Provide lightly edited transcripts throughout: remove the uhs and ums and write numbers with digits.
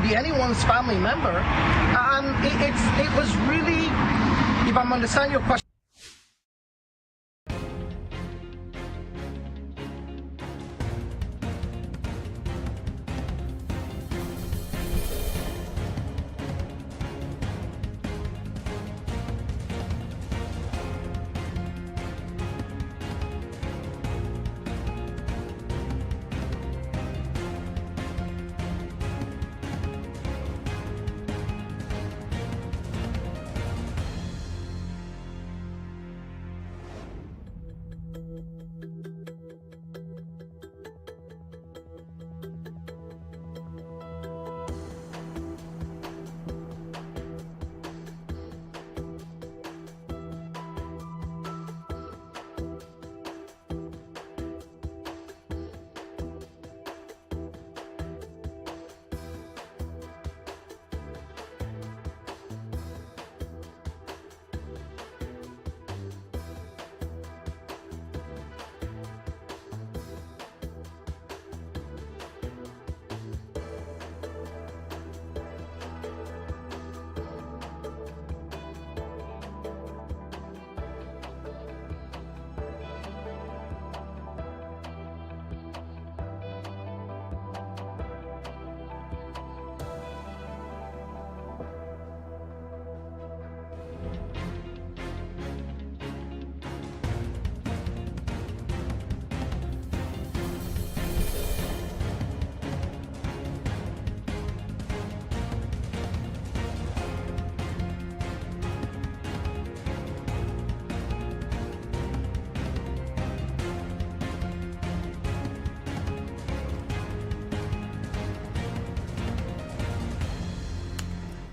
be anyone's family member. And it was really, if I'm understanding your question.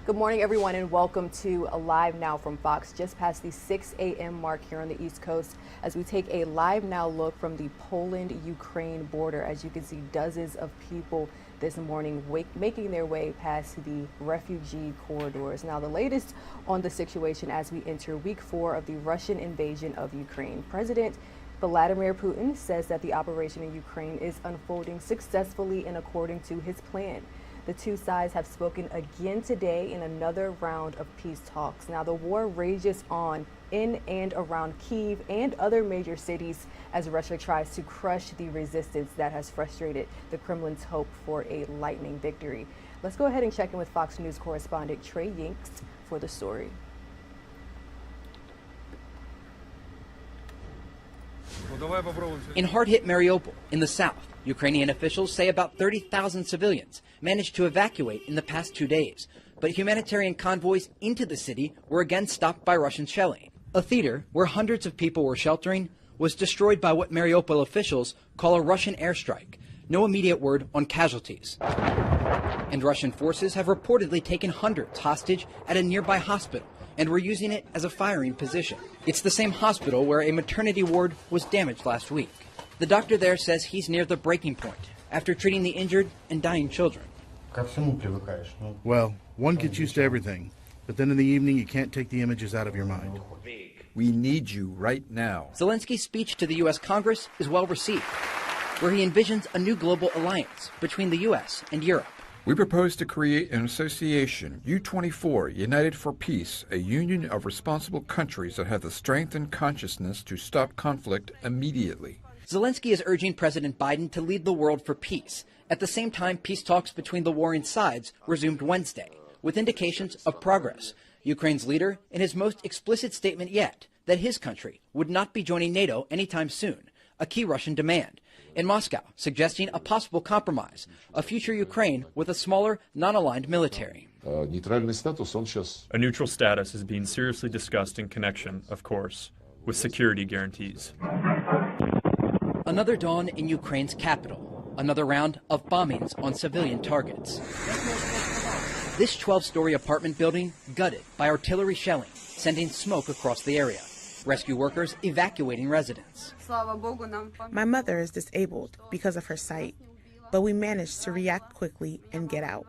Good morning, everyone, and welcome to Live Now from Fox. Just past the 6 a.m. mark here on the East Coast as we take a Live Now look from the Poland-Ukraine border. As you can see, dozens of people this morning making their way past the refugee corridors. Now, the latest on the situation as we enter week 4 of the Russian invasion of Ukraine. President Vladimir Putin says that the operation in Ukraine is unfolding successfully and according to his plan. The two sides have spoken again today in another round of peace talks. Now, the war rages on in and around Kyiv and other major cities as Russia tries to crush the resistance that has frustrated the Kremlin's hope for a lightning victory. Let's go ahead and check in with Fox News correspondent Trey Yinks for the story. In hard-hit Mariupol, in the south, Ukrainian officials say about 30,000 civilians managed to evacuate in the past 2 days, but humanitarian convoys into the city were again stopped by Russian shelling. A theater where hundreds of people were sheltering was destroyed by what Mariupol officials call a Russian airstrike. No immediate word on casualties. And Russian forces have reportedly taken hundreds hostage at a nearby hospital and were using it as a firing position. It's the same hospital where a maternity ward was damaged last week. The doctor there says he's near the breaking point after treating the injured and dying children. Well, one gets used to everything, but then in the evening you can't take the images out of your mind. We need you right now. Zelensky's speech to the U.S. Congress is well received, where he envisions a new global alliance between the U.S. and Europe. We propose to create an association, U24, United for Peace, a union of responsible countries that have the strength and consciousness to stop conflict immediately. Zelensky is urging President Biden to lead the world for peace. At the same time, peace talks between the warring sides resumed Wednesday, with indications of progress. Ukraine's leader, in his most explicit statement yet, that his country would not be joining NATO anytime soon, a key Russian demand. In Moscow, suggesting a possible compromise, a future Ukraine with a smaller, non-aligned military. A neutral status is being seriously discussed in connection, of course, with security guarantees. Another dawn in Ukraine's capital, another round of bombings on civilian targets. This 12-story apartment building gutted by artillery shelling, sending smoke across the area. Rescue workers evacuating residents. My mother is disabled because of her sight, but we managed to react quickly and get out.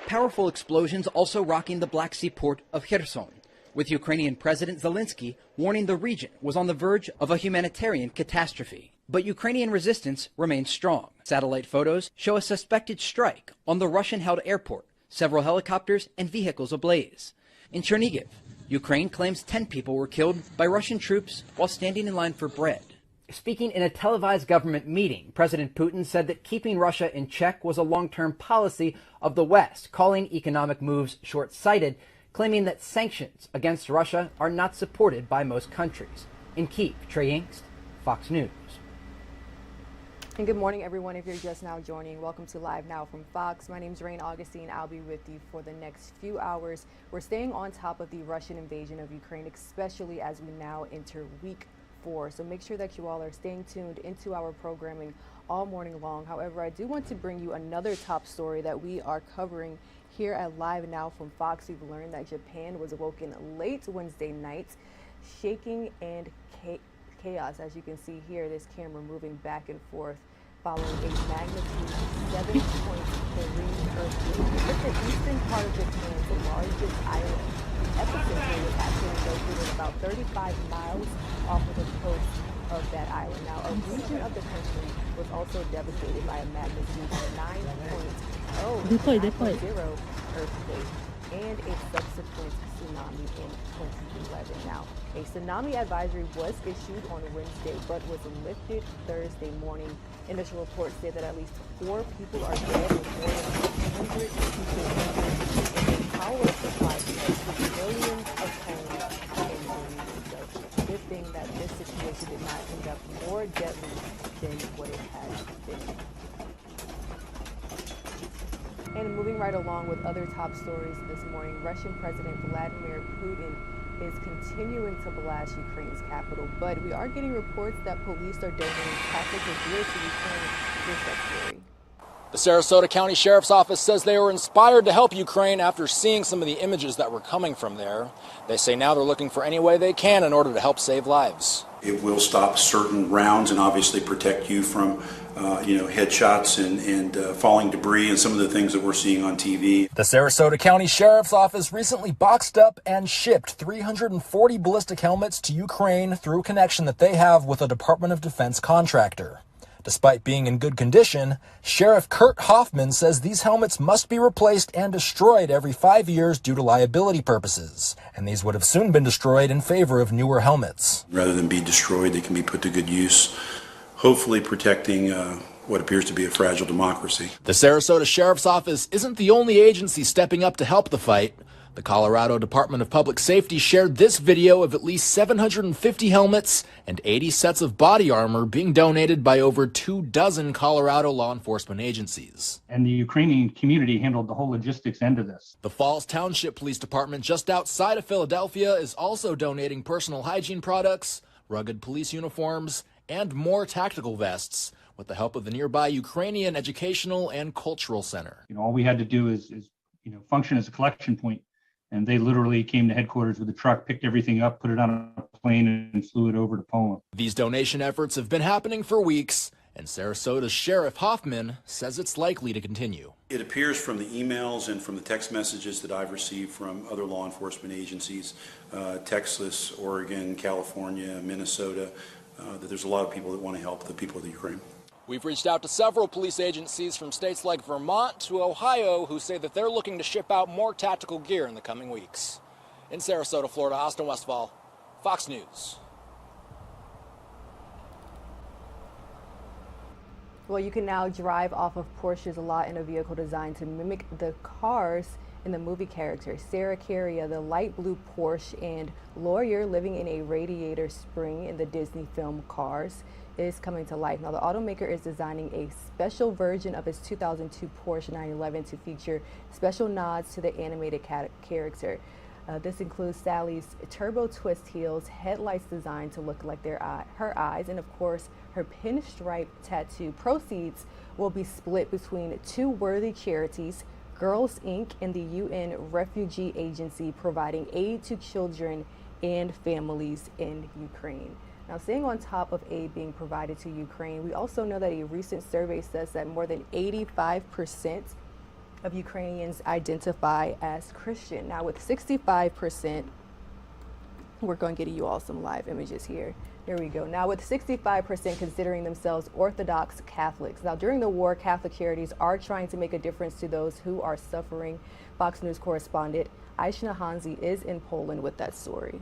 Powerful explosions also rocking the Black Sea port of Kherson, with Ukrainian President Zielinski warning the region was on the verge of a humanitarian catastrophe. But Ukrainian resistance remains strong. Satellite photos show a suspected strike on the Russian-held airport, several helicopters and vehicles ablaze. In Chernihiv, Ukraine claims 10 people were killed by Russian troops while standing in line for bread. Speaking in a televised government meeting, President Putin said that keeping Russia in check was a long-term policy of the West, calling economic moves short-sighted, claiming that sanctions against Russia are not supported by most countries. In Kyiv, Trey Yingst, Fox News. And good morning, everyone. If you're just now joining, welcome to Live Now from Fox. My name is Rain Augustine. I'll be with you for the next few hours. We're staying on top of the Russian invasion of Ukraine, especially as we now enter week 4. So make sure that you all are staying tuned into our programming all morning long. However, I do want to bring you another top story that we are covering here at Live Now from Fox. We've learned that Japan was awoken late Wednesday night, shaking and chaos. As you can see here, this camera moving back and forth following a magnitude 7.3 earthquake. It's the eastern part of Japan's largest island. The epicenter was actually located about 35 miles off of the coast of that island. Now, a region of the country was also devastated by a magnitude 9.0 earthquake and a subsequent tsunami in 2011. Now, a tsunami advisory was issued on Wednesday, but was lifted Thursday morning. Initial reports say that at least 4 people are dead and more than 100 people injured in a power supply with millions of homes injured. So, good thing that this situation did not end up more deadly than what it has been. And moving right along with other top stories this morning, Russian President Vladimir Putin is continuing to blast Ukraine's capital, but we are getting reports that police are donating tactical gear to Ukraine. Here's that story. The Sarasota County Sheriff's Office says they were inspired to help Ukraine after seeing some of the images that were coming from there. They say now they're looking for any way they can in order to help save lives. It will stop certain rounds and obviously protect you from headshots and falling debris and some of the things that we're seeing on TV. The Sarasota County Sheriff's Office recently boxed up and shipped 340 ballistic helmets to Ukraine through a connection that they have with a Department of Defense contractor. Despite being in good condition, Sheriff Kurt Hoffman says these helmets must be replaced and destroyed every 5 years due to liability purposes, and these would have soon been destroyed in favor of newer helmets. Rather than be destroyed, they can be put to good use, hopefully protecting what appears to be a fragile democracy. The Sarasota Sheriff's Office isn't the only agency stepping up to help the fight. The Colorado Department of Public Safety shared this video of at least 750 helmets and 80 sets of body armor being donated by over 24 Colorado law enforcement agencies. And the Ukrainian community handled the whole logistics end of this. The Falls Township Police Department just outside of Philadelphia is also donating personal hygiene products, rugged police uniforms, and more tactical vests with the help of the nearby Ukrainian Educational and Cultural Center. All we had to do is function as a collection point. And they literally came to headquarters with a truck, picked everything up, put it on a plane, and flew it over to Poland. These donation efforts have been happening for weeks, and Sarasota's Sheriff Hoffman says it's likely to continue. It appears from the emails and from the text messages that I've received from other law enforcement agencies, Texas, Oregon, California, Minnesota, that there's a lot of people that want to help the people of the Ukraine. We've reached out to several police agencies from states like Vermont to Ohio who say that they're looking to ship out more tactical gear in the coming weeks. In Sarasota, Florida, Austin Westfall, Fox News. Well, you can now drive off of Porsche's lot in a vehicle designed to mimic the cars in the movie character. Sarah Carrier, the light blue Porsche, and lawyer living in a radiator spring in the Disney film Cars, is coming to life. Now, the automaker is designing a special version of its 2002 Porsche 911 to feature special nods to the animated character. This includes Sally's turbo twist heels, headlights designed to look like her eyes, and of course, her pinstripe tattoo. Proceeds will be split between 2 worthy charities, Girls Inc. and the UN Refugee Agency, providing aid to children and families in Ukraine. Now, staying on top of aid being provided to Ukraine, we also know that a recent survey says that more than 85% of Ukrainians identify as Christian. Now, with 65% We're going to get you all some live images here. There we go. Now, with 65% considering themselves Orthodox Catholics. Now, during the war, Catholic charities are trying to make a difference to those who are suffering. Fox News correspondent Aishna Hanzi is in Poland with that story.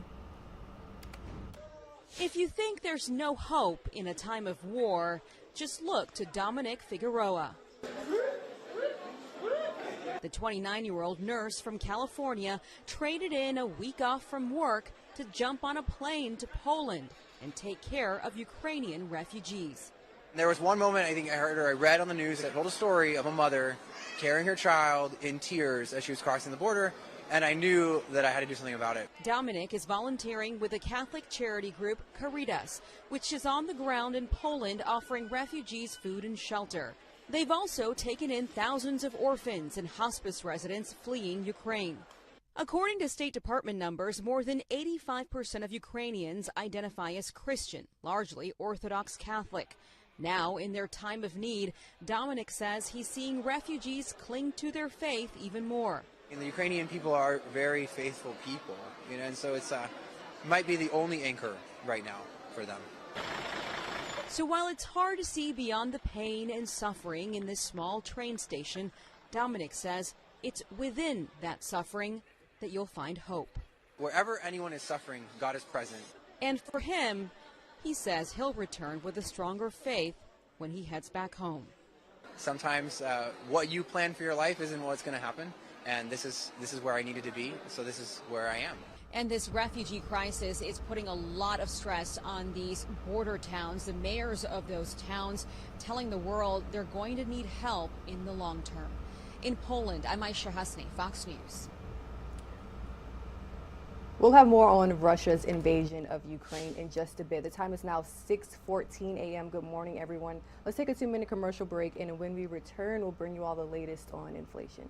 If you think there's no hope in a time of war, just look to Dominic Figueroa. The 29-year-old nurse from California traded in a week off from work to jump on a plane to Poland and take care of Ukrainian refugees. There was one moment I think I heard or I read on the news that told a story of a mother carrying her child in tears as she was crossing the border, and I knew that I had to do something about it. Dominic is volunteering with the Catholic charity group Caritas, which is on the ground in Poland offering refugees food and shelter. They've also taken in thousands of orphans and hospice residents fleeing Ukraine. According to State Department numbers, more than 85% of Ukrainians identify as Christian, largely Orthodox Catholic. Now, in their time of need, Dominic says he's seeing refugees cling to their faith even more. And the Ukrainian people are very faithful people, and so it's might be the only anchor right now for them. So while it's hard to see beyond the pain and suffering in this small train station, Dominic says it's within that suffering that you'll find hope. Wherever anyone is suffering, God is present. And for him, he says he'll return with a stronger faith when he heads back home. Sometimes what you plan for your life isn't what's going to happen, and this is where I needed to be, so this is where I am. And this refugee crisis is putting a lot of stress on these border towns. The mayors of those towns telling the world they're going to need help in the long term. In Poland, I'm Aisha Hasni, Fox News. We'll have more on Russia's invasion of Ukraine in just a bit. The time is now 6:14 a.m. Good morning, everyone. Let's take a 2-minute commercial break, and when we return, we'll bring you all the latest on inflation.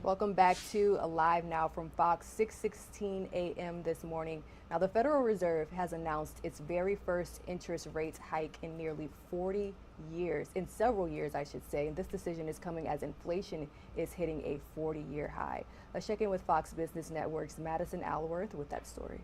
Welcome back to Live Now from Fox, 6:16 a.m. this morning. Now, the Federal Reserve has announced its very first interest rate hike in nearly 40 years, in several years, I should say. And this decision is coming as inflation is hitting a 40-year high. Let's check in with Fox Business Network's Madison Alworth with that story.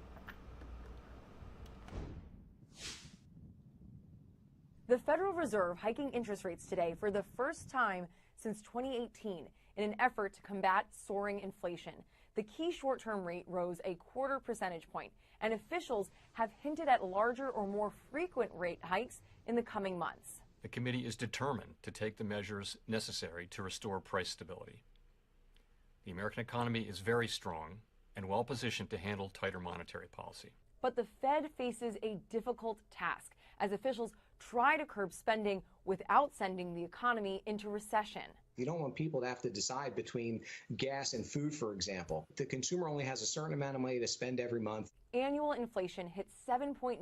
The Federal Reserve hiking interest rates today for the first time since 2018 in an effort to combat soaring inflation. The key short-term rate rose a 0.25 percentage point, and officials have hinted at larger or more frequent rate hikes in the coming months. The committee is determined to take the measures necessary to restore price stability. The American economy is very strong and well positioned to handle tighter monetary policy. But the Fed faces a difficult task as officials try to curb spending without sending the economy into recession. You don't want people to have to decide between gas and food, for example. The consumer only has a certain amount of money to spend every month. Annual inflation hit 7.9%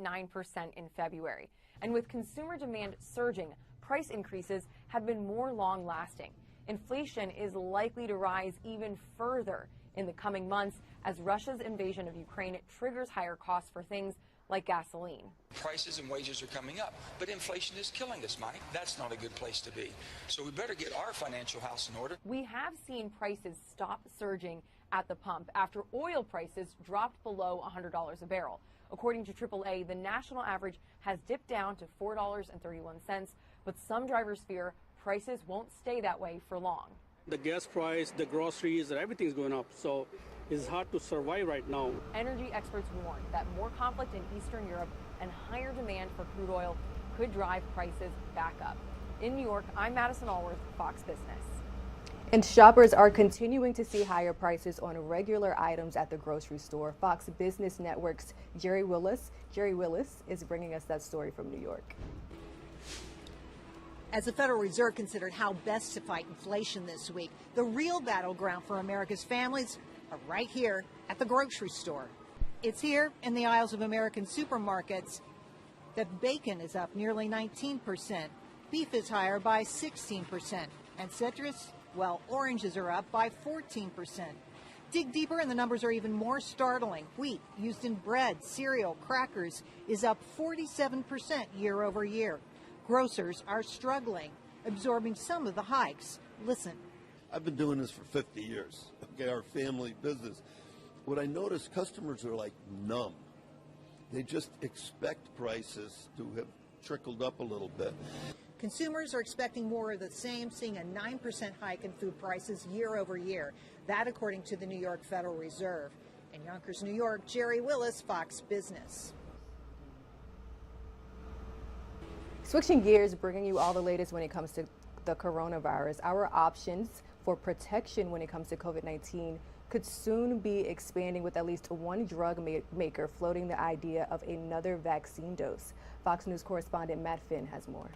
in February. And with consumer demand surging, price increases have been more long-lasting. Inflation is likely to rise even further in the coming months as Russia's invasion of Ukraine triggers higher costs for things like gasoline. Prices and wages are coming up, but inflation is killing us, Mike. That's not a good place to be. So we better get our financial house in order. We have seen prices stop surging at the pump after oil prices dropped below $100 a barrel. According to AAA, the national average has dipped down to $4.31, but some drivers fear prices won't stay that way for long. The gas price, the groceries, everything's going up, so it's hard to survive right now. Energy experts warn that more conflict in Eastern Europe and higher demand for crude oil could drive prices back up. In New York, I'm Madison Allworth, Fox Business. And shoppers are continuing to see higher prices on regular items at the grocery store. Fox Business Network's Jerry Willis is bringing us that story from New York. As the Federal Reserve considered how best to fight inflation this week, the real battleground for America's families are right here at the grocery store. It's here in the aisles of American supermarkets that bacon is up nearly 19%, beef is higher by 16%, and citrus, well, oranges are up by 14%. Dig deeper and the numbers are even more startling. Wheat used in bread, cereal, crackers is up 47% year over year. Grocers are struggling, absorbing some of the hikes. Listen. I've been doing this for 50 years, okay, our family business. What I notice, customers are like numb. They just expect prices to have trickled up a little bit. Consumers are expecting more of the same, seeing a 9% hike in food prices year over year. That according to the New York Federal Reserve. In Yonkers, New York, Jerry Willis, Fox Business. Switching gears, bringing you all the latest when it comes to the coronavirus. Our options for protection when it comes to COVID-19 could soon be expanding, with at least one drug maker floating the idea of another vaccine dose. Fox News correspondent Matt Finn has more.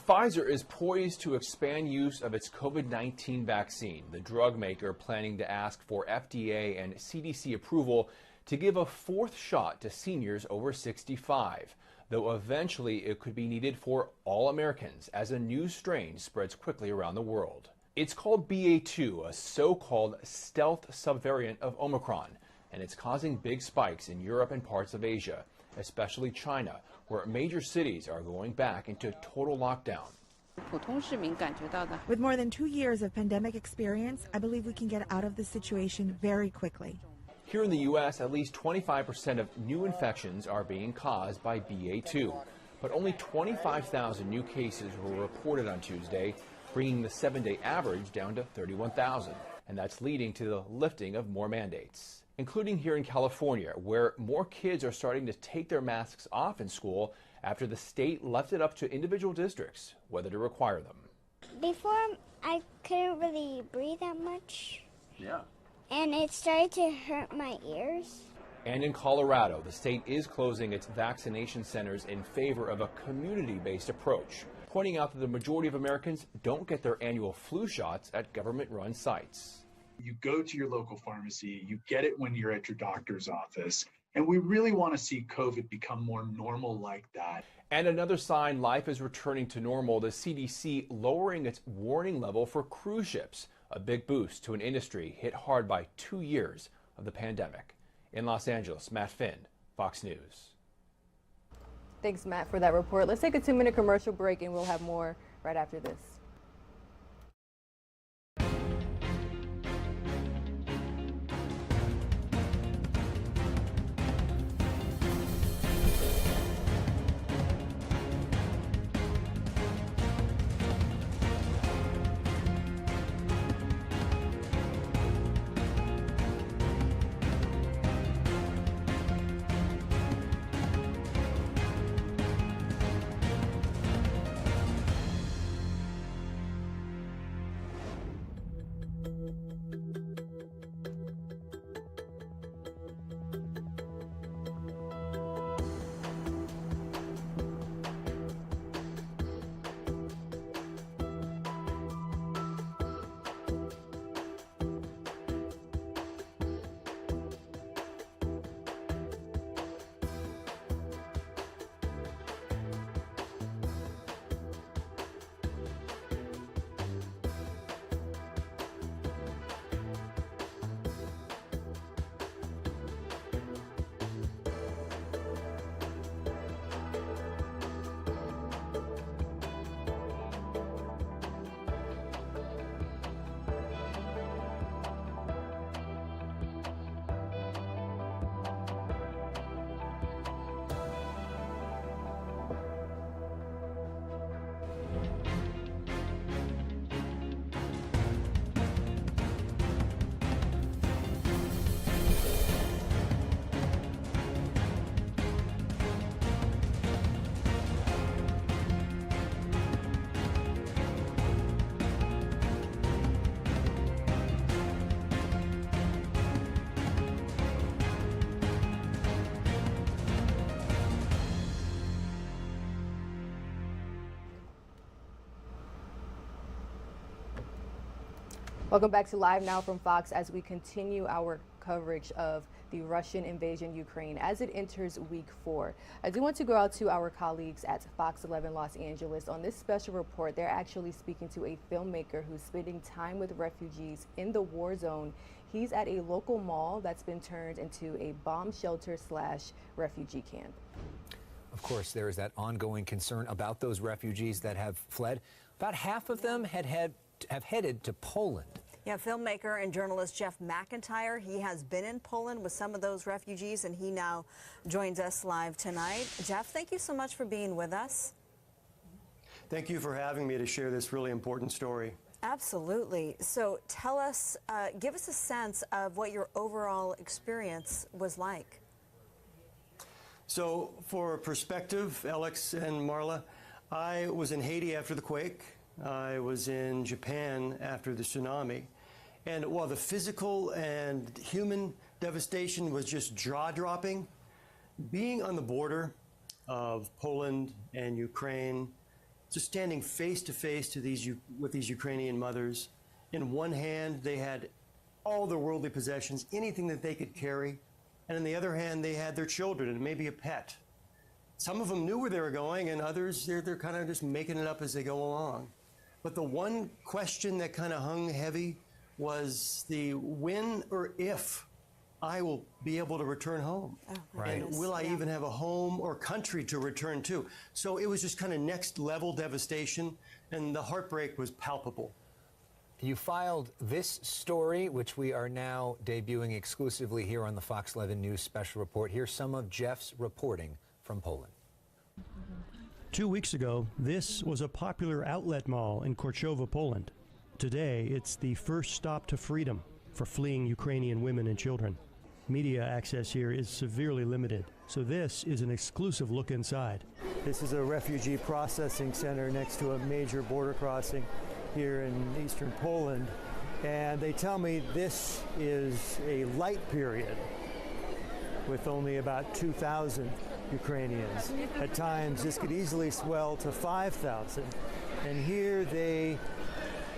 Pfizer is poised to expand use of its COVID-19 vaccine, the drug maker planning to ask for FDA and CDC approval to give a fourth shot to seniors over 65, though eventually it could be needed for all Americans as a new strain spreads quickly around the world. It's called BA2, a so-called stealth subvariant of Omicron, and it's causing big spikes in Europe and parts of Asia, especially China, where major cities are going back into total lockdown. With more than 2 years of pandemic experience, I believe we can get out of this situation very quickly. Here in the U.S., at least 25% of new infections are being caused by BA2, but only 25,000 new cases were reported on Tuesday, bringing the 7-day average down to 31,000. And that's leading to the lifting of more mandates, including here in California, where more kids are starting to take their masks off in school after the state left it up to individual districts whether to require them. Before, I couldn't really breathe that much. Yeah. And it started to hurt my ears. And in Colorado, the state is closing its vaccination centers in favor of a community-based approach, pointing out that the majority of Americans don't get their annual flu shots at government-run sites. You go to your local pharmacy, you get it when you're at your doctor's office, and we really want to see COVID become more normal like that. And another sign life is returning to normal, the CDC lowering its warning level for cruise ships, a big boost to an industry hit hard by 2 years of the pandemic. In Los Angeles, Matt Finn, Fox News. Thanks, Matt, for that report. Let's take a 2-minute commercial break and we'll have more right after this. Welcome back to Live Now from Fox as we continue our coverage of the Russian invasion Ukraine as it enters week 4. I do want to go out to our colleagues at Fox 11 Los Angeles. On this special report, they're actually speaking to a filmmaker who's spending time with refugees in the war zone. He's at a local mall that's been turned into a bomb shelter / refugee camp. Of course, there is that ongoing concern about those refugees that have fled. About half of them have headed to Poland. Yeah, filmmaker and journalist Jeff Mcintyre, he has been in Poland with some of those refugees, and he now joins us live tonight. Jeff, thank you so much for being with us. Thank you for having me to share this really important story. Absolutely. So tell us, give us a sense of what your overall experience was like. So for perspective, Alex and Marla, I was in Haiti after the quake. I was in Japan after the tsunami. And while the physical and human devastation was just jaw-dropping, being on the border of Poland and Ukraine, just standing face-to-face with these Ukrainian mothers, in one hand they had all their worldly possessions, anything that they could carry, and in the other hand they had their children and maybe a pet. Some of them knew where they were going, and others, they're kind of just making it up as they go along. But the one question that kind of hung heavy was the when or if I will be able to return home. Oh, and will I even have a home or country to return to? So it was just kind of next level devastation, and the heartbreak was palpable. You filed this story, which we are now debuting exclusively here on the Fox 11 News Special Report. Here's some of Jeff's reporting from Poland. 2 weeks ago, this was a popular outlet mall in Korszowa, Poland. Today, it's the first stop to freedom for fleeing Ukrainian women and children. Media access here is severely limited, so this is an exclusive look inside. This is a refugee processing center next to a major border crossing here in eastern Poland, and they tell me this is a light period with only about 2,000 Ukrainians. At times, this could easily swell to 5,000. And here they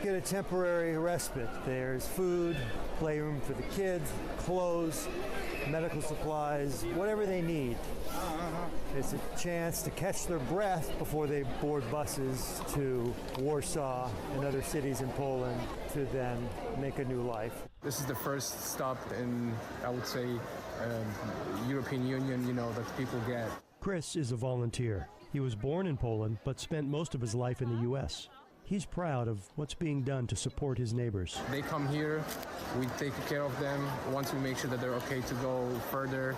get a temporary respite. There's food, playroom for the kids, clothes, medical supplies, whatever they need. It's a chance to catch their breath before they board buses to Warsaw and other cities in Poland to then make a new life. This is the first stop in, I would say, European Union, that people get. Chris is a volunteer. He was born in Poland, but spent most of his life in the U.S. He's proud of what's being done to support his neighbors. They come here, we take care of them. Once we make sure that they're okay to go further,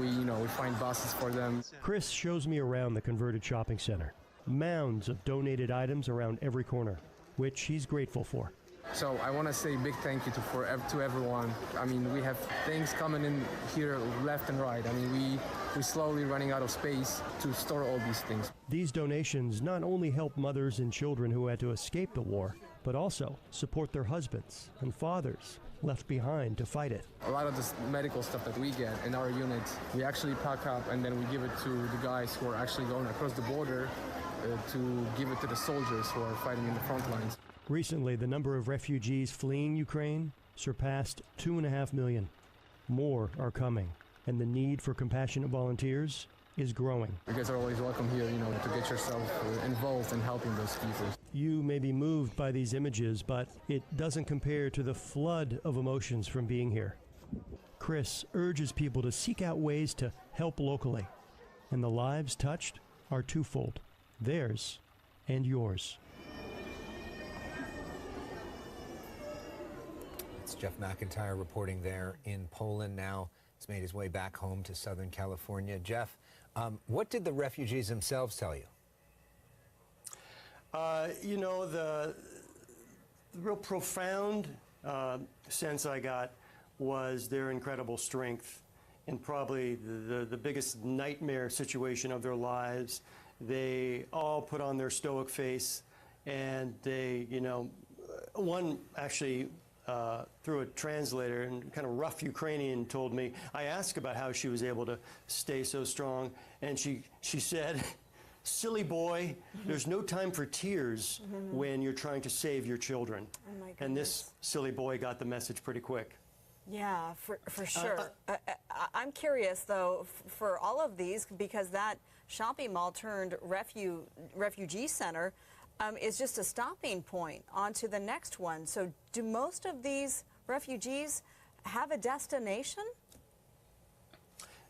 we find buses for them. Chris shows me around the converted shopping center. Mounds of donated items around every corner, which he's grateful for. So I want to say big thank you to everyone. I mean, we have things coming in here left and right. I mean, we're slowly running out of space to store all these things. These donations not only help mothers and children who had to escape the war, but also support their husbands and fathers left behind to fight it. A lot of this medical stuff that we get in our unit, we actually pack up and then we give it to the guys who are actually going across the border to give it to the soldiers who are fighting in the front lines. Recently, the number of refugees fleeing Ukraine surpassed 2.5 million. More are coming, and the need for compassionate volunteers is growing. You guys are always welcome here, to get yourself involved in helping those people. You may be moved by these images, but it doesn't compare to the flood of emotions from being here. Chris urges people to seek out ways to help locally, and the lives touched are twofold, theirs and yours. It's Jeff Mcintyre reporting there in Poland now. He's made his way back home to Southern California. Jeff, what did the refugees themselves tell you? The real profound sense I got was their incredible strength in probably the biggest nightmare situation of their lives. They all put on their stoic face, and they, one actually through a translator and kind of rough Ukrainian told me, I asked about how she was able to stay so strong, and she said, silly boy. There's no time for tears when you're trying to save your children. Oh my and this silly boy got the message pretty quick. Yeah, for sure. I'm curious, though, for all of these, because that shopping mall turned refugee center is just a stopping point onto the next one. So do most of these refugees have a destination?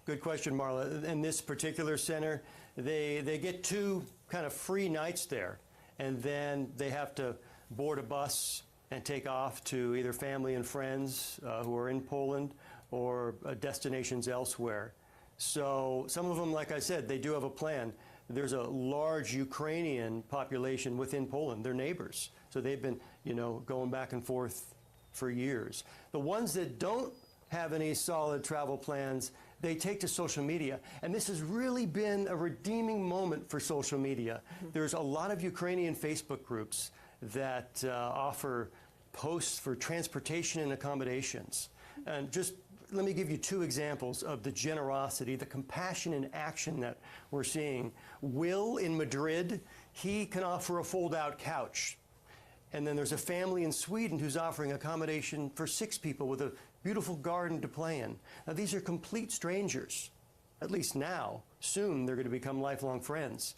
Good question, Marla. In this particular center, they get 2 kind of free nights there, and then they have to board a bus and take off to either family and friends who are in Poland or destinations elsewhere. So some of them, like I said, they do have a plan. There's a large Ukrainian population within Poland. They're neighbors. So they've been, going back and forth for years. The ones that don't have any solid travel plans, they take to social media. And this has really been a redeeming moment for social media. There's a lot of Ukrainian Facebook groups that offer posts for transportation and accommodations. And just let me give you 2 examples of the generosity, the compassion and action that we're seeing. Will in Madrid, he can offer a fold-out couch. And then there's a family in Sweden who's offering accommodation for 6 people with a beautiful garden to play in. Now, these are complete strangers, at least now. Soon, they're going to become lifelong friends.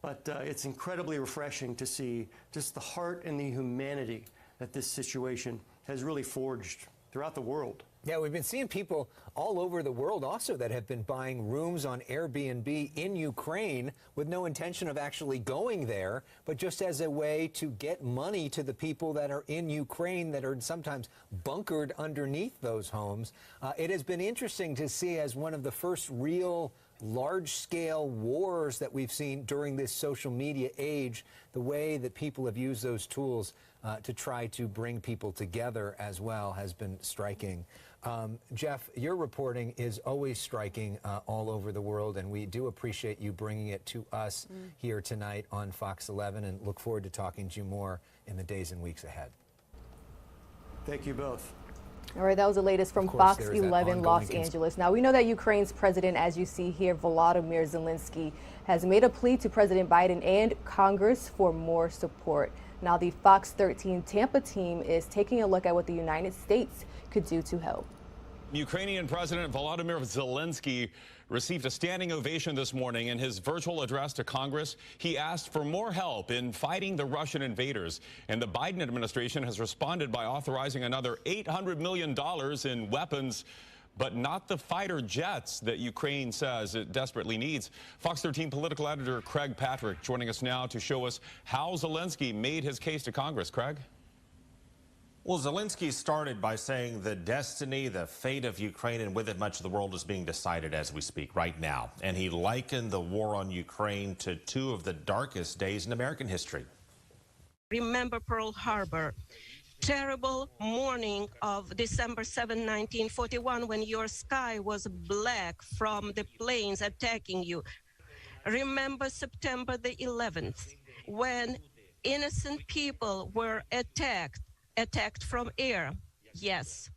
But it's incredibly refreshing to see just the heart and the humanity that this situation has really forged throughout the world. Yeah, we've been seeing people all over the world also that have been buying rooms on Airbnb in Ukraine with no intention of actually going there, but just as a way to get money to the people that are in Ukraine that are sometimes bunkered underneath those homes. It has been interesting to see as one of the first real large-scale wars that we've seen during this social media age, the way that people have used those tools to try to bring people together as well has been striking. Jeff, your reporting is always striking all over the world, and we do appreciate you bringing it to us here tonight on Fox 11, and look forward to talking to you more in the days and weeks ahead. Thank you both. All right, that was the latest from Fox 11 Los Angeles. Now, we know that Ukraine's president, as you see here, Volodymyr Zielinski, has made a plea to President Biden and Congress for more support. Now, the Fox 13 Tampa team is taking a look at what the United States could do to help. Ukrainian President Volodymyr Zielinski received a standing ovation this morning. In his virtual address to Congress, he asked for more help in fighting the Russian invaders. And the Biden administration has responded by authorizing another $800 million in weapons, but not the fighter jets that Ukraine says it desperately needs. Fox 13 political editor Craig Patrick joining us now to show us how Zielinski made his case to Congress. Craig? Well, Zielinski started by saying the destiny, the fate of Ukraine, and with it much of the world, is being decided as we speak right now. And he likened the war on Ukraine to 2 of the darkest days in American history. Remember Pearl Harbor. Terrible morning of December 7, 1941, when your sky was black from the planes attacking you. Remember September the 11th, when innocent people were attacked from air. Yes.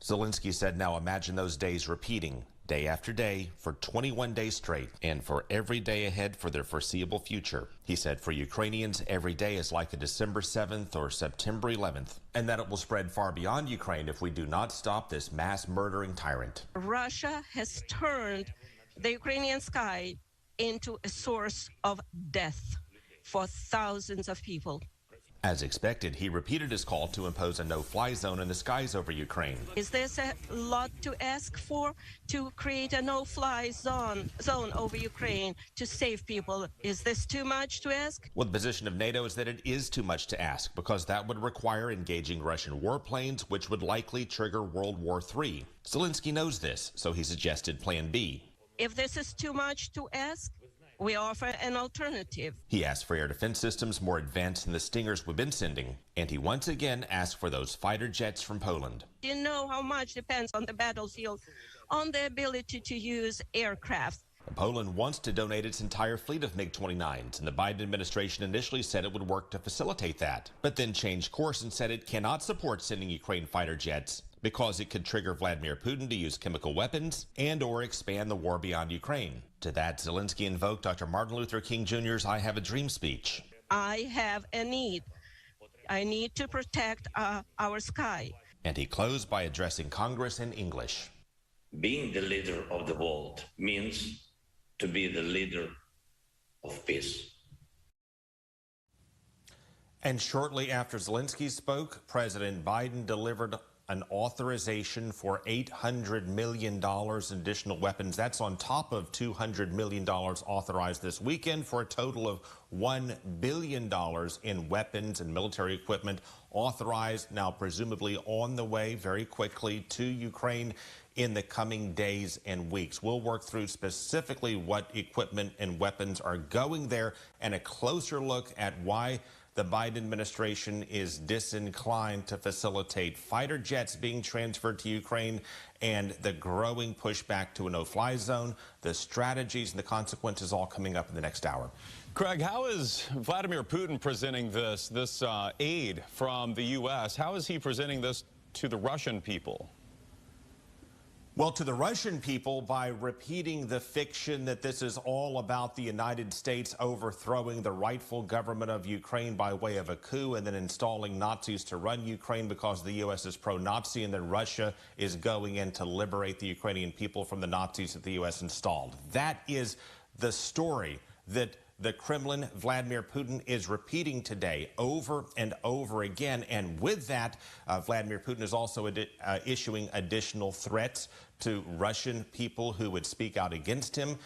Zielinski said, now imagine those days repeating day after day for 21 days straight, and for every day ahead for their foreseeable future. He said for Ukrainians, every day is like a December 7th or September 11th, and that it will spread far beyond Ukraine if we do not stop this mass murdering tyrant. Russia has turned the Ukrainian sky into a source of death for thousands of people. As expected, he repeated his call to impose a no-fly zone in the skies over Ukraine. Is this a lot to ask for, to create a no-fly zone over Ukraine to save people? Is this too much to ask? Well, the position of NATO is that it is too much to ask, because that would require engaging Russian warplanes, which would likely trigger World War III. Zielinski knows this, so he suggested Plan B. If this is too much to ask, we offer an alternative. He asked for air defense systems more advanced than the Stingers we've been sending, and he once again asked for those fighter jets from Poland. You know how much depends on the battlefield, on the ability to use aircraft. Poland wants to donate its entire fleet of MiG-29s, and the Biden administration initially said it would work to facilitate that, but then changed course and said it cannot support sending Ukraine fighter jets because it could trigger Vladimir Putin to use chemical weapons and or expand the war beyond Ukraine. To that, Zielinski invoked Dr. Martin Luther King Jr.'s I Have a Dream speech. I have a need. I need to protect our sky. And he closed by addressing Congress in English. Being the leader of the world means to be the leader of peace. And shortly after Zielinski spoke, President Biden delivered an authorization for $800 million in additional weapons. That's on top of $200 million authorized this weekend for a total of $1 billion in weapons and military equipment authorized, now presumably on the way very quickly to Ukraine in the coming days and weeks. We'll work through specifically what equipment and weapons are going there and a closer look at why the Biden administration is disinclined to facilitate fighter jets being transferred to Ukraine and the growing pushback to a no-fly zone, the strategies and the consequences all coming up in the next hour. Craig, how is Vladimir Putin presenting this aid from the U.S.? How is he presenting this to the Russian people? Well, to the Russian people, by repeating the fiction that this is all about the United States overthrowing the rightful government of Ukraine by way of a coup and then installing Nazis to run Ukraine because the U.S. is pro-Nazi, and then Russia is going in to liberate the Ukrainian people from the Nazis that the U.S. installed. That is the story that the Kremlin, Vladimir Putin, is repeating today over and over again. And with that, Vladimir Putin is also issuing additional threats to Russian people who would speak out against him,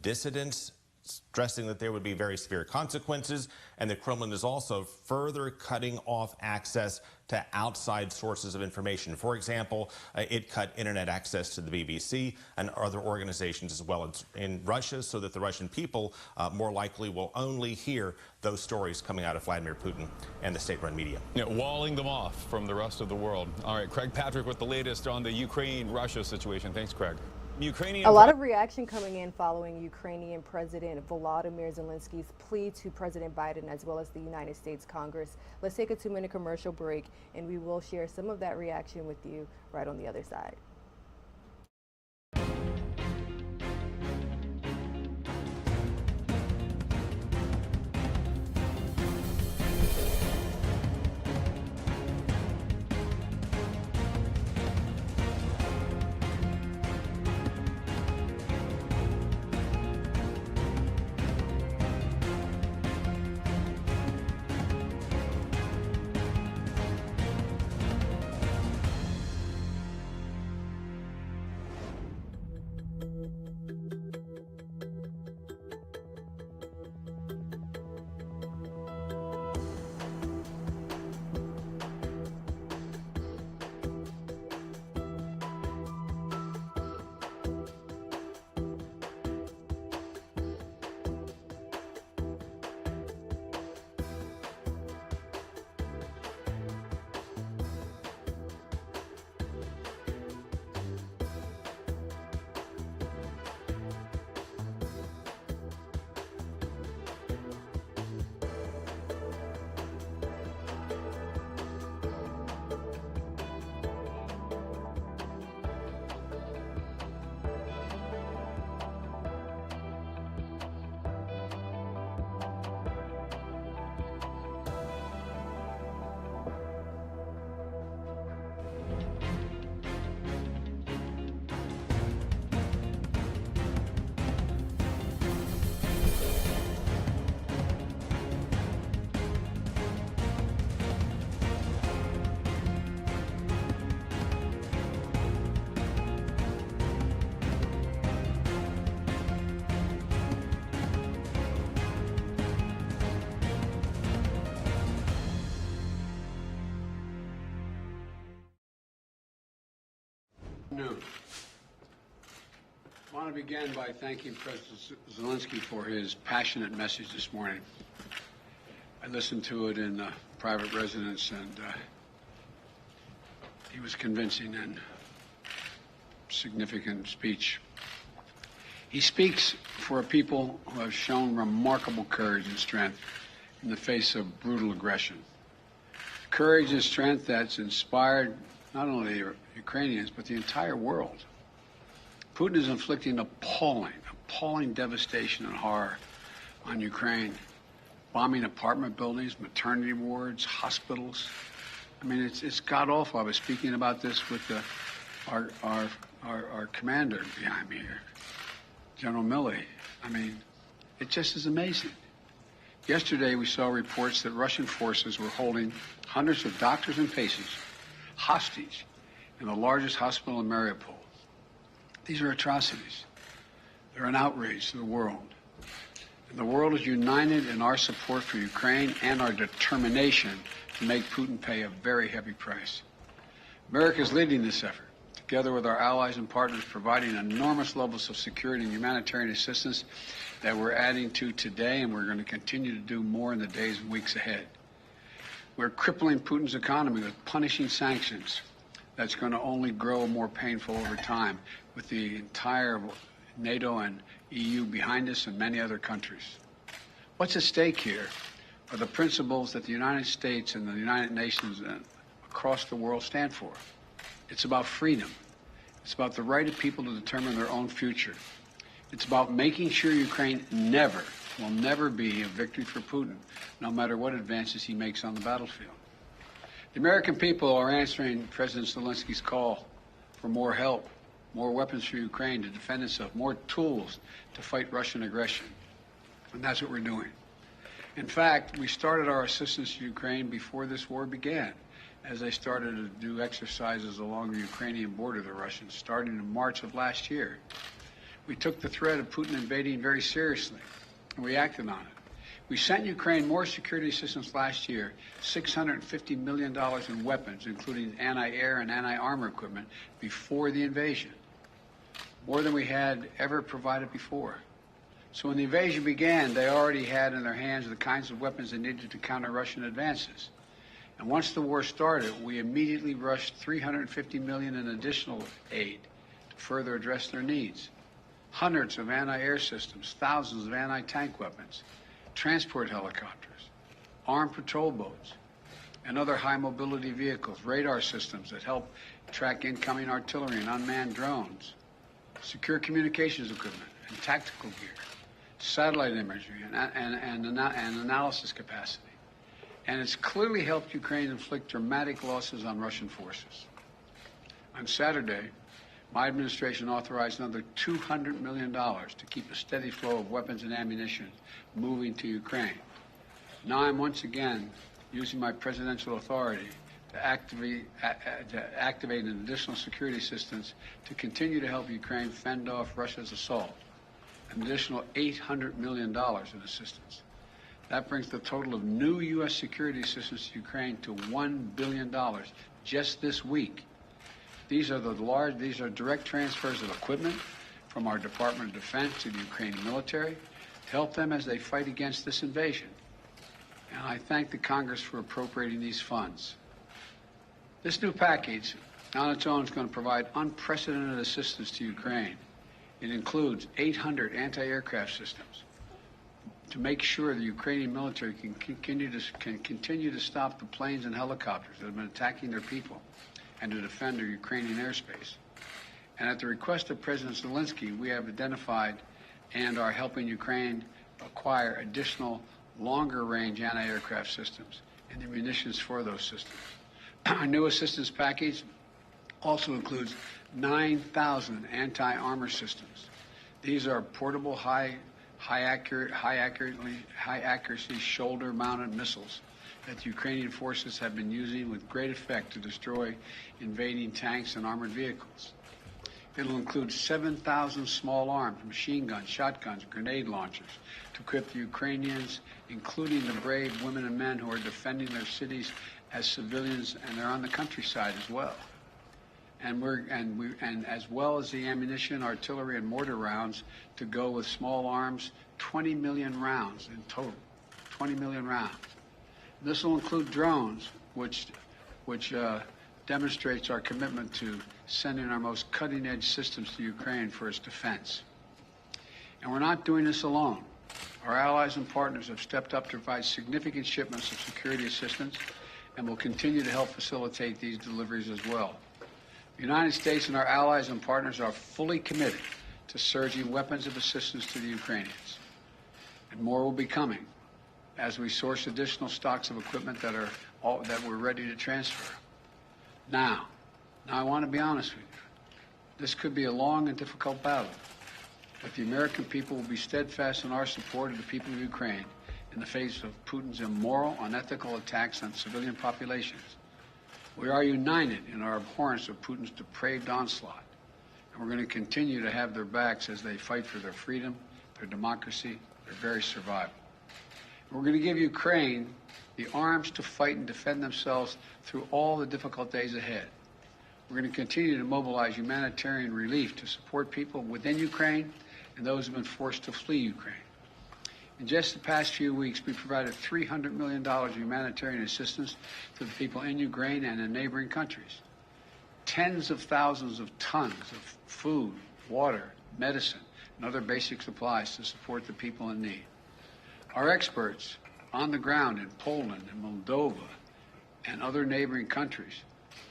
dissidents, stressing that there would be very severe consequences. And the Kremlin is also further cutting off access to outside sources of information. For example, it cut internet access to the BBC and other organizations as well in Russia, so that the Russian people more likely will only hear those stories coming out of Vladimir Putin and the state-run media. Yeah, walling them off from the rest of the world. All right, Craig Patrick with the latest on the Ukraine-Russia situation. Thanks, Craig. A lot of reaction coming in following Ukrainian President Volodymyr Zielinski's plea to President Biden as well as the United States Congress. Let's take a 2-minute commercial break and we will share some of that reaction with you right on the other side. Noon. I want to begin by thanking President Zielinski for his passionate message this morning. I listened to it in private residence, and he was convincing and significant speech. He speaks for a people who have shown remarkable courage and strength in the face of brutal aggression. Courage and strength that's inspired not only Ukrainians, but the entire world. Putin is inflicting appalling devastation and horror on Ukraine, bombing apartment buildings, maternity wards, hospitals. I mean, it's god-awful. I was speaking about this with our commander behind me here, General Milley. I mean, it just is amazing. Yesterday, we saw reports that Russian forces were holding hundreds of doctors and patients hostage in the largest hospital in Mariupol. These are atrocities. They're an outrage to the world. And the world is united in our support for Ukraine and our determination to make Putin pay a very heavy price. America is leading this effort, together with our allies and partners, providing enormous levels of security and humanitarian assistance that we're adding to today, and we're going to continue to do more in the days and weeks ahead. We're crippling Putin's economy with punishing sanctions that's going to only grow more painful over time, with the entire NATO and EU behind us and many other countries. What's at stake here are the principles that the United States and the United Nations across the world stand for. It's about freedom. It's about the right of people to determine their own future. It's about making sure Ukraine will never be a victory for Putin, no matter what advances he makes on the battlefield. The American people are answering President Zielinski's call for more help, more weapons for Ukraine to defend itself, more tools to fight Russian aggression. And that's what we're doing. In fact, we started our assistance to Ukraine before this war began, as they started to do exercises along the Ukrainian border, the Russians, starting in March of last year. We took the threat of Putin invading very seriously, and we acted on it. We sent Ukraine more security assistance last year, $650 million in weapons, including anti-air and anti-armor equipment, before the invasion, more than we had ever provided before. So when the invasion began, they already had in their hands the kinds of weapons they needed to counter Russian advances. And once the war started, we immediately rushed $350 million in additional aid to further address their needs. Hundreds of anti-air systems, thousands of anti-tank weapons, transport helicopters, armed patrol boats, and other high-mobility vehicles, radar systems that help track incoming artillery and unmanned drones, secure communications equipment and tactical gear, satellite imagery and analysis capacity. And it's clearly helped Ukraine inflict dramatic losses on Russian forces. On Saturday, my administration authorized another $200 million to keep a steady flow of weapons and ammunition moving to Ukraine. Now I'm once again using my presidential authority to activate an additional security assistance to continue to help Ukraine fend off Russia's assault. An additional $800 million in assistance. That brings the total of new U.S. security assistance to Ukraine to $1 billion just this week. These are direct transfers of equipment from our Department of Defense to the Ukrainian military to help them as they fight against this invasion. And I thank the Congress for appropriating these funds. This new package on its own is going to provide unprecedented assistance to Ukraine. It includes 800 anti-aircraft systems to make sure the Ukrainian military can continue to stop the planes and helicopters that have been attacking their people and to defend their Ukrainian airspace. And at the request of President Zielinski, we have identified and are helping Ukraine acquire additional longer-range anti-aircraft systems and the munitions for those systems. Our new assistance package also includes 9,000 anti-armor systems. These are portable, high accuracy shoulder-mounted missiles that the Ukrainian forces have been using with great effect to destroy invading tanks and armored vehicles. It'll include 7,000 small arms, machine guns, shotguns, grenade launchers to equip the Ukrainians, including the brave women and men who are defending their cities as civilians, and they're on the countryside as well. And as well as the ammunition, artillery, and mortar rounds to go with small arms, 20 million rounds in total. 20 million rounds. This will include drones, which demonstrates our commitment to sending our most cutting-edge systems to Ukraine for its defense. And we're not doing this alone. Our allies and partners have stepped up to provide significant shipments of security assistance and will continue to help facilitate these deliveries as well. The United States and our allies and partners are fully committed to surging weapons of assistance to the Ukrainians. And more will be coming as we source additional stocks of equipment that we're ready to transfer. Now I want to be honest with you. This could be a long and difficult battle, but the American people will be steadfast in our support of the people of Ukraine in the face of Putin's immoral, unethical attacks on civilian populations. We are united in our abhorrence of Putin's depraved onslaught, and we're going to continue to have their backs as they fight for their freedom, their democracy, their very survival. We're going to give Ukraine the arms to fight and defend themselves through all the difficult days ahead. We're going to continue to mobilize humanitarian relief to support people within Ukraine and those who have been forced to flee Ukraine. In just the past few weeks, we provided $300 million of humanitarian assistance to the people in Ukraine and in neighboring countries. Tens of thousands of tons of food, water, medicine, and other basic supplies to support the people in need. Our experts on the ground in Poland and Moldova and other neighboring countries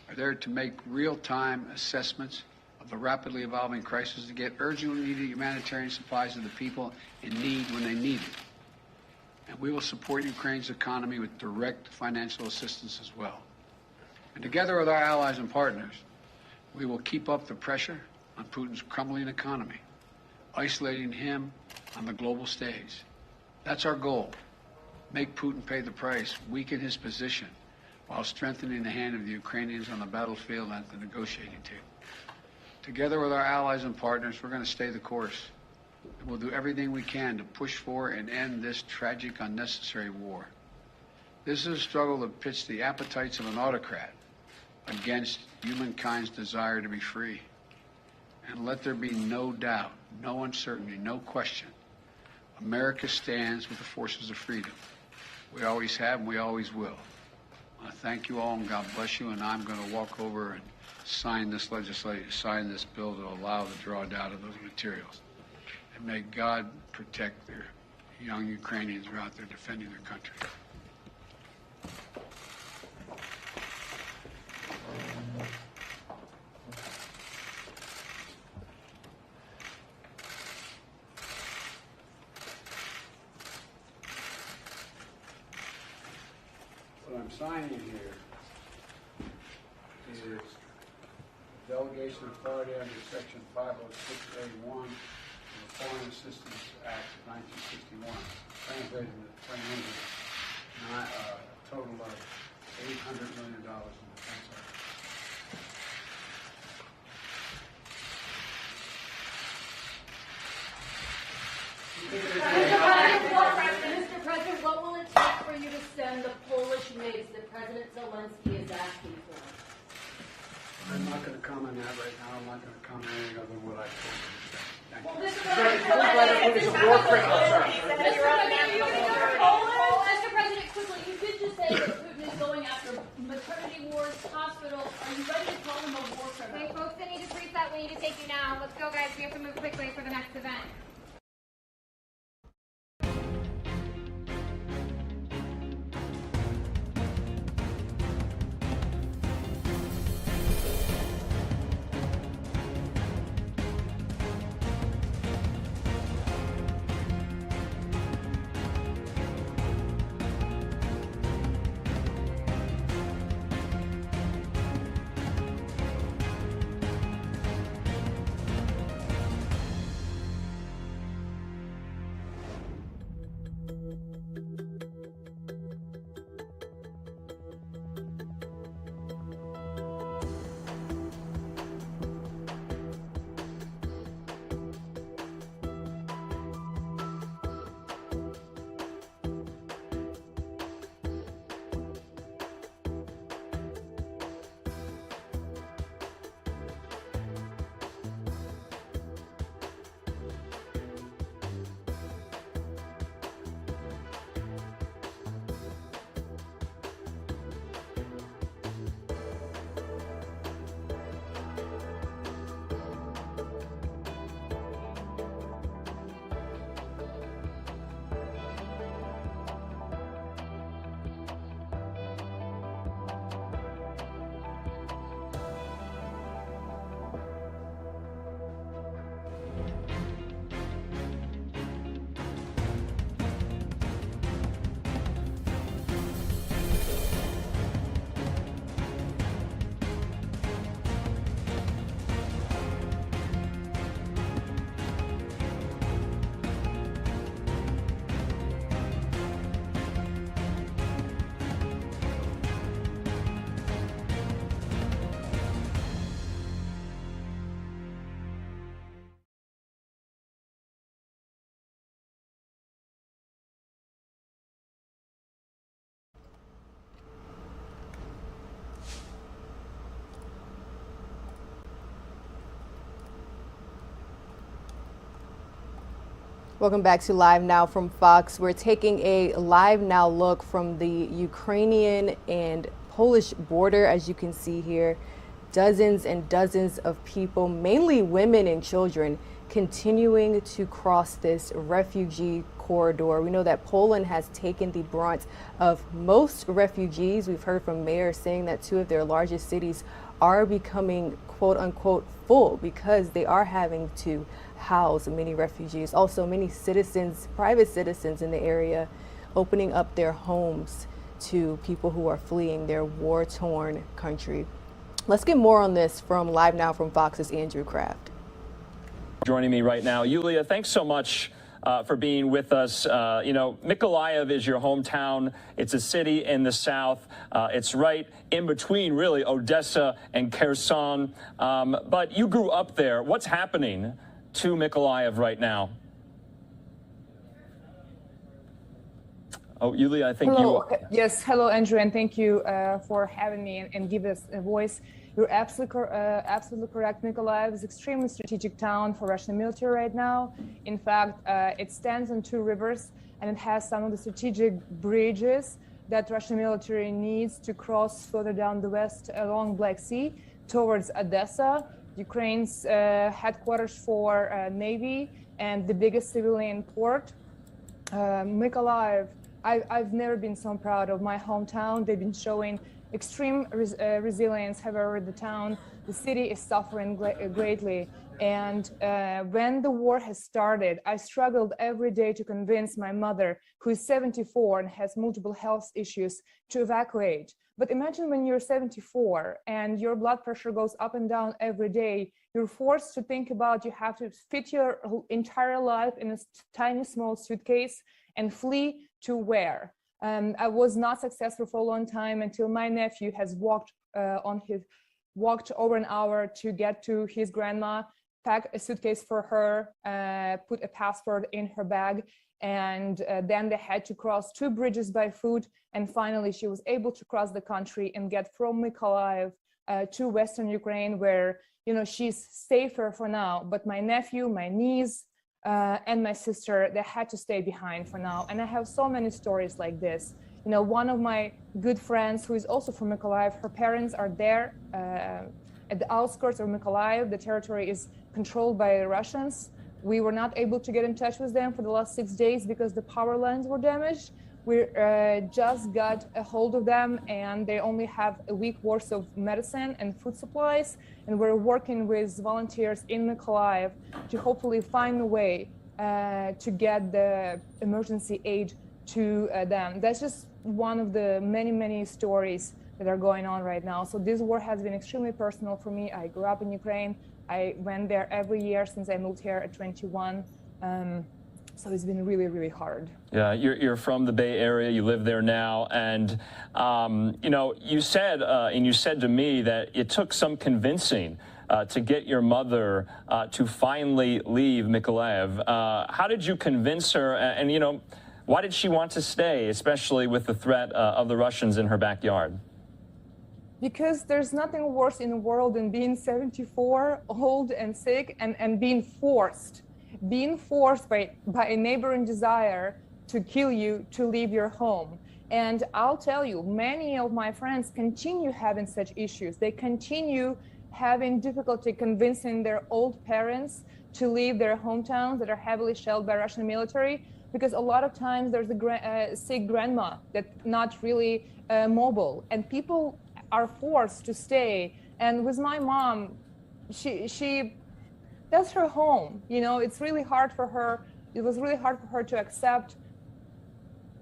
are there to make real-time assessments of the rapidly evolving crisis to get urgently needed humanitarian supplies to the people in need when they need it. And we will support Ukraine's economy with direct financial assistance as well. And together with our allies and partners, we will keep up the pressure on Putin's crumbling economy, isolating him on the global stage. That's our goal. Make Putin pay the price, weaken his position, while strengthening the hand of the Ukrainians on the battlefield and at the negotiating table. Together with our allies and partners, we're going to stay the course. And we'll do everything we can to push for and end this tragic, unnecessary war. This is a struggle that pits the appetites of an autocrat against humankind's desire to be free. And let there be no doubt, no uncertainty, no question. America stands with the forces of freedom. We always have and we always will. I thank you all and God bless you, and I'm going to walk over and sign this legislation, sign this bill to allow the drawdown of those materials. And may God protect their young Ukrainians who are out there defending their country. What I'm signing here is delegation authority under Section 506A1 of the Foreign Assistance Act of 1961, translated into plain English, a total of $800 million in defense efforts. Mr. President, what will it take for you to send the Polish MiGs that President Zielinski is asking for? I'm not going to comment on that right now. I'm not going to comment on anything other than what I told you. Well, Mr. President, quickly, you did just say that Putin is going after maternity wards, hospitals. Are you ready to call him a war criminal? Okay, folks that need to reset, we need to take you now. Let's go, guys. We have to move quickly for the next event. Welcome back to Live Now from Fox. We're taking a Live Now look from the Ukrainian and Polish border. As you can see here, dozens and dozens of people, mainly women and children, continuing to cross this refugee corridor. We know that Poland has taken the brunt of most refugees. We've heard from mayors saying that two of their largest cities are becoming quote unquote full because they are having to house many refugees. Also, many citizens, private citizens in the area, opening up their homes to people who are fleeing their war-torn country. Let's get more on this from Live Now from Fox's Andrew Kraft. Joining me right now, Yulia, thanks so much for being with us. You know, Mykolaiv is your hometown. It's a city in the south. It's right in between, really, Odessa and Kherson. But you grew up there. What's happening to Mykolaiv right now? Oh, Yulia, I think hello. Yes, hello, Andrew, and thank you for having me and give us a voice. You're absolutely correct. Mykolaiv is an extremely strategic town for Russian military right now. In fact, it stands on two rivers, and it has some of the strategic bridges that Russian military needs to cross further down the west along Black Sea towards Odessa, Ukraine's headquarters for Navy and the biggest civilian port. Mykolaiv, I've never been so proud of my hometown. They've been showing extreme resilience. However, the city is suffering greatly. And when the war has started, I struggled every day to convince my mother, who is 74 and has multiple health issues, to evacuate. But imagine when you're 74 and your blood pressure goes up and down every day, you're forced to think about you have to fit your entire life in a tiny, small suitcase and flee to where? I was not successful for a long time until my nephew has walked over an hour to get to his grandma, pack a suitcase for her, put a passport in her bag, and then they had to cross two bridges by foot, and finally she was able to cross the country and get from Mykolaiv to Western Ukraine, where she's safer for now. But my nephew, my niece, and my sister, they had to stay behind for now. And I have so many stories like this. One of my good friends, who is also from Mykolaiv, her parents are there at the outskirts of Mykolaiv. The territory is controlled by the Russians. We were not able to get in touch with them for the last 6 days because the power lines were damaged. We just got a hold of them, and they only have a week worth of medicine and food supplies. And we're working with volunteers in Mykolaiv to hopefully find a way to get the emergency aid to them. That's just one of the many, many stories that are going on right now. So this war has been extremely personal for me. I grew up in Ukraine. I went there every year since I moved here at 21. So it's been really, really hard. Yeah, you're from the Bay Area. You live there now, and you said to me that it took some convincing to get your mother to finally leave Mykolaiv. How did you convince her? And why did she want to stay, especially with the threat of the Russians in her backyard? Because there's nothing worse in the world than being 74, old and sick, and being forced by a neighboring desire to kill you, to leave your home. And I'll tell you, many of my friends continue having such issues. They continue having difficulty convincing their old parents to leave their hometowns that are heavily shelled by Russian military, because a lot of times there's a sick grandma that's not really mobile, and people are forced to stay. And with my mom, she that's her home. It's really hard for her. It was really hard for her to accept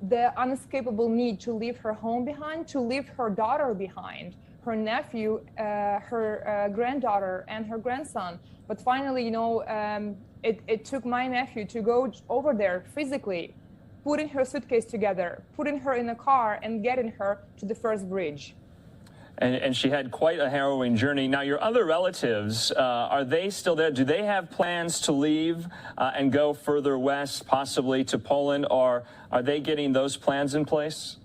the unescapable need to leave her home behind, to leave her daughter behind, her nephew, her granddaughter, and her grandson. But finally, it took my nephew to go over there physically, putting her suitcase together, putting her in a car, and getting her to the first bridge. And she had quite a harrowing journey. Now, your other relatives, are they still there? Do they have plans to leave and go further west, possibly to Poland, or are they getting those plans in place?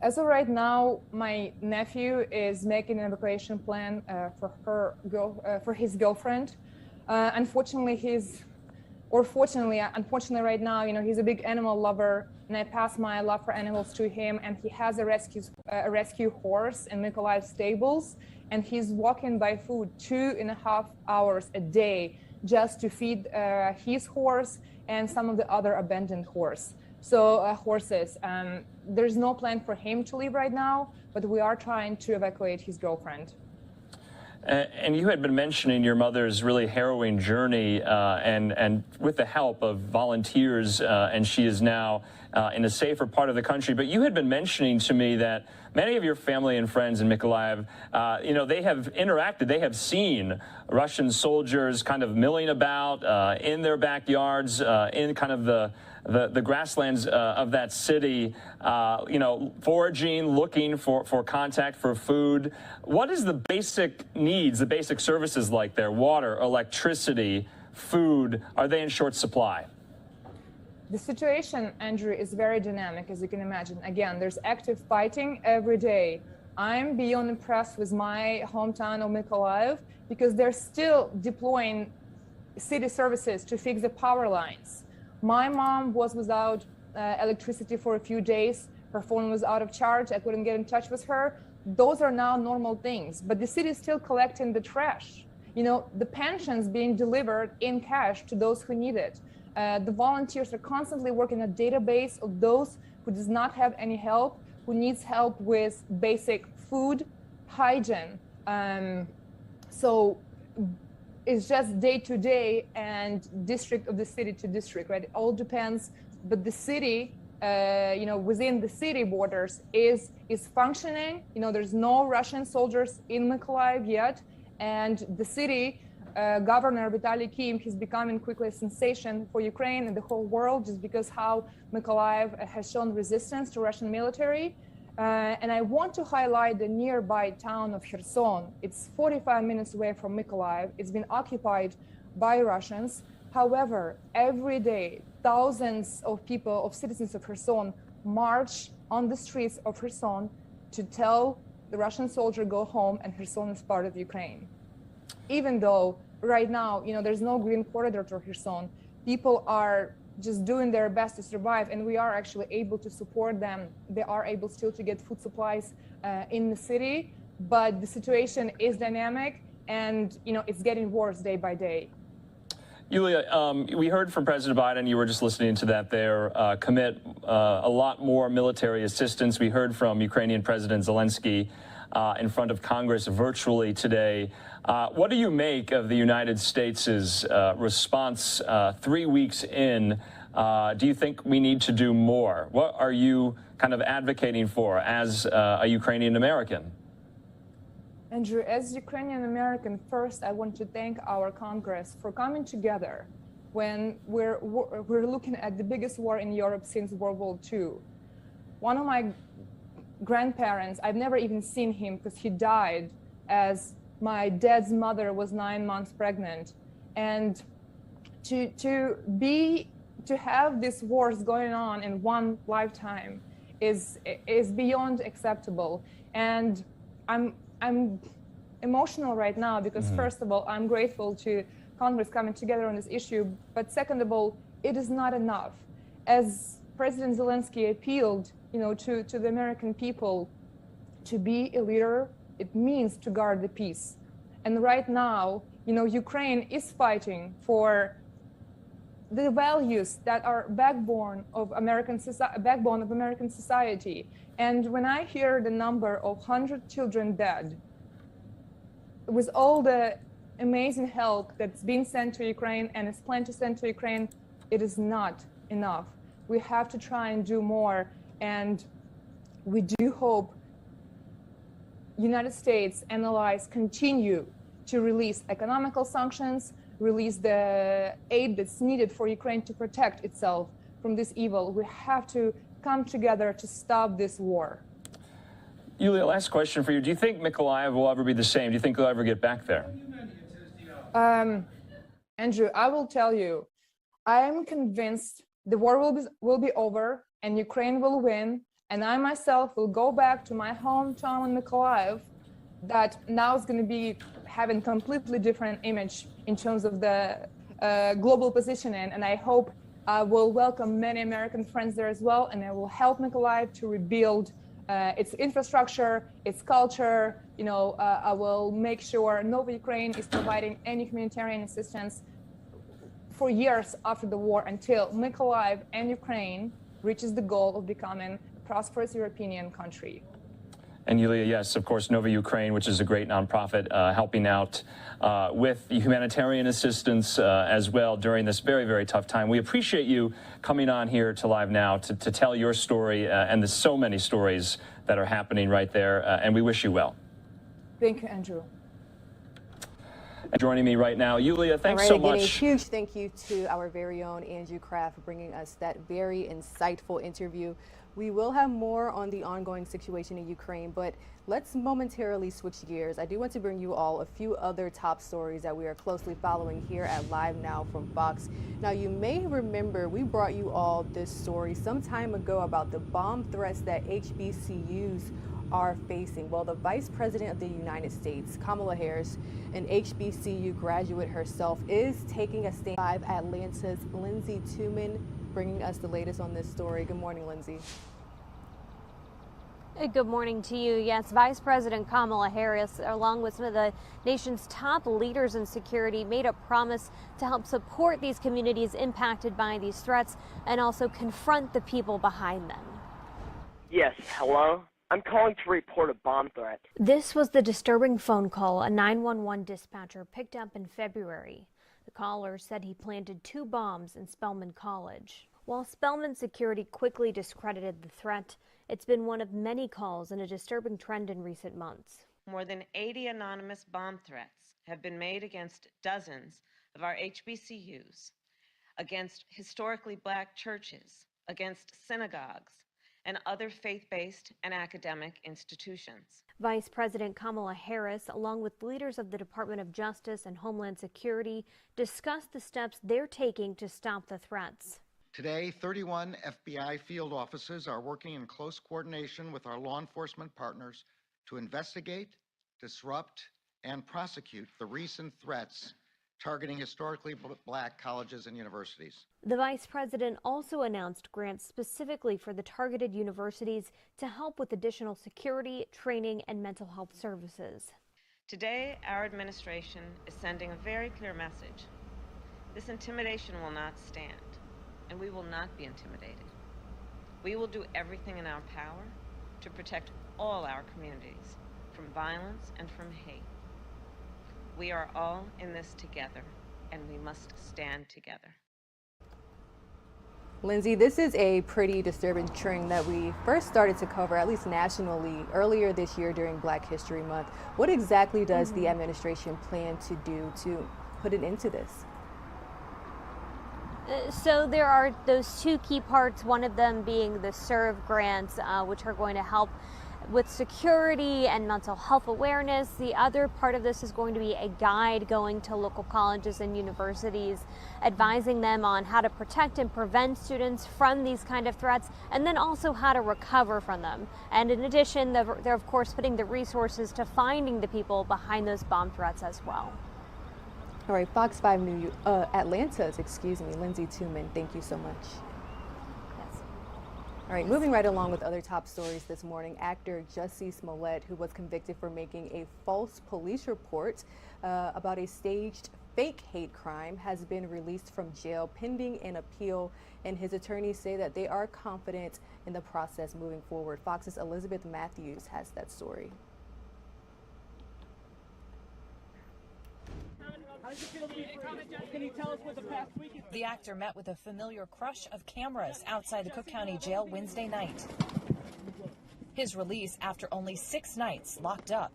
As of right now, my nephew is making an evacuation plan for his girlfriend. Unfortunately, he's or fortunately, unfortunately right now, he's a big animal lover, and I pass my love for animals to him, and he has a rescue horse in Mykolaiv stables, and he's walking by food 2.5 hours a day just to feed his horse and some of the other abandoned horses. There's no plan for him to leave right now, but we are trying to evacuate his girlfriend. And you had been mentioning your mother's really harrowing journey, and with the help of volunteers, and she is now in a safer part of the country. But you had been mentioning to me that many of your family and friends in Mykolaiv, they have interacted, they have seen Russian soldiers kind of milling about in their backyards, in kind of the grasslands of that city, foraging, looking for contact, for food. What is the basic needs, the basic services like there? Water, electricity, food, are they in short supply? The situation, Andrew, is very dynamic, as you can imagine. Again, there's active fighting every day. I'm beyond impressed with my hometown of Mykolaiv because they're still deploying city services to fix the power lines. My mom was without electricity for a few days. Her phone was out of charge. I couldn't get in touch with her. Those are now normal things, but the city is still collecting the trash. The pensions being delivered in cash to those who need it. The volunteers are constantly working a database of those who does not have any help, who needs help with basic food, hygiene. So it's just day to day and district of the city to district, right? It all depends, but the city, within the city borders is functioning. There's no Russian soldiers in Mykolaiv yet, and the city Governor Vitaly Kim is becoming quickly a sensation for Ukraine and the whole world just because how Mykolaiv has shown resistance to Russian military. And I want to highlight the nearby town of Kherson. It's 45 minutes away from Mykolaiv. It's been occupied by Russians. However, every day, thousands of people, of citizens of Kherson, march on the streets of Kherson to tell the Russian soldier go home and Kherson is part of Ukraine. Even though right now, there's no green corridor to Kherson, people are just doing their best to survive, and we are actually able to support them. They are able still to get food supplies in the city, but the situation is dynamic and, it's getting worse day by day. Yulia, we heard from President Biden, you were just listening to that there, commit a lot more military assistance. We heard from Ukrainian President Zielinski in front of Congress virtually today. What do you make of the United States' response 3 weeks in? Do you think we need to do more? What are you kind of advocating for as a Ukrainian American? Andrew, as Ukrainian American, first I want to thank our Congress for coming together when we're looking at the biggest war in Europe since World War II. One of my grandparents, I've never even seen him because he died as my dad's mother was 9 months pregnant. And to have these wars going on in one lifetime is beyond acceptable. And I'm emotional right now because first of all, I'm grateful to Congress coming together on this issue, but second of all, it is not enough. As President Zielinski appealed, to the American people, to be a leader, it means to guard the peace. And right now, Ukraine is fighting for the values that are backbone of American society. And when I hear the number of 100 children dead, with all the amazing help that's been sent to Ukraine and is planned to send to Ukraine, it is not enough. We have to try and do more. And we do hope United States and allies continue to release economical sanctions, release the aid that's needed for Ukraine to protect itself from this evil. We have to come together to stop this war. Yulia, last question for you. Do you think Mykolaiv will ever be the same? Do you think they'll ever get back there? Andrew, I will tell you, I am convinced the war will be over and Ukraine will win. And I myself will go back to my hometown in Mykolaiv that now is going to be having completely different image in terms of the global positioning, and I hope will welcome many American friends there as well, and I will help Mykolaiv to rebuild its infrastructure, its culture. You know, I will make sure Nova Ukraine is providing any humanitarian assistance for years after the war until Mykolaiv and Ukraine reaches the goal of becoming a prosperous European country. And Yulia, yes, of course, Nova Ukraine, which is a great nonprofit helping out with humanitarian assistance as well during this very, very tough time. We appreciate you coming on here to Live Now to tell your story, and there's so many stories that are happening right there, and we wish you well. Thank you, Andrew. And joining me right now, Yulia, thanks so much. A huge thank you to our very own Andrew Kraft for bringing us that very insightful interview. We will have more on the ongoing situation in Ukraine, but let's momentarily switch gears. I do want to bring you all a few other top stories that we are closely following here at Live Now from Fox. Now, you may remember we brought you all this story some time ago about the bomb threats that HBCUs are facing. Well, the Vice President of the United States, Kamala Harris, an HBCU graduate herself, is taking a stand. Live Atlanta's Lindsay Tuman bringing us the latest on this story. Good morning, Lindsay. Good morning to you. Yes, Vice President Kamala Harris, along with some of the nation's top leaders in security, made a promise to help support these communities impacted by these threats and also confront the people behind them. Yes, hello? I'm calling to report a bomb threat. This was the disturbing phone call a 911 dispatcher picked up in February. The caller said he planted 2 bombs in Spelman College. While Spelman security quickly discredited the threat, it's been one of many calls and a disturbing trend in recent months. More than 80 anonymous bomb threats have been made against dozens of our HBCUs, against historically black churches, against synagogues, and other faith-based and academic institutions. Vice President Kamala Harris, along with leaders of the Department of Justice and Homeland Security, discussed the steps they're taking to stop the threats. Today, 31 FBI field officers are working in close coordination with our law enforcement partners to investigate, disrupt, and prosecute the recent threats targeting historically black colleges and universities. The Vice President also announced grants specifically for the targeted universities to help with additional security, training, and mental health services. Today, our administration is sending a very clear message. This intimidation will not stand, and we will not be intimidated. We will do everything in our power to protect all our communities from violence and from hate. We are all in this together, and we must stand together. Lindsay, this is a pretty disturbing trend that we first started to cover, at least nationally, earlier this year during Black History Month. What exactly does the administration plan to do to put an end to this? So there are those 2 key parts, one of them being the SERVE grants, which are going to help with security and mental health awareness. The other part of this is going to be a guide going to local colleges and universities, advising them on how to protect and prevent students from these kind of threats, and then also how to recover from them. And in addition, they're of course putting the resources to finding the people behind those bomb threats as well. All right, Fox 5 Atlanta's, Lindsay Tuman, thank you so much. All right, moving right along with other top stories this morning, actor Jussie Smollett, who was convicted for making a false police report about a staged fake hate crime, has been released from jail pending an appeal, and his attorneys say that they are confident in the process moving forward. Fox's Elizabeth Matthews has that story. The actor met with a familiar crush of cameras outside the Cook County Jail Wednesday night. His release after only 6 nights locked up.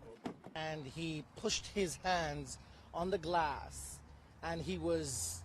And he pushed his hands on the glass, and his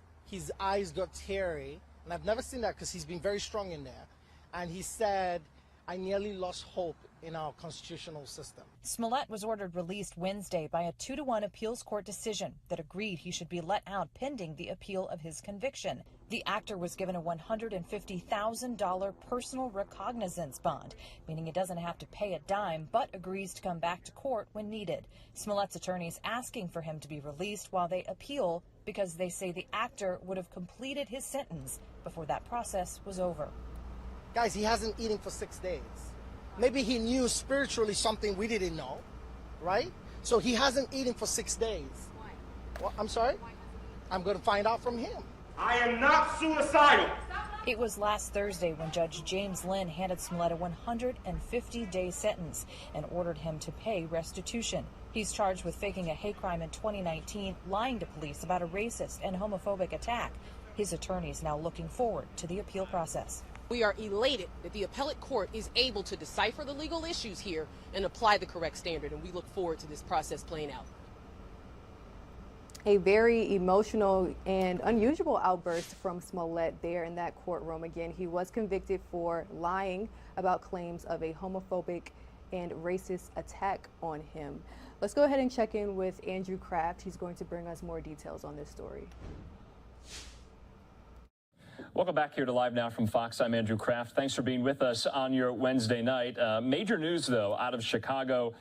eyes got teary. And I've never seen that because he's been very strong in there. And he said, I nearly lost hope in our constitutional system. Smollett was ordered released Wednesday by a 2-1 appeals court decision that agreed he should be let out pending the appeal of his conviction. The actor was given a $150,000 personal recognizance bond, meaning he doesn't have to pay a dime, but agrees to come back to court when needed. Smollett's attorneys asking for him to be released while they appeal because they say the actor would have completed his sentence before that process was over. Guys, he hasn't eaten for 6 days. Maybe he knew spiritually something we didn't know, right? So he hasn't eaten for 6 days. Why? Well, I'm sorry? I'm going to find out from him. I am not suicidal. It was last Thursday when Judge James Lynn handed Smollett a 150-day sentence and ordered him to pay restitution. He's charged with faking a hate crime in 2019, lying to police about a racist and homophobic attack. His attorney is now looking forward to the appeal process. We are elated that the appellate court is able to decipher the legal issues here and apply the correct standard, and we look forward to this process playing out. A very emotional and unusual outburst from Smollett there in that courtroom. Again, he was convicted for lying about claims of a homophobic and racist attack on him. Let's go ahead and check in with Andrew Kraft. He's going to bring us more details on this story. Welcome back here to Live Now from Fox. I'm Andrew Kraft. Thanks for being with us on your Wednesday night. Major news, though, out of Chicago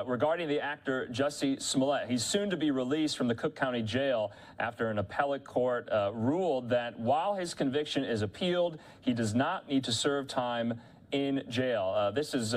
regarding the actor Jussie Smollett. He's soon to be released from the Cook County Jail after an appellate court ruled that while his conviction is appealed, he does not need to serve time in jail. This is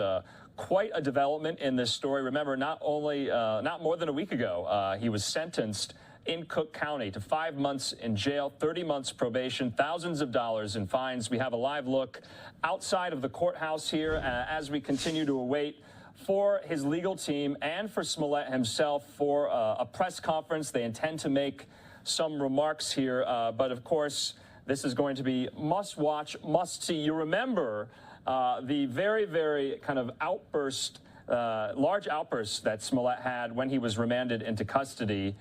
quite a development in this story. Remember, not more than a week ago, he was sentenced in Cook County to 5 months in jail, 30 months probation, thousands of dollars in fines. We have a live look outside of the courthouse here as we continue to await for his legal team and for Smollett himself for a press conference. They intend to make some remarks here, but of course, this is going to be must watch, must see. You remember the very, very kind of outburst, large outburst that Smollett had when he was remanded into custody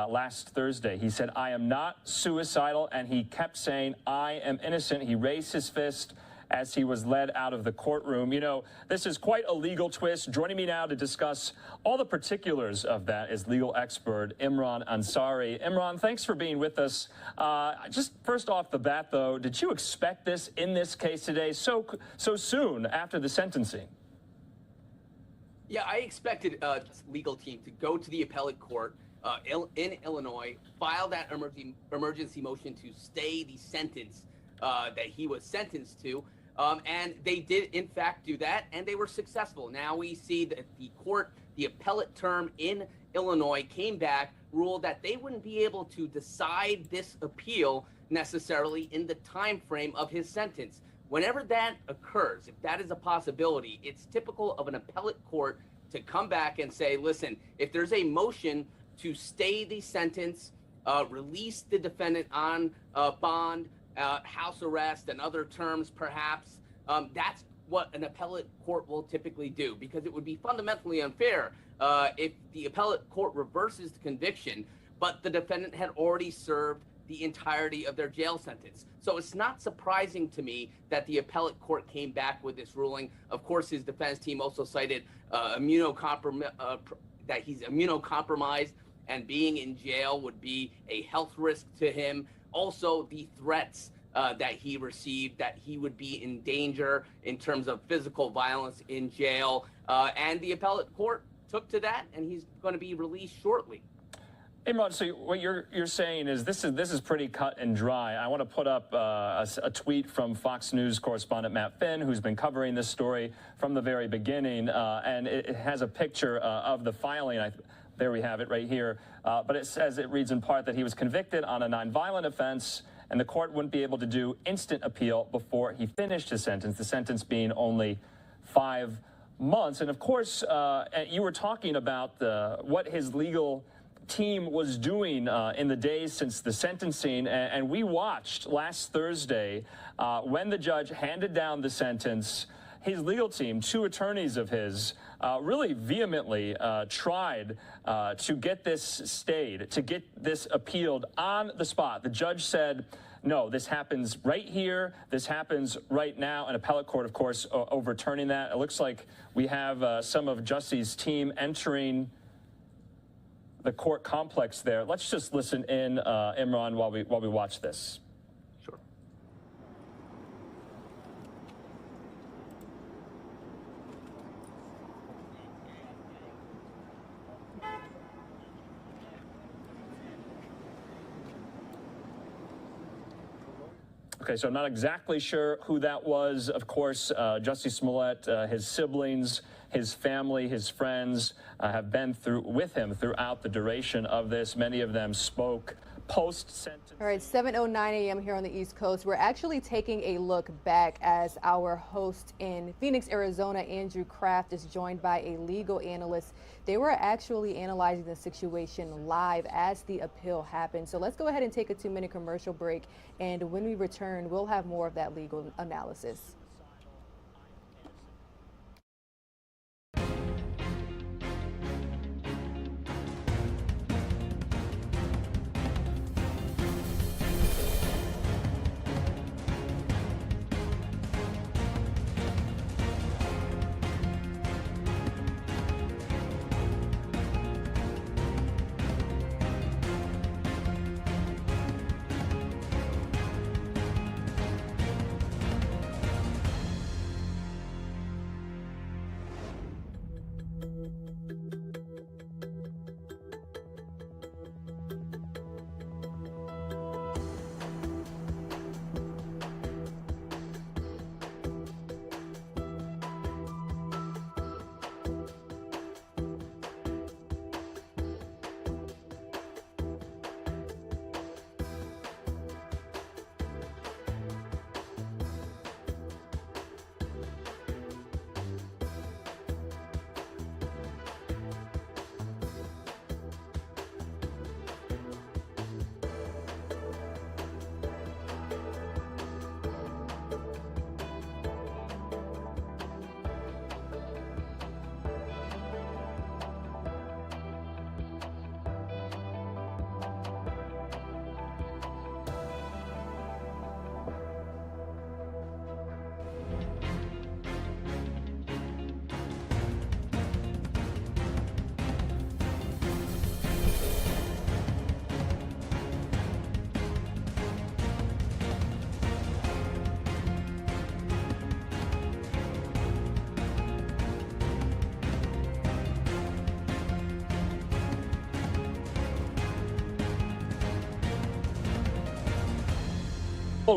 last Thursday. He said, "I am not suicidal," and he kept saying, "I am innocent." He raised his fist as he was led out of the courtroom. You know, this is quite a legal twist. Joining me now to discuss all the particulars of that is legal expert Imran Ansari. Imran, thanks for being with us. Just first off the bat, though, did you expect this in this case today so soon after the sentencing? Yeah, I expected legal team to go to the appellate court in Illinois, file that emergency motion to stay the sentence that he was sentenced to. And they did, in fact, do that, and they were successful. Now we see that the appellate term in Illinois came back, ruled that they wouldn't be able to decide this appeal necessarily in the time frame of his sentence. Whenever that occurs, if that is a possibility, it's typical of an appellate court to come back and say, listen, if there's a motion to stay the sentence, release the defendant on bond, house arrest, and other terms perhaps, that's what an appellate court will typically do, because it would be fundamentally unfair if the appellate court reverses the conviction, but the defendant had already served the entirety of their jail sentence. So it's not surprising to me that the appellate court came back with this ruling. Of course, his defense team also cited that he's immunocompromised, and being in jail would be a health risk to him. Also, the threats that he received, that he would be in danger in terms of physical violence in jail. And the appellate court took to that, and he's going to be released shortly. Imran, so what you're saying is this is pretty cut and dry. I want to put up a tweet from Fox News correspondent Matt Finn, who's been covering this story from the very beginning, and it has a picture of the filing. There we have it right here. But it says, it reads in part that he was convicted on a nonviolent offense, and the court wouldn't be able to do instant appeal before he finished his sentence, the sentence being only 5 months. And of course, you were talking about what his legal team was doing in the days since the sentencing, and we watched last Thursday when the judge handed down the sentence. his legal team, 2 attorneys of his, really vehemently tried to get this stayed, to get this appealed on the spot. The judge said, no, this happens right here. This happens right now. An appellate court, of course, overturning that. It looks like we have some of Jussie's team entering the court complex there. Let's just listen in, Imran, while we watch this. Okay, so I'm not exactly sure who that was. Of course, Jussie Smollett, his siblings, his family, his friends have been with him throughout the duration of this. Many of them spoke post-sentence. All right, 7:09 a.m. here on the East Coast. We're actually taking a look back as our host in Phoenix, Arizona, Andrew Kraft, is joined by a legal analyst. They were actually analyzing the situation live as the appeal happened. So let's go ahead and take a 2-minute commercial break. And when we return, we'll have more of that legal analysis.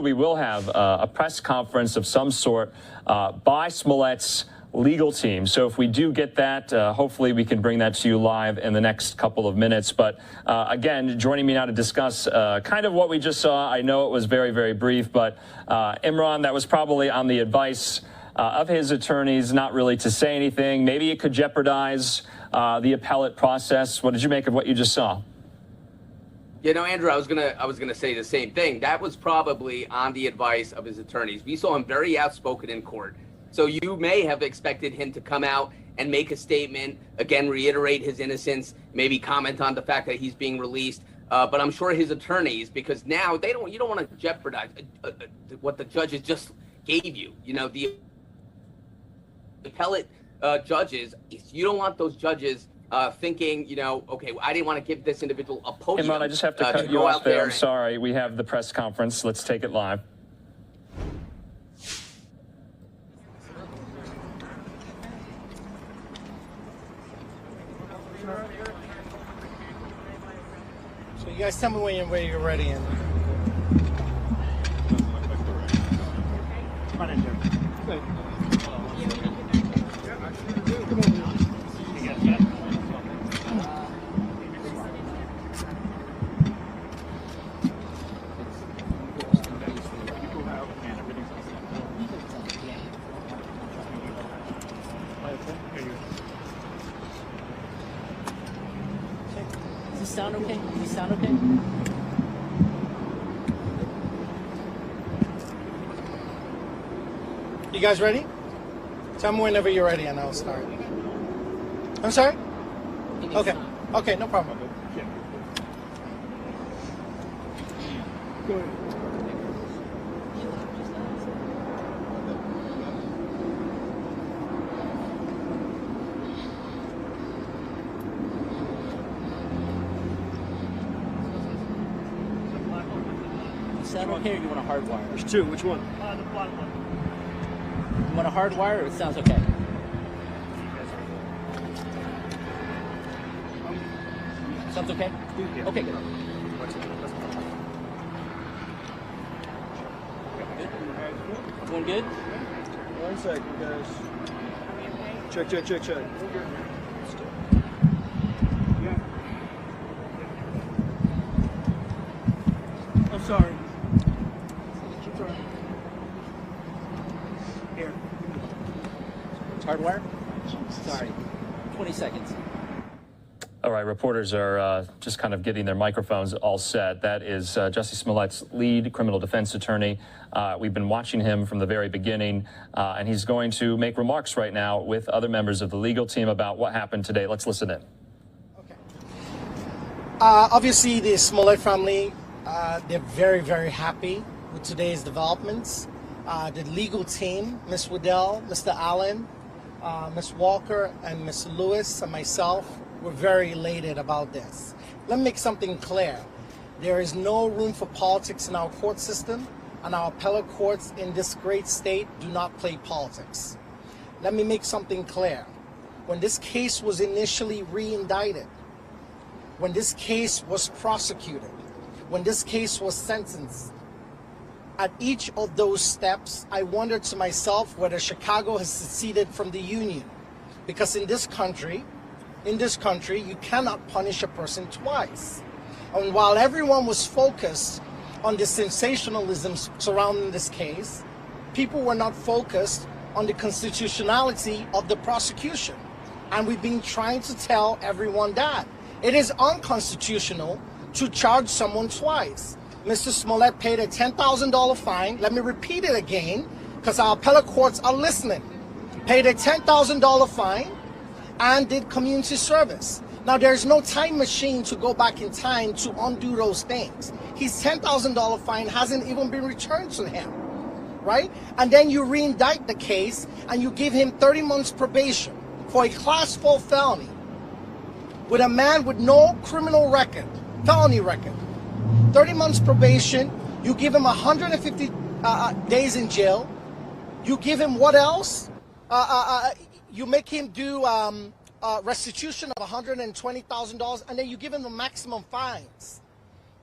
We will have a press conference of some sort by Smollett's legal team. So if we do get that, hopefully we can bring that to you live in the next couple of minutes. But again, joining me now to discuss kind of what we just saw. I know it was very, very brief, but Imran, that was probably on the advice of his attorneys, not really to say anything. Maybe it could jeopardize the appellate process. What did you make of what you just saw? You know, Andrew, I was gonna say the same thing. That was probably on the advice of his attorneys. We saw him very outspoken in court. So you may have expected him to come out and make a statement, again, reiterate his innocence, maybe comment on the fact that he's being released. But I'm sure his attorneys, because now you don't want to jeopardize what the judges just gave you. You know, the appellate judges, you don't want those judges thinking, you know, okay, I didn't want to give this individual a podium. Imran, I just have to cut you off there. I'm sorry. We have the press conference. Let's take it live. So you guys tell me when you're ready. And come on in here. Sound okay? Does he sound okay? You guys ready? Tell me whenever you're ready and I'll start. I'm sorry? Okay. Okay, no problem. Go ahead. Sound okay, or you want a hard wire? There's two. Which one? The black one. You want a hard wire, or it sounds okay? Sounds okay? Yeah. Okay, good. Everyone good? 1 second, guys. Check. I'm sorry. Here. Hard wire? Sorry. 20 seconds. All right, reporters are just kind of getting their microphones all set. That is Jussie Smollett's lead criminal defense attorney. We've been watching him from the very beginning, and he's going to make remarks right now with other members of the legal team about what happened today. Let's listen in. Obviously, the Smollett family, they're very, very happy with today's developments. The legal team, Ms. Waddell, Mr. Allen, Ms. Walker, and Ms. Lewis, and myself, we're very elated about this. Let me make something clear. There is no room for politics in our court system, and our appellate courts in this great state do not play politics. Let me make something clear. When this case was initially re-indicted, when this case was prosecuted, when this case was sentenced, at each of those steps, I wondered to myself whether Chicago has seceded from the Union. Because in this country, you cannot punish a person twice. And while everyone was focused on the sensationalism surrounding this case, people were not focused on the constitutionality of the prosecution. And we've been trying to tell everyone that. It is unconstitutional to charge someone twice. Mr. Smollett paid a $10,000 fine. Let me repeat it again, because our appellate courts are listening. Paid a $10,000 fine and did community service. Now, there's no time machine to go back in time to undo those things. His $10,000 fine hasn't even been returned to him, right? And then you re-indict the case and you give him 30 months probation for a Class 4 felony with a man with no criminal record, felony record. 30 months probation, you give him 150 days in jail. You give him what else? You make him do restitution of $120,000, and then you give him the maximum fines.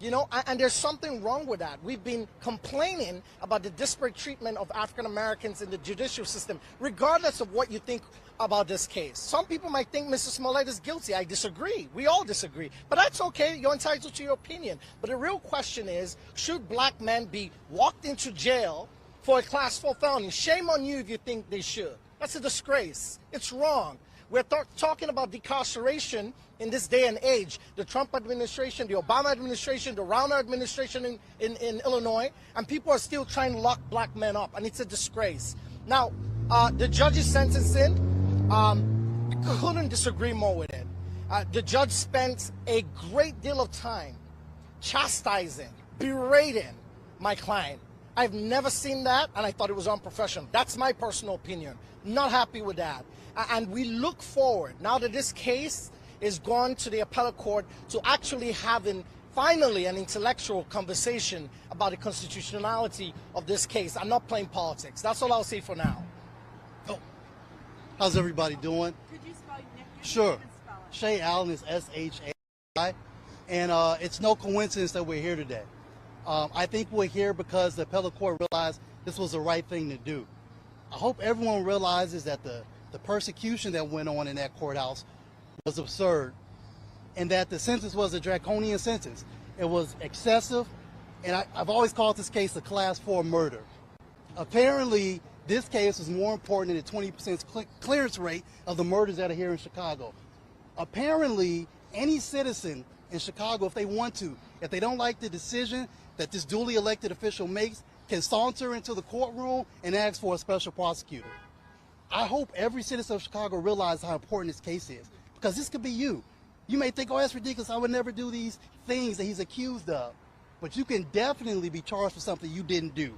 You know, and there's something wrong with that. We've been complaining about the disparate treatment of African Americans in the judicial system, regardless of what you think about this case. Some people might think Mr. Smollett is guilty. I disagree. We all disagree. But that's okay. You're entitled to your opinion. But the real question is, should black men be walked into jail for a Class 4 felony? Shame on you if you think they should. That's a disgrace. It's wrong. We're talking about decarceration in this day and age. The Trump administration, the Obama administration, the Rauner administration in Illinois, and people are still trying to lock black men up, and it's a disgrace. Now, the judge's sentencing, I couldn't disagree more with it. The judge spent a great deal of time chastising, berating my client. I've never seen that, and I thought it was unprofessional. That's my personal opinion. Not happy with that. And we look forward, now that this case is gone to the appellate court, to actually having finally an intellectual conversation about the constitutionality of this case. I'm not playing politics. That's all I'll say for now. Oh. How's everybody doing? Could you spell your name? Sure. Shay Allen is S-H-A-I. And it's no coincidence that we're here today. I think we're here because the appellate court realized this was the right thing to do. I hope everyone realizes that the persecution that went on in that courthouse was absurd, and that the sentence was a draconian sentence. It was excessive, and I've always called this case a Class 4 murder. Apparently, this case was more important than the 20% clearance rate of the murders that are here in Chicago. Apparently, any citizen in Chicago, if they want to, if they don't like the decision that this duly elected official makes, can saunter into the courtroom and ask for a special prosecutor. I hope every citizen of Chicago realizes how important this case is, because this could be you. You may think, oh, that's ridiculous, I would never do these things that he's accused of. But you can definitely be charged for something you didn't do.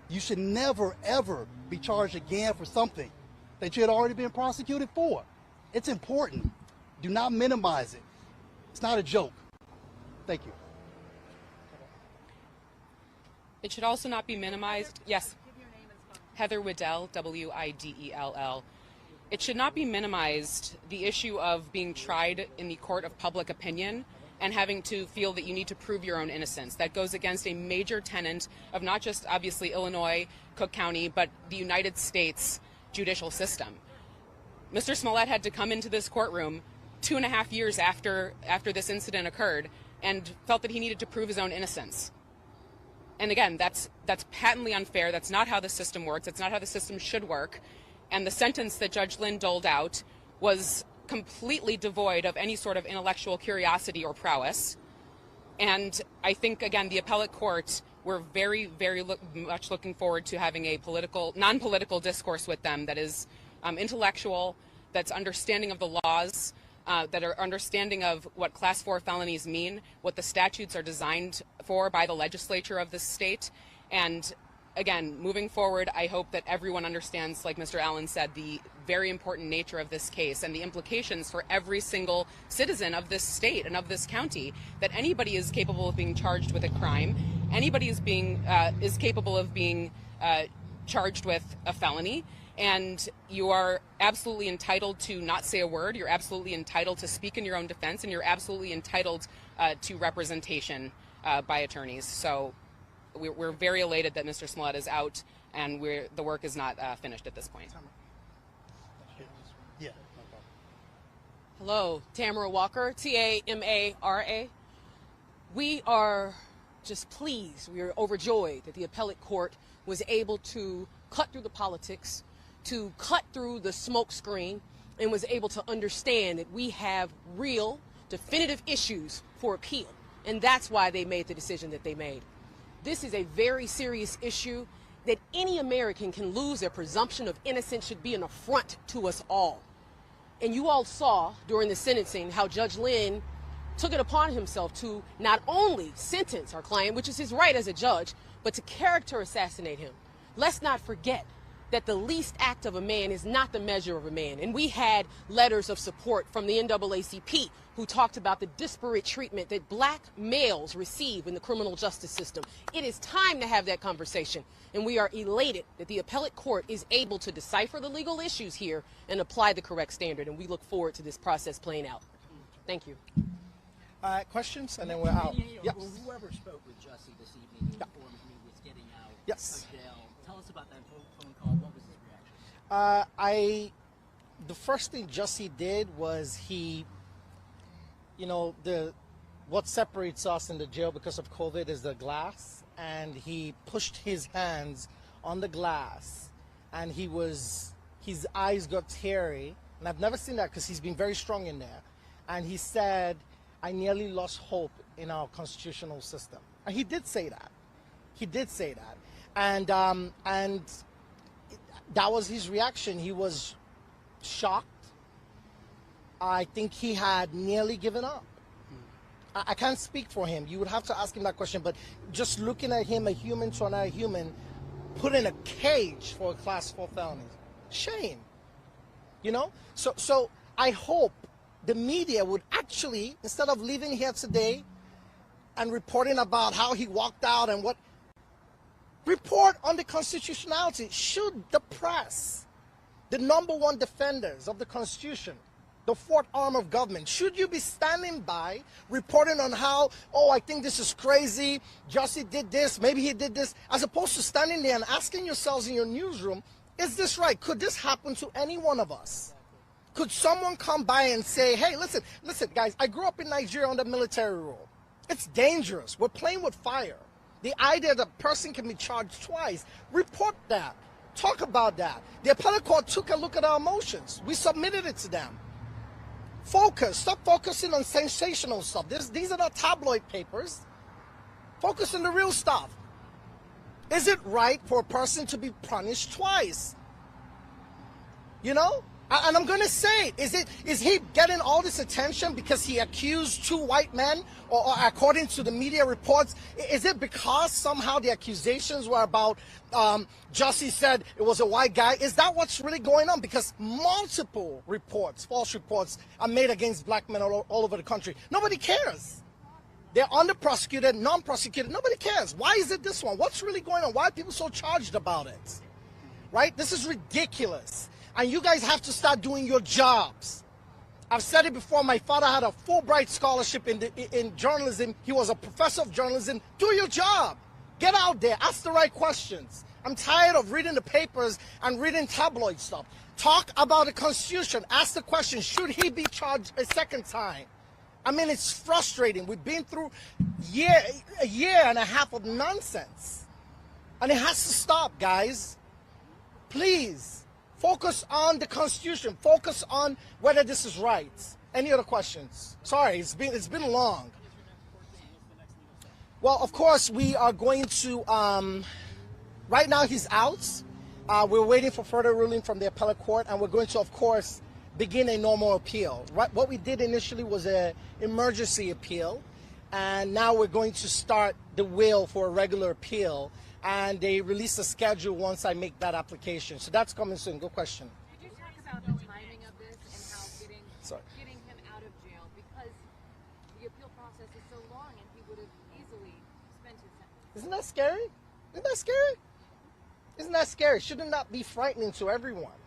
You should never, ever be charged again for something that you had already been prosecuted for. It's important. Do not minimize it. It's not a joke. Thank you. It should also not be minimized. Yes. Heather Widell, Widell. It should not be minimized, the issue of being tried in the court of public opinion and having to feel that you need to prove your own innocence. That goes against a major tenet of not just, obviously, Illinois, Cook County, but the United States judicial system. Mr. Smollett had to come into this courtroom 2.5 years after this incident occurred and felt that he needed to prove his own innocence. And again, that's patently unfair. That's not how the system works. That's not how the system should work. And the sentence that Judge Lynn doled out was completely devoid of any sort of intellectual curiosity or prowess. And I think, again, the appellate court, we're very, very much looking forward to having a non-political discourse with them that is intellectual, that's understanding of the laws, that are understanding of what Class 4 felonies mean, what the statutes are designed for by the legislature of this state. And again, moving forward, I hope that everyone understands, like Mr. Allen said, the very important nature of this case and the implications for every single citizen of this state and of this county, that anybody is capable of being charged with a crime, anybody is capable of being charged with a felony, and you are absolutely entitled to not say a word. You're absolutely entitled to speak in your own defense, and you're absolutely entitled to representation by attorneys. So we're very elated that Mr. Smollett is out, and the work is not finished at this point. Yeah. Hello, Tamara Walker, Tamara. We are just pleased, we are overjoyed that the appellate court was able to cut through the politics, to cut through the smoke screen, and was able to understand that we have real, definitive issues for appeal. And that's why they made the decision that they made. This is a very serious issue that any American can lose their presumption of innocence should be an affront to us all. And you all saw during the sentencing how Judge Lynn took it upon himself to not only sentence our client, which is his right as a judge, but to character assassinate him. Let's not forget that the least act of a man is not the measure of a man. And we had letters of support from the NAACP who talked about the disparate treatment that black males receive in the criminal justice system. It is time to have that conversation. And we are elated that the appellate court is able to decipher the legal issues here and apply the correct standard. And we look forward to this process playing out. Thank you. Questions? And then we're out. Yes. Well, whoever spoke with Jussie this evening informed me was getting out Yes. of jail. Tell us about that phone call. What was his reaction? The first thing Jussie did was he, what separates us in the jail because of COVID is the glass, and he pushed his hands on the glass, and his eyes got teary, and I've never seen that because he's been very strong in there, and he said, I nearly lost hope in our constitutional system. And he did say that. He did say that. And that was his reaction. He was shocked. I think he had nearly given up. I can't speak for him. You would have to ask him that question. But just looking at him, a human to another human, put in a cage for a Class 4 felony. Shame. So I hope the media would actually, instead of leaving here today and reporting about how he walked out and what, report on the constitutionality. Should the press, the #1 defenders of the Constitution, the fourth arm of government, should you be standing by reporting on how, I think this is crazy, Jussie did this, maybe he did this, as opposed to standing there and asking yourselves in your newsroom, is this right? Could this happen to any one of us? Could someone come by and say, hey, listen, guys, I grew up in Nigeria under military rule. It's dangerous. We're playing with fire. The idea that a person can be charged twice, report that. Talk about that. The appellate court took a look at our emotions. We submitted it to them. Focus. Stop focusing on sensational stuff. These are not tabloid papers. Focus on the real stuff. Is it right for a person to be punished twice? You know? And I'm going to say it. Is he getting all this attention because he accused two white men, or according to the media reports? Is it because somehow the accusations were about, Jussie said it was a white guy? Is that what's really going on? Because multiple reports, false reports, are made against black men all over the country. Nobody cares. They're under-prosecuted, non-prosecuted. Nobody cares. Why is it this one? What's really going on? Why are people so charged about it? Right? This is ridiculous. And you guys have to start doing your jobs. I've said it before. My father had a Fulbright scholarship in journalism. He was a professor of journalism. Do your job. Get out there. Ask the right questions. I'm tired of reading the papers and reading tabloid stuff. Talk about the Constitution. Ask the question, should he be charged a second time? I mean, it's frustrating. We've been through a year and a half of nonsense. And it has to stop, guys. Please. Focus on the Constitution. Focus on whether this is right. Any other questions? Sorry, it's been long. Well, of course, we are going to, right now he's out. We're waiting for further ruling from the appellate court, and we're going to, of course, begin a normal appeal. Right? What we did initially was an emergency appeal, and now we're going to start the will for a regular appeal. And they release a schedule once I make that application. So that's coming soon. Good question. Could you talk about the timing of this and how getting him out of jail, because the appeal process is so long and he would have easily spent his sentence? Isn't that scary? Isn't that scary? Isn't that scary? Shouldn't that be frightening to everyone?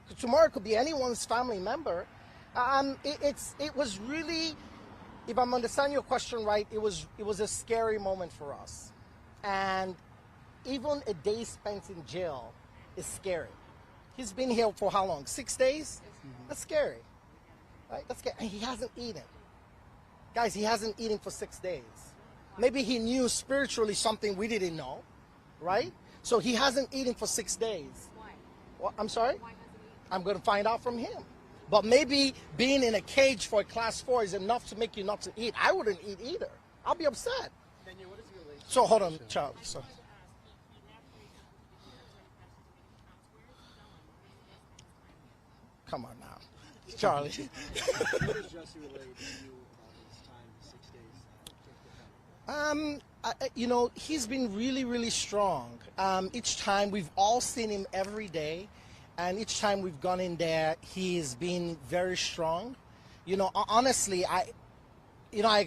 Because tomorrow it could be anyone's family member. It was really, if I'm understanding your question right, it was a scary moment for us. And even a day spent in jail is scary. He's been here for how long? 6 days? That's scary. Right? That's scary. And he hasn't eaten. Guys, he hasn't eaten for 6 days. Maybe he knew spiritually something we didn't know, right? So he hasn't eaten for 6 days. Why? Well, I'm sorry? Why hasn't he eaten? I'm going to find out from him. But maybe being in a cage for a class 4 is enough to make you not to eat. I wouldn't eat either. I'll be upset. So hold on, Charles. So. Come on now, Charlie. What does Jussie relate to you about his time, 6 days? You know, he's been really, really strong. Each time, we've all seen him every day, and each time we've gone in there, he's been very strong. You know, honestly, I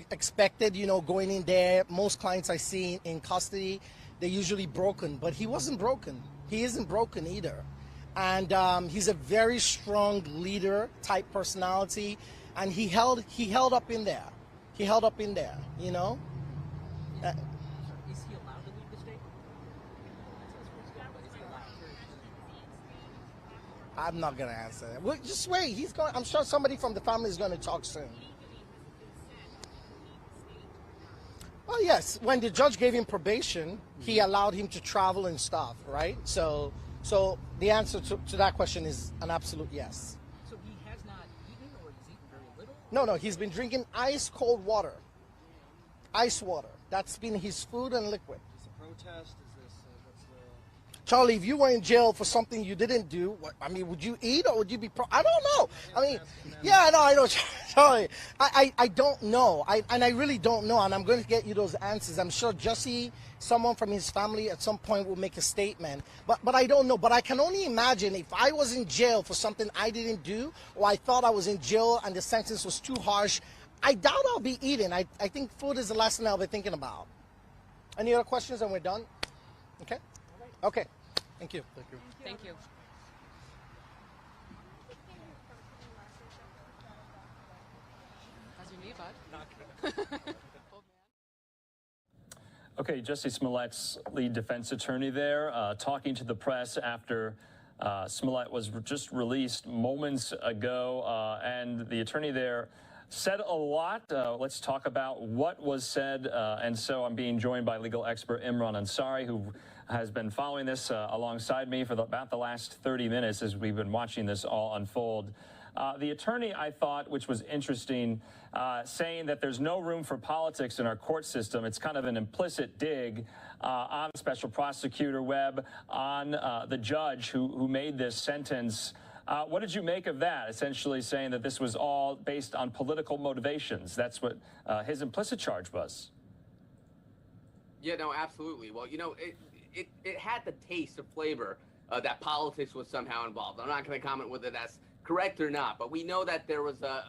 expected, going in there, most clients I see in custody, they're usually broken, but he wasn't broken. He isn't broken either. And he's a very strong leader type personality, and he held up in there. He held up in there, Is he allowed to leave the state? I'm not gonna answer that. Well, just wait. I'm sure somebody from the family is going to talk soon. Well, yes. When the judge gave him probation, he allowed him to travel and stuff, right? So the answer to that question is an absolute yes. So he has not eaten, or he's eaten very little? No, he's been drinking ice cold water. Ice water. That's been his food and liquid. Is this a protest? Is this what's the... Charlie, if you were in jail for something you didn't do, would you eat or would you be I don't know. I know, Charlie. I don't know. I really don't know, and I'm going to get you those answers. I'm sure Jussie, someone from his family at some point will make a statement, but I don't know. But I can only imagine if I was in jail for something I didn't do, or I thought I was in jail and the sentence was too harsh, I doubt I'll be eating. I think food is the last thing I'll be thinking about. Any other questions and we're done? Okay? Okay. Thank you. Thank you. How's your knee, bud? Okay, Jussie Smollett's lead defense attorney there, talking to the press after Smollett was just released moments ago, and the attorney there said a lot. Let's talk about what was said, and so I'm being joined by legal expert Imran Ansari, who has been following this alongside me for about the last 30 minutes as we've been watching this all unfold. The attorney, I thought, which was interesting, saying that there's no room for politics in our court system. It's kind of an implicit dig on Special Prosecutor Webb, on the judge who made this sentence What did you make of that, essentially saying that this was all based on political motivations? That's what his implicit charge was. Yeah, no, absolutely. Well, you know, it had the taste of flavor that politics was somehow involved. I'm not going to comment whether that's correct or not, but we know that there was a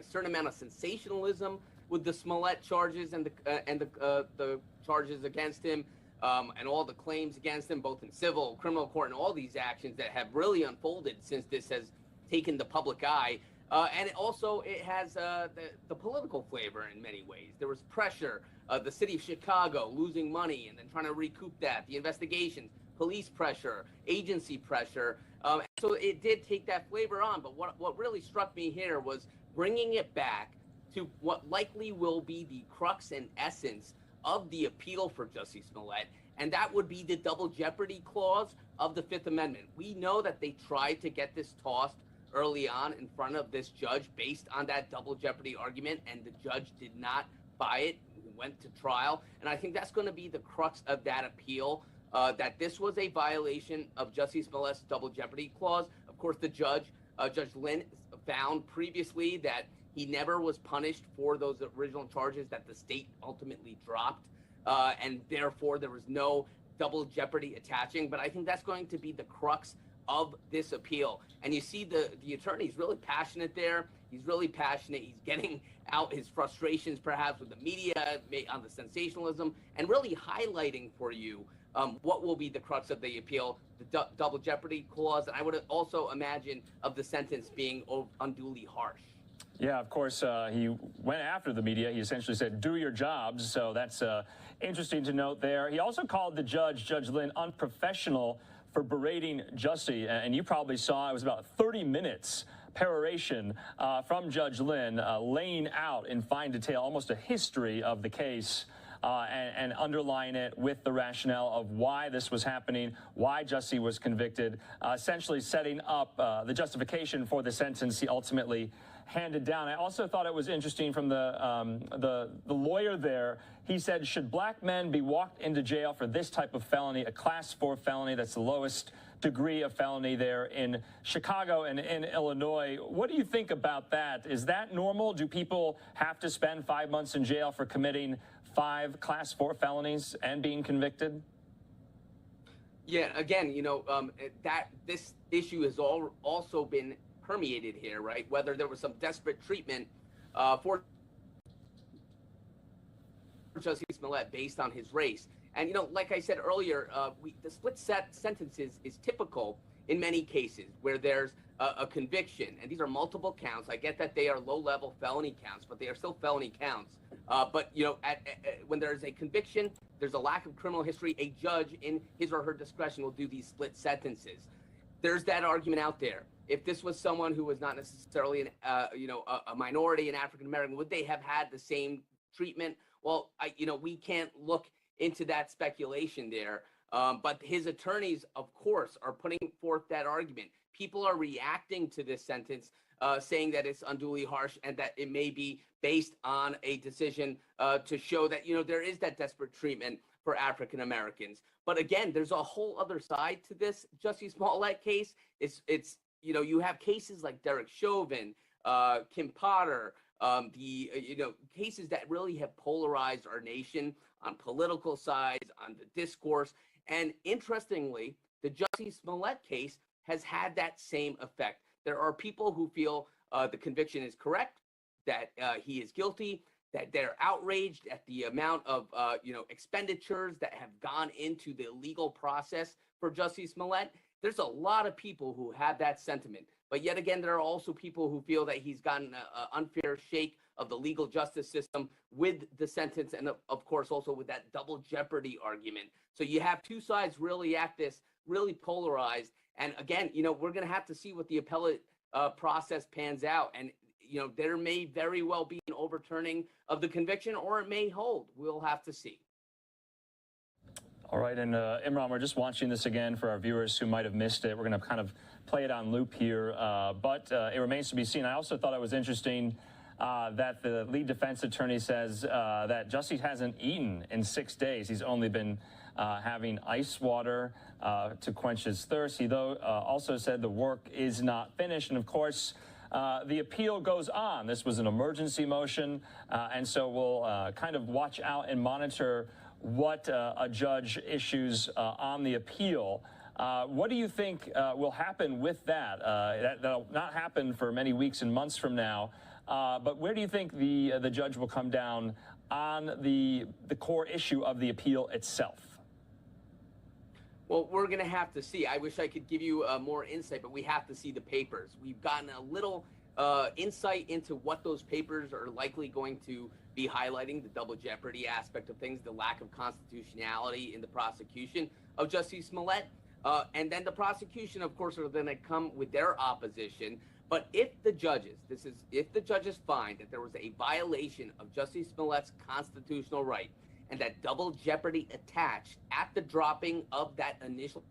certain amount of sensationalism with the Smollett charges and the charges against him, and all the claims against him, both in civil, criminal court, and all these actions that have really unfolded since this has taken the public eye. And it has the political flavor in many ways. There was pressure, the city of Chicago losing money and then trying to recoup that, the investigations, police pressure, agency pressure. So it did take that flavor on. But what really struck me here was bringing it back to what likely will be the crux and essence of the appeal for Jussie Smollett, and that would be the double jeopardy clause of the Fifth Amendment. We know that they tried to get this tossed early on in front of this judge based on that double jeopardy argument, and the judge did not buy it, went to trial. And I think that's going to be the crux of that appeal, that this was a violation of Jussie Smollett's double jeopardy clause. Of course, the judge, Judge Lynn, found previously that he never was punished for those original charges that the state ultimately dropped, and therefore there was no double jeopardy attaching. But I think that's going to be the crux of this appeal. And you see the attorney's really passionate there. He's really passionate. He's getting out his frustrations perhaps with the media on the sensationalism, and really highlighting for you what will be the crux of the appeal, the double jeopardy clause. And I would also imagine of the sentence being unduly harsh. Yeah, of course, he went after the media. He essentially said, do your jobs. So that's interesting to note there. He also called the judge, Judge Lynn, unprofessional for berating Jussie. And you probably saw it was about 30 minutes peroration from Judge Lynn, laying out in fine detail almost a history of the case. And underline it with the rationale of why this was happening, why Jussie was convicted, essentially setting up the justification for the sentence he ultimately handed down. I also thought it was interesting from the lawyer there. He said, should black men be walked into jail for this type of felony, a class 4 felony? That's the lowest degree of felony there in Chicago and in Illinois. What do you think about that? Is that normal? Do people have to spend 5 months in jail for committing 5 class 4 felonies and being convicted? Yeah, again, you know, that this issue has also been permeated here, right? Whether there was some desperate treatment for Jussie Smollett based on his race. And, you know, like I said earlier, the split sentences is typical in many cases where there's a conviction, and these are multiple counts. I get that they are low-level felony counts, but they are still felony counts. But, you know, when there's a conviction, there's a lack of criminal history, a judge in his or her discretion will do these split sentences. There's that argument out there. If this was someone who was not necessarily a minority, an African-American, would they have had the same treatment? Well, we can't look into that speculation there. But his attorneys, of course, are putting forth that argument. People are reacting to this sentence, saying that it's unduly harsh and that it may be based on a decision to show that, there is that desperate treatment for African Americans. But again, there's a whole other side to this Jussie Smollett case. It's you have cases like Derek Chauvin, Kim Potter, cases that really have polarized our nation on political sides, on the discourse. And interestingly, the Jussie Smollett case has had that same effect. There are people who feel the conviction is correct, that he is guilty, that they're outraged at the amount of expenditures that have gone into the legal process for Jussie Smollett. There's a lot of people who have that sentiment. But yet again, there are also people who feel that he's gotten an unfair shake of the legal justice system with the sentence, and of course also with that double jeopardy argument. So you have two sides really at this, really polarized. And again, we're going to have to see what the appellate process pans out. And there may very well be an overturning of the conviction, or it may hold. We'll have to see. All right, and Imran, we're just watching this again for our viewers who might have missed it. We're going to kind of play it on loop here, but it remains to be seen. I also thought it was interesting that the lead defense attorney says that Jussie hasn't eaten in 6 days. He's only been having ice water to quench his thirst. He, though, also said the work is not finished. And, of course, the appeal goes on. This was an emergency motion, and so we'll kind of watch out and monitor what a judge issues on the appeal. What do you think will happen with that? That'll not happen for many weeks and months from now. But where do you think the judge will come down on the core issue of the appeal itself? Well, we're going to have to see. I wish I could give you more insight, but we have to see the papers. We've gotten a little insight into what those papers are likely going to be highlighting, the double jeopardy aspect of things, the lack of constitutionality in the prosecution of Justice Smollett. And then the prosecution, of course, are going to come with their opposition. But if the judges find that there was a violation of Justice Smollett's constitutional right, and that double jeopardy attached at the dropping of that initial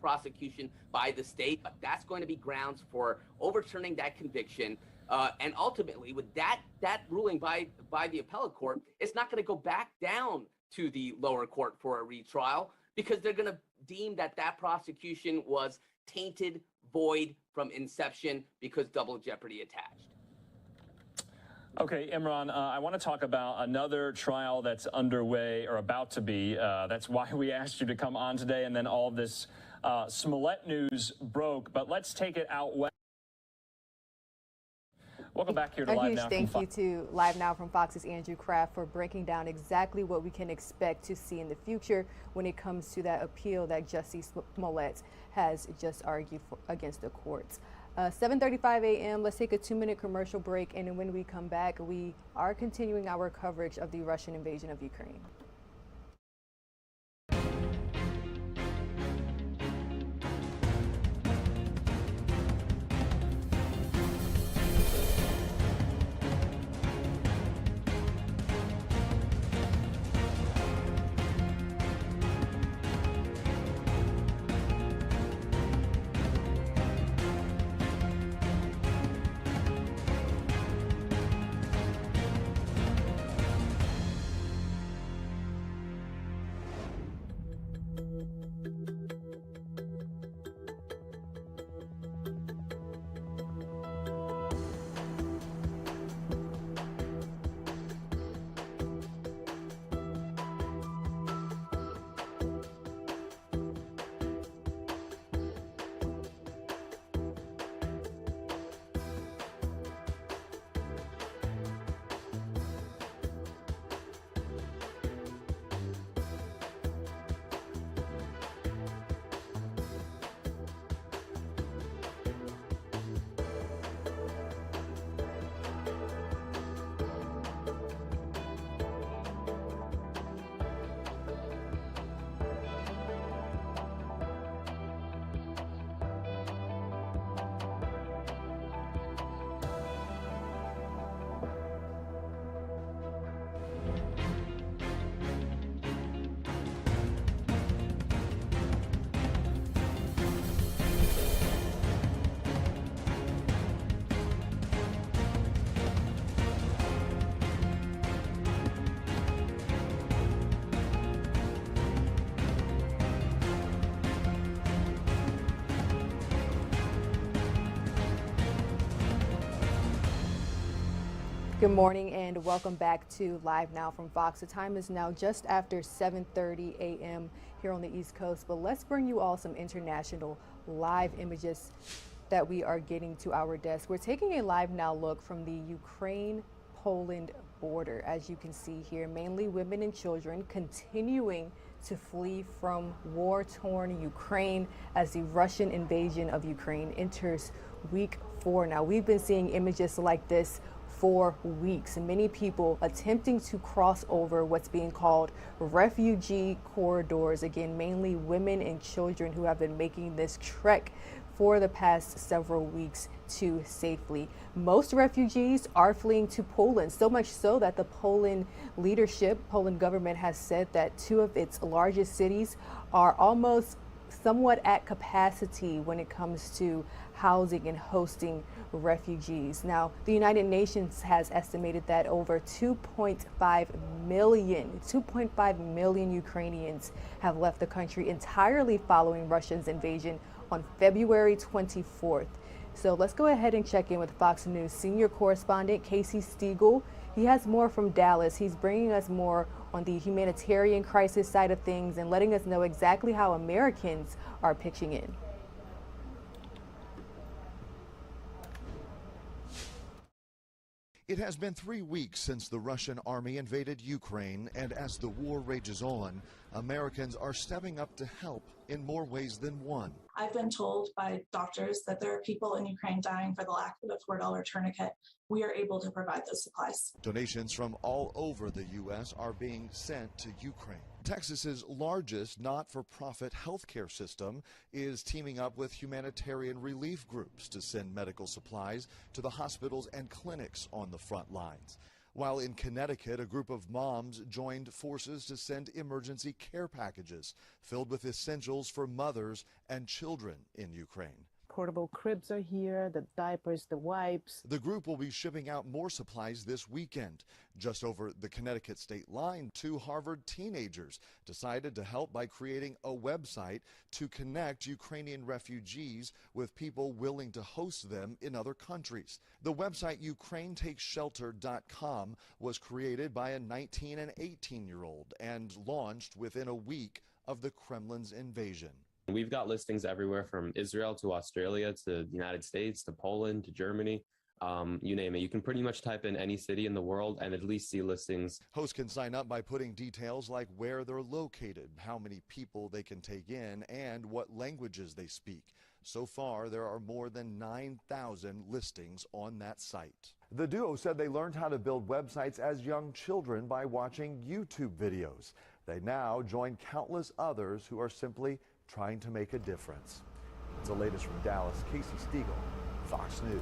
prosecution by the state, that's going to be grounds for overturning that conviction. And ultimately, with that ruling by the appellate court, it's not going to go back down to the lower court for a retrial, because they're going to deem that prosecution was tainted, void from inception, because double jeopardy attached. Okay, Imran, I want to talk about another trial that's underway or about to be. That's why we asked you to come on today, and then all this Smollett news broke. But let's take it out west. Welcome back here to Live Now. A huge thank you to Live Now from Fox's Andrew Kraft for breaking down exactly what we can expect to see in the future when it comes to that appeal that Justice Smollett has just argued against the courts. 7:35 a.m. Let's take a 2-minute commercial break, and then when we come back, we are continuing our coverage of the Russian invasion of Ukraine. Good morning and welcome back to Live Now from Fox. The time is now just after 7:30 a.m. here on the East Coast, but let's bring you all some international live images that we are getting to our desk. We're taking a Live Now look from the Ukraine-Poland border. As you can see here, mainly women and children continuing to flee from war-torn Ukraine as the Russian invasion of Ukraine enters week 4 now. We've been seeing images like this for weeks, and many people attempting to cross over what's being called refugee corridors. Again, mainly women and children who have been making this trek for the past several weeks to safely. Most refugees are fleeing to Poland, so much so that the Poland leadership, Poland government has said that 2 of its largest cities are almost somewhat at capacity when it comes to housing and hosting refugees. Now, the United Nations has estimated that over 2.5 million Ukrainians have left the country entirely following Russia's invasion on February 24th. So let's go ahead and check in with Fox News senior correspondent Casey Stiegel. He has more from Dallas. He's bringing us more on the humanitarian crisis side of things and letting us know exactly how Americans are pitching in. It has been 3 weeks since the Russian army invaded Ukraine, and as the war rages on, Americans are stepping up to help in more ways than one. I've been told by doctors that there are people in Ukraine dying for the lack of a $4 tourniquet. We are able to provide those supplies. Donations from all over the U.S. are being sent to Ukraine. Texas's largest not-for-profit healthcare system is teaming up with humanitarian relief groups to send medical supplies to the hospitals and clinics on the front lines. While in Connecticut, a group of moms joined forces to send emergency care packages filled with essentials for mothers and children in Ukraine. Portable cribs are here, the diapers, the wipes. The group will be shipping out more supplies this weekend. Just over the Connecticut state line, 2 Harvard teenagers decided to help by creating a website to connect Ukrainian refugees with people willing to host them in other countries. The website UkraineTakesShelter.com was created by a 19 and 18-year-old and launched within a week of the Kremlin's invasion. We've got listings everywhere from Israel to Australia to the United States to Poland to Germany. You name it. You can pretty much type in any city in the world and at least see listings. Hosts can sign up by putting details like where they're located, how many people they can take in, and what languages they speak. So far, there are more than 9,000 listings on that site. The duo said they learned how to build websites as young children by watching YouTube videos. They now join countless others who are simply trying to make a difference. It's the latest from Dallas. Casey Stiegel, Fox News.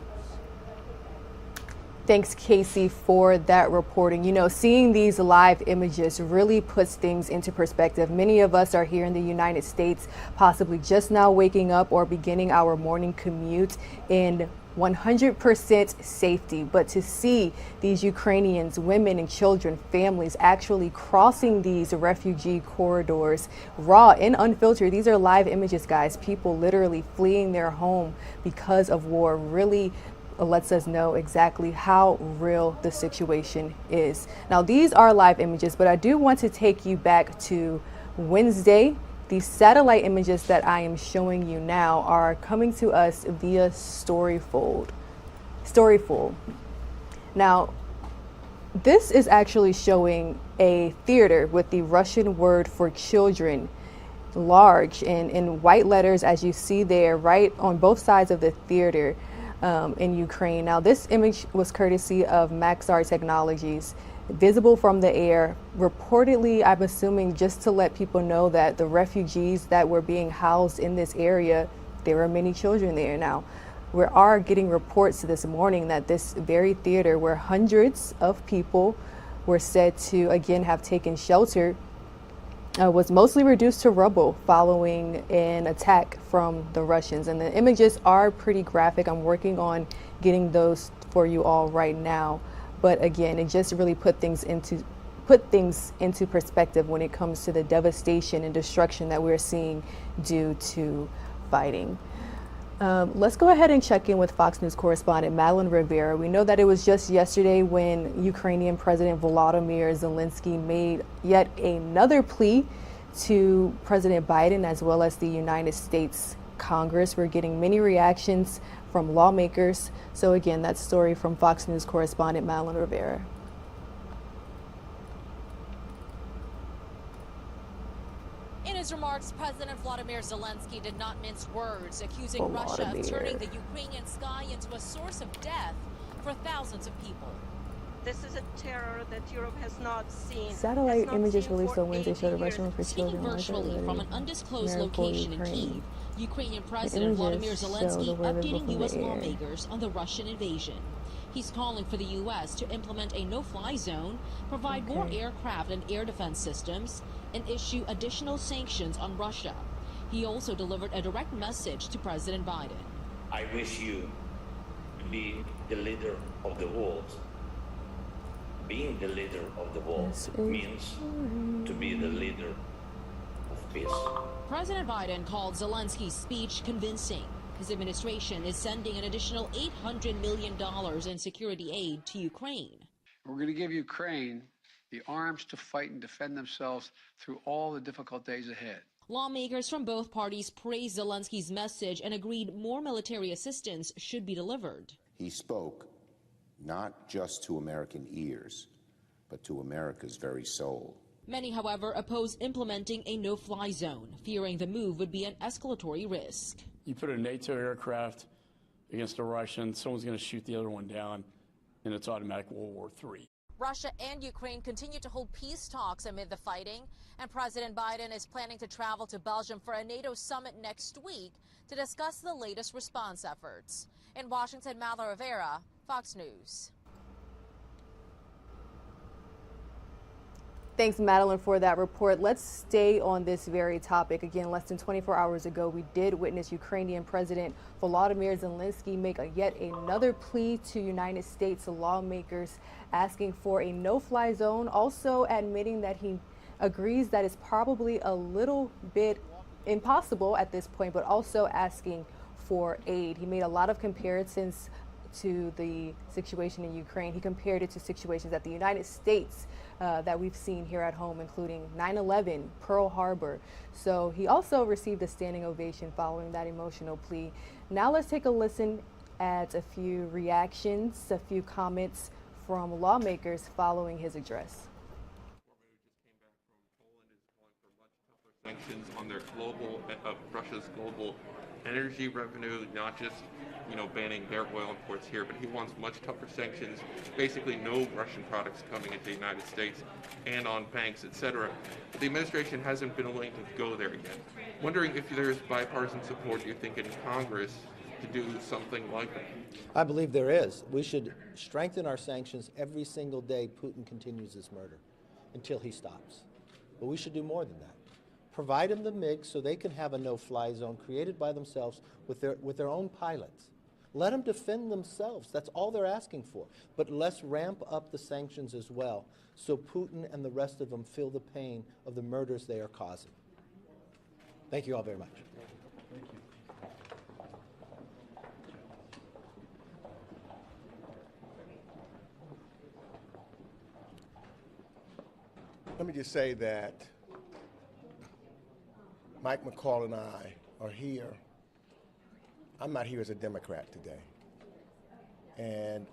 Thanks, Casey, for that reporting. You know, seeing these live images really puts things into perspective. Many of us are here in the United States, possibly just now waking up or beginning our morning commute in 100% safety. But to see these Ukrainians, women and children, families actually crossing these refugee corridors, raw and unfiltered, these are live images, guys. People literally fleeing their home because of war really lets us know exactly how real the situation is. Now, these are live images, but I do want to take you back to Wednesday. These satellite images that I am showing you now are coming to us via Storyfold. Now, this is actually showing a theater with the Russian word for children large and in white letters, as you see there, right on both sides of the theater in Ukraine. Now, this image was courtesy of Maxar Technologies, visible from the air. Reportedly, I'm assuming just to let people know that the refugees that were being housed in this area, there were many children there. Now, we are getting reports this morning that this very theater where hundreds of people were said to, again, have taken shelter, was mostly reduced to rubble following an attack from the Russians. And the images are pretty graphic. I'm working on getting those for you all right now. But again, it just really put things into perspective when it comes to the devastation and destruction that we're seeing due to fighting. Let's go ahead and check in with Fox News correspondent Madeline Rivera. We know that it was just yesterday when Ukrainian President Volodymyr Zielinski made yet another plea to President Biden as well as the United States Congress. We're getting many reactions from lawmakers. So again, that story from Fox News correspondent Madeline Rivera. In his remarks, President Volodymyr Zielinski did not mince words, accusing Russia of turning the Ukrainian sky into a source of death for thousands of people. This is a terror that Europe has not seen. Satellite images released on Wednesday show the Russian one for children. Virtually from an undisclosed location in Kyiv, Ukrainian President Volodymyr Zielinski updating U.S. lawmakers on the Russian invasion. He's calling for the U.S. to implement a no-fly zone, provide more aircraft and air defense systems, and issue additional sanctions on Russia. He also delivered a direct message to President Biden. I wish you to be the leader of the world. Being the leader of the world means to be the leader of peace. President Biden called Zielinski's speech convincing. His administration is sending an additional $800 million in security aid to Ukraine. We're going to give Ukraine the arms to fight and defend themselves through all the difficult days ahead. Lawmakers from both parties praised Zielinski's message and agreed more military assistance should be delivered. He spoke not just to American ears, but to America's very soul. Many, however, oppose implementing a no-fly zone, fearing the move would be an escalatory risk. You put a NATO aircraft against a Russian, someone's going to shoot the other one down, and it's automatic World War III. Russia and Ukraine continue to hold peace talks amid the fighting, and President Biden is planning to travel to Belgium for a NATO summit next week to discuss the latest response efforts. In Washington, Mallory Rivera, Fox News. Thanks, Madeline, for that report. Let's stay on this very topic. Again, less than 24 hours ago, we did witness Ukrainian President Volodymyr Zielinski make yet another plea to United States lawmakers, asking for a no-fly zone, also admitting that he agrees that it's probably a little bit impossible at this point, but also asking for aid. He made a lot of comparisons to the situation in Ukraine. He compared it to situations at the United States that we've seen here at home, including 9/11, Pearl Harbor. So he also received a standing ovation following that emotional plea. Now let's take a listen at a few reactions, a few comments from lawmakers following his address. Sanctions on their Russia's global energy revenue, not just banning their oil imports here, but he wants much tougher sanctions, basically no Russian products coming into the United States, and on banks, etc. But the administration hasn't been willing to go there yet. Wondering if there's bipartisan support, you think, in Congress to do something like that? I believe there is. We should strengthen our sanctions every single day Putin continues his murder until he stops. But we should do more than that. Provide them the MiGs so they can have a no-fly zone created by themselves with their own pilots. Let them defend themselves. That's all they're asking for. But let's ramp up the sanctions as well so Putin and the rest of them feel the pain of the murders they are causing. Thank you all very much. Thank you. Let me just say that Mike McCall and I are here. I'm not here as a Democrat today. And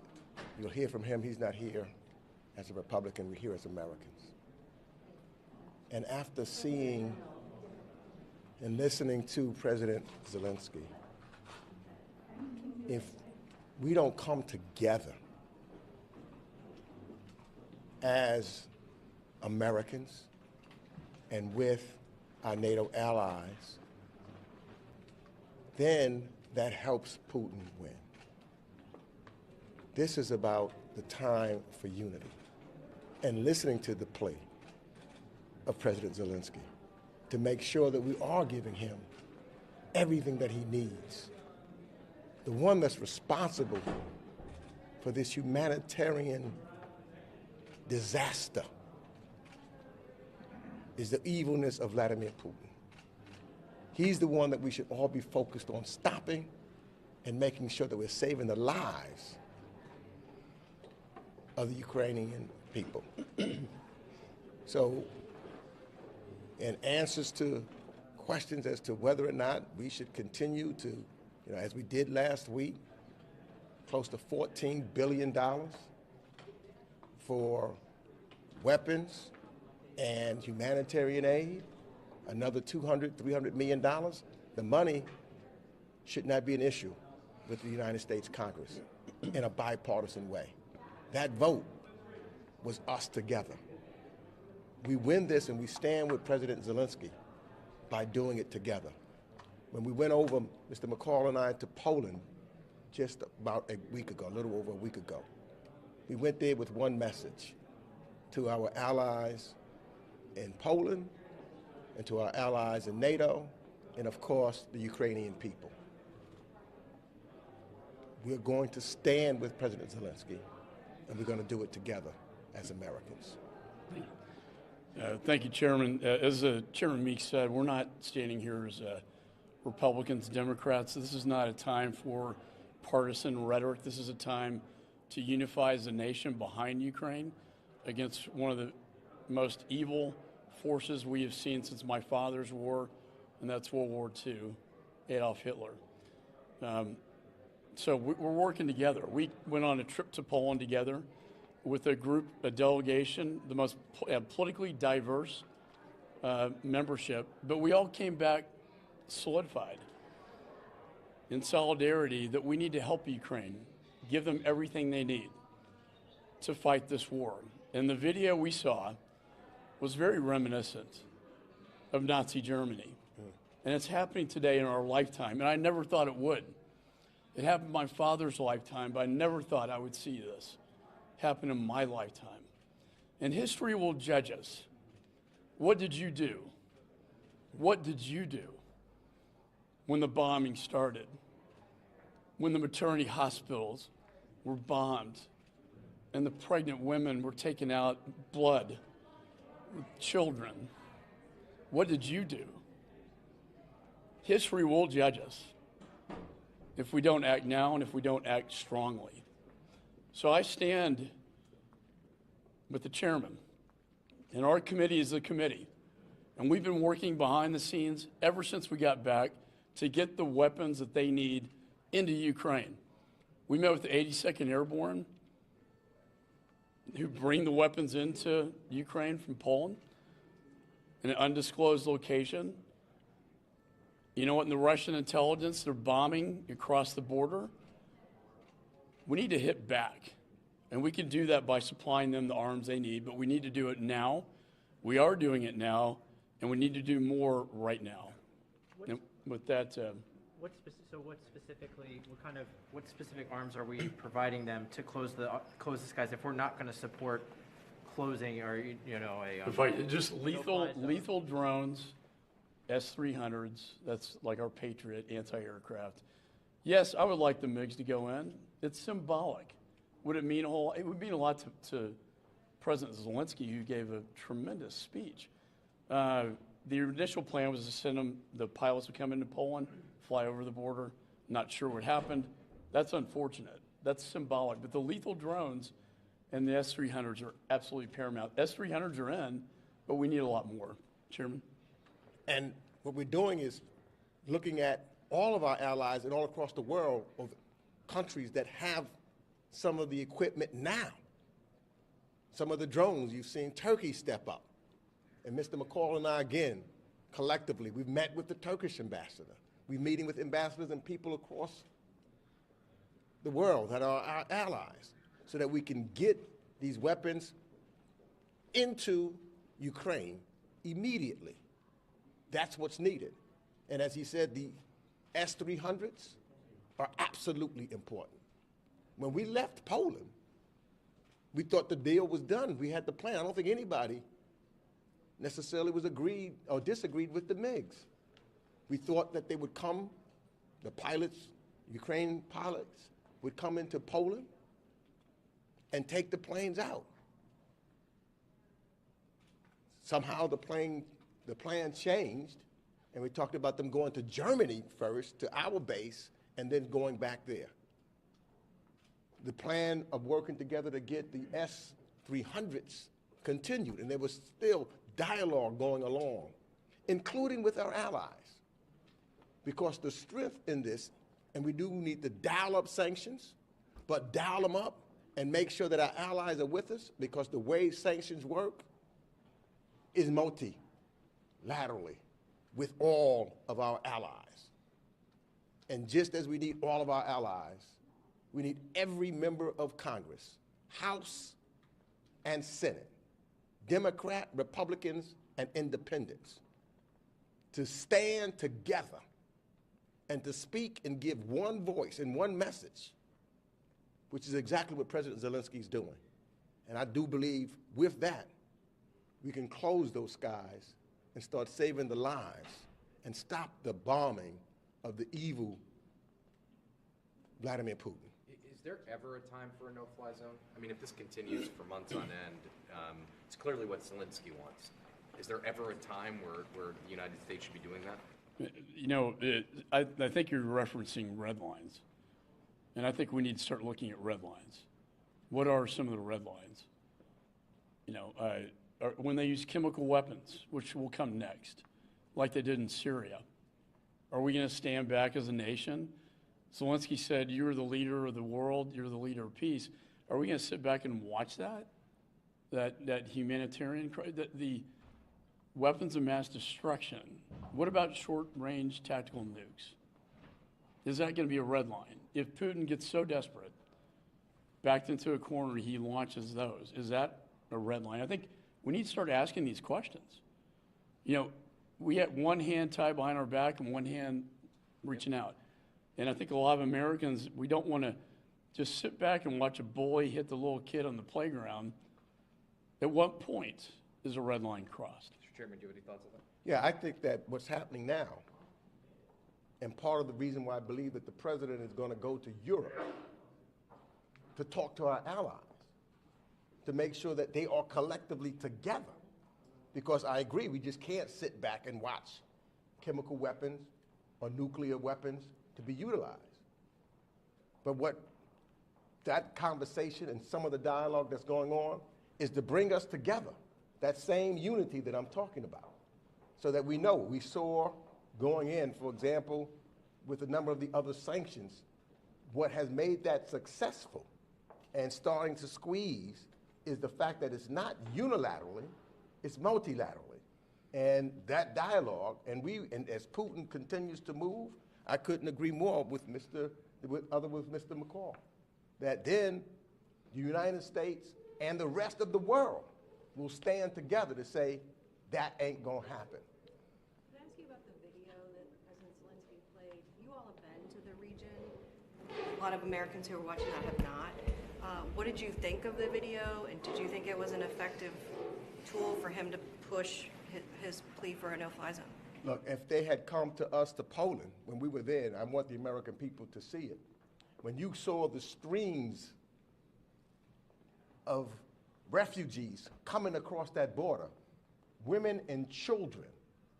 you'll hear from him, he's not here as a Republican, we're here as Americans. And after seeing and listening to President Zielinski, if we don't come together as Americans and with our NATO allies, then that helps Putin win. This is about the time for unity and listening to the plea of President Zielinski to make sure that we are giving him everything that he needs. The one that's responsible for this humanitarian disaster is the evilness of Vladimir Putin. He's the one that we should all be focused on stopping and making sure that we're saving the lives of the Ukrainian people. So, in answers to questions as to whether or not we should continue to, as we did last week, close to $14 billion for weapons and humanitarian aid, another $200, $300 million, the money should not be an issue with the United States Congress in a bipartisan way. That vote was us together. We win this and we stand with President Zielinski by doing it together. When we went over, Mr. McCall and I, to Poland just about a week ago, a little over a week ago, we went there with one message to our allies in Poland and to our allies in NATO and of course, the Ukrainian people. We're going to stand with President Zielinski, and we're going to do it together as Americans. Thank you, Chairman. As Chairman Meeks said, we're not standing here as Republicans, Democrats. This is not a time for partisan rhetoric. This is a time to unify as a nation behind Ukraine against one of the most evil forces we have seen since my father's war, and that's World War II, Adolf Hitler. So we're working together. We went on a trip to Poland together with a delegation, the most politically diverse membership, but we all came back solidified in solidarity that we need to help Ukraine, give them everything they need to fight this war. And the video we saw was very reminiscent of Nazi Germany. And it's happening today in our lifetime, and I never thought it would. It happened in my father's lifetime, but I never thought I would see this happen in my lifetime. And history will judge us. What did you do? What did you do when the bombing started? When the maternity hospitals were bombed and the pregnant women were taking out blood with children? What did you do? History will judge us if we don't act now and if we don't act strongly. So I stand with the chairman, and our committee is the committee. And we've been working behind the scenes ever since we got back to get the weapons that they need into Ukraine. We met with the 82nd Airborne, who bring the weapons into Ukraine from Poland in an undisclosed location. You know what, in the Russian intelligence, they're bombing across the border. We need to hit back, and we can do that by supplying them the arms they need, but we need to do it now. We are doing it now, and we need to do more right now. And with that, what specific arms are we providing them to close the skies if we're not going to support closing or just lethal drones, S-300s, that's like our Patriot anti-aircraft. Yes, I would like the MiGs to go in. It's symbolic. Would it mean a whole? It would mean a lot to President Zielinski, who gave a tremendous speech. The initial plan was to send them, the pilots would come into Poland, fly over the border. Not sure what happened. That's unfortunate. That's symbolic. But the lethal drones and the S-300s are absolutely paramount. S-300s are in, but we need a lot more. Chairman? And what we're doing is looking at all of our allies and all across the world of countries that have some of the equipment now. Some of the drones, you've seen Turkey step up. And Mr. McCall and I, again, collectively, we've met with the Turkish ambassador. We're meeting with ambassadors and people across the world that are our allies so that we can get these weapons into Ukraine immediately. That's what's needed. And as he said, the S-300s are absolutely important. When we left Poland, we thought the deal was done. We had the plan. I don't think anybody necessarily was agreed or disagreed with the MiGs. We thought that they would come, the pilots, Ukraine pilots, would come into Poland and take the planes out. Somehow the plan changed, and we talked about them going to Germany first, to our base, and then going back there. The plan of working together to get the S-300s continued, and there was still dialogue going along, including with our allies. Because the strength in this, and we do need to dial up sanctions, but dial them up and make sure that our allies are with us, because the way sanctions work is multilaterally with all of our allies. And just as we need all of our allies, we need every member of Congress, House and Senate, Democrat, Republicans, and Independents, to stand together and to speak and give one voice and one message, which is exactly what President Zielinski is doing. And I do believe with that, we can close those skies and start saving the lives and stop the bombing of the evil Vladimir Putin. Is there ever a time for a no-fly zone? I mean, if this continues for months on end, it's clearly what Zielinski wants. Is there ever a time where the United States should be doing that? You know, I think you're referencing red lines. And I think we need to start looking at red lines. What are some of the red lines? You know, when they use chemical weapons, which will come next, like they did in Syria, are we going to stand back as a nation? Zielinski said, you're the leader of the world, you're the leader of peace. Are we going to sit back and watch that? That humanitarian, the weapons of mass destruction? What about short-range tactical nukes? Is that going to be a red line? If Putin gets so desperate, backed into a corner, he launches those. Is that a red line? I think we need to start asking these questions. You know, we had one hand tied behind our back and one hand reaching out. And I think a lot of Americans, we don't want to just sit back and watch a bully hit the little kid on the playground. At what point is a red line crossed? Mr. Chairman, do you have any thoughts on that? Yeah, I think that what's happening now, and part of the reason why I believe that the president is going to go to Europe to talk to our allies, to make sure that they are collectively together. Because I agree, we just can't sit back and watch chemical weapons or nuclear weapons to be utilized. But what that conversation and some of the dialogue that's going on is to bring us together, that same unity that I'm talking about, so that we know. We saw going in, for example, with a number of the other sanctions, what has made that successful and starting to squeeze is the fact that it's not unilaterally, it's multilaterally. And that dialogue, and as Putin continues to move, I couldn't agree more with Mr. McCall, that then the United States and the rest of the world will stand together to say that ain't gonna happen. Can I ask you about the video that President Zielinski played? You all have been to the region. A lot of Americans who are watching that have not. What did you think of the video, and did you think it was an effective tool for him to push his plea for a no-fly zone? Look, if they had come to us to Poland when we were there, and I want the American people to see it, when you saw the streams of refugees coming across that border, women and children,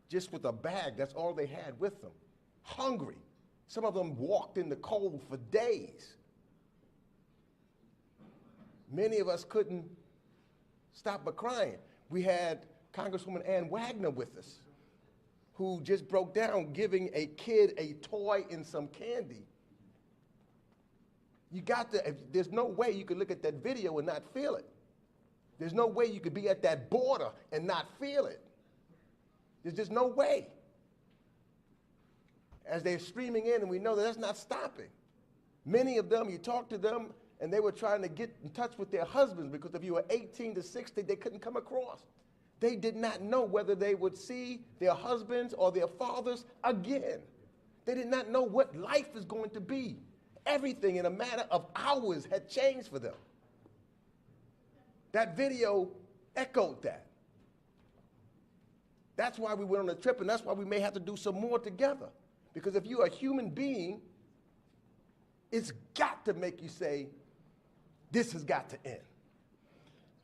just with a bag, that's all they had with them, hungry. Some of them walked in the cold for days. Many of us couldn't stop but crying. We had Congresswoman Ann Wagner with us, who just broke down giving a kid a toy and some candy. You got to, there's no way you could look at that video and not feel it. There's no way you could be at that border and not feel it. There's just no way. As they're streaming in, and we know that that's not stopping. Many of them, you talk to them, and they were trying to get in touch with their husbands because if you were 18 to 60, they couldn't come across. They did not know whether they would see their husbands or their fathers again. They did not know what life is going to be. Everything in a matter of hours had changed for them. That video echoed that. That's why we went on the trip, and that's why we may have to do some more together. Because if you're a human being, it's got to make you say, this has got to end.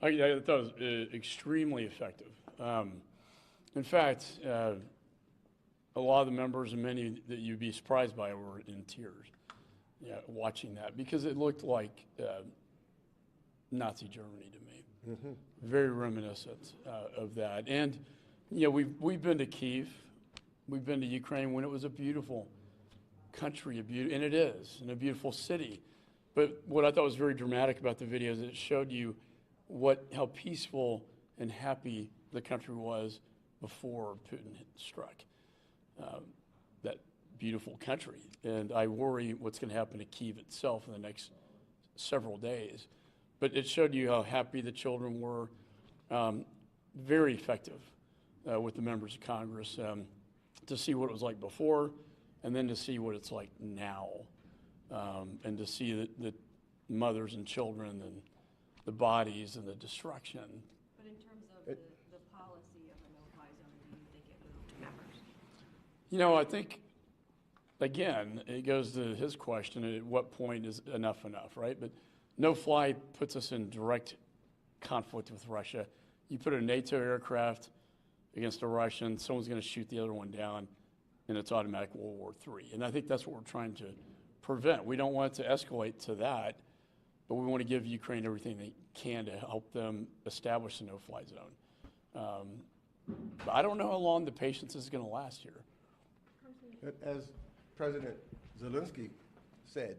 I thought it was extremely effective. In fact, a lot of the members and many that you'd be surprised by were in tears watching that because it looked like Nazi Germany to me. Mm-hmm. Very reminiscent of that. And we've been to Kyiv, we've been to Ukraine when it was a beautiful country, and it is, and a beautiful city. But what I thought was very dramatic about the video is it showed you how peaceful and happy the country was before Putin struck. That beautiful country. And I worry what's going to happen to Kyiv itself in the next several days. But it showed you how happy the children were. Very effective with the members of Congress to see what it was like before and then to see what it's like now. And to see the mothers and children and the bodies and the destruction. But in terms of the policy of a no-fly zone, do you think it moved members? You know, I think, again, it goes to his question, at what point is enough, right? But no-fly puts us in direct conflict with Russia. You put a NATO aircraft against a Russian, someone's going to shoot the other one down, and it's automatic World War III. And I think that's what we're trying to prevent. We don't want it to escalate to that, but we want to give Ukraine everything they can to help them establish a no-fly zone. But I don't know how long the patience is going to last here. As President Zielinski said,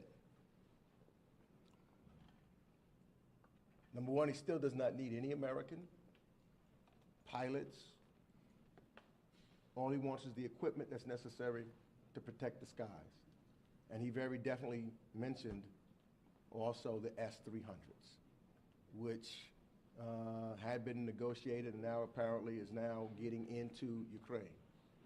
number one, he still does not need any American pilots. All he wants is the equipment that's necessary to protect the skies. And he very definitely mentioned also the S-300s, which had been negotiated and now apparently is now getting into Ukraine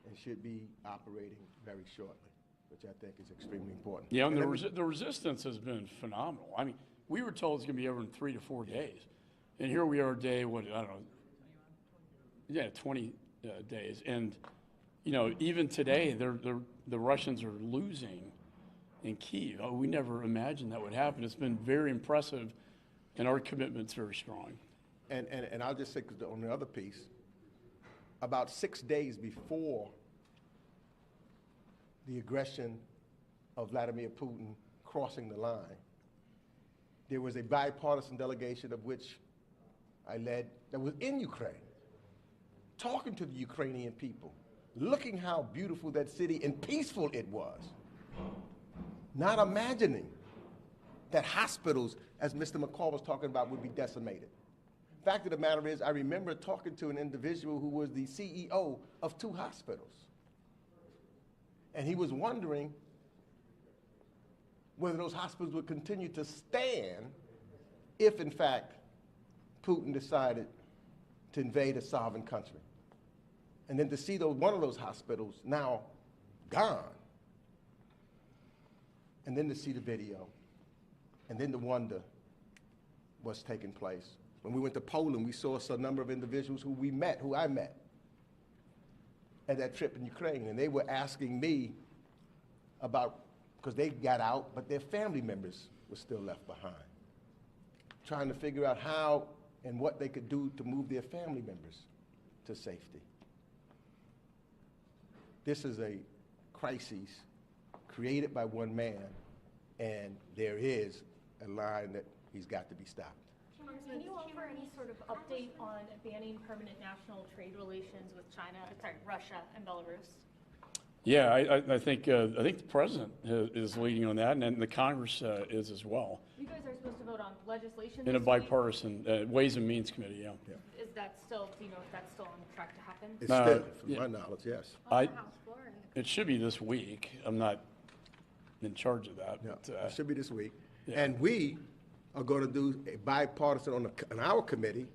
and should be operating very shortly, which I think is extremely important. Yeah, and the resistance has been phenomenal. I mean, we were told it's going to be over in 3 to 4 days. And here we are day, what, I don't know, yeah, 20 days. And, you know, even today, the Russians are losing in Kyiv. Oh, we never imagined that would happen. It's been very impressive, and our commitment's very strong. And I'll just say, on the other piece, about 6 days before the aggression of Vladimir Putin crossing the line, there was a bipartisan delegation of which I led that was in Ukraine, talking to the Ukrainian people, looking how beautiful that city and peaceful it was, not imagining that hospitals, as Mr. McCall was talking about, would be decimated. Fact of the matter is, I remember talking to an individual who was the CEO of 2 hospitals. And he was wondering whether those hospitals would continue to stand if, in fact, Putin decided to invade a sovereign country. And then to see one of those hospitals now gone, and then to see the video, and then to wonder what's taking place. When we went to Poland, we saw a number of individuals who I met at that trip in Ukraine, and they were asking me about, because they got out, but their family members were still left behind, trying to figure out how and what they could do to move their family members to safety. This is a crisis created by one man, and there is a line that he's got to be stopped. Can you offer any sort of update on banning permanent national trade relations with Russia and Belarus? Yeah, I think the president is leading on that, and the Congress is as well. You guys are supposed to vote on legislation In a bipartisan Ways and Means Committee, yeah. Is that still, do you know if that's still on track to happen? It's still, from my knowledge, yes. It should be this week. I'm not in charge of that. Yeah, But, it should be this week. yeah. And we are going to do a bipartisan on our committee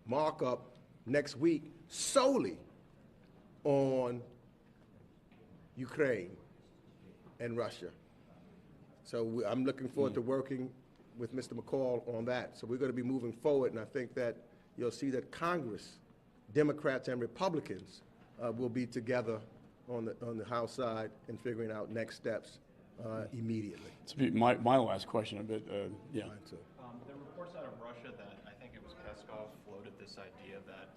markup next week solely on Ukraine and Russia. So I'm looking forward to working with Mr. McCall on that. So we're going to be moving forward, and I think that you'll see that Congress, Democrats and Republicans, will be together on the House side and figuring out next steps immediately. To be my last question, but yeah. There are reports out of Russia that I think it was Peskov floated this idea that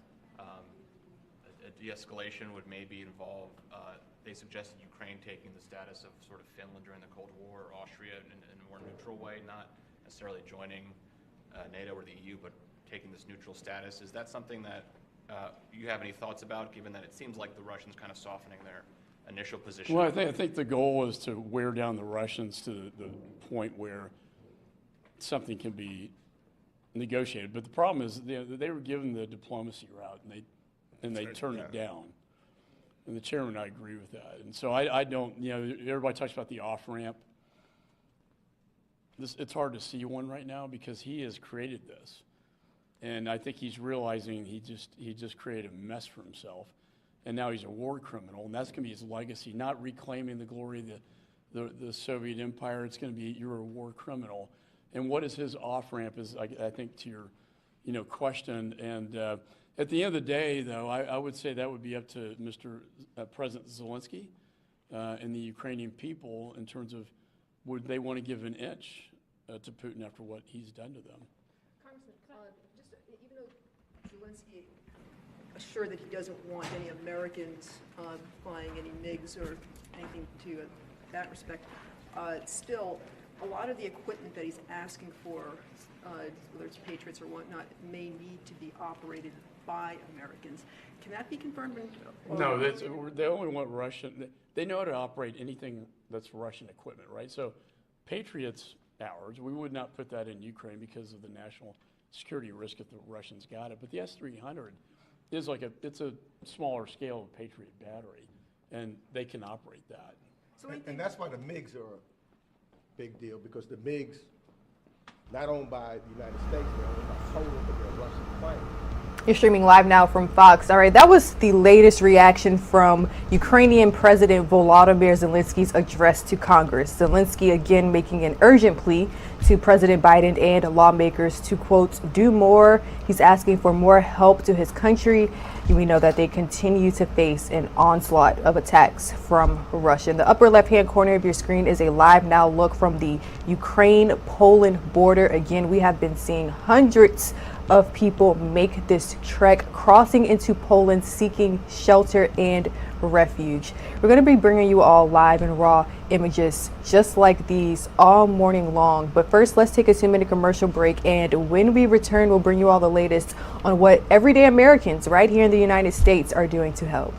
a de-escalation would maybe involve, they suggested Ukraine taking the status of sort of Finland during the Cold War, or Austria in a more neutral way, not necessarily joining NATO or the EU, but taking this neutral status. Is that something that you have any thoughts about, given that it seems like the Russians kind of softening their initial position? Well, I think the goal is to wear down the Russians to the point where something can be negotiated. But the problem is they were given the diplomacy route, and they turned it down. And the chairman and I agree with that. And so I don't, everybody talks about the off-ramp. It's hard to see one right now because he has created this. And I think he's realizing he just created a mess for himself. And now he's a war criminal, and that's going to be his legacy, not reclaiming the glory of the Soviet Empire. It's going to be, you're a war criminal. And what is his off-ramp is, I think, to your question. And at the end of the day, though, I would say that would be up to Mr. President Zielinski and the Ukrainian people in terms of would they want to give an inch to Putin after what he's done to them. Congressman, just even though Zielinski assured that he doesn't want any Americans flying any MiGs or anything to that respect, still, a lot of the equipment that he's asking for, whether it's Patriots or whatnot, may need to be operated by Americans. Can that be confirmed? No, they only want Russian. They know how to operate anything that's Russian equipment, right? So Patriots, ours, we would not put that in Ukraine because of the national security risk if the Russians got it. But the S-300 is it's a smaller scale of Patriot battery, and they can operate that. And that's why the MiGs are a big deal, because the MiGs, not owned by the United States, they're owned by Poland, but they're Russian planes. You're streaming live now from Fox. All right, that was the latest reaction from Ukrainian President Volodymyr Zielinski's address to Congress. Zielinski again making an urgent plea to President Biden and lawmakers to, quote, do more. He's asking for more help to his country. We know that they continue to face an onslaught of attacks from Russia. In the upper left-hand corner of your screen is a live now look from the Ukraine-Poland border. Again, we have been seeing hundreds of people make this trek crossing into Poland seeking shelter and refuge. We're going to be bringing you all live and raw images just like these all morning long. But first, let's take a 2-minute commercial break. And when we return, we'll bring you all the latest on what everyday Americans right here in the United States are doing to help.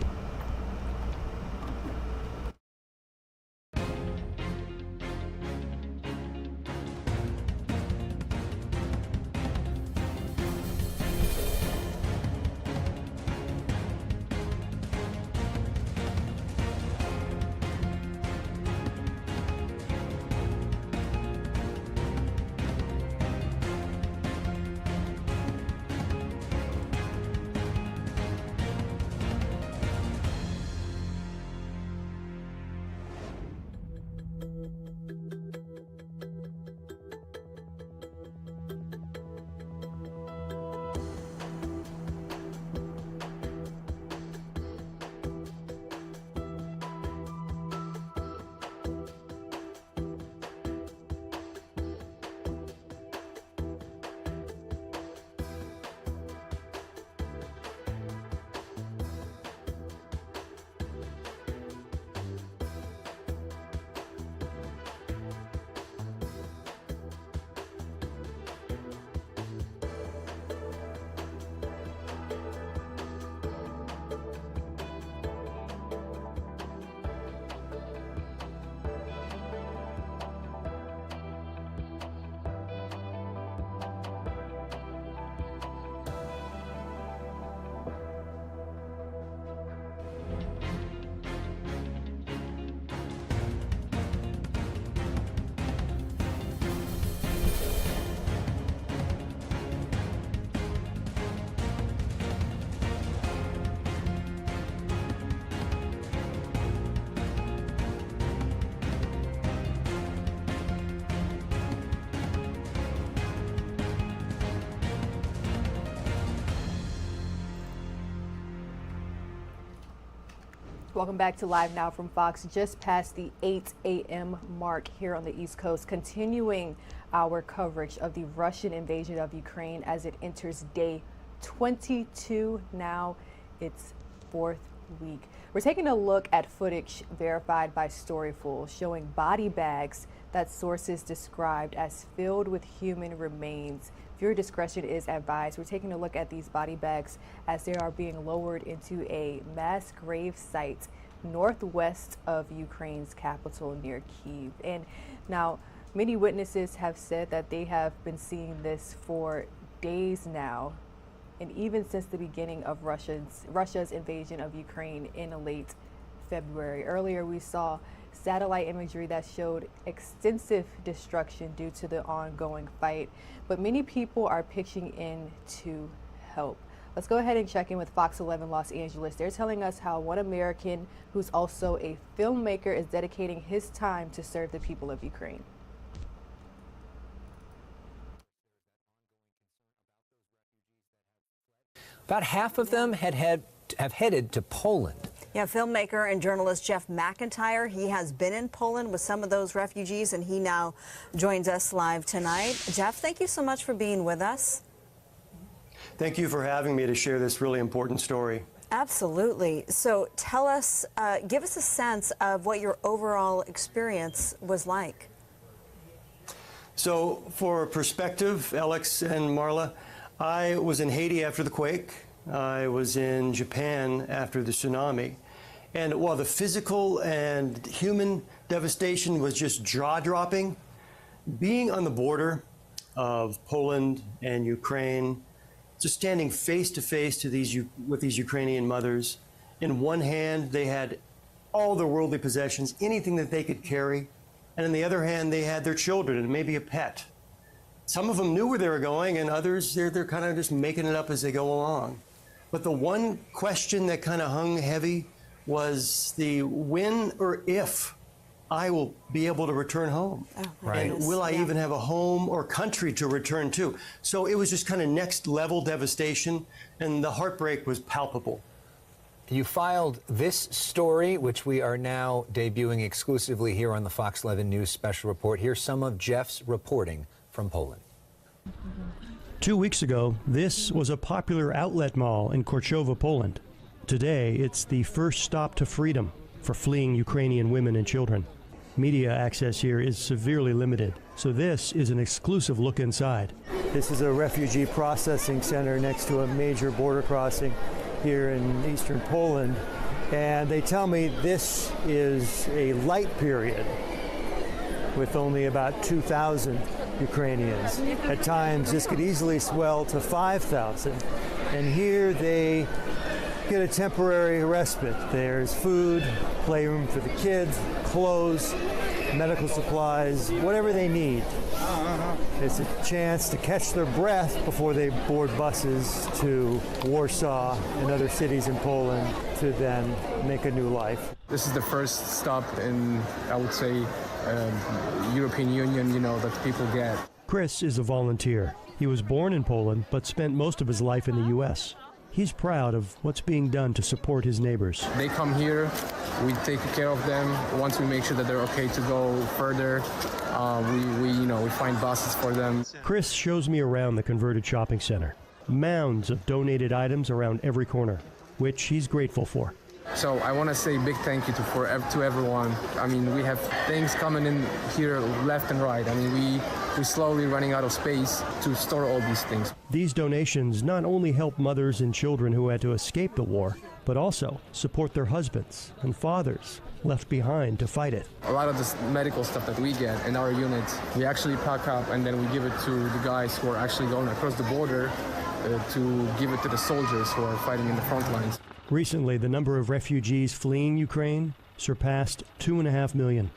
Welcome back to Live Now from Fox. Just past the 8 a.m. mark here on the East Coast, continuing our coverage of the Russian invasion of Ukraine as it enters day 22 now, its 4th week. We're taking a look at footage verified by Storyful showing body bags that sources described as filled with human remains. Viewer discretion is advised. We're taking a look at these body bags as they are being lowered into a mass grave site northwest of Ukraine's capital near Kyiv. And now many witnesses have said that they have been seeing this for days now, and even since the beginning of Russia's invasion of Ukraine in late February. Earlier we saw satellite imagery that showed extensive destruction due to the ongoing fight, but many people are pitching in to help. Let's go ahead and check in with Fox 11 Los Angeles. They're telling us how one American who's also a filmmaker is dedicating his time to serve the people of Ukraine. About half of them have headed to Poland. Yeah, filmmaker and journalist Jeff Mcintyre, he has been in Poland with some of those refugees, and he now joins us live tonight. Jeff, thank you so much for being with us. Thank you for having me to share this really important story. Absolutely. So tell us, give us a sense of what your overall experience was like. So for perspective, Alex and Marla, I was in Haiti after the quake. I was in Japan after the tsunami. And while the physical and human devastation was just jaw-dropping, being on the border of Poland and Ukraine, just standing face to face with these Ukrainian mothers, in one hand they had all their worldly possessions, anything that they could carry, and in the other hand they had their children and maybe a pet. Some of them knew where they were going, and others, they're kind of just making it up as they go along. But the one question that kind of hung heavy was the when or if I will be able to return home. Oh, and will I even have a home or country to return to? So it was just kind of next level devastation, and the heartbreak was palpable. You filed this story, which we are now debuting exclusively here on the Fox 11 News Special Report. Here's some of Jeff's reporting from Poland. 2 weeks ago, this was a popular outlet mall in Korczowa, Poland. Today, it's the first stop to freedom for fleeing Ukrainian women and children. Media access here is severely limited, so this is an exclusive look inside. This is a refugee processing center next to a major border crossing here in eastern Poland, and they tell me this is a light period with only about 2,000 Ukrainians. At times, this could easily swell to 5,000, and here they get a temporary respite. There's food, playroom for the kids, clothes, medical supplies, whatever they need. It's a chance to catch their breath before they board buses to Warsaw and other cities in Poland to then make a new life. This is the first stop in, I would say, European Union, that people get. Chris is a volunteer. He was born in Poland, but spent most of his life in the U.S. He's proud of what's being done to support his neighbors. They come here, we take care of them. Once we make sure that they're okay to go further, we find buses for them. Chris shows me around the converted shopping center. Mounds of donated items around every corner, which he's grateful for. So I want to say big thank you to everyone. I mean, we have things coming in here left and right. I mean, we're slowly running out of space to store all these things. These donations not only help mothers and children who had to escape the war, but also support their husbands and fathers left behind to fight it. A lot of this medical stuff that we get in our unit, we actually pack up and then we give it to the guys who are actually going across the border to give it to the soldiers who are fighting in the front lines. Recently, the number of refugees fleeing Ukraine surpassed 2.5 million.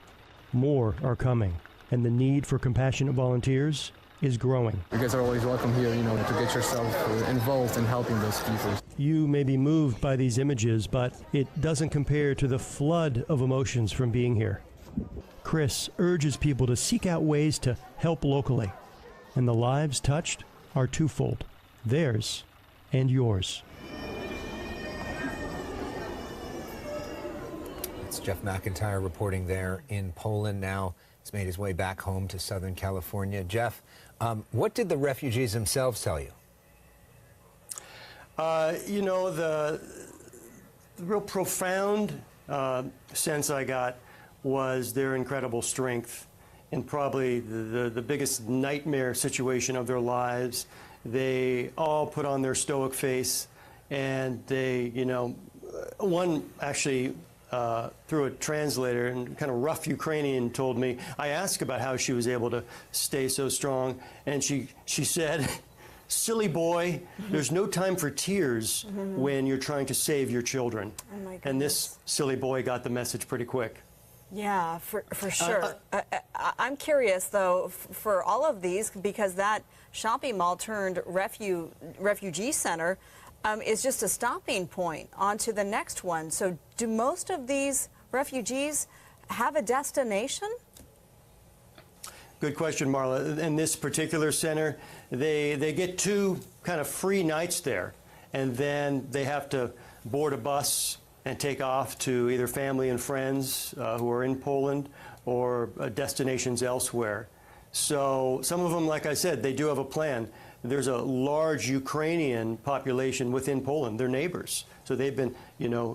More are coming, and the need for compassionate volunteers is growing. You guys are always welcome here, to get yourself involved in helping those people. You may be moved by these images, but it doesn't compare to the flood of emotions from being here. Chris urges people to seek out ways to help locally, and the lives touched are twofold, theirs and yours. It's Jeff Mcintyre reporting there in Poland now. He's made his way back home to Southern California. Jeff, what did the refugees themselves tell you? The real profound sense I got was their incredible strength and probably the biggest nightmare situation of their lives. They all put on their stoic face, and they, one actually through a translator and kind of rough Ukrainian told me, I asked about how she was able to stay so strong, and she said, silly boy, there's no time for tears when you're trying to save your children. Oh my goodness. And this silly boy got the message pretty quick. Yeah, for sure. I'm curious, though, for all of these, because that shopping mall turned refugee center is just a stopping point onto the next one. So do most of these refugees have a destination? Good question, Marla. In this particular center, they get 2 kind of free nights there, and then they have to board a bus and take off to either family and friends who are in Poland or destinations elsewhere. So some of them, like I said, they do have a plan. There's a large Ukrainian population within Poland. They're neighbors. So they've been,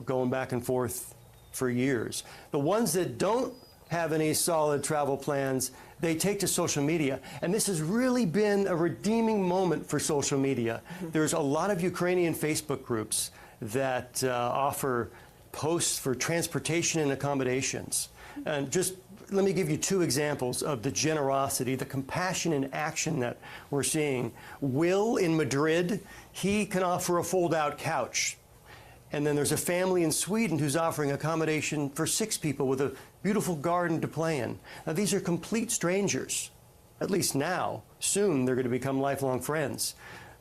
going back and forth for years. The ones that don't have any solid travel plans, they take to social media. And this has really been a redeeming moment for social media. There's a lot of Ukrainian Facebook groups that offer posts for transportation and accommodations. And just let me give you two examples of the generosity, the compassion in action that we're seeing. Will in Madrid, he can offer a fold-out couch. And then there's a family in Sweden who's offering accommodation for 6 people with a beautiful garden to play in. Now, these are complete strangers, at least now. Soon, they're going to become lifelong friends.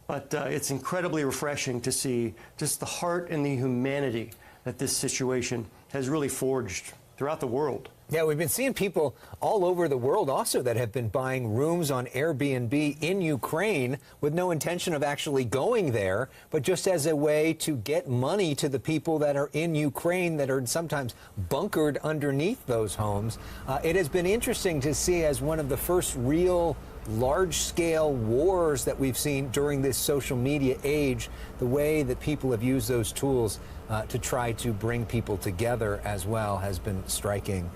But it's incredibly refreshing to see just the heart and the humanity that this situation has really forged throughout the world. Yeah, we've been seeing people all over the world also that have been buying rooms on Airbnb in Ukraine with no intention of actually going there, but just as a way to get money to the people that are in Ukraine that are sometimes bunkered underneath those homes. It has been interesting to see as one of the first real large-scale wars that we've seen during this social media age, the way that people have used those tools to try to bring people together as well has been striking.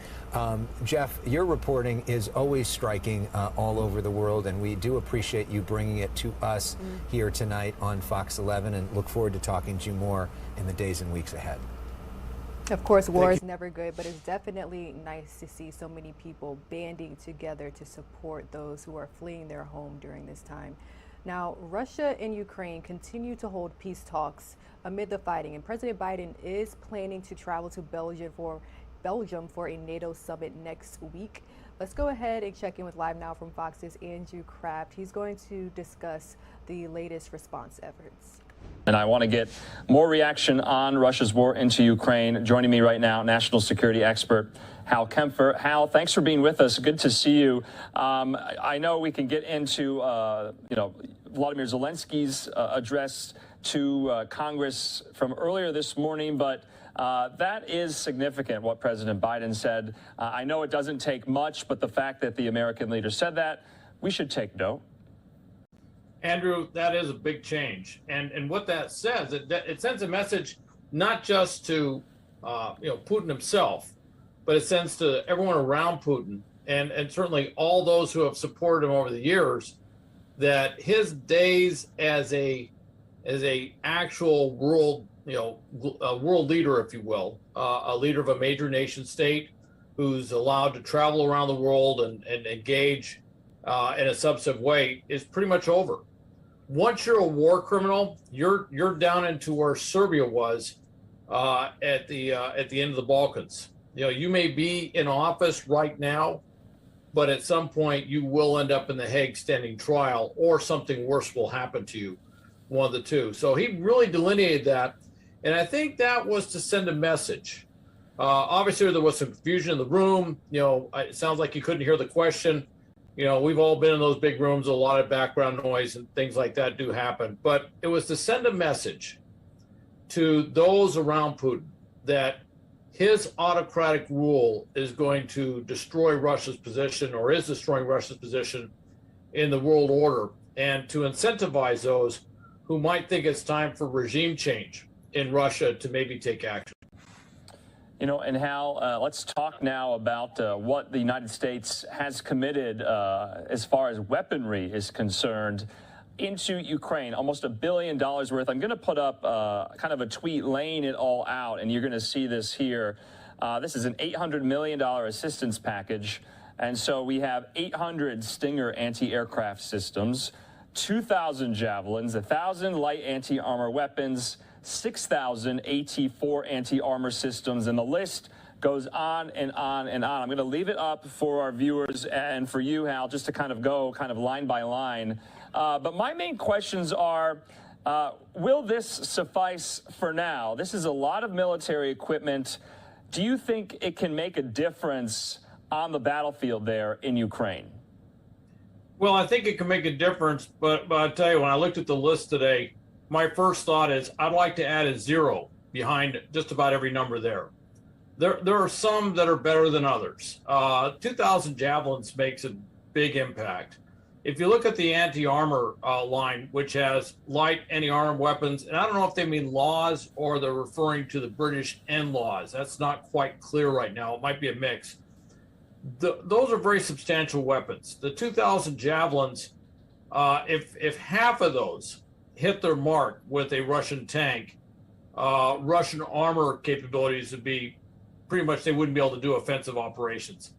Jeff, your reporting is always striking all over the world, and we do appreciate you bringing it to us here tonight on Fox 11, and look forward to talking to you more in the days and weeks ahead. Of course, war is never good, but it's definitely nice to see so many people banding together to support those who are fleeing their home during this time. Now, Russia and Ukraine continue to hold peace talks amid the fighting, and President Biden is planning to travel to Belgium for a NATO summit next week. Let's go ahead and check in with Live Now from Fox's Andrew Kraft. He's going to discuss the latest response efforts. And I want to get more reaction on Russia's war into Ukraine. Joining me right now, national security expert Hal Kempfer. Hal, thanks for being with us. Good to see you. I know we can get into, Vladimir Zielinski's address to Congress from earlier this morning, but that is significant, what President Biden said. I know it doesn't take much, but the fact that the American leader said that, we should take note. Andrew, that is a big change. And what that says, it sends a message not just to Putin himself, but it sends to everyone around Putin and certainly all those who have supported him over the years, that his days as a actual world world leader, if you will, a leader of a major nation state who's allowed to travel around the world and engage in a substantive way, is pretty much over. Once you're a war criminal, you're down into where Serbia was at the end of the Balkans. You may be in office right now, but at some point you will end up in the Hague standing trial, or something worse will happen to you, one of the two. So he really delineated that, and I think that was to send a message. Obviously, there was some confusion in the room. It sounds like you couldn't hear the question. We've all been in those big rooms, a lot of background noise and things like that do happen. But it was to send a message to those around Putin that his autocratic rule is going to destroy Russia's position, or is destroying Russia's position in the world order, and to incentivize those who might think it's time for regime change in Russia to maybe take action. And Hal, let's talk now about what the United States has committed as far as weaponry is concerned into Ukraine, almost $1 billion worth. I'm going to put up kind of a tweet laying it all out, and you're going to see this here. This is an $800 million assistance package. And so we have 800 Stinger anti-aircraft systems, 2,000 Javelins, 1,000 light anti-armor weapons, 6,000 AT-4 anti-armor systems, and the list goes on and on and on. I'm going to leave it up for our viewers and for you, Hal, just to kind of go line by line. But my main questions are, will this suffice for now? This is a lot of military equipment. Do you think it can make a difference on the battlefield there in Ukraine? Well, I think it can make a difference, but I'll tell you, when I looked at the list today, my first thought is I'd like to add a 0 behind just about every number there. There are some that are better than others. 2,000 Javelins makes a big impact. If you look at the anti-armor line, which has light anti-armor weapons, and I don't know if they mean laws or they're referring to the British NLAWs. That's not quite clear right now. It might be a mix. Those are very substantial weapons. The 2,000 Javelins, if half of those hit their mark with a Russian tank, Russian armor capabilities would be pretty much, they wouldn't be able to do offensive operations.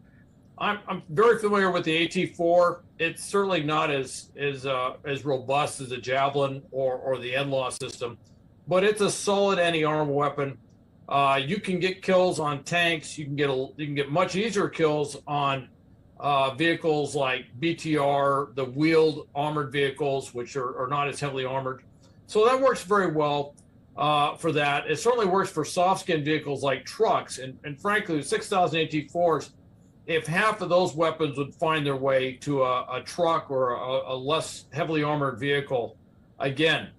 I'm very familiar with the AT-4. It's certainly not as robust as a Javelin or the NLAW system, but it's a solid anti-armor weapon. You can get kills on tanks. You can get much easier kills on vehicles like BTR, the wheeled armored vehicles, which are not as heavily armored. So that works very well for that. It certainly works for soft-skin vehicles like trucks. And frankly, with 6,000 AT-4s, if half of those weapons would find their way to a truck or a less heavily armored vehicle, again,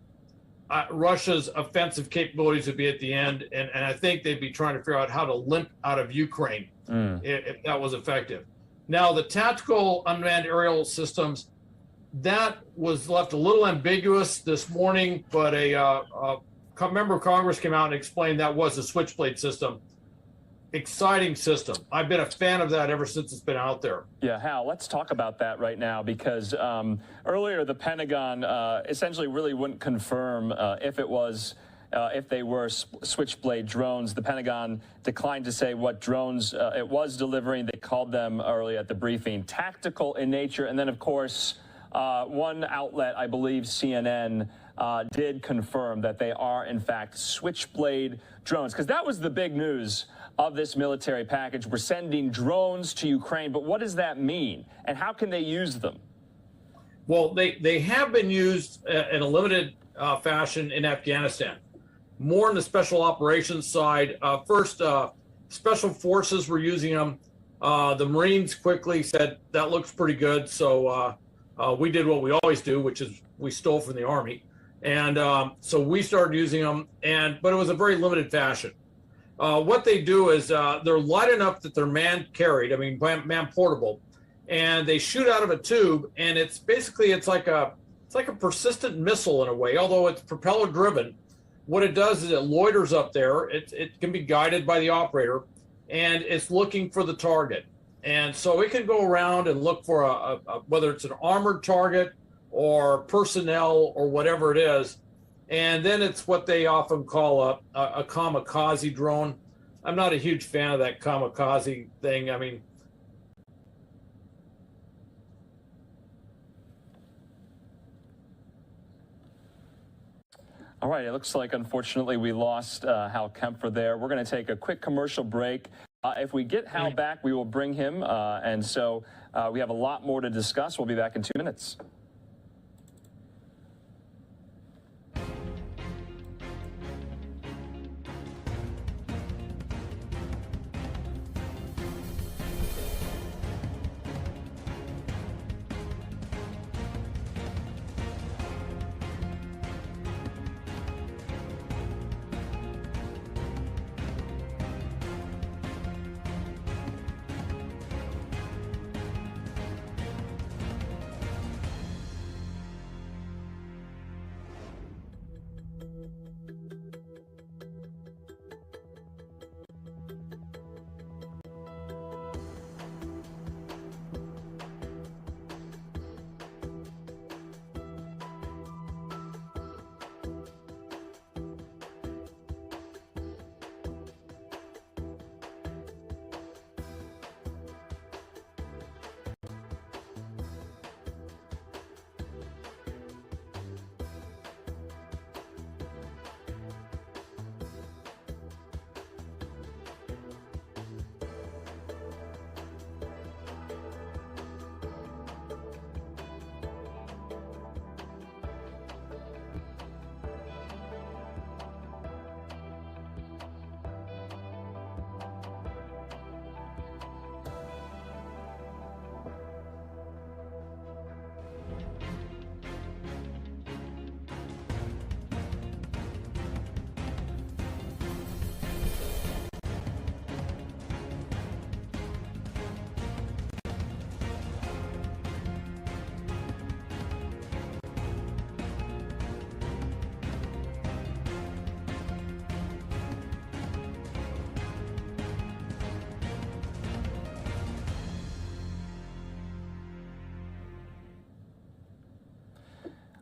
Russia's offensive capabilities would be at the end, and I think they'd be trying to figure out how to limp out of Ukraine if that was effective. Now, the tactical unmanned aerial systems, that was left a little ambiguous this morning, but a member of Congress came out and explained that was a Switchblade system. Exciting system. I've been a fan of that ever since it's been out there. Yeah, Hal, let's talk about that right now, because earlier the Pentagon essentially really wouldn't confirm if they were Switchblade drones. The Pentagon declined to say what drones it was delivering. They called them early at the briefing tactical in nature. And then, of course, one outlet, I believe CNN, did confirm that they are, in fact, Switchblade drones, because that was the big news of this military package. We're sending drones to Ukraine, but what does that mean, and how can they use them? Well, they have been used in a limited fashion in Afghanistan, more on the special operations side. First, special forces were using them. The Marines quickly said, that looks pretty good, so we did what we always do, which is we stole from the Army. And so we started using them, but it was a very limited fashion. What they do is they're light enough that they're man-carried, man-portable, and they shoot out of a tube, and it's like a persistent missile in a way, although it's propeller-driven. What it does is it loiters up there. It can be guided by the operator, and it's looking for the target. And so it can go around and look for whether it's an armored target or personnel or whatever it is. And then it's what they often call a kamikaze drone. I'm not a huge fan of that kamikaze thing. All right, it looks like, unfortunately, we lost Hal Kempfer there. We're going to take a quick commercial break. If we get Hal back, we will bring him. And so we have a lot more to discuss. We'll be back in 2 minutes.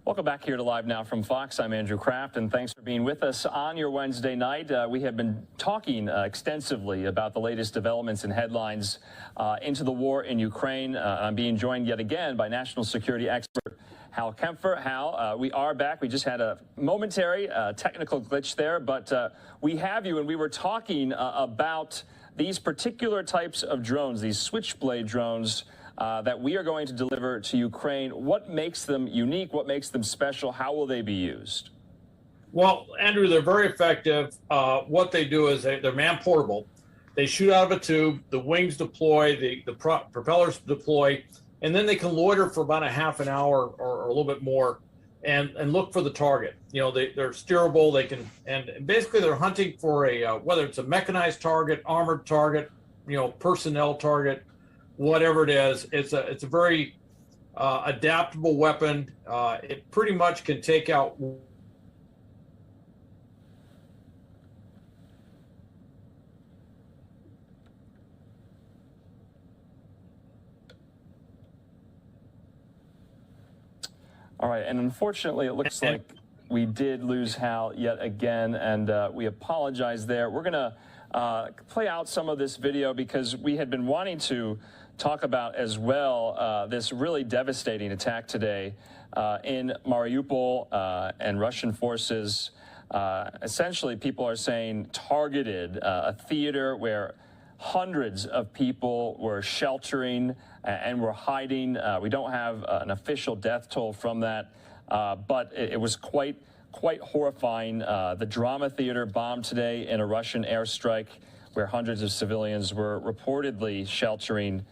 Welcome back here to Live Now from Fox. I'm Andrew Kraft, and thanks for being with us on your Wednesday night. We have been talking extensively about the latest developments and headlines into the war in Ukraine. I'm being joined yet again by national security expert Hal Kempfer. Hal, we are back. We just had a momentary technical glitch there, but we have you, and we were talking about these particular types of drones, these Switchblade drones, that we are going to deliver to Ukraine. What makes them unique? What makes them special? How will they be used? Well, Andrew, they're very effective. What they do is they're man-portable. They shoot out of a tube, the wings deploy, the propellers deploy, and then they can loiter for about a half an hour or a little bit more and look for the target. You know, they're steerable. They can, and basically they're hunting for a, whether it's a mechanized target, armored target, you know, personnel target, whatever it is. It's a very adaptable weapon. It pretty much can take out. All right, and unfortunately, it looks like we did lose Hal yet again, and we apologize there. We're going to play out some of this video because we had been wanting to talk about as well this really devastating attack today in Mariupol, and Russian forces essentially, people are saying, targeted a theater where hundreds of people were sheltering and were hiding. We don't have an official death toll from that, but it was quite horrifying. The drama theater bombed today in a Russian airstrike where hundreds of civilians were reportedly sheltering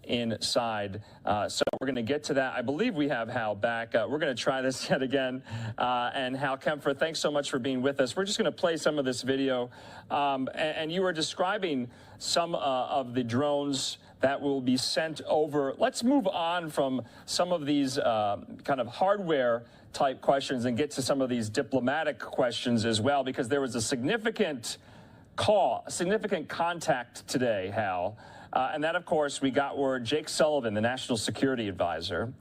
inside. So we're going to get to that. I believe we have Hal back. We're going to try this yet again. And Hal Kempfer, thanks so much for being with us. We're just going to play some of this video. And you were describing some of the drones that will be sent over. Let's move on from some of these kind of hardware type questions and get to some of these diplomatic questions as well, because there was a significant contact today, Hal. And that, of course, we got word Jake Sullivan, the national security advisor,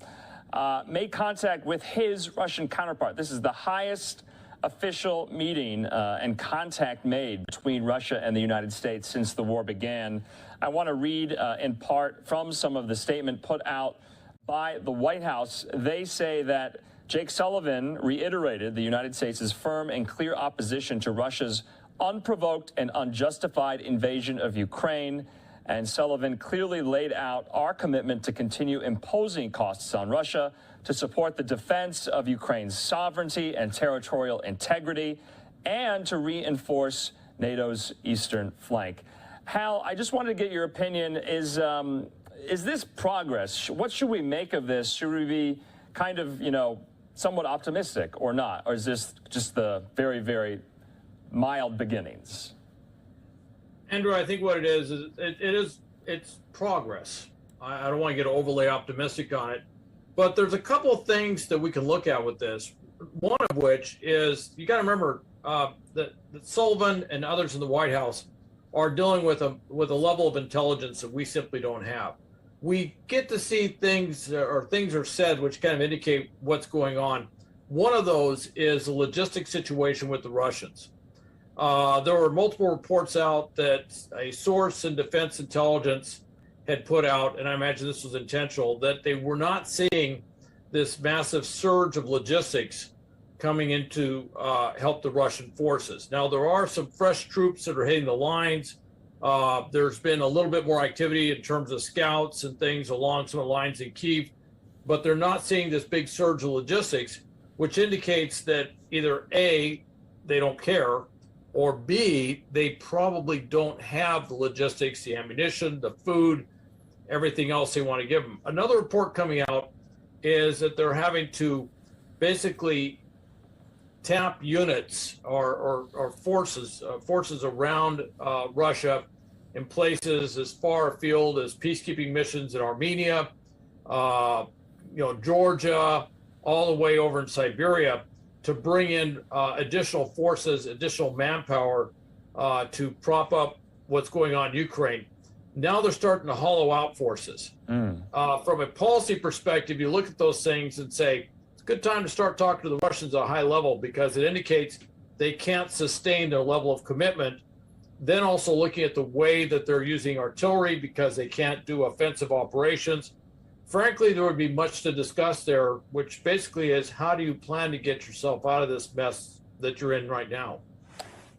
made contact with his Russian counterpart. This is the highest official meeting and contact made between Russia and the United States since the war began. I want to read in part from some of the statement put out by the White House. They say that Jake Sullivan reiterated the United States' firm and clear opposition to Russia's unprovoked and unjustified invasion of Ukraine. And Sullivan clearly laid out our commitment to continue imposing costs on Russia to support the defense of Ukraine's sovereignty and territorial integrity, and to reinforce NATO's eastern flank. Hal, I just wanted to get your opinion. Is this progress? What should we make of this? Should we be kind of, somewhat optimistic or not? Or is this just the very, very mild beginnings? Andrew, I think what it is it's progress. I don't want to get overly optimistic on it, but there's a couple of things that we can look at with this. One of which is, you got to remember that Sullivan and others in the White House are dealing with a level of intelligence that we simply don't have. We get to see things, or things are said, which kind of indicate what's going on. One of those is the logistics situation with the Russians. There were multiple reports out that a source in defense intelligence had put out, and I imagine this was intentional, that they were not seeing this massive surge of logistics coming in to help the Russian forces. Now, there are some fresh troops that are hitting the lines. There's been a little bit more activity in terms of scouts and things along some of the lines in Kyiv, but they're not seeing this big surge of logistics, which indicates that either A, they don't care, or B, they probably don't have the logistics, the ammunition, the food, everything else they want to give them. Another report coming out is that they're having to basically tap units or forces around Russia in places as far afield as peacekeeping missions in Armenia, Georgia, all the way over in Siberia, to bring in additional forces, additional manpower to prop up what's going on in Ukraine. Now they're starting to hollow out forces. From a policy perspective, you look at those things and say, it's a good time to start talking to the Russians at a high level, because it indicates they can't sustain their level of commitment. Then also looking at the way that they're using artillery, because they can't do offensive operations. Frankly, there would be much to discuss there, which basically is, how do you plan to get yourself out of this mess that you're in right now?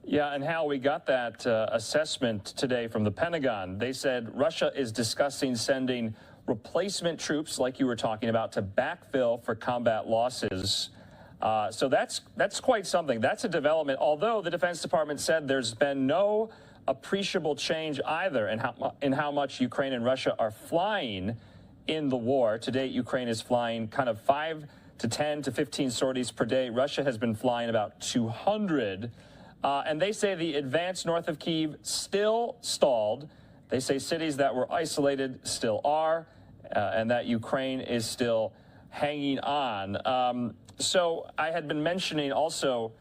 Yeah, and Hal, we got that assessment today from the Pentagon. They said Russia is discussing sending replacement troops, like you were talking about, to backfill for combat losses. So that's quite something. That's a development, although the Defense Department said there's been no appreciable change either in how much Ukraine and Russia are flying in the war. To date, Ukraine is flying kind of 5 to 10 to 15 sorties per day. Russia has been flying about 200. And they say the advance north of Kyiv still stalled. They say cities that were isolated still are, and that Ukraine is still hanging on. So I had been mentioning also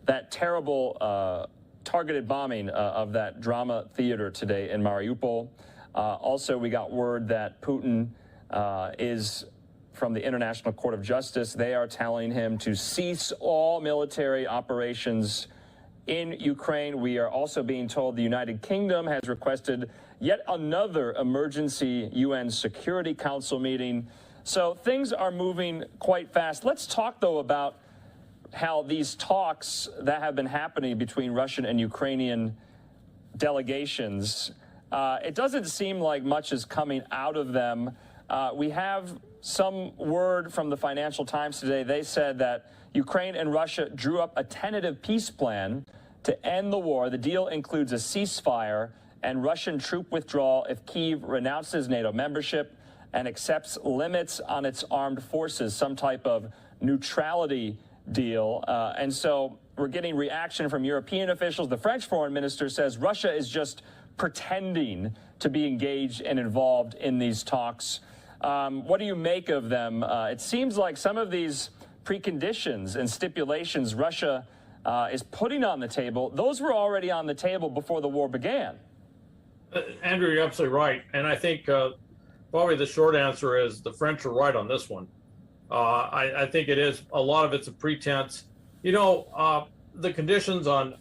that terrible targeted bombing of that drama theater today in Mariupol. Also, we got word that Putin is from the International Court of Justice. They are telling him to cease all military operations in Ukraine. We are also being told the United Kingdom has requested yet another emergency UN Security Council meeting. So things are moving quite fast. Let's talk, though, about how these talks that have been happening between Russian and Ukrainian delegations, it doesn't seem like much is coming out of them. We have some word from the Financial Times today. They said that Ukraine and Russia drew up a tentative peace plan to end the war. The deal includes a ceasefire and Russian troop withdrawal if Kyiv renounces NATO membership and accepts limits on its armed forces, some type of neutrality deal. And so we're getting reaction from European officials. The French foreign minister says Russia is just pretending to be engaged and involved in these talks. What do you make of them? It seems like some of these preconditions and stipulations Russia is putting on the table, those were already on the table before the war began. Andrew, you're absolutely right. And I think probably the short answer is the French are right on this one. I think it is, a lot of it's a pretense. You know, the conditions on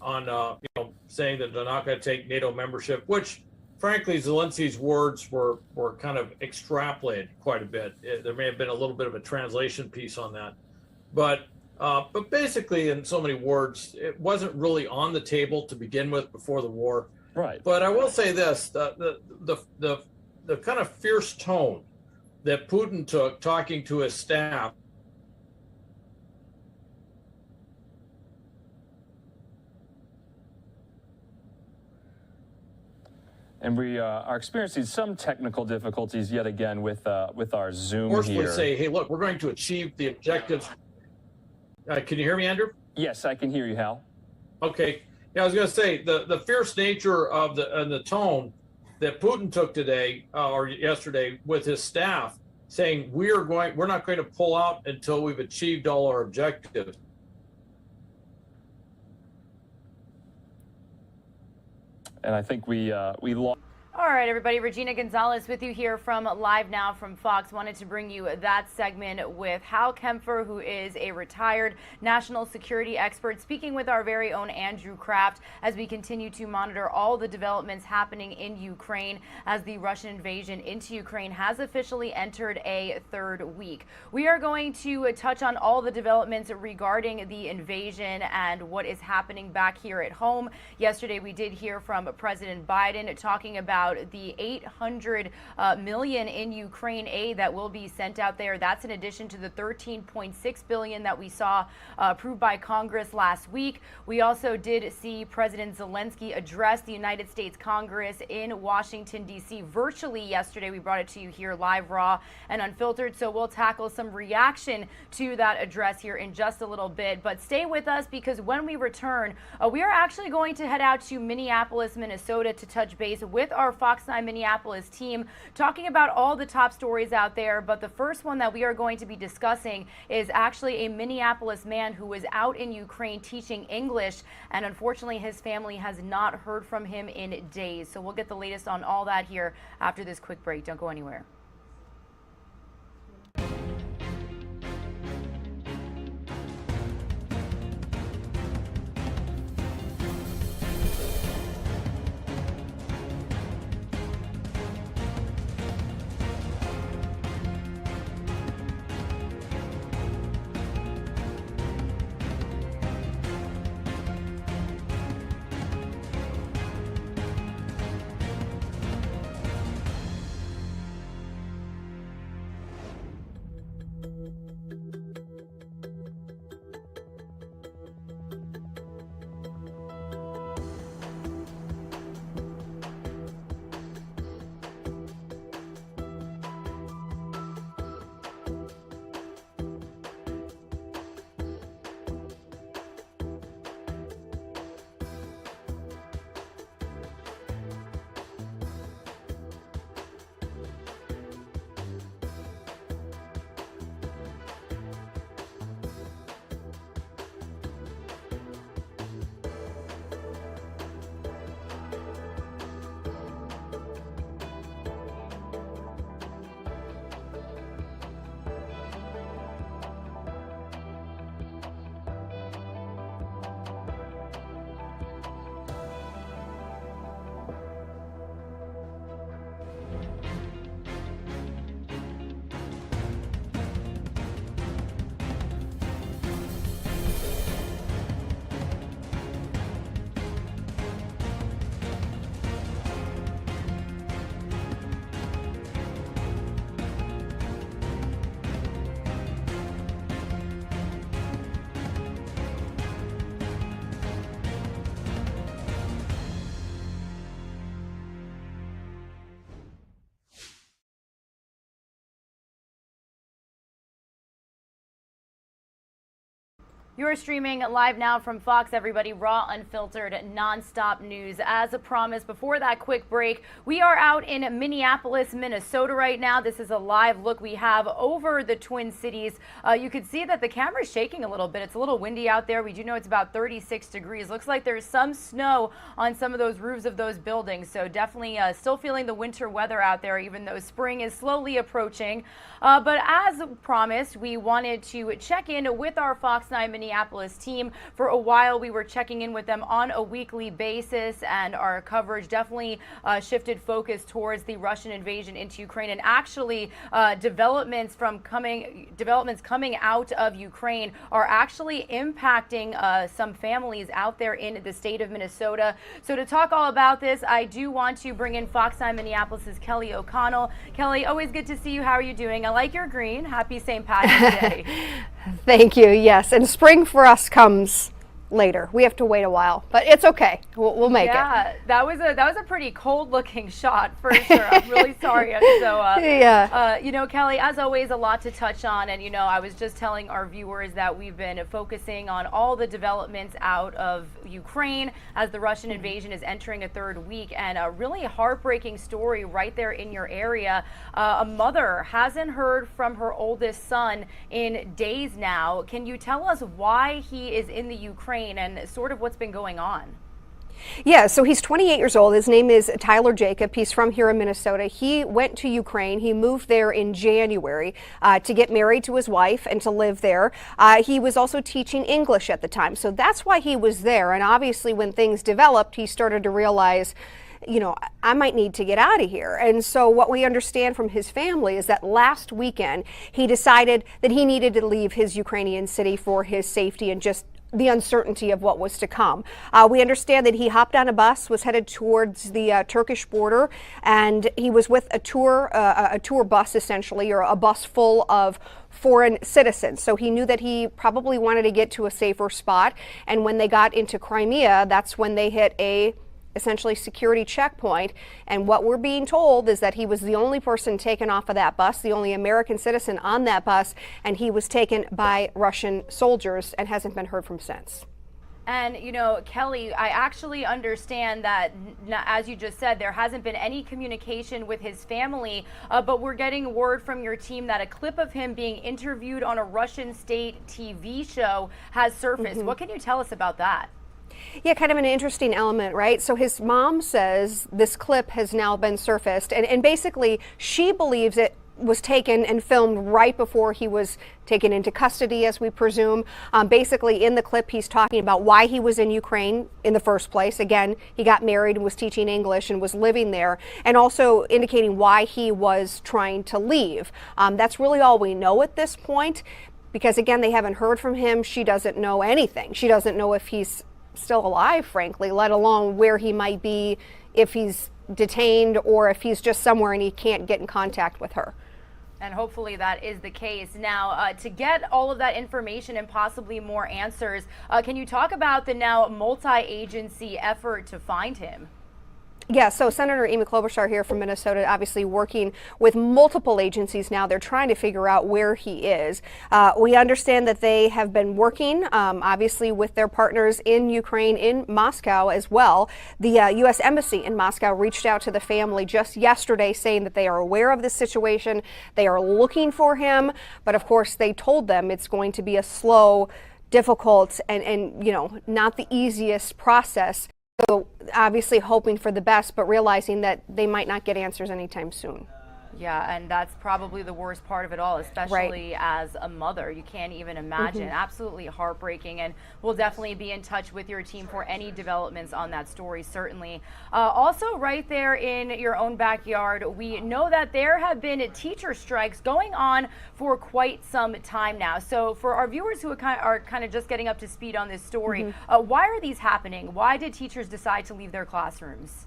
saying that they're not going to take NATO membership, which frankly, Zielinski's words were kind of extrapolated quite a bit. There may have been a little bit of a translation piece on that. But basically, in so many words, it wasn't really on the table to begin with before the war. Right. But I will say this, the kind of fierce tone that Putin took talking to his staff And we are experiencing some technical difficulties yet again with our Zoom forcefully here. say, hey, look, we're going to achieve the objectives. Can you hear me, Andrew? Yes, I can hear you, Hal. Okay. Yeah, I was going to say the fierce nature of the tone that Putin took today or yesterday with his staff, saying we're not going to pull out until we've achieved all our objectives. And I think we lost. All right, everybody. Regina Gonzalez with you here from Live Now from Fox. Wanted to bring you that segment with Hal Kempfer, who is a retired national security expert, speaking with our very own Andrew Kraft as we continue to monitor all the developments happening in Ukraine as the Russian invasion into Ukraine has officially entered a third week. We are going to touch on all the developments regarding the invasion and what is happening back here at home. Yesterday, we did hear from President Biden talking about the $800 million in Ukraine aid that will be sent out there. That's in addition to the $13.6 billion that we saw approved by Congress last week. We also did see President Zielinski address the United States Congress in Washington, D.C. virtually yesterday. We brought it to you here live, raw, and unfiltered. So we'll tackle some reaction to that address here in just a little bit. But stay with us, because when we return, we are actually going to head out to Minneapolis, Minnesota to touch base with our Fox 9 Minneapolis team, talking about all the top stories out there. But the first one that we are going to be discussing is actually a Minneapolis man who was out in Ukraine teaching English, and unfortunately his family has not heard from him in days. So we'll get the latest on all that here after this quick break. Don't go anywhere. You are streaming live now from Fox, everybody. Raw, unfiltered, nonstop news. As promised, before that quick break, we are out in Minneapolis, Minnesota right now. This is a live look we have over the Twin Cities. You can see that the camera is shaking a little bit. It's a little windy out there. We do know it's about 36 degrees. Looks like there's some snow on some of those roofs of those buildings. So definitely still feeling the winter weather out there, even though spring is slowly approaching. But as promised, we wanted to check in with our Fox 9 Minneapolis team. For a while, we were checking in with them on a weekly basis, and our coverage definitely shifted focus towards the Russian invasion into Ukraine. And actually, developments coming out of Ukraine are actually impacting some families out there in the state of Minnesota. So to talk all about this, I do want to bring in Fox 9 Minneapolis' Kelly O'Connell. Kelly, always good to see you. How are you doing? I like your green. Happy St. Patrick's Day. Thank you. Yes, and spring for us comes later. We have to wait a while, but it's okay. We'll make it. Yeah, that was a pretty cold looking shot for sure. I'm really sorry. So you know, Kelly, as always, a lot to touch on, and you know, I was just telling our viewers that we've been focusing on all the developments out of Ukraine as the Russian invasion is entering a third week, and a really heartbreaking story right there in your area. A mother hasn't heard from her oldest son in days now. Can you tell us why he is in the Ukraine and sort of what's been going on? Yeah, so he's 28 years old. His name is Tyler Jacob. He's from here in Minnesota. He went to Ukraine. He moved there in January to get married to his wife and to live there. He was also teaching English at the time, so that's why he was there. And obviously when things developed, he started to realize, you know, I might need to get out of here. And so what we understand from his family is that last weekend he decided that he needed to leave his Ukrainian city for his safety and just the uncertainty of what was to come. We understand that he hopped on a bus, was headed towards the Turkish border, and he was with a tour bus essentially, or a bus full of foreign citizens. So he knew that he probably wanted to get to a safer spot. And when they got into Crimea, that's when they hit a essentially security checkpoint. And what we're being told is that he was the only person taken off of that bus, the only American citizen on that bus, and he was taken by Russian soldiers and hasn't been heard from since. And, you know, Kelly, I actually understand that, as you just said, there hasn't been any communication with his family, but we're getting word from your team that a clip of him being interviewed on a Russian state TV show has surfaced. What can you tell us about that? Yeah, kind of an interesting element, right? So his mom says this clip has now been surfaced, and basically she believes it was taken and filmed right before he was taken into custody, as we presume. Basically, in the clip, he's talking about why he was in Ukraine in the first place. Again, he got married and was teaching English and was living there, and also indicating why he was trying to leave. That's really all we know at this point, because again, they haven't heard from him. She doesn't know anything. She doesn't know if he's still alive, frankly, let alone where he might be, if he's detained or if he's just somewhere and he can't get in contact with her. And hopefully that is the case. Now, to get all of that information and possibly more answers, can you talk about the now multi-agency effort to find him? Yeah, so Senator Amy Klobuchar here from Minnesota, obviously working with multiple agencies now. They're trying to figure out where he is. We understand that they have been working, obviously, with their partners in Ukraine, in Moscow as well. The U.S. Embassy in Moscow reached out to the family just yesterday saying that they are aware of this situation. They are looking for him, but of course they told them it's going to be a slow, difficult, and you know, not the easiest process. So obviously hoping for the best, but realizing that they might not get answers anytime soon. Yeah, and that's probably the worst part of it all, especially as a mother. You can't even imagine. Absolutely heartbreaking, and we'll definitely be in touch with your team for any developments on that story, certainly. Also, right there in your own backyard, we know that there have been teacher strikes going on for quite some time now. So for our viewers who are kind of just getting up to speed on this story, why are these happening? Why did teachers decide to leave their classrooms?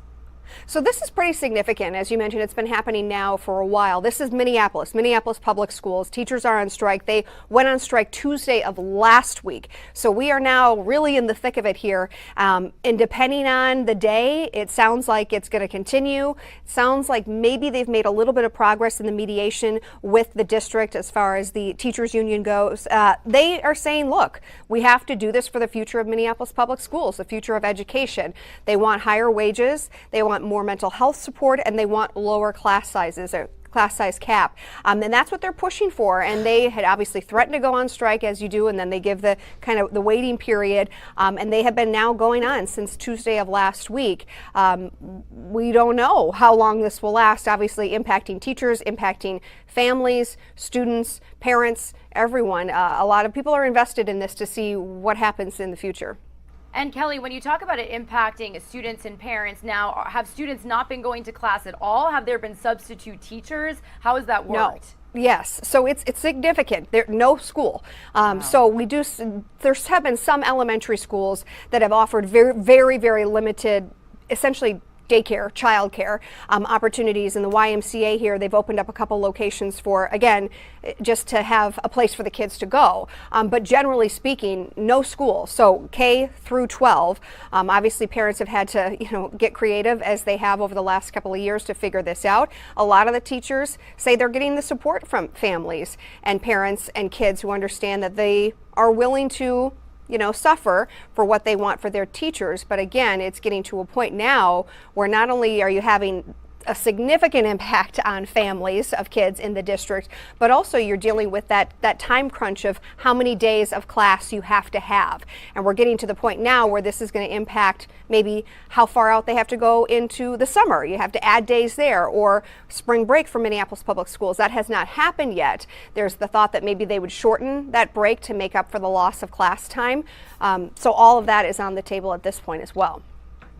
So this is pretty significant. As you mentioned, it's been happening now for a while. This is Minneapolis Public Schools. Teachers are on strike. They went on strike Tuesday of last week. So we are now really in the thick of it here. And depending on the day, it sounds like it's going to continue. It sounds like maybe they've made a little bit of progress in the mediation with the district as far as the teachers union goes. They are saying, look, we have to do this for the future of Minneapolis Public Schools, the future of education. They want higher wages. They want more mental health support, and they want lower class sizes or class size cap. And that's what they're pushing for. And they had obviously threatened to go on strike, as you do, and then they give the kind of the waiting period. And they have been now going on since Tuesday of last week. We don't know how long this will last, obviously impacting teachers, impacting families, students, parents, everyone. A lot of people are invested in this to see what happens in the future. And Kelly, when you talk about it impacting students and parents, now have students not been going to class at all? Have there been substitute teachers? How has that worked? No. Yes, so it's significant. There's no school. So there's have been some elementary schools that have offered very limited, essentially daycare, childcare opportunities. In the YMCA here, they've opened up a couple locations for, again, just to have a place for the kids to go. But generally speaking, no school. So K through 12. Obviously, parents have had to, get creative as they have over the last couple of years to figure this out. A lot of the teachers say they're getting the support from families and parents and kids who understand that they are willing to suffer for what they want for their teachers. But again, it's getting to a point now where not only are you having a significant impact on families of kids in the district, but also you're dealing with that time crunch of how many days of class you have to have. And we're getting to the point now where this is going to impact maybe how far out they have to go into the summer. You have to add days there, or spring break for Minneapolis Public Schools. That has not happened yet. There's the thought that maybe they would shorten that break to make up for the loss of class time. So all of that is on the table at this point as well.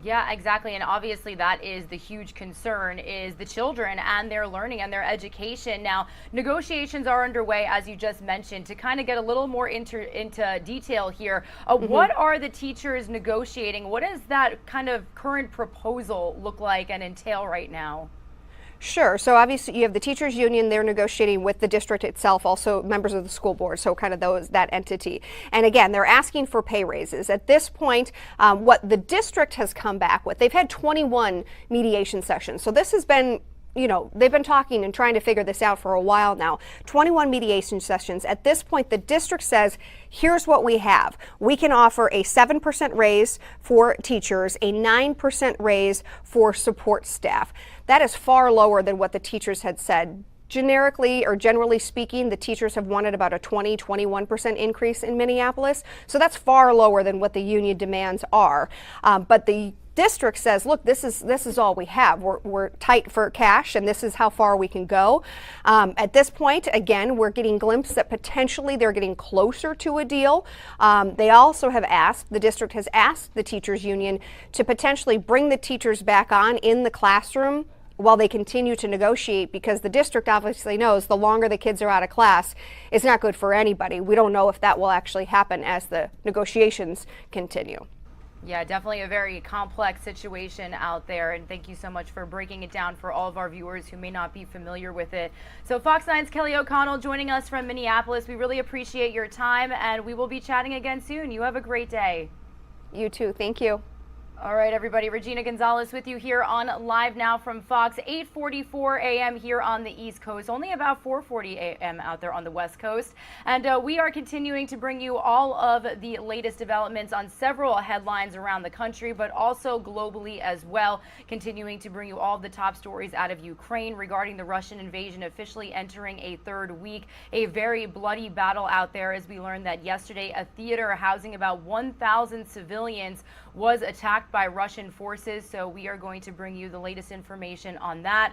Yeah, exactly. And obviously that is the huge concern, is the children and their learning and their education. Now, negotiations are underway, as you just mentioned. To kind of get a little more into detail here, what are the teachers negotiating? What does that kind of current proposal look like and entail right now? Sure. So obviously you have the teachers union. They're negotiating with the district itself, also members of the school board, so kind of that entity. And again, they're asking for pay raises. At this point, what the district has come back with, they've had 21 mediation sessions. So this has been, they've been talking and trying to figure this out for a while now. 21 mediation sessions. At this point, the district says, here's what we have. We can offer a 7% raise for teachers, a 9% raise for support staff. That is far lower than what the teachers had said. Generically, or generally speaking, the teachers have wanted about a 21% increase in Minneapolis. So that's far lower than what the union demands are. But the district says, look, this is all we have. We're tight for cash, and this is how far we can go. At this point, again, we're getting glimpses that potentially they're getting closer to a deal. They also have asked, the district has asked the teachers union to potentially bring the teachers back on in the classroom while they continue to negotiate, because the district obviously knows the longer the kids are out of class, it's not good for anybody. We don't know if that will actually happen as the negotiations continue. Yeah, definitely a very complex situation out there, and thank you so much for breaking it down for all of our viewers who may not be familiar with it. So Fox 9's Kelly O'Connell joining us from Minneapolis. We really appreciate your time, and we will be chatting again soon. You have a great day. You too. Thank you. All right, everybody. Regina Gonzalez with you here on Live Now from Fox. 8:44 a.m. here on the East Coast. Only about 4:40 a.m. out there on the West Coast. And we are continuing to bring you all of the latest developments on several headlines around the country, but also globally as well. Continuing to bring you all of the top stories out of Ukraine regarding the Russian invasion officially entering a third week. A very bloody battle out there, as we learned that yesterday a theater housing about 1,000 civilians was attacked by Russian forces. So we are going to bring you the latest information on that,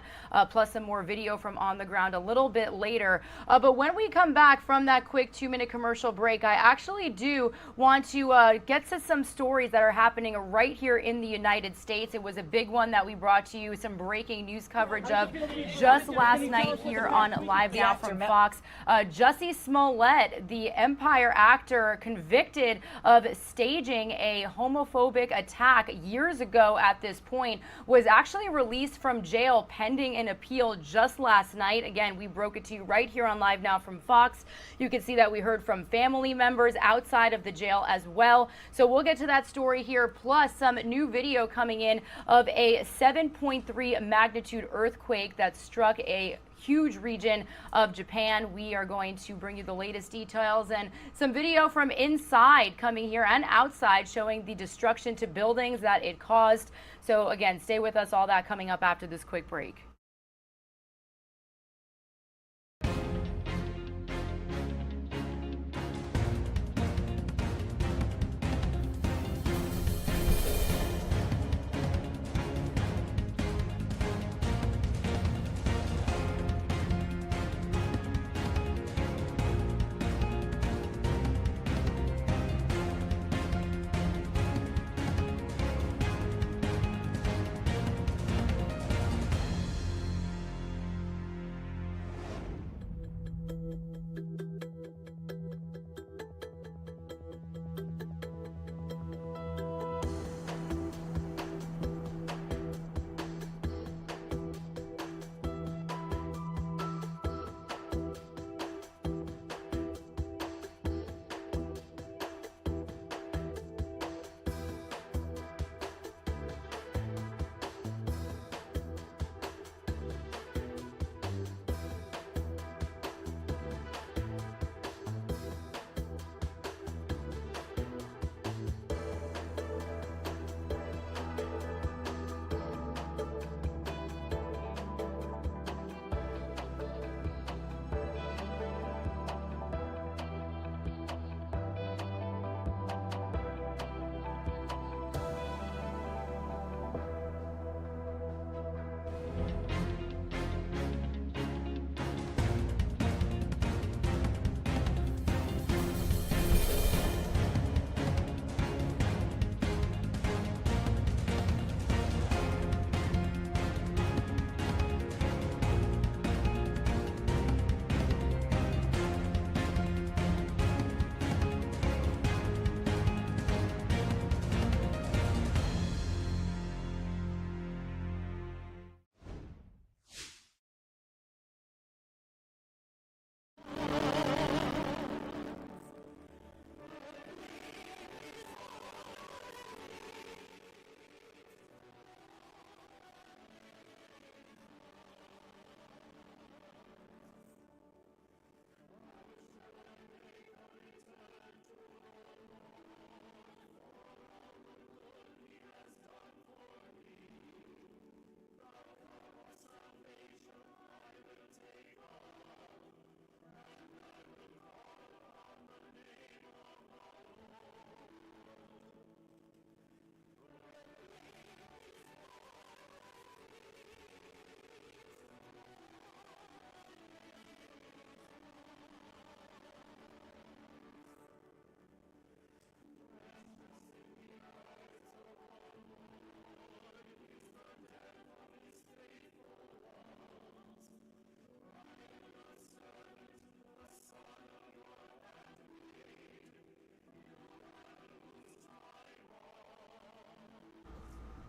plus some more video from on the ground a little bit later. But when we come back from that quick 2-minute commercial break, I actually do want to get to some stories that are happening right here in the United States. It was a big one that we brought to you, some breaking news coverage of just last night here on Live Now from Fox. Jussie Smollett, the Empire actor, convicted of staging a homophobic attack back years ago at this point, was actually released from jail pending an appeal just last night. Again, we broke it to you right here on Live Now from Fox. You can see that we heard from family members outside of the jail as well. So we'll get to that story here, plus some new video coming in of a 7.3 magnitude earthquake that struck a huge region of Japan. We are going to bring you the latest details and some video from inside coming here and outside showing the destruction to buildings that it caused. So again, stay with us. All that coming up after this quick break.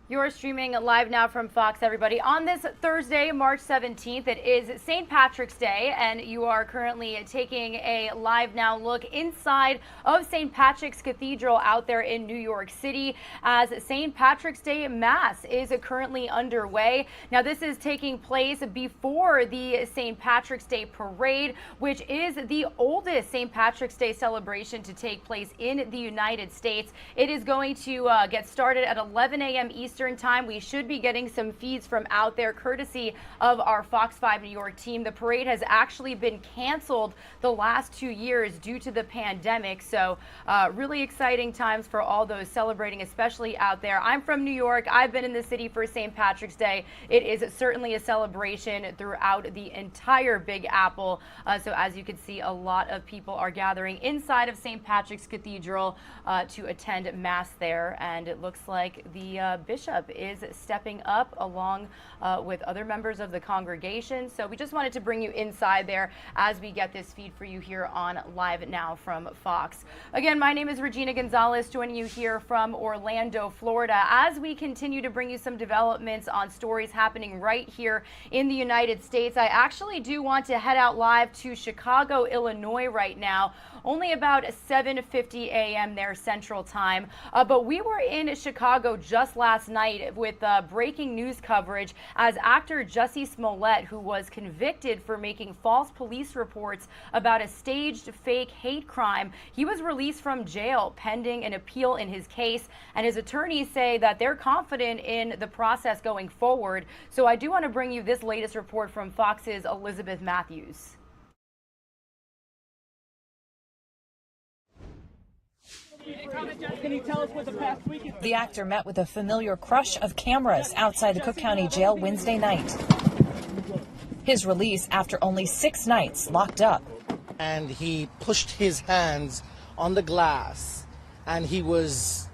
You're streaming live now from Fox, everybody. On this Thursday, March 17th, it is St. Patrick's Day, and you are currently taking a live now look inside of St. Patrick's Cathedral out there in New York City as St. Patrick's Day Mass is currently underway. Now, this is taking place before the St. Patrick's Day Parade, which is the oldest St. Patrick's Day celebration to take place in the United States. It is going to get started at 11 a.m. Eastern Time. We should be getting some feeds from out there courtesy of our Fox 5 New York team. The parade has actually been canceled the last 2 years due to the pandemic. So really exciting times for all those celebrating, especially out there. I'm from New York. I've been in the city for St. Patrick's Day. It is certainly a celebration throughout the entire Big Apple. So as you can see, a lot of people are gathering inside of St. Patrick's Cathedral to attend Mass there. And it looks like the bishop bishop is stepping up along with other members of the congregation. So we just wanted to bring you inside there as we get this feed for you here on Live Now from Fox. Again, my name is Regina Gonzalez, joining you here from Orlando, Florida, as we continue to bring you some developments on stories happening right here in the United States. I actually do want to head out live to Chicago, Illinois right now. Only about 7:50 a.m. there Central Time. But we were in Chicago just last night with breaking news coverage as actor Jussie Smollett, who was convicted for making false police reports about a staged fake hate crime, he was released from jail pending an appeal in his case. And his attorneys say that they're confident in the process going forward. So I do want to bring you this latest report from Fox's Elizabeth Matthews. Can you tell us what the past week is? The actor met with a familiar crush of cameras outside the Cook County Jail Wednesday night. His release after only 6 nights locked up. And he pushed his hands on the glass, and his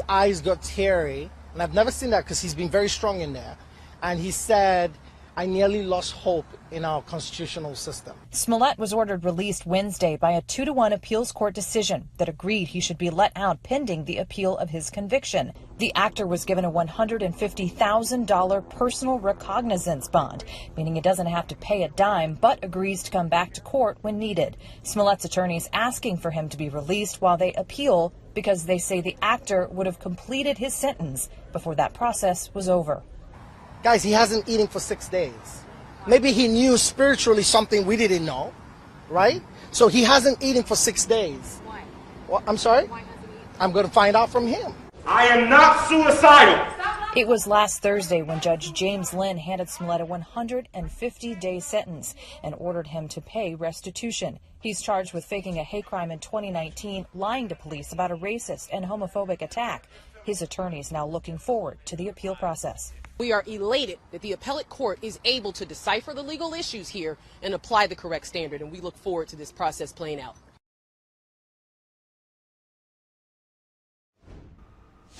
eyes got teary. And I've never seen that because he's been very strong in there. And he said, "I nearly lost hope in our constitutional system." Smollett was ordered released Wednesday by a 2-1 appeals court decision that agreed he should be let out pending the appeal of his conviction. The actor was given a $150,000 personal recognizance bond, meaning he doesn't have to pay a dime, but agrees to come back to court when needed. Smollett's attorneys asking for him to be released while they appeal because they say the actor would have completed his sentence before that process was over. Guys, he hasn't eaten for 6 days. Maybe he knew spiritually something we didn't know, right? So he hasn't eaten for 6 days. Why? Well, I'm sorry? Why hasn't he? I'm going to find out from him. I am not suicidal. It was last Thursday when Judge James Lynn handed Smollett a 150-day sentence and ordered him to pay restitution. He's charged with faking a hate crime in 2019, lying to police about a racist and homophobic attack. His attorneys now looking forward to the appeal process. We are elated that the appellate court is able to decipher the legal issues here and apply the correct standard, and we look forward to this process playing out.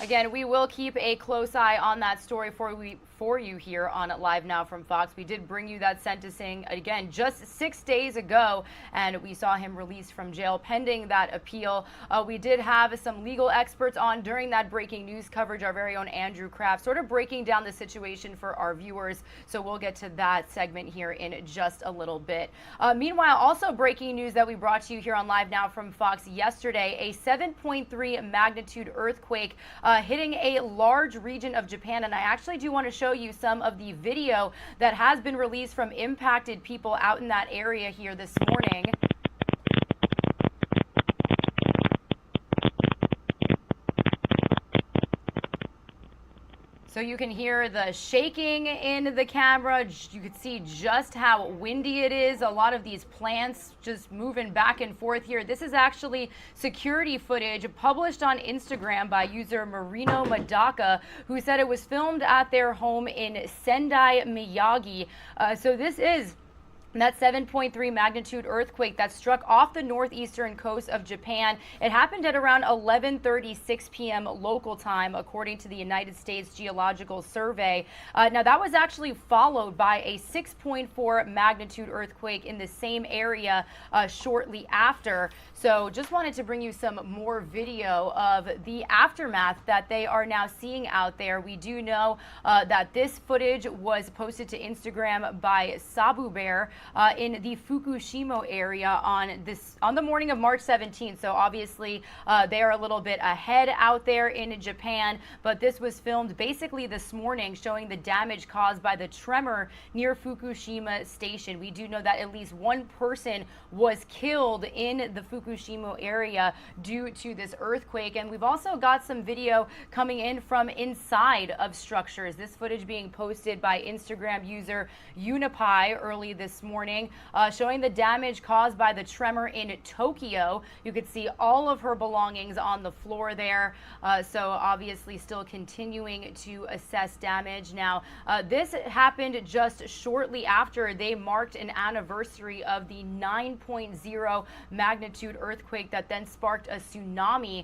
Again, we will keep a close eye on that story for you here on Live Now from Fox. We did bring you that sentencing, again, just 6 days ago, and we saw him released from jail pending that appeal. We did have some legal experts on during that breaking news coverage, our very own Andrew Kraft, sort of breaking down the situation for our viewers, so we'll get to that segment here in just a little bit. Meanwhile, also breaking news that we brought to you here on Live Now from Fox yesterday, a 7.3 magnitude earthquake hitting a large region of Japan, and I actually do want to show you some of the video that has been released from impacted people out in that area here this morning. So you can hear the shaking in the camera. You can see just how windy it is. A lot of these plants just moving back and forth here. This is actually security footage published on Instagram by user Marino Madaka, who said it was filmed at their home in Sendai, Miyagi. So this is that 7.3 magnitude earthquake that struck off the northeastern coast of Japan. It happened at around 11:36 p.m. local time, according to the United States Geological Survey. Now, that was actually followed by a 6.4 magnitude earthquake in the same area shortly after. So just wanted to bring you some more video of the aftermath that they are now seeing out there. We do know that this footage was posted to Instagram by Sabu Bear in the Fukushima area on the morning of March 17th. So obviously they are a little bit ahead out there in Japan, but this was filmed basically this morning, showing the damage caused by the tremor near Fukushima station. We do know that at least one person was killed in the Fukushima area due to this earthquake, and we've also got some video coming in from inside of structures. This footage being posted by Instagram user Unipie early this morning. morning, showing the damage caused by the tremor in Tokyo. You could see all of her belongings on the floor there. So obviously still continuing to assess damage. Now, this happened just shortly after they marked an anniversary of the 9.0 magnitude earthquake that then sparked a tsunami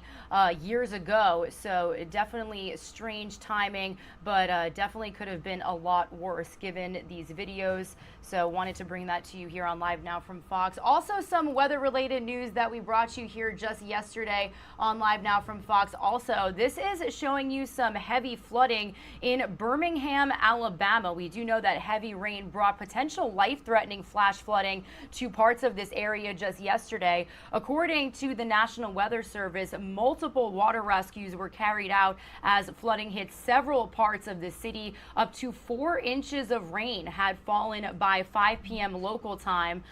years ago. So definitely strange timing, but definitely could have been a lot worse given these videos. So wanted to bring that to you here on Live Now from Fox. Also some weather related news that we brought you here just yesterday on Live Now from Fox. Also, this is showing you some heavy flooding in Birmingham, Alabama. We do know that heavy rain brought potential life-threatening flash flooding to parts of this area just yesterday. According to the National Weather Service, multiple water rescues were carried out as flooding hit several parts of the city. Up to 4 inches of rain had fallen by 5 p.m. local time.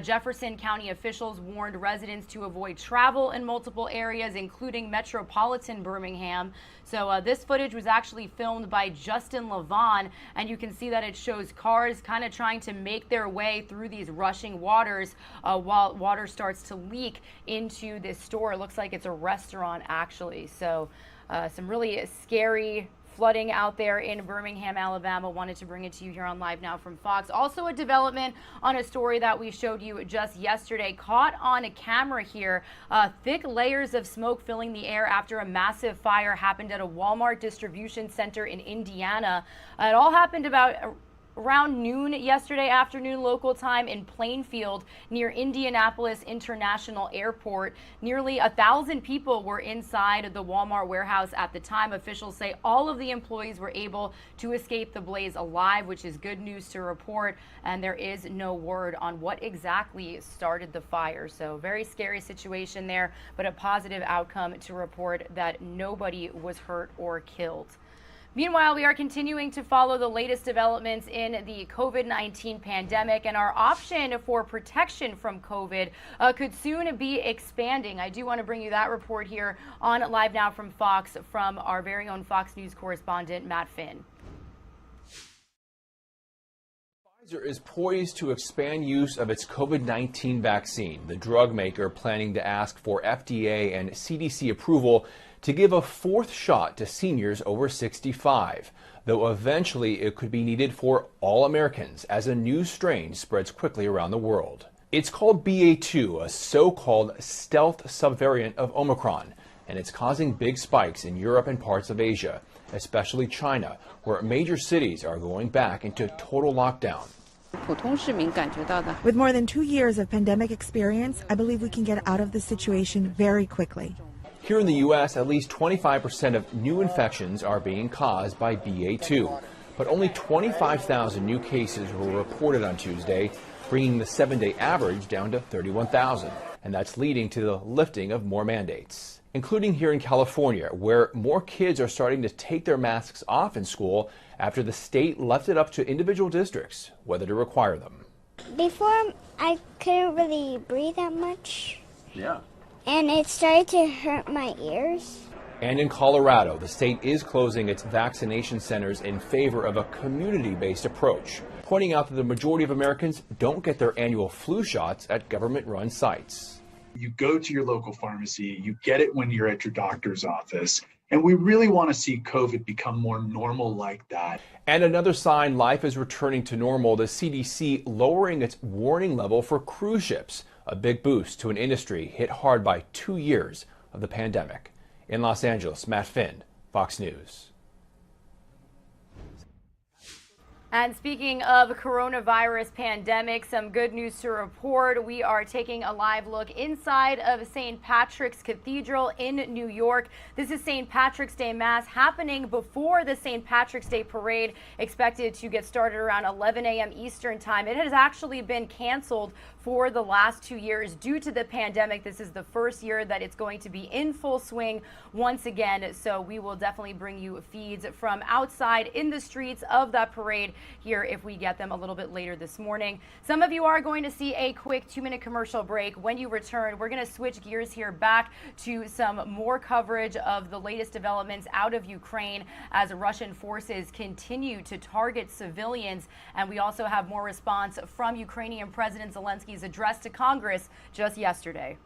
Jefferson County officials warned residents to avoid travel in multiple areas, including metropolitan Birmingham. So this footage was actually filmed by Justin Levon, and you can see that it shows cars kind of trying to make their way through these rushing waters while water starts to leak into this store. It looks like it's a restaurant, actually. So some really scary flooding out there in Birmingham, Alabama. Wanted to bring it to you here on Live Now from Fox. Also a development on a story that we showed you just yesterday. Caught on a camera here. Thick layers of smoke filling the air after a massive fire happened at a Walmart distribution center in Indiana. It all happened about around noon yesterday afternoon local time in Plainfield near Indianapolis International Airport. Nearly 1,000 people were inside the Walmart warehouse at the time. Officials say all of the employees were able to escape the blaze alive, which is good news to report, and there is no word on what exactly started the fire. So very scary situation there, but a positive outcome to report that nobody was hurt or killed. Meanwhile, we are continuing to follow the latest developments in the COVID-19 pandemic, and our option for protection from COVID could soon be expanding. I do want to bring you that report here on Live Now from Fox from our very own Fox News correspondent, Matt Finn. Pfizer is poised to expand use of its COVID-19 vaccine, the drug maker planning to ask for FDA and CDC approval to give a 4th shot to seniors over 65, though eventually it could be needed for all Americans as a new strain spreads quickly around the world. It's called BA2, a so-called stealth subvariant of Omicron, and it's causing big spikes in Europe and parts of Asia, especially China, where major cities are going back into total lockdown. With more than 2 years of pandemic experience, I believe we can get out of this situation very quickly. Here in the U.S., at least 25% of new infections are being caused by BA2, but only 25,000 new cases were reported on Tuesday, bringing the 7-day average down to 31,000, and that's leading to the lifting of more mandates, including here in California, where more kids are starting to take their masks off in school after the state left it up to individual districts whether to require them. Before, I couldn't really breathe that much. Yeah. And it started to hurt my ears. And in Colorado, the state is closing its vaccination centers in favor of a community-based approach, pointing out that the majority of Americans don't get their annual flu shots at government-run sites. You go to your local pharmacy, you get it when you're at your doctor's office, and we really want to see COVID become more normal like that. And another sign life is returning to normal, the CDC lowering its warning level for cruise ships, a big boost to an industry hit hard by 2 years of the pandemic. In Los Angeles, Matt Finn, Fox News. And speaking of coronavirus pandemic, some good news to report. We are taking a live look inside of St. Patrick's Cathedral in New York. This is St. Patrick's Day Mass happening before the St. Patrick's Day Parade, expected to get started around 11 a.m. Eastern Time. It has actually been canceled for the last 2 years due to the pandemic. This is the first year that it's going to be in full swing once again. So we will definitely bring you feeds from outside in the streets of that parade here if we get them a little bit later this morning. Some of you are going to see a quick 2-minute commercial break. When you return, we're going to switch gears here back to some more coverage of the latest developments out of Ukraine as Russian forces continue to target civilians. And we also have more response from Ukrainian President Zielinski's address to Congress just yesterday.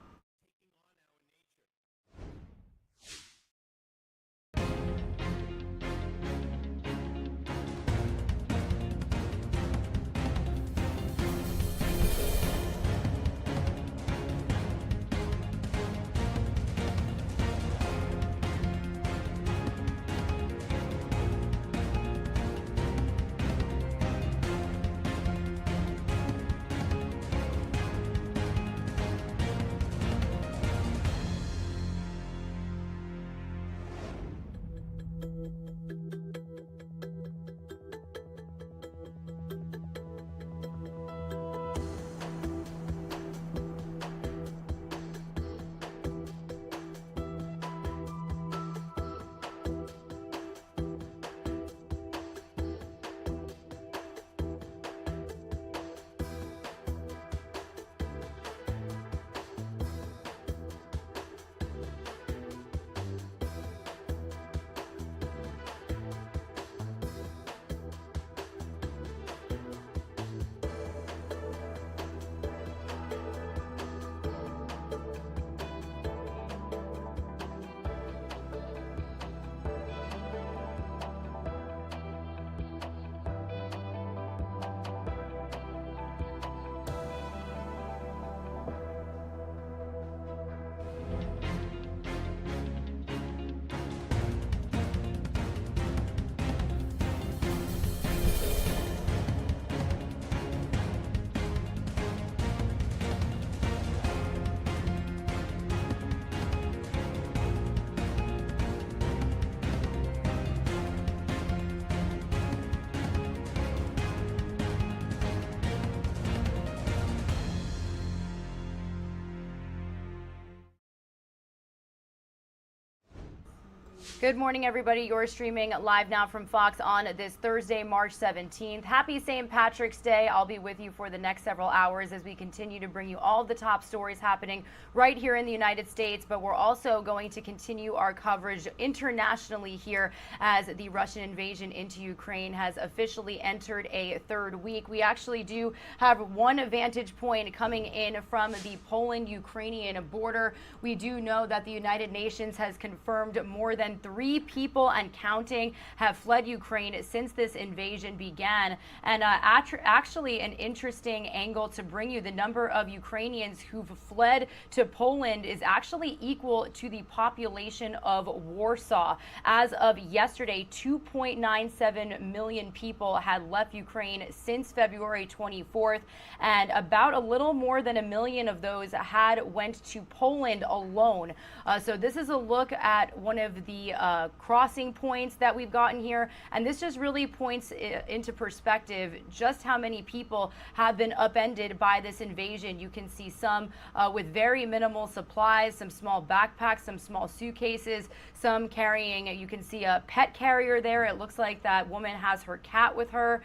Good morning, everybody. You're streaming live now from Fox on this Thursday, March 17th. Happy St. Patrick's Day. I'll be with you for the next several hours as we continue to bring you all the top stories happening right here in the United States. But we're also going to continue our coverage internationally here as the Russian invasion into Ukraine has officially entered a third week. We actually do have one vantage point coming in from the Poland-Ukrainian border. We do know that the United Nations has confirmed more than 3 people and counting have fled Ukraine since this invasion began. And actually an interesting angle to bring you, the number of Ukrainians who've fled to Poland is actually equal to the population of Warsaw. As of yesterday, 2.97 million people had left Ukraine since February 24th, and about a little more than 1 million of those had went to Poland alone. So this is a look at one of the crossing points that we've gotten here, and this just really points into perspective just how many people have been upended by this invasion. You can see some with very minimal supplies, some small backpacks, some small suitcases, some carrying, you can see a pet carrier there. It looks like that woman has her cat with her.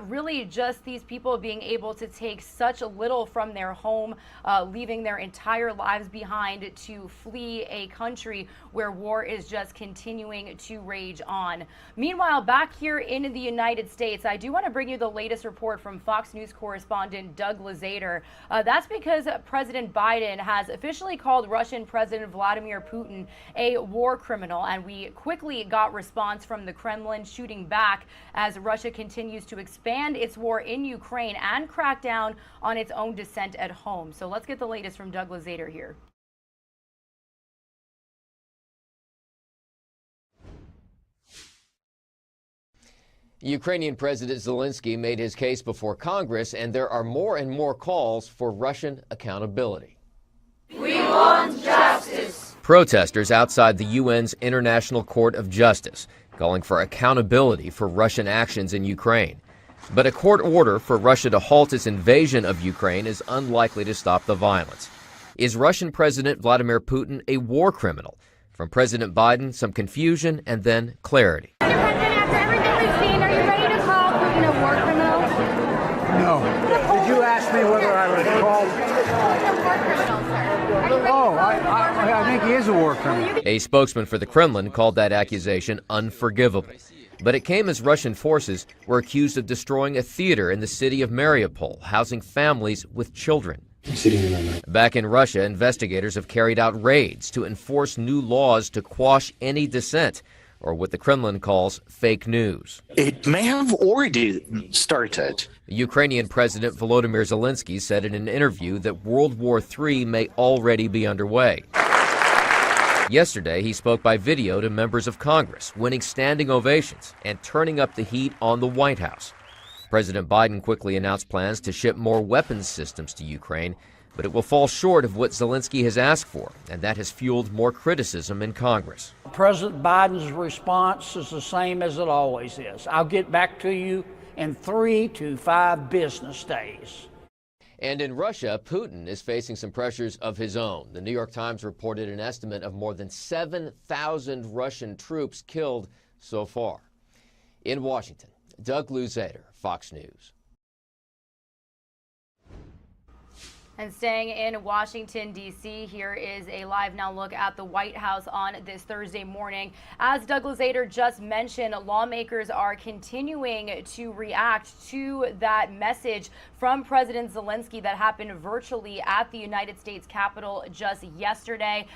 Really just these people being able to take such little from their home, leaving their entire lives behind to flee a country where war is just continuing to rage on. Meanwhile, back here in the United States, I do want to bring you the latest report from Fox News correspondent Doug Lazater. That's because President Biden has officially called Russian President Vladimir Putin a war criminal, and we quickly got response from the Kremlin shooting back as Russia continues to expand its war in Ukraine and crack down on its own dissent at home. So let's get the latest from Doug Lazater here. Ukrainian President Zielinski made his case before Congress, and there are more and more calls for Russian accountability. We want justice. Protesters outside the UN's International Court of Justice calling for accountability for Russian actions in Ukraine. But a court order for Russia to halt its invasion of Ukraine is unlikely to stop the violence. Is Russian President Vladimir Putin a war criminal? From President Biden, some confusion and then clarity. Mr. President, after everything we've seen, are you ready to call Putin a war war criminal, sir. Oh, I think he is a war criminal. A spokesman for the Kremlin called that accusation unforgivable. But it came as Russian forces were accused of destroying a theater in the city of Mariupol, housing families with children. Back in Russia, investigators have carried out raids to enforce new laws to quash any dissent, or what the Kremlin calls fake news. It may have already started. Ukrainian President Volodymyr Zielinski said in an interview that World War III may already be underway. Yesterday, he spoke by video to members of Congress, winning standing ovations and turning up the heat on the White House. President Biden quickly announced plans to ship more weapons systems to Ukraine, but it will fall short of what Zielinski has asked for, and that has fueled more criticism in Congress. President Biden's response is the same as it always is. I'll get back to you in 3 to 5 business days. And in Russia, Putin is facing some pressures of his own. The New York Times reported an estimate of more than 7,000 Russian troops killed so far. In Washington, Doug Luzader, Fox News. And staying in Washington, D.C., here is a live now look at the White House on this Thursday morning. As Douglas Zader just mentioned, lawmakers are continuing to react to that message from President Zielinski that happened virtually at the United States Capitol just yesterday.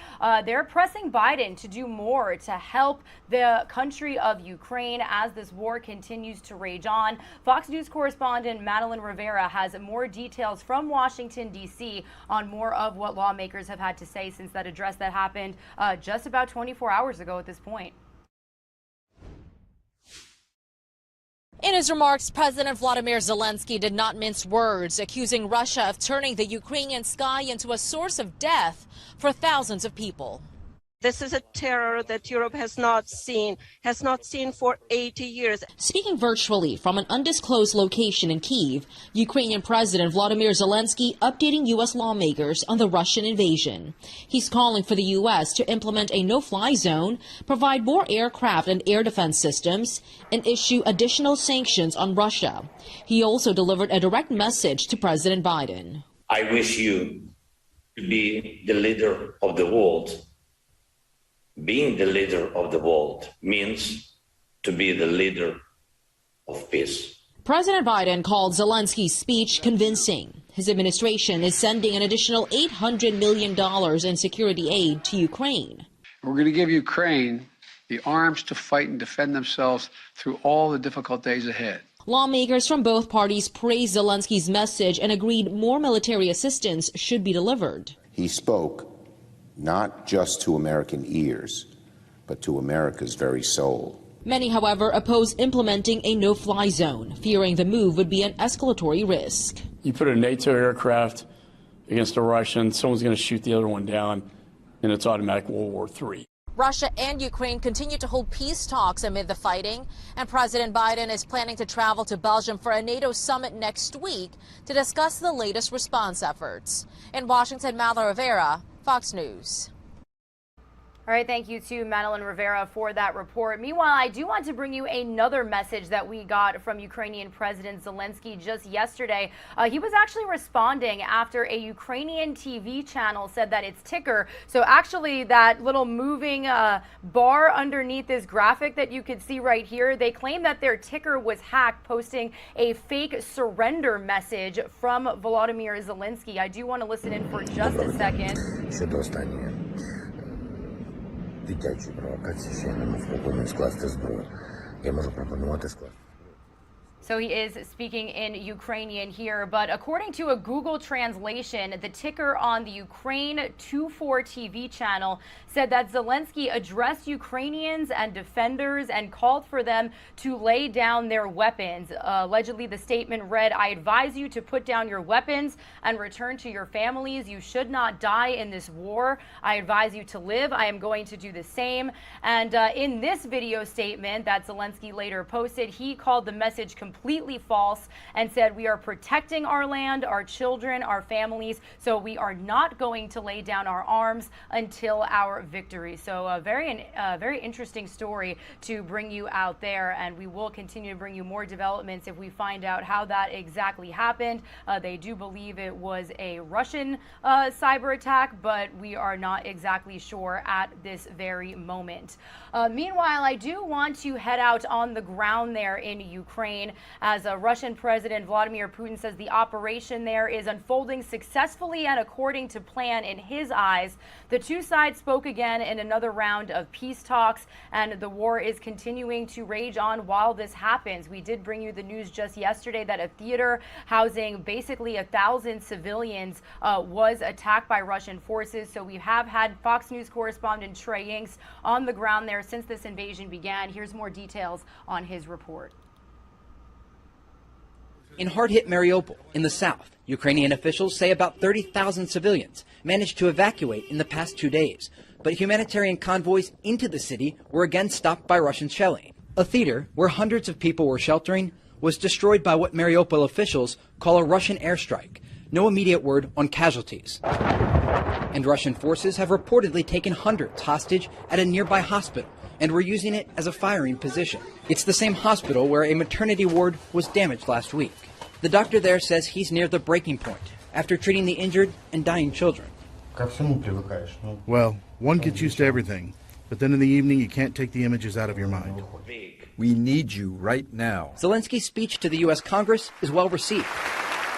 They're pressing Biden to do more to help the country of Ukraine as this war continues to rage on. Fox News correspondent Madeline Rivera has more details from Washington, D.C. on more of what lawmakers have had to say since that address that happened just about 24 hours ago at this point. In his remarks, President Volodymyr Zielinski did not mince words, accusing Russia of turning the Ukrainian sky into a source of death for thousands of people. This is a terror that Europe has not seen for 80 years. Speaking virtually from an undisclosed location in Kyiv, Ukrainian President Volodymyr Zielinski updating U.S. lawmakers on the Russian invasion. He's calling for the U.S. to implement a no-fly zone, provide more aircraft and air defense systems, and issue additional sanctions on Russia. He also delivered a direct message to President Biden. I wish you to be the leader of the world. Being the leader of the world means to be the leader of peace. President Biden called Zelensky's speech convincing. His administration is sending an additional $800 million in security aid to Ukraine. We're going to give Ukraine the arms to fight and defend themselves through all the difficult days ahead. Lawmakers from both parties praised Zelensky's message and agreed more military assistance should be delivered. He spoke not just to American ears, but to America's very soul. Many, however, oppose implementing a no-fly zone, fearing the move would be an escalatory risk. You put a NATO aircraft against a Russian, someone's going to shoot the other one down, and it's automatic World War III. Russia and Ukraine continue to hold peace talks amid the fighting, and President Biden is planning to travel to Belgium for a NATO summit next week to discuss the latest response efforts. In Washington, Madeline Rivera, Fox News. All right, thank you to Madeline Rivera for that report. Meanwhile, I do want to bring you another message that we got from Ukrainian President Zielinski just yesterday. He was actually responding after a Ukrainian TV channel said that its ticker, so actually that little moving bar underneath this graphic that you could see right here, they claim that their ticker was hacked, posting a fake surrender message from Volodymyr Zielinski. I do want to listen in for just a second. Дитячі провокації, що я не можу спокійно скласти зброю. Я можу пропонувати скласти. So he is speaking in Ukrainian here, but according to a Google translation, the ticker on the Ukraine 24 TV channel said that Zielinski addressed Ukrainians and defenders and called for them to lay down their weapons. Allegedly, the statement read, "I advise you to put down your weapons and return to your families. You should not die in this war. I advise you to live. I am going to do the same." And in this video statement that Zielinski later posted, he called the message completely completely false and said, we are protecting our land, our children, our families, so we are not going to lay down our arms until our victory. So a very interesting story to bring you out there, and we will continue to bring you more developments if we find out how that exactly happened. They do believe it was a Russian cyber attack, but we are not exactly sure at this very moment. Meanwhile, I do want to head out on the ground there in Ukraine, as Russian President Vladimir Putin says the operation there is unfolding successfully and according to plan in his eyes. The two sides spoke again in another round of peace talks, and the war is continuing to rage on while this happens. We did bring you the news just yesterday that a theater housing basically 1,000 civilians was attacked by Russian forces. So we have had Fox News correspondent Trey Inks on the ground there since this invasion began. Here's more details on his report. In hard-hit Mariupol, in the south, Ukrainian officials say about 30,000 civilians managed to evacuate in the past 2 days, but humanitarian convoys into the city were again stopped by Russian shelling. A theater where hundreds of people were sheltering was destroyed by what Mariupol officials call a Russian airstrike. No immediate word on casualties. And Russian forces have reportedly taken hundreds hostage at a nearby hospital and were using it as a firing position. It's the same hospital where a maternity ward was damaged last week. The doctor there says he's near the breaking point after treating the injured and dying children. Well, one gets used to everything, but then in the evening you can't take the images out of your mind. We need you right now. Zelensky's speech to the U.S. Congress is well received,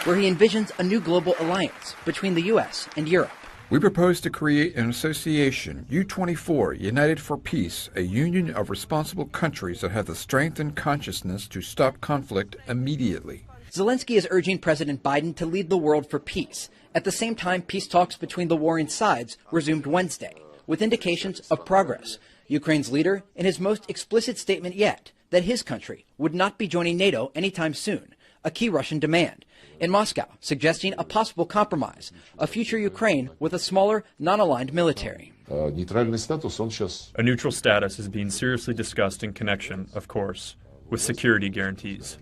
where he envisions a new global alliance between the U.S. and Europe. We propose to create an association, U24, United for Peace, a union of responsible countries that have the strength and consciousness to stop conflict immediately. Zelensky is urging President Biden to lead the world for peace. At the same time, peace talks between the warring sides resumed Wednesday, with indications of progress. Ukraine's leader, in his most explicit statement yet, that his country would not be joining NATO anytime soon, a key Russian demand. In Moscow, suggesting a possible compromise, a future Ukraine with a smaller, non-aligned military. A neutral status is being seriously discussed in connection, of course, with security guarantees.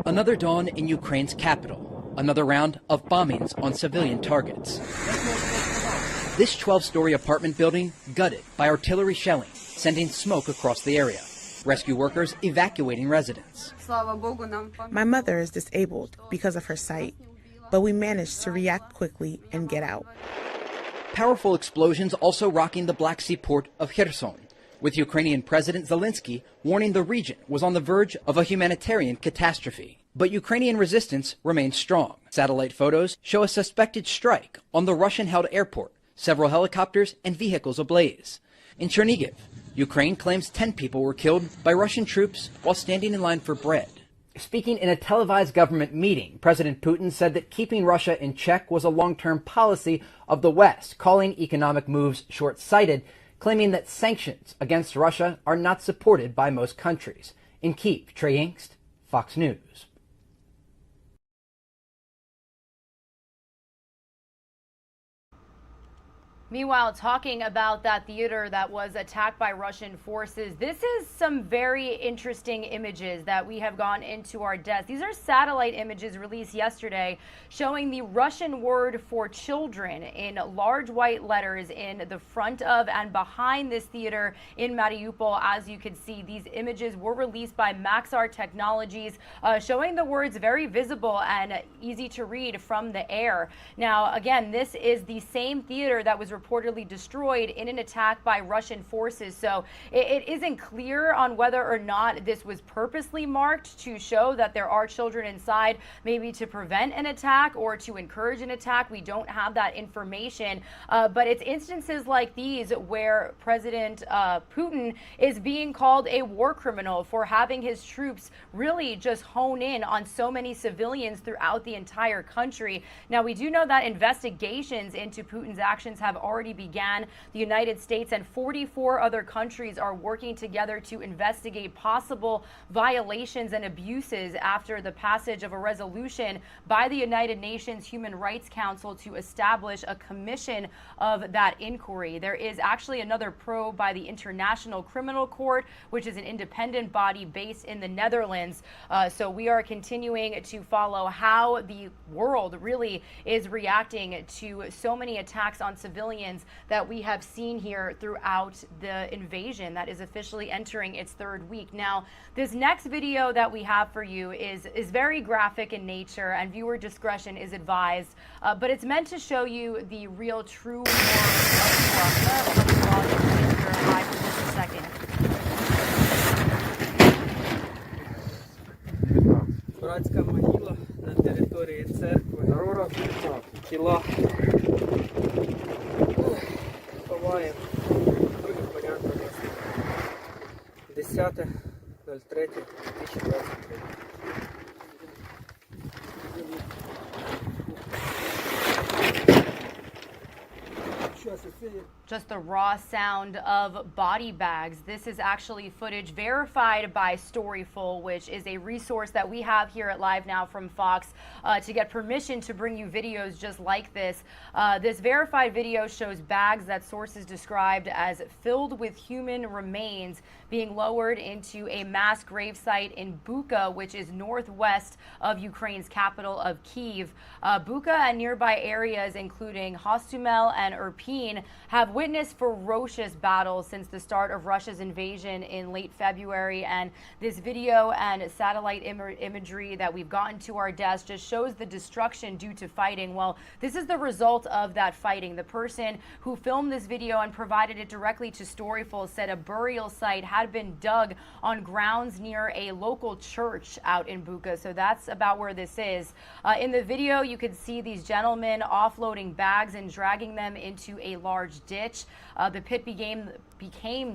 Another dawn in Ukraine's capital, another round of bombings on civilian targets. This 12-story apartment building gutted by artillery shelling, sending smoke across the area. Rescue workers evacuating residents. My mother is disabled because of her sight, but we managed to react quickly and get out. Powerful explosions also rocking the Black Sea port of Kherson, with Ukrainian President Zielinski warning the region was on the verge of a humanitarian catastrophe. But Ukrainian resistance remains strong. Satellite photos show a suspected strike on the Russian-held airport, several helicopters and vehicles ablaze. In Chernihiv, Ukraine claims 10 people were killed by Russian troops while standing in line for bread. Speaking in a televised government meeting, President Putin said that keeping Russia in check was a long-term policy of the West, calling economic moves short-sighted, claiming that sanctions against Russia are not supported by most countries. In Kyiv, Trey Inks, Fox News. Meanwhile, talking about that theater that was attacked by Russian forces, this is some very interesting images that we have gone into our desk. These are satellite images released yesterday showing the Russian word for children in large white letters in the front of and behind this theater in Mariupol. As you can see, these images were released by Maxar Technologies, showing the words very visible and easy to read from the air. Now, again, this is the same theater that was reportedly destroyed in an attack by Russian forces. So it isn't clear on whether or not this was purposely marked to show that there are children inside, maybe to prevent an attack or to encourage an attack. We don't have that information. But it's instances like these where President Putin is being called a war criminal for having his troops really just hone in on so many civilians throughout the entire country. Now, we do know that investigations into Putin's actions have already began. The United States and 44 other countries are working together to investigate possible violations and abuses after the passage of a resolution by the United Nations Human Rights Council to establish a commission of that inquiry. There is actually another probe by the International Criminal Court, which is an independent body based in the Netherlands. So we are continuing to follow how the world really is reacting to so many attacks on civilians that we have seen here throughout the invasion that is officially entering its third week. Now, this next video that we have for you is very graphic in nature, and viewer discretion is advised, but it's meant to show you the real true war of Russia. Let me pause it here live for just a second. Братська могила на території церкви. Тіла. Ховаємо. Другий порядок. 10.03.2023. Just the raw sound of body bags. This is actually footage verified by Storyful, which is a resource that we have here at LiveNOW from Fox to get permission to bring you videos just like this. This verified video shows bags that sources described as filled with human remains being lowered into a mass gravesite in Bucha, which is northwest of Ukraine's capital of Kyiv. Bucha and nearby areas, including Hostomel and Irpin, have witnessed ferocious battles since the start of Russia's invasion in late February. And this video and satellite imagery that we've gotten to our desk just shows the destruction due to fighting. Well, this is the result of that fighting. The person who filmed this video and provided it directly to Storyful said a burial site had been dug on grounds near a local church out in Bucha. So that's about where this is. In the video, you could see these gentlemen offloading bags and dragging them into a large ditch. The pit became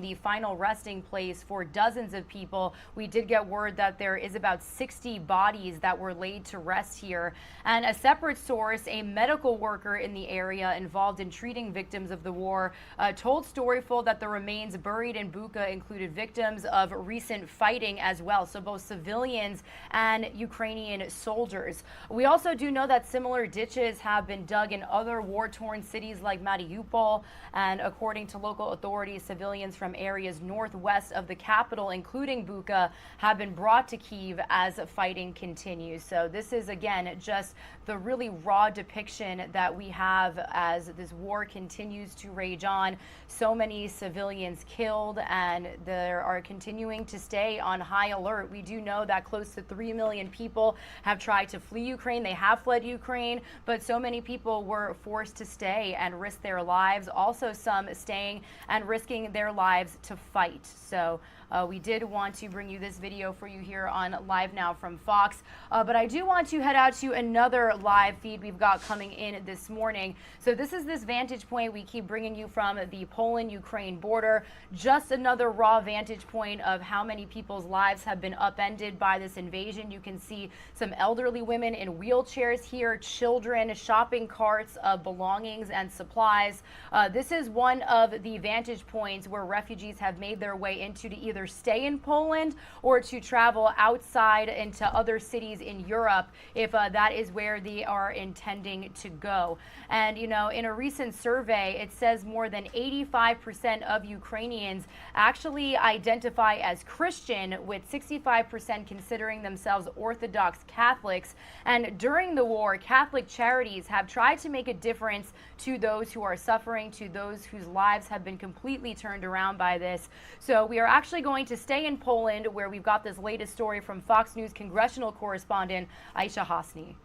the final resting place for dozens of people. We did get word that there is about 60 bodies that were laid to rest here. And a separate source, a medical worker in the area involved in treating victims of the war, told Storyful that the remains buried in Bucha included victims of recent fighting as well, so both civilians and Ukrainian soldiers. We also do know that similar ditches have been dug in other war-torn cities like Mariupol, and according to local authorities, civilians from areas northwest of the capital, including Bucha, have been brought to Kyiv as fighting continues. So this is, again, just the really raw depiction that we have as this war continues to rage on. So many civilians killed, and they are continuing to stay on high alert. We do know that close to 3 million people have tried to flee Ukraine. They have fled Ukraine, but so many people were forced to stay and risk their lives. Also, some staying and risking their lives to fight. So we did want to bring you this video for you here on LiveNOW from Fox, but I do want to head out to another live feed we've got coming in this morning. So this is this vantage point we keep bringing you from the Poland-Ukraine border. Just another raw vantage point of how many people's lives have been upended by this invasion. You can see some elderly women in wheelchairs here, children, shopping carts of belongings and supplies. This is one of the vantage points where refugees have made their way into to either stay in Poland or to travel outside into other cities in Europe if that is where they are intending to go. And, you know, in a recent survey, it says more than 85% of Ukrainians actually identify as Christian, with 65% considering themselves Orthodox Catholics. And during the war, Catholic charities have tried to make a difference to those who are suffering, to those whose lives have been completely turned around by this. So we are actually going to stay in Poland, where we've got this latest story from Fox News congressional correspondent Aisha Hasni.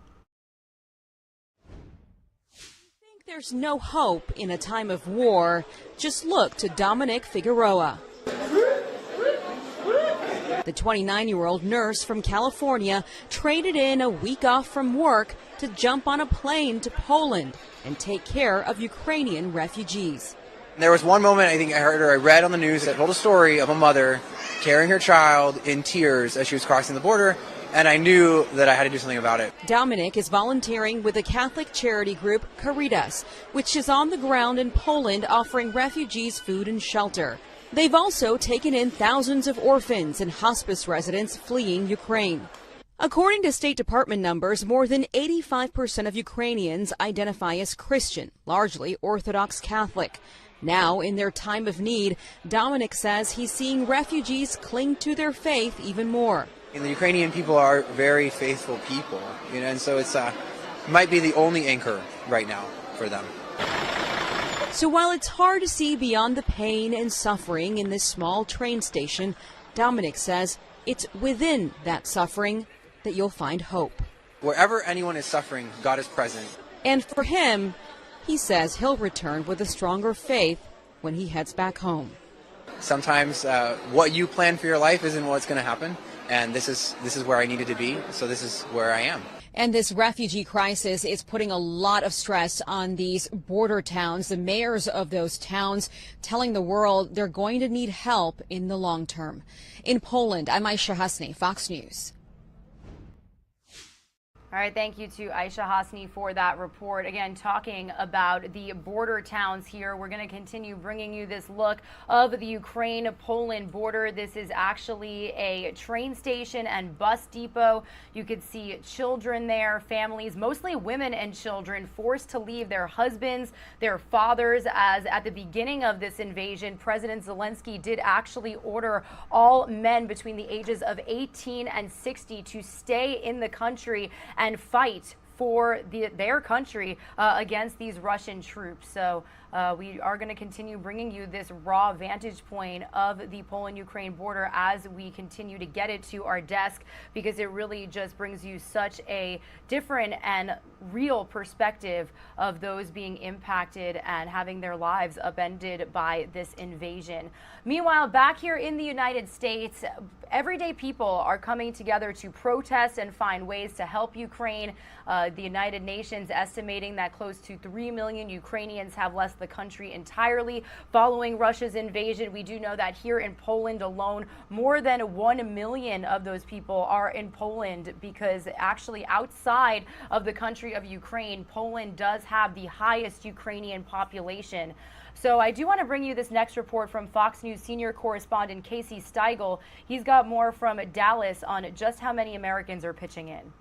There's no hope in a time of war. Just look to Dominic Figueroa. The 29-year-old nurse from California traded in a week off from work to jump on a plane to Poland and take care of Ukrainian refugees. There was one moment I read on the news that told a story of a mother carrying her child in tears as she was crossing the border, and I knew that I had to do something about it. Dominic is volunteering with the Catholic charity group Caritas, which is on the ground in Poland offering refugees food and shelter. They've also taken in thousands of orphans and hospice residents fleeing Ukraine. According to State Department numbers, more than 85% of Ukrainians identify as Christian, largely Orthodox Catholic. Now, in their time of need, Dominic says he's seeing refugees cling to their faith even more. And the Ukrainian people are very faithful people, and so it's might be the only anchor right now for them. So while it's hard to see beyond the pain and suffering in this small train station, Dominic says it's within that suffering that you'll find hope. Wherever anyone is suffering, God is present. And for him, he says he'll return with a stronger faith when he heads back home. Sometimes what you plan for your life isn't what's going to happen, and this is where I needed to be, so this is where I am. And this refugee crisis is putting a lot of stress on these border towns. The mayors of those towns telling the world they're going to need help in the long term. In Poland, I'm Aisha Hasni, Fox News. All right, thank you to Aisha Hasni for that report. Again, talking about the border towns here. We're going to continue bringing you this look of the Ukraine-Poland border. This is actually a train station and bus depot. You could see children there, families, mostly women and children, forced to leave their husbands, their fathers, as at the beginning of this invasion, President Zielinski did actually order all men between the ages of 18 and 60 to stay in the country and fight for their country against these Russian troops. So we are going to continue bringing you this raw vantage point of the Poland-Ukraine border as we continue to get it to our desk, because it really just brings you such a different and real perspective of those being impacted and having their lives upended by this invasion. Meanwhile, back here in the United States, everyday people are coming together to protest and find ways to help Ukraine. The United Nations estimating that close to 3 million Ukrainians have left the country entirely following Russia's invasion. We do know that here in Poland alone, more than 1 million of those people are in Poland, because actually outside of the country of Ukraine, Poland does have the highest Ukrainian population. So I do want to bring you this next report from Fox News senior correspondent Casey Steigel. He's got more from Dallas on just how many Americans are pitching in.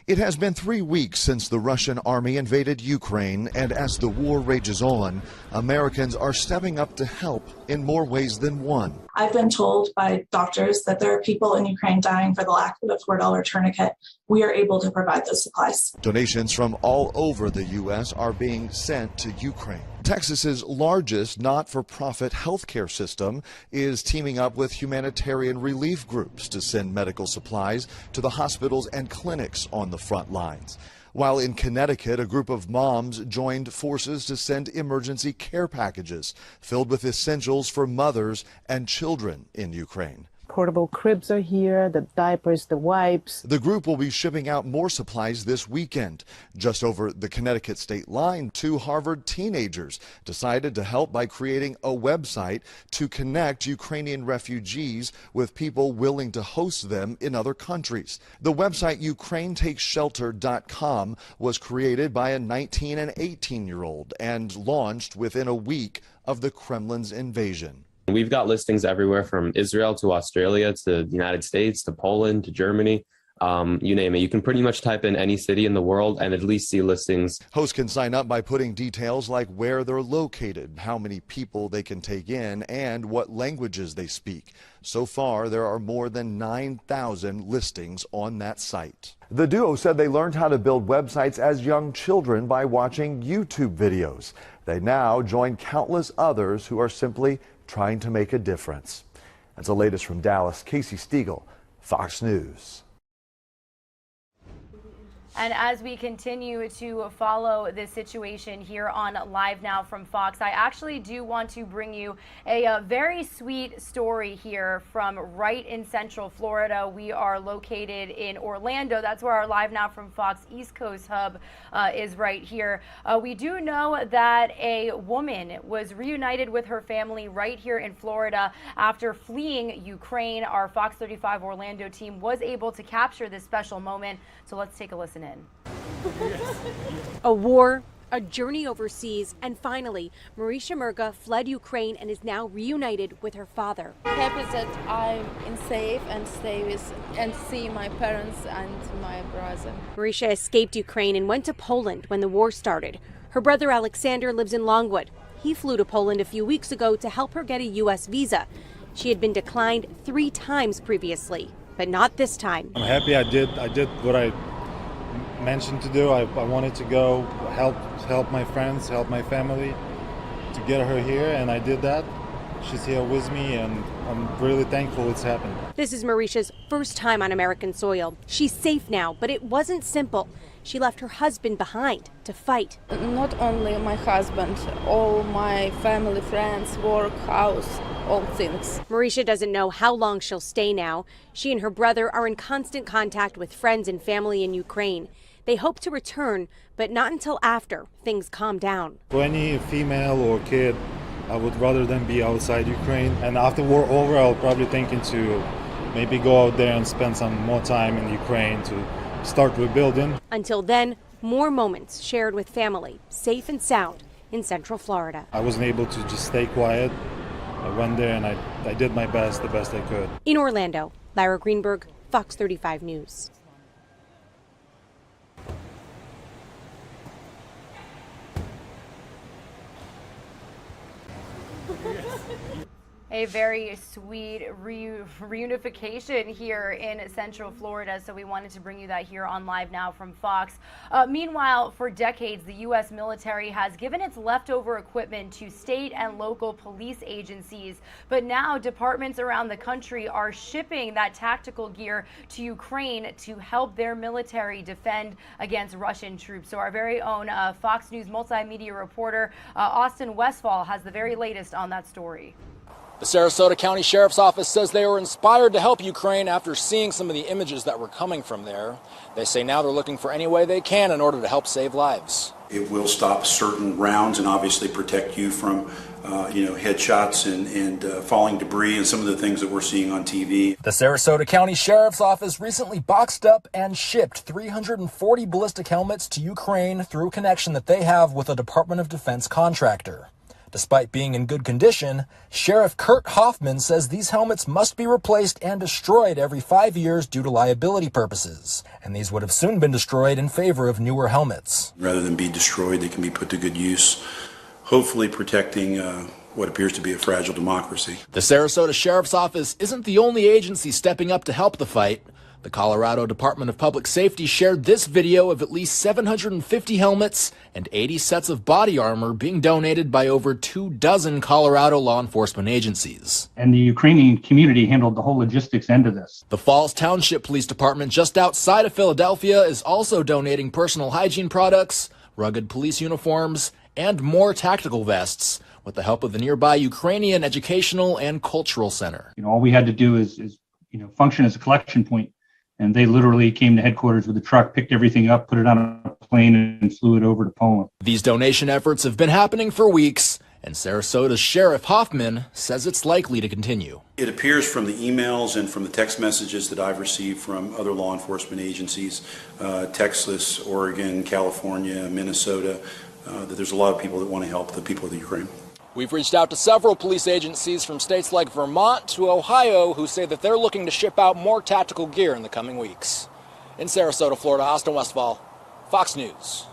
It has been 3 weeks since the Russian army invaded Ukraine, and as the war rages on, Americans are stepping up to help in more ways than one. I've been told by doctors that there are people in Ukraine dying for the lack of a $4 tourniquet. We are able to provide those supplies. Donations from all over the U.S. are being sent to Ukraine. Texas's largest not-for-profit healthcare system is teaming up with humanitarian relief groups to send medical supplies to the hospitals and clinics on the front lines. While in Connecticut, a group of moms joined forces to send emergency care packages filled with essentials for mothers and children in Ukraine. Portable cribs are here, the diapers, the wipes. The group will be shipping out more supplies this weekend. Just over the Connecticut state line, 2 Harvard teenagers decided to help by creating a website to connect Ukrainian refugees with people willing to host them in other countries. The website UkraineTakesShelter.com was created by a 19 and 18-year-old and launched within a week of the Kremlin's invasion. We've got listings everywhere from Israel to Australia to the United States to Poland to Germany. You name it. You can pretty much type in any city in the world and at least see listings. Hosts can sign up by putting details like where they're located, how many people they can take in, and what languages they speak. So far, there are more than 9,000 listings on that site. The duo said they learned how to build websites as young children by watching YouTube videos. They now join countless others who are simply trying to make a difference. That's the latest from Dallas. Casey Steigel, Fox News. And as we continue to follow this situation here on Live Now from Fox, I actually do want to bring you a very sweet story here from right in Central Florida. We are located in Orlando. That's where our Live Now from Fox East Coast hub is right here. We do know that a woman was reunited with her family right here in Florida after fleeing Ukraine. Our Fox 35 Orlando team was able to capture this special moment. So let's take a listen in. A war, a journey overseas, and finally, Marisha Murga fled Ukraine and is now reunited with her father. Happy that I'm in safe and stay with and see my parents and my brother. Marisha escaped Ukraine and went to Poland when the war started. Her brother Alexander lives in Longwood. He flew to Poland a few weeks ago to help her get a U.S. visa. She had been declined 3 times previously, but not this time. I'm happy I did what I mentioned to do. I wanted to go help my friends, help my family to get her here, and I did that. She's here with me, and I'm really thankful it's happened. This is Marisha's first time on American soil. She's safe now, but it wasn't simple. She left her husband behind to fight. Not only my husband, all my family, friends, work, house, all things. Marisha doesn't know how long she'll stay now. She and her brother are in constant contact with friends and family in Ukraine. They hope to return, but not until after things calm down. For any female or kid, I would rather than be outside Ukraine. And after war over, I'll probably thinking to maybe go out there and spend some more time in Ukraine to start rebuilding. Until then, more moments shared with family, safe and sound in Central Florida. I wasn't able to just stay quiet. I went there and I did my best, the best I could. In Orlando, Lara Greenberg, Fox 35 News. A very sweet reunification here in Central Florida, so we wanted to bring you that here on Live Now from Fox. Meanwhile, for decades, the U.S. military has given its leftover equipment to state and local police agencies, but now departments around the country are shipping that tactical gear to Ukraine to help their military defend against Russian troops. So our very own Fox News multimedia reporter, Austin Westfall, has the very latest on that story. The Sarasota County Sheriff's Office says they were inspired to help Ukraine after seeing some of the images that were coming from there. They say now they're looking for any way they can in order to help save lives. It will stop certain rounds and obviously protect you from, headshots and falling debris and some of the things that we're seeing on TV. The Sarasota County Sheriff's Office recently boxed up and shipped 340 ballistic helmets to Ukraine through a connection that they have with a Department of Defense contractor. Despite being in good condition, Sheriff Kurt Hoffman says these helmets must be replaced and destroyed every 5 years due to liability purposes, and these would have soon been destroyed in favor of newer helmets. Rather than be destroyed, they can be put to good use, hopefully protecting what appears to be a fragile democracy. The Sarasota Sheriff's Office isn't the only agency stepping up to help the fight. The Colorado Department of Public Safety shared this video of at least 750 helmets and 80 sets of body armor being donated by over 24 Colorado law enforcement agencies. And the Ukrainian community handled the whole logistics end of this. The Falls Township Police Department just outside of Philadelphia is also donating personal hygiene products, rugged police uniforms, and more tactical vests with the help of the nearby Ukrainian Educational and Cultural Center. All we had to do is function as a collection point. And they literally came to headquarters with a truck, picked everything up, put it on a plane, and flew it over to Poland. These donation efforts have been happening for weeks, and Sarasota's Sheriff Hoffman says it's likely to continue. It appears from the emails and from the text messages that I've received from other law enforcement agencies, Texas, Oregon, California, Minnesota, that there's a lot of people that want to help the people of the Ukraine. We've reached out to several police agencies from states like Vermont to Ohio who say that they're looking to ship out more tactical gear in the coming weeks. In Sarasota, Florida, Austin Westfall, Fox News.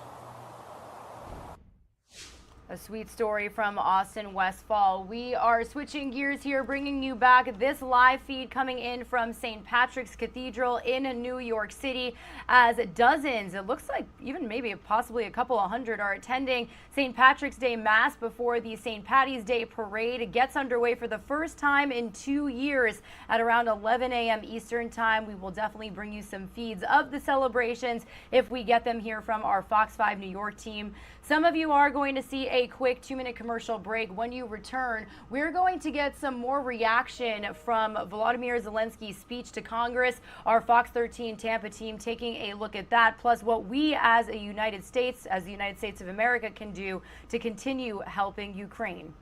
A sweet story from Austin Westfall. We are switching gears here, bringing you back this live feed coming in from St. Patrick's Cathedral in New York City, as dozens, it looks like even maybe possibly a couple of hundred, are attending St. Patrick's Day Mass before the St. Patty's Day Parade. It gets underway for the first time in 2 years at around 11 a.m. Eastern Time. We will definitely bring you some feeds of the celebrations if we get them here from our Fox 5 New York team. Some of you are going to see a quick 2-minute commercial break. When you return, we're going to get some more reaction from Volodymyr Zielinski's speech to Congress. Our Fox 13 Tampa team taking a look at that, plus what we as the United States of America can do to continue helping Ukraine.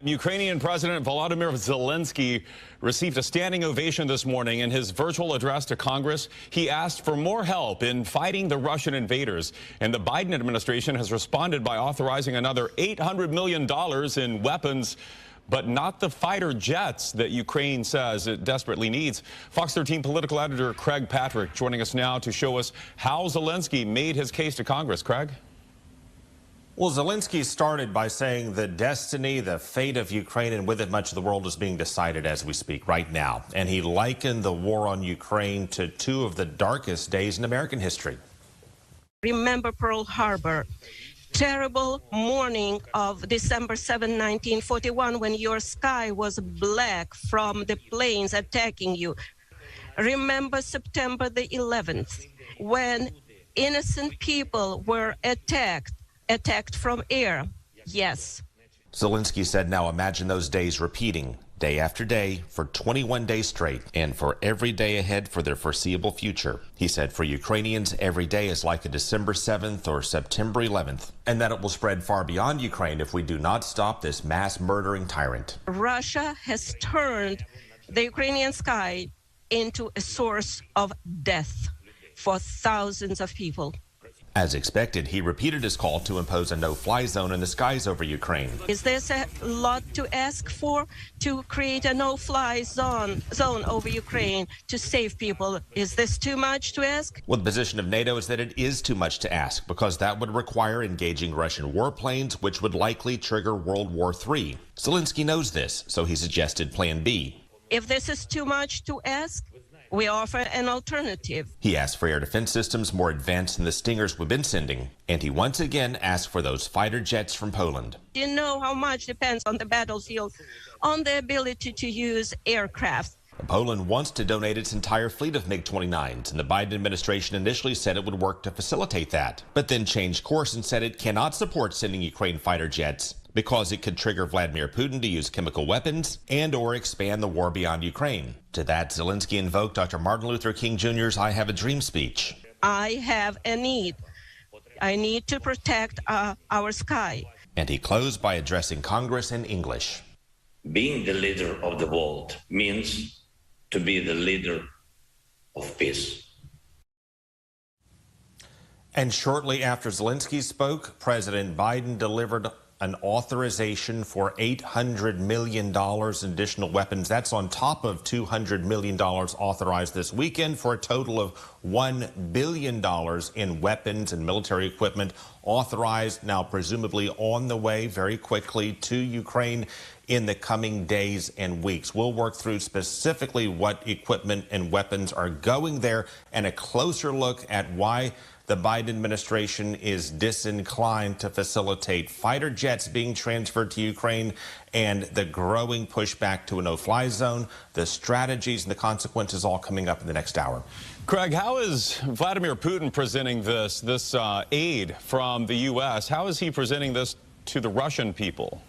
Ukrainian President Volodymyr Zielinski received a standing ovation this morning in his virtual address to Congress. He asked for more help in fighting the Russian invaders, and the Biden administration has responded by authorizing another $800 million in weapons, but not the fighter jets that Ukraine says it desperately needs. Fox 13 political editor Craig Patrick joining us now to show us how Zielinski made his case to Congress. Craig? Well, Zielinski started by saying the destiny, the fate of Ukraine, and with it much of the world is being decided as we speak right now. And he likened the war on Ukraine to two of the darkest days in American history. Remember Pearl Harbor, terrible morning of December 7, 1941, when your sky was black from the planes attacking you. Remember September the 11th, when innocent people were attacked from air. Yes. Zielinski said, now imagine those days repeating day after day for 21 days straight, and for every day ahead for their foreseeable future. He said for Ukrainians, every day is like a December 7th or September 11th, and that it will spread far beyond Ukraine if we do not stop this mass murdering tyrant. Russia has turned the Ukrainian sky into a source of death for thousands of people. As expected, he repeated his call to impose a no-fly zone in the skies over Ukraine. Is this a lot to ask for, to create a no-fly zone over Ukraine to save people? Is this too much to ask? Well, the position of NATO is that it is too much to ask, because that would require engaging Russian warplanes, which would likely trigger World War III. Zielinski knows this, so he suggested Plan B. If this is too much to ask, we offer an alternative. He asked for air defense systems more advanced than the Stingers we've been sending, and he once again asked for those fighter jets from Poland. You know how much depends on the battlefield, on the ability to use aircraft. Poland wants to donate its entire fleet of MiG-29s, and the Biden administration initially said it would work to facilitate that, but then changed course and said it cannot support sending Ukraine fighter jets because it could trigger Vladimir Putin to use chemical weapons and or expand the war beyond Ukraine. To that, Zielinski invoked Dr. Martin Luther King Jr.'s I Have a Dream speech. I have a need. I need to protect our sky. And he closed by addressing Congress in English. Being the leader of the world means to be the leader of peace. And shortly after Zielinski spoke, President Biden delivered an authorization for $800 million in additional weapons. That's on top of $200 million authorized this weekend for a total of $1 billion in weapons and military equipment authorized, now presumably on the way very quickly to Ukraine in the coming days and weeks. We'll work through specifically what equipment and weapons are going there and a closer look at why the Biden administration is disinclined to facilitate fighter jets being transferred to Ukraine and the growing pushback to a no-fly zone, the strategies and the consequences all coming up in the next hour. Craig, how is Vladimir Putin presenting this aid from the U.S.? How is he presenting this to the Russian people?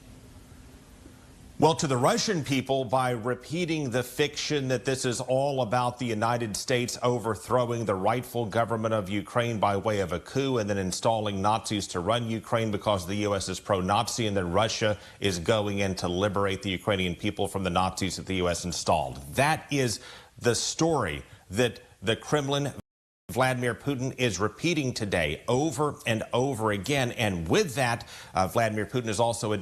Well, to the Russian people, by repeating the fiction that this is all about the United States overthrowing the rightful government of Ukraine by way of a coup and then installing Nazis to run Ukraine because the U.S. is pro-Nazi and then Russia is going in to liberate the Ukrainian people from the Nazis that the U.S. installed. That is the story that the Kremlin, Vladimir Putin, is repeating today over and over again. And with that, Vladimir Putin is also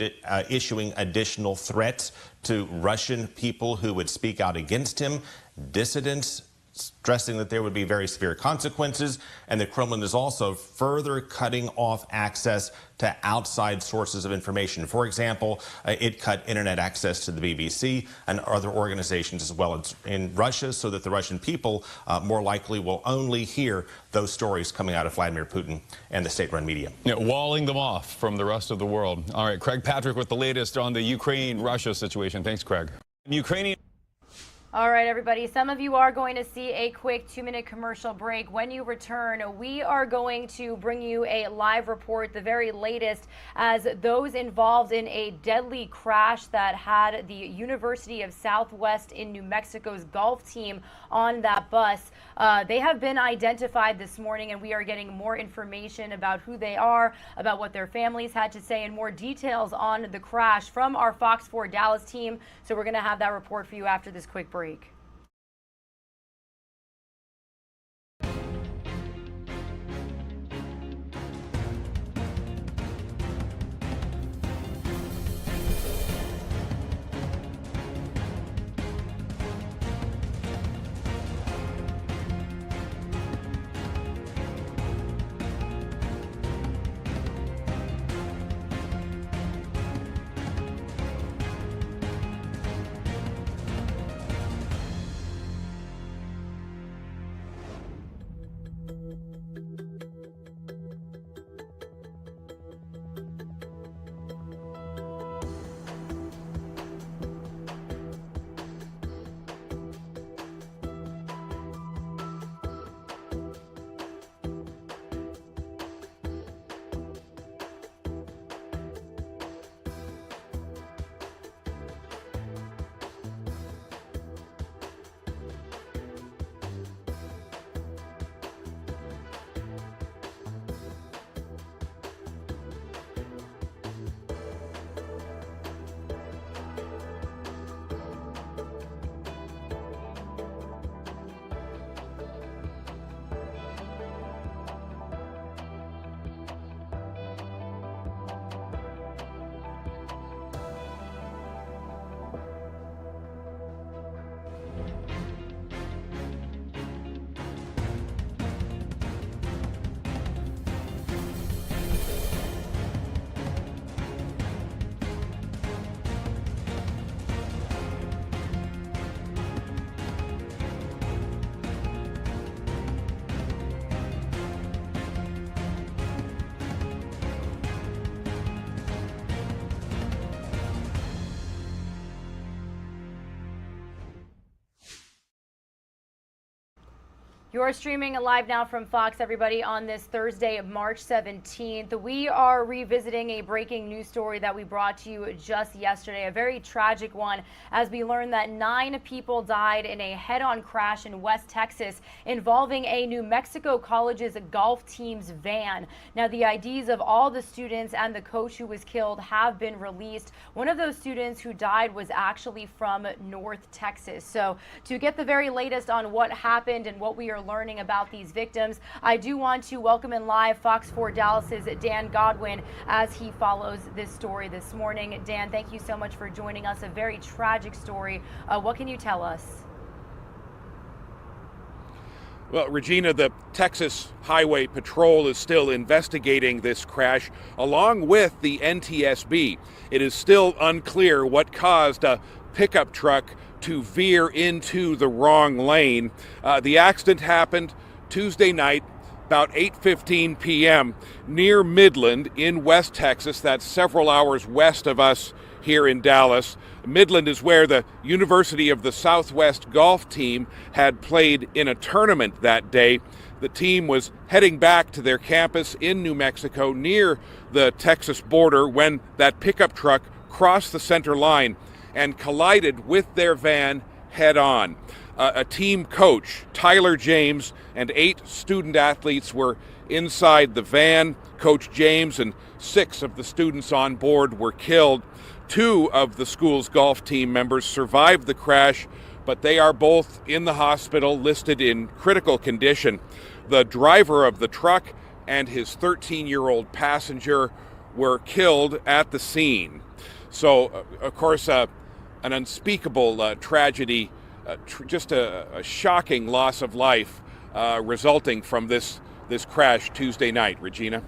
issuing additional threats to Russian people who would speak out against him, dissidents, stressing that there would be very severe consequences. And the Kremlin is also further cutting off access to outside sources of information. For example, it cut internet access to the BBC and other organizations as well in Russia so that the Russian people more likely will only hear those stories coming out of Vladimir Putin and the state-run media. Yeah, walling them off from the rest of the world. All right, Craig Patrick with the latest on the Ukraine-Russia situation. Thanks, Craig. Ukrainian. All right, everybody. Some of you are going to see a quick 2-minute commercial break. When you return, we are going to bring you a live report, the very latest, as those involved in a deadly crash that had the University of Southwest in New Mexico's golf team on that bus. They have been identified this morning, and we are getting more information about who they are, about what their families had to say, and more details on the crash from our Fox 4 Dallas team. So we're going to have that report for you after this quick break. You are streaming live now from Fox, everybody, on this Thursday, March 17th. We are revisiting a breaking news story that we brought to you just yesterday, a very tragic one, as we learned that 9 people died in a head-on crash in West Texas involving a New Mexico college's golf team's van. Now, the IDs of all the students and the coach who was killed have been released. One of those students who died was actually from North Texas. So to get the very latest on what happened and what we are learning about these victims, I do want to welcome in live Fox 4 Dallas's Dan Godwin as he follows this story this morning. Dan, thank you so much for joining us. A very tragic story. What can you tell us? Well, Regina, the Texas Highway Patrol is still investigating this crash along with the NTSB. It is still unclear what caused a pickup truck to veer into the wrong lane. The accident happened Tuesday night about 8:15 p.m. near Midland in West Texas. That's several hours west of us here in Dallas. Midland is where the University of the Southwest golf team had played in a tournament that day. The team was heading back to their campus in New Mexico near the Texas border when that pickup truck crossed the center line and collided with their van head-on. A team coach, Tyler James, and 8 student athletes were inside the van. Coach James and 6 of the students on board were killed. 2 of the school's golf team members survived the crash, but they are both in the hospital listed in critical condition. The driver of the truck and his 13-year-old passenger were killed at the scene. So, of course, an unspeakable tragedy, just a shocking loss of life resulting from this crash Tuesday night, Regina.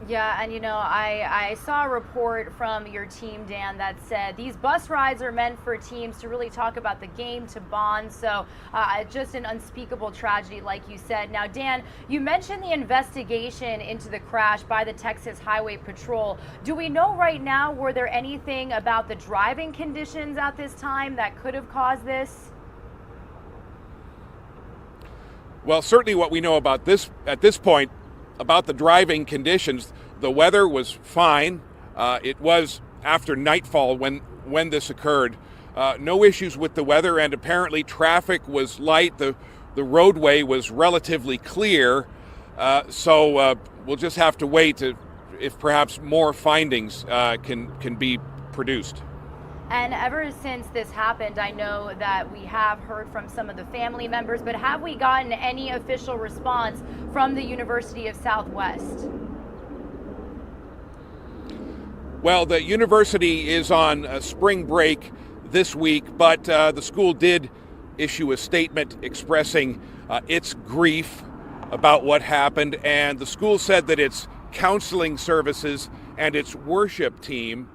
Yeah, and I saw a report from your team, Dan, that said these bus rides are meant for teams to really talk about the game, to bond. So just an unspeakable tragedy, like you said. Now, Dan, you mentioned the investigation into the crash by the Texas Highway Patrol. Do we know right now, were there anything about the driving conditions at this time that could have caused this? Well, certainly what we know about this at this point about the driving conditions, the weather was fine. It was after nightfall when this occurred. No issues with the weather, and apparently traffic was light. The roadway was relatively clear. So we'll just have to wait if perhaps more findings can be produced. And ever since this happened, I know that we have heard from some of the family members, but have we gotten any official response from the University of Southwest? Well, the university is on spring break this week, but the school did issue a statement expressing its grief about what happened, and the school said that its counseling services and its worship team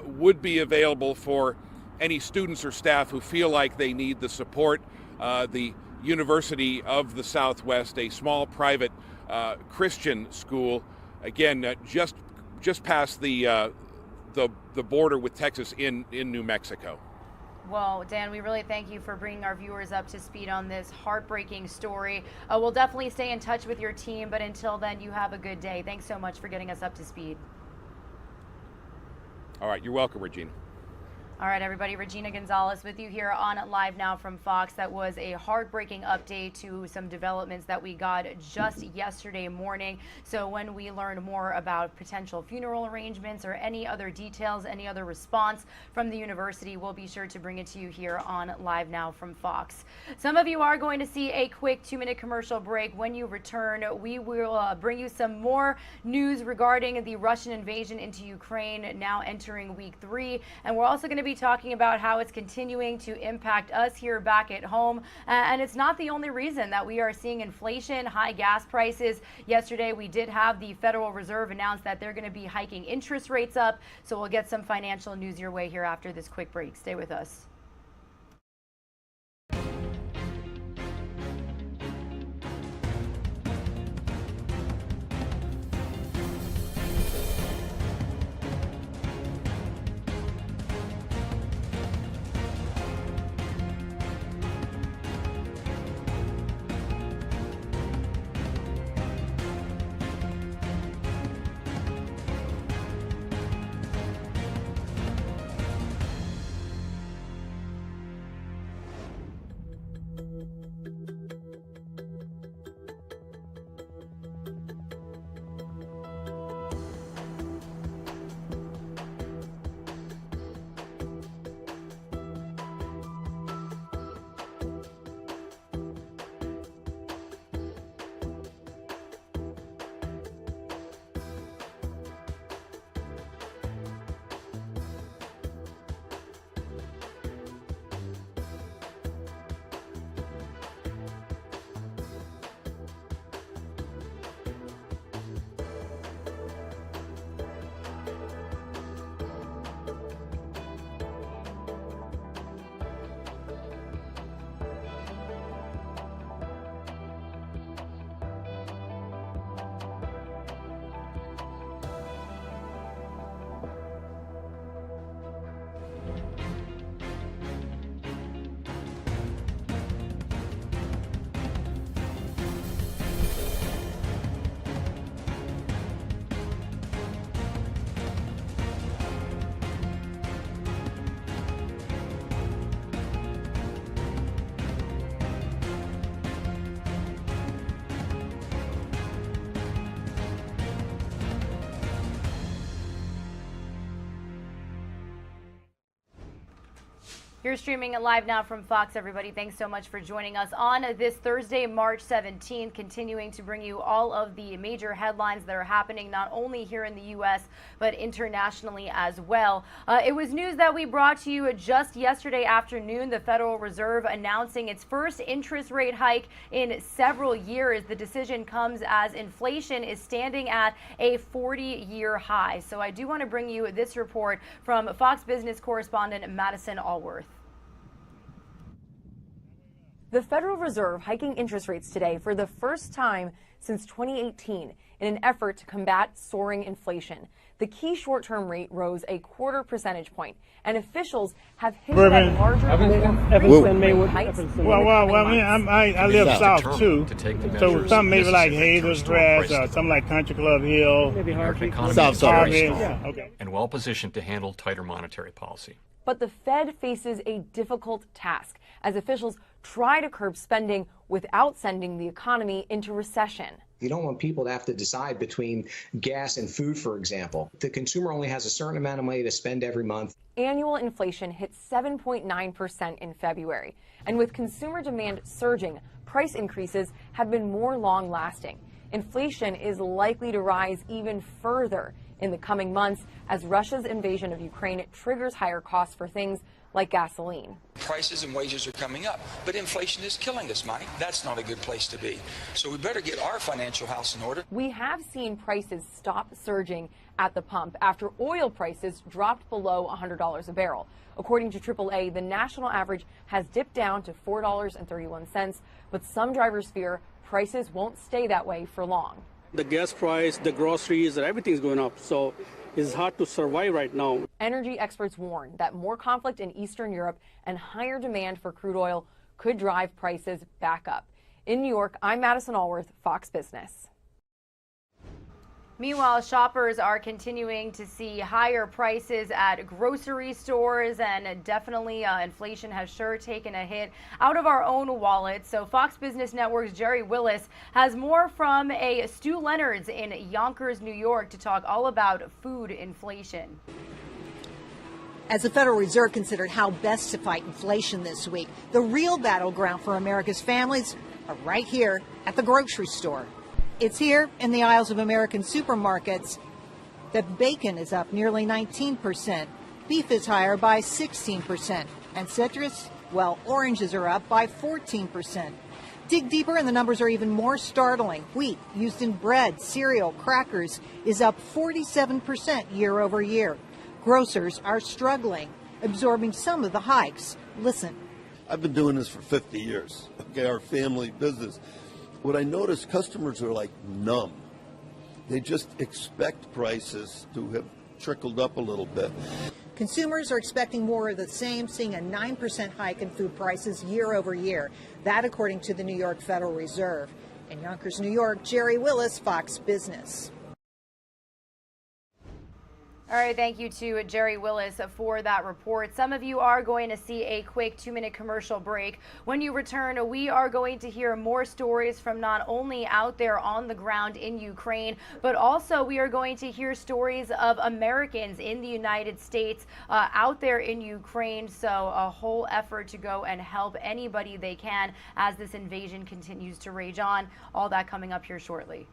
would be available for any students or staff who feel like they need the support. The University of the Southwest, a small private Christian school, again, just past the border with Texas in New Mexico. Well, Dan, we really thank you for bringing our viewers up to speed on this heartbreaking story. We'll definitely stay in touch with your team, but until then, you have a good day. Thanks so much for getting us up to speed. All right, you're welcome, Regina. All right, everybody, Regina Gonzalez with you here on Live Now from Fox. That was a heartbreaking update to some developments that we got just yesterday morning. So when we learn more about potential funeral arrangements or any other details, any other response from the university, we'll be sure to bring it to you here on Live Now from Fox. Some of you are going to see a quick 2-minute commercial break. When you return, we will bring you some more news regarding the Russian invasion into Ukraine, now entering week 3. And we're also going to be talking about how it's continuing to impact us here back at home. And it's not the only reason that we are seeing inflation, high gas prices. Yesterday, we did have the Federal Reserve announce that they're going to be hiking interest rates up. So we'll get some financial news your way here after this quick break. Stay with us. You're streaming live now from Fox, everybody. Thanks so much for joining us on this Thursday, March 17th, continuing to bring you all of the major headlines that are happening not only here in the U.S., but internationally as well. It was news that we brought to you just yesterday afternoon, the Federal Reserve announcing its first interest rate hike in several years. The decision comes as inflation is standing at a 40-year high. So I do want to bring you this report from Fox Business correspondent Madison Allworth. The Federal Reserve hiking interest rates today for the first time since 2018 in an effort to combat soaring inflation. The key short-term rate rose a 1/4 percentage point, and officials have hinted at larger rate hikes. I live south too, so some maybe like Hazel's Grass, some like Country Club Hill, the American economy is very strong and well positioned to handle tighter monetary policy. But the Fed faces a difficult task as officials try to curb spending without sending the economy into recession. You don't want people to have to decide between gas and food, for example. The consumer only has a certain amount of money to spend every month. Annual inflation hit 7.9% in February. And with consumer demand surging, price increases have been more long-lasting. Inflation is likely to rise even further in the coming months as Russia's invasion of Ukraine triggers higher costs for things like gasoline. Prices and wages are coming up, but inflation is killing us, Mike. That's not a good place to be. So we better get our financial house in order. We have seen prices stop surging at the pump after oil prices dropped below $100 a barrel. According to AAA, the national average has dipped down to $4.31, but some drivers fear prices won't stay that way for long. The gas price, the groceries, everything's going up, so it's hard to survive right now. Energy experts warn that more conflict in Eastern Europe and higher demand for crude oil could drive prices back up. In New York, I'm Madison Allworth, Fox Business. Meanwhile, shoppers are continuing to see higher prices at grocery stores, and definitely inflation has sure taken a hit out of our own wallets. So Fox Business Network's Jerry Willis has more from Stu Leonard's in Yonkers, New York, to talk all about food inflation. As the Federal Reserve considered how best to fight inflation this week, the real battleground for America's families are right here at the grocery store. It's here in the aisles of American supermarkets that bacon is up nearly 19%, beef is higher by 16%, and citrus, well, oranges are up by 14%. Dig deeper and the numbers are even more startling. Wheat used in bread, cereal, crackers is up 47% year over year. Grocers are struggling, absorbing some of the hikes. Listen. I've been doing this for 50 years, our family business. What I notice, customers are like numb. They just expect prices to have trickled up a little bit. Consumers are expecting more of the same, seeing a 9% hike in food prices year over year. That according to the New York Federal Reserve. In Yonkers, New York, Jerry Willis, Fox Business. All right, thank you to Jerry Willis for that report. Some of you are going to see a quick 2-minute commercial break. When you return, we are going to hear more stories from not only out there on the ground in Ukraine, but also we are going to hear stories of Americans in the United States out there in Ukraine. So a whole effort to go and help anybody they can as this invasion continues to rage on. All that coming up here shortly.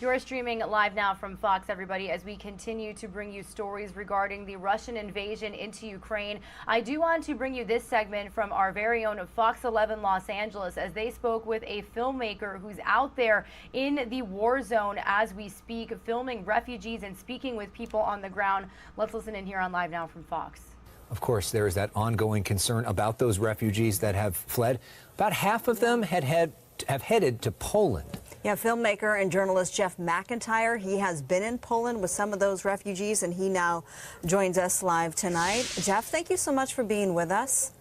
You're streaming live now from Fox, everybody, as we continue to bring you stories regarding the Russian invasion into Ukraine. I do want to bring you this segment from our very own Fox 11 Los Angeles, as they spoke with a filmmaker who's out there in the war zone as we speak, filming refugees and speaking with people on the ground. Let's listen in here on Live Now from Fox. Of course, there is that ongoing concern about those refugees that have fled. About half of them have headed to Poland. Yeah, filmmaker and journalist Jeff Mcintyre, he has been in Poland with some of those refugees, and he now joins us live tonight. Jeff, thank you so much for being with us.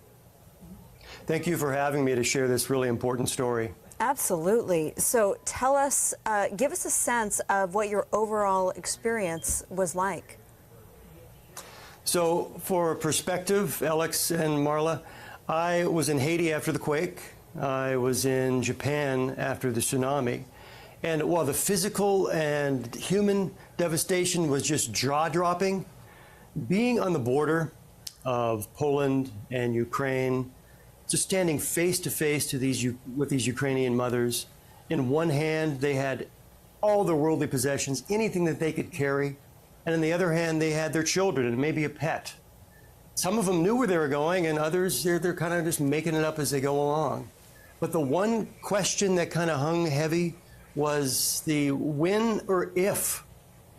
Thank you for having me to share this really important story. Absolutely. So tell us, give us a sense of what your overall experience was like. So for perspective, Alex and Marla, I was in Haiti after the quake. I was in Japan after the tsunami. And while the physical and human devastation was just jaw-dropping, being on the border of Poland and Ukraine, just standing face to face with these Ukrainian mothers, in one hand they had all their worldly possessions, anything that they could carry, and in the other hand they had their children and maybe a pet. Some of them knew where they were going, and others, they're kind of just making it up as they go along. But the one question that kind of hung heavy was the when or if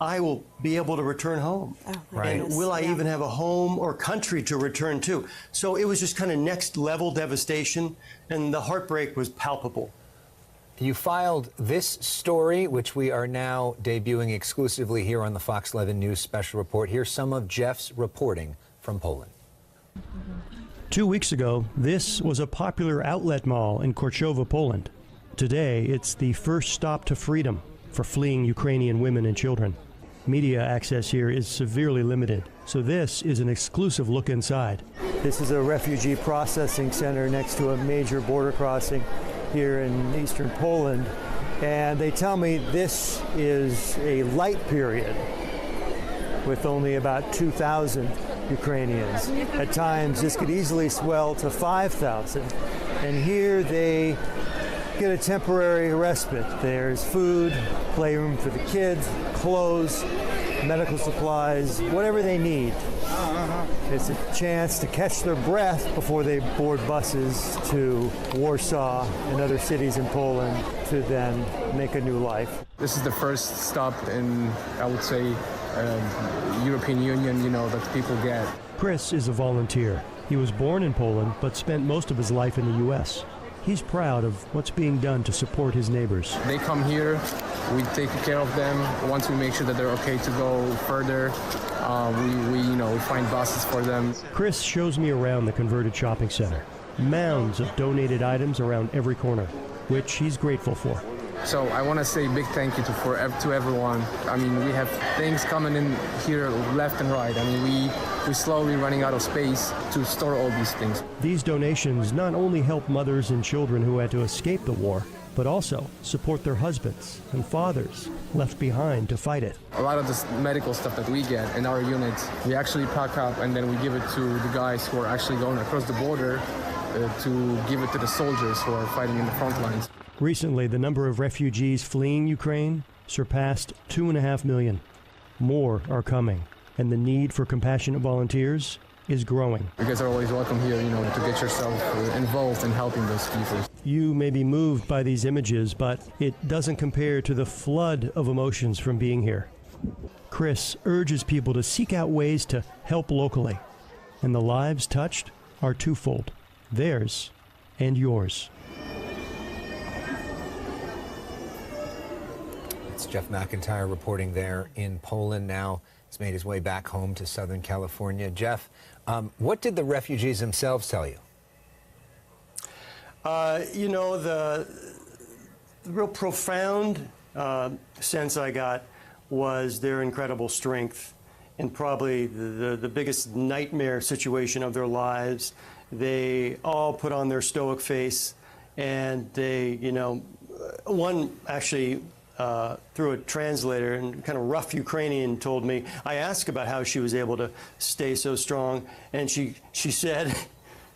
I will be able to return home. Oh, right. And will I even have a home or country to return to? So it was just kind of next level devastation, and the heartbreak was palpable. You filed this story, which we are now debuting exclusively here on the Fox 11 News Special Report. Here's some of Jeff's reporting from Poland. 2 weeks ago, this was a popular outlet mall in Korszowa, Poland. Today, it's the first stop to freedom for fleeing Ukrainian women and children. Media access here is severely limited, so this is an exclusive look inside. This is a refugee processing center next to a major border crossing here in eastern Poland, and they tell me this is a light period with only about 2,000 Ukrainians. At times, this could easily swell to 5,000. And here they get a temporary respite. There's food, playroom for the kids, clothes, medical supplies, whatever they need. It's a chance to catch their breath before they board buses to Warsaw and other cities in Poland to then make a new life. This is the first stop in, I would say, European Union, that people get. Chris is a volunteer. He was born in Poland, but spent most of his life in the U.S. He's proud of what's being done to support his neighbors. They come here, we take care of them. Once we make sure that they're okay to go further, we find buses for them. Chris shows me around the converted shopping center. Mounds of donated items around every corner, which he's grateful for. So I want to say big thank you to everyone. I mean, we have things coming in here left and right. I mean, we're slowly running out of space to store all these things. These donations not only help mothers and children who had to escape the war, but also support their husbands and fathers left behind to fight it. A lot of this medical stuff that we get in our units, we actually pack up and then we give it to the guys who are actually going across the border to give it to the soldiers who are fighting in the front lines. Recently, the number of refugees fleeing Ukraine surpassed 2.5 million. More are coming, and the need for compassionate volunteers is growing. You guys are always welcome here, to get yourself involved in helping those people. You may be moved by these images, but it doesn't compare to the flood of emotions from being here. Chris urges people to seek out ways to help locally, and the lives touched are twofold, theirs and yours. It's Jeff Mcintyre reporting there in Poland now. He's made his way back home to Southern California. Jeff, what did the refugees themselves tell you? The real profound sense I got was their incredible strength in probably the biggest nightmare situation of their lives. They all put on their stoic face, and they, one actually through a translator and kind of rough Ukrainian told me, I asked about how she was able to stay so strong, and she said,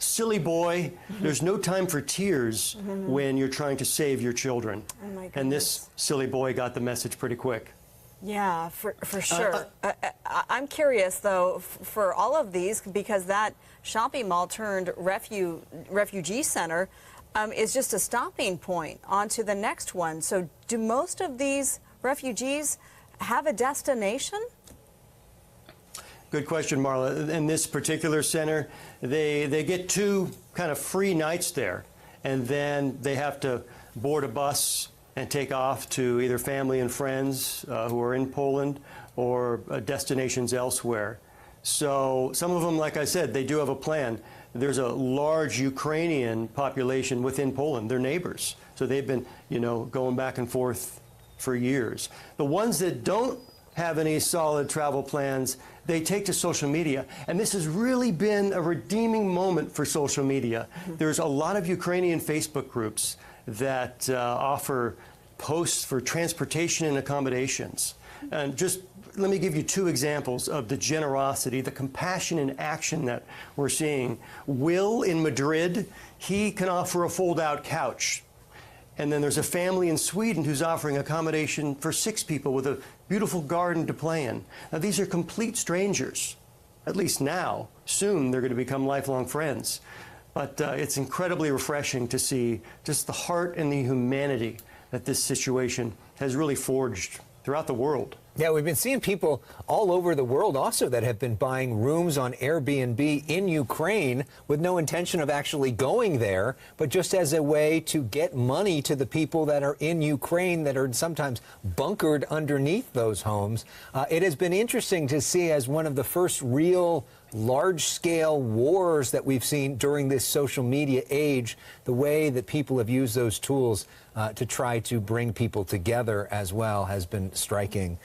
silly boy. There's no time for tears when you're trying to save your children. Oh my and this silly boy got the message pretty quick. Yeah, for sure. I'm curious, though, for all of these, because that shopping mall turned refugee center is just a stopping point onto the next one. So do most of these refugees have a destination? Good question, Marla. In this particular center, they get 2 kind of free nights there, and then they have to board a bus and take off to either family and friends who are in Poland or destinations elsewhere. So some of them, like I said, they do have a plan. There's a large Ukrainian population within Poland. They're neighbors. So they've been, going back and forth for years. The ones that don't have any solid travel plans, they take to social media. And this has really been a redeeming moment for social media. There's a lot of Ukrainian Facebook groups that offer posts for transportation and accommodations. And just let me give you 2 examples of the generosity, the compassion and action that we're seeing. Will in Madrid, he can offer a fold-out couch. And then there's a family in Sweden who's offering accommodation for 6 people with a beautiful garden to play in. Now, these are complete strangers, at least now. Soon, they're going to become lifelong friends. But it's incredibly refreshing to see just the heart and the humanity that this situation has really forged throughout the world. Yeah, we've been seeing people all over the world also that have been buying rooms on Airbnb in Ukraine with no intention of actually going there, but just as a way to get money to the people that are in Ukraine that are sometimes bunkered underneath those homes. It has been interesting to see as one of the first real large-scale wars that we've seen during this social media age, the way that people have used those tools to try to bring people together as well has been striking.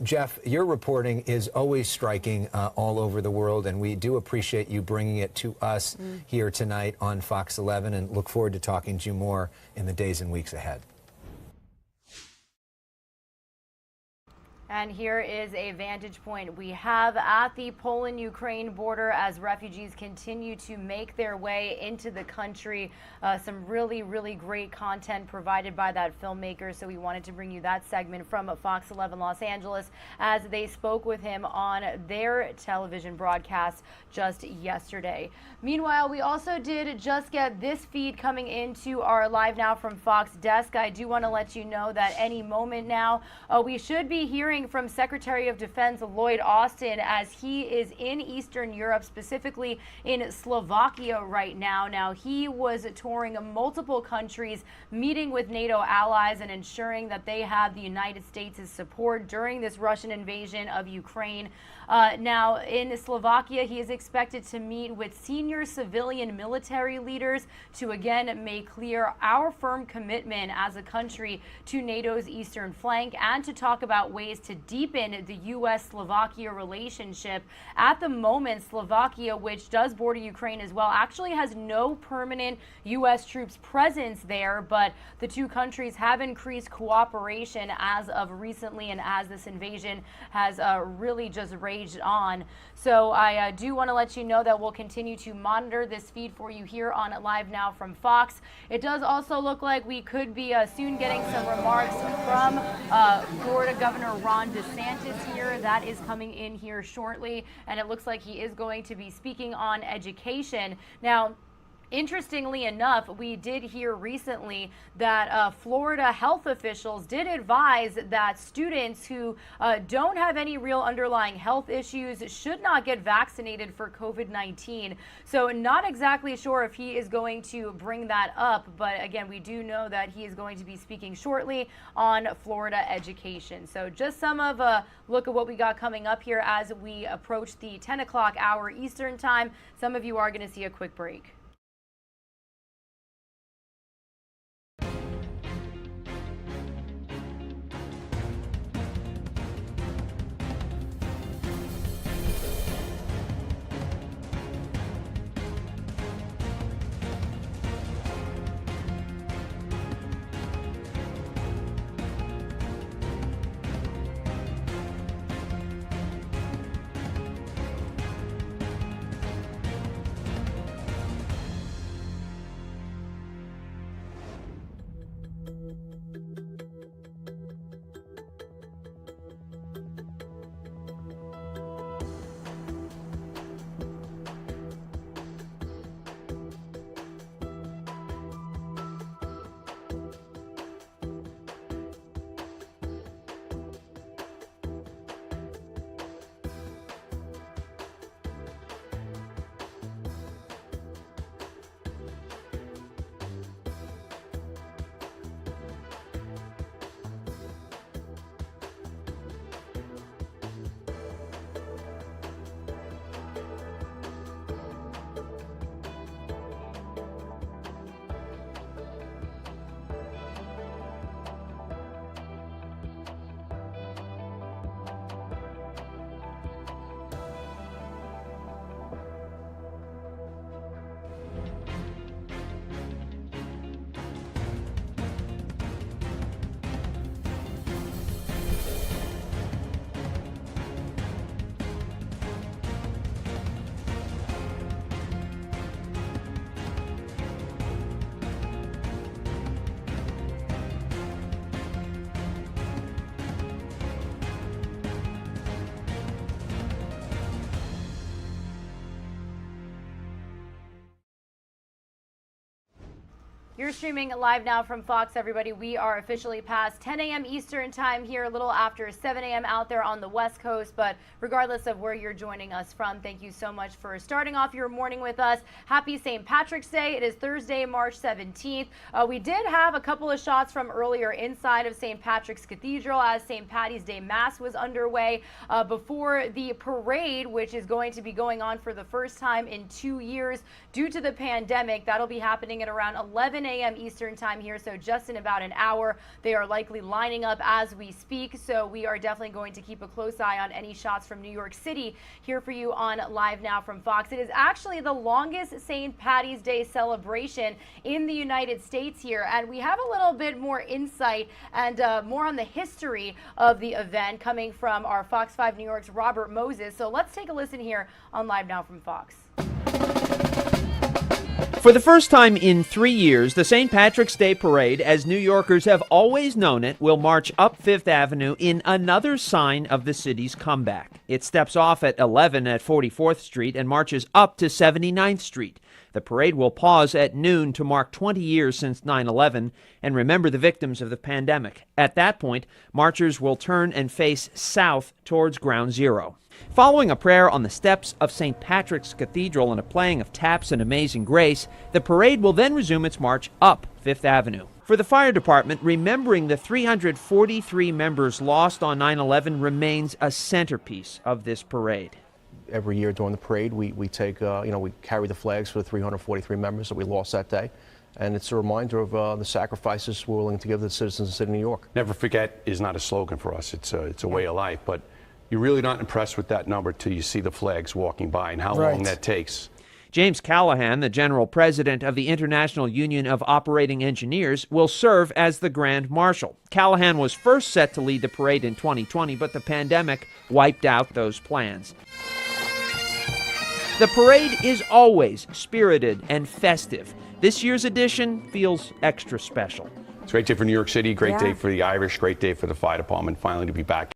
Jeff, your reporting is always striking all over the world, and we do appreciate you bringing it to us here tonight on Fox 11, and look forward to talking to you more in the days and weeks ahead. And here is a vantage point we have at the Poland-Ukraine border as refugees continue to make their way into the country. Some really, really great content provided by that filmmaker. So we wanted to bring you that segment from Fox 11 Los Angeles as they spoke with him on their television broadcast just yesterday. Meanwhile, we also did just get this feed coming into our Live Now from Fox desk. I do want to let you know that any moment now, we should be hearing from Secretary of Defense Lloyd Austin as he is in Eastern Europe, specifically in Slovakia right now. Now, he was touring multiple countries, meeting with NATO allies and ensuring that they have the United States' support during this Russian invasion of Ukraine. Now, in Slovakia, he is expected to meet with senior civilian military leaders to again make clear our firm commitment as a country to NATO's eastern flank and to talk about ways to deepen the U.S.-Slovakia relationship. At the moment, Slovakia, which does border Ukraine as well, actually has no permanent U.S. troops presence there, but the 2 countries have increased cooperation as of recently and as this invasion has really just raged on. So I do want to let you know that we'll continue to monitor this feed for you here on Live Now from Fox. It does also look like we could be soon getting some remarks from Florida Governor Ron DeSantis here. That is coming in here shortly, and it looks like he is going to be speaking on education. Now, interestingly enough, we did hear recently that Florida health officials did advise that students who don't have any real underlying health issues should not get vaccinated for COVID-19. So not exactly sure if he is going to bring that up, but again, we do know that he is going to be speaking shortly on Florida education. So just some of a look at what we got coming up here as we approach the 10 o'clock hour Eastern time. Some of you are going to see a quick break. You're streaming live now from Fox, everybody. We are officially past 10 a.m. Eastern time here, a little after 7 a.m. out there on the West Coast. But regardless of where you're joining us from, thank you so much for starting off your morning with us. Happy St. Patrick's Day. It is Thursday, March 17th. We did have a couple of shots from earlier inside of St. Patrick's Cathedral as St. Patty's Day Mass was underway before the parade, which is going to be going on for the first time in 2 years due to the pandemic. That'll be happening at around 11 a.m. Eastern time here, so just in about an hour. They are likely lining up as we speak, so we are definitely going to keep a close eye on any shots from New York City here for you on Live Now from Fox. It is actually the longest St. Patty's Day celebration in the United States here, and we have a little bit more insight and more on the history of the event coming from our Fox 5 New York's Robert Moses. So let's take a listen here on Live Now from Fox. For the first time in 3 years, the St. Patrick's Day Parade, as New Yorkers have always known it, will march up Fifth Avenue in another sign of the city's comeback. It steps off at 11 at 44th Street and marches up to 79th Street. The parade will pause at noon to mark 20 years since 9/11 and remember the victims of the pandemic. At that point, marchers will turn and face south towards Ground Zero. Following a prayer on the steps of St. Patrick's Cathedral and a playing of taps and Amazing Grace, the parade will then resume its march up Fifth Avenue. For the fire department, remembering the 343 members lost on 9/11 remains a centerpiece of this parade. Every year during the parade, we take, we carry the flags for the 343 members that we lost that day. And it's a reminder of the sacrifices we're willing to give the citizens of the city of New York. Never forget is not a slogan for us. It's a way of life. But you're really not impressed with that number till you see the flags walking by and how long that takes. James Callahan, the general president of the International Union of Operating Engineers, will serve as the Grand Marshal. Callahan was first set to lead the parade in 2020, but the pandemic wiped out those plans. The parade is always spirited and festive. This year's edition feels extra special. It's a great day for New York City, great day for the Irish, great day for the fire department, finally to be back.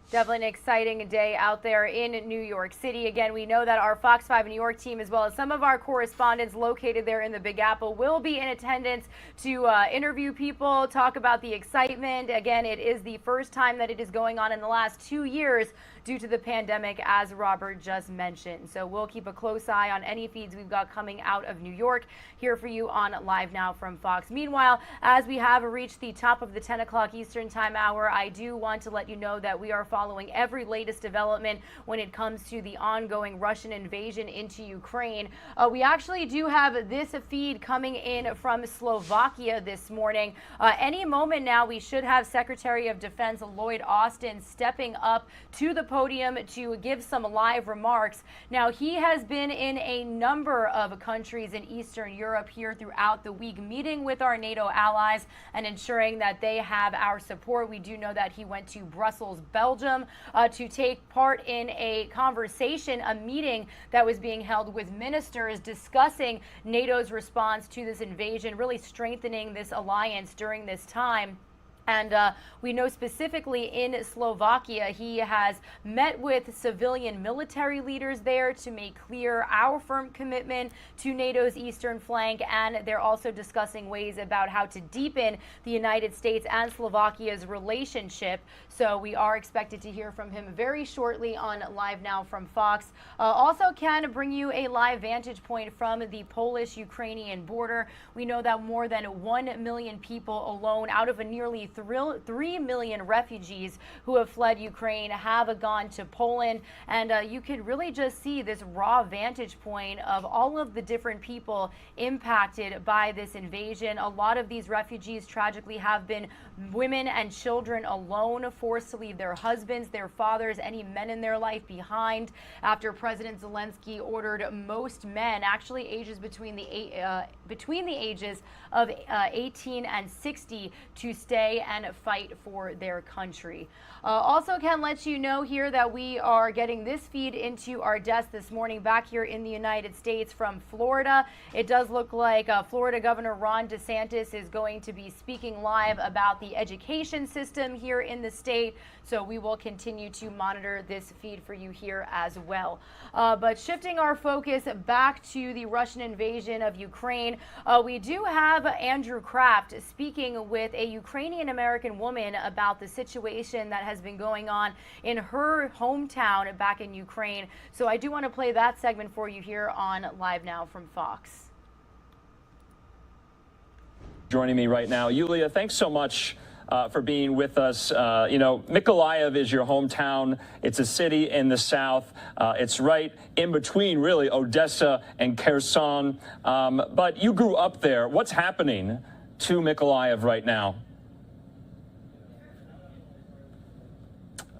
Definitely an exciting day out there in New York City. Again, we know that our Fox 5 New York team, as well as some of our correspondents located there in the Big Apple, will be in attendance to interview people, talk about the excitement. Again, it is the first time that it is going on in the last 2 years due to the pandemic, as Robert just mentioned. So we'll keep a close eye on any feeds we've got coming out of New York here for you on Live Now from Fox. Meanwhile, as we have reached the top of the 10 o'clock Eastern time hour, I do want to let you know that we are following every latest development when it comes to the ongoing Russian invasion into Ukraine. We actually do have this feed coming in from Slovakia this morning. Any moment now, we should have Secretary of Defense Lloyd Austin stepping up to the podium to give some live remarks. Now, he has been in a number of countries in Eastern Europe here throughout the week, meeting with our NATO allies and ensuring that they have our support. We do know that he went to Brussels, Belgium, to take part in a conversation, a meeting that was being held with ministers discussing NATO's response to this invasion, really strengthening this alliance during this time. And we know specifically in Slovakia, he has met with civilian military leaders there to make clear our firm commitment to NATO's eastern flank. And they're also discussing ways about how to deepen the United States and Slovakia's relationship. So we are expected to hear from him very shortly on Live Now from Fox. Also can bring you a live vantage point from the Polish-Ukrainian border. We know that more than 1 million people alone out of a nearly 3 million refugees who have fled Ukraine have gone to Poland. And you could really just see this raw vantage point of all of the different people impacted by this invasion. A lot of these refugees tragically have been women and children alone, forced to leave their husbands, their fathers, any men in their life behind after President Zielinski ordered most men, actually ages between the ages of 18 and 60, to stay and fight for their country. Also can let you know here that we are getting this feed into our desk this morning back here in the United States from Florida. It does look like Florida Governor Ron DeSantis is going to be speaking live about the education system here in the state. So we will continue to monitor this feed for you here as well. But shifting our focus back to the Russian invasion of Ukraine, we do have Andrew Kraft speaking with a Ukrainian-American woman about the situation that has been going on in her hometown back in Ukraine. So I do want to play that segment for you here on Live Now from Fox. Joining me right now, Yulia, thanks so much for being with us. You know, Mykolaiv is your hometown. It's a city in the south. It's right in between, really, Odessa and Kherson. But you grew up there. What's happening to Mykolaiv right now?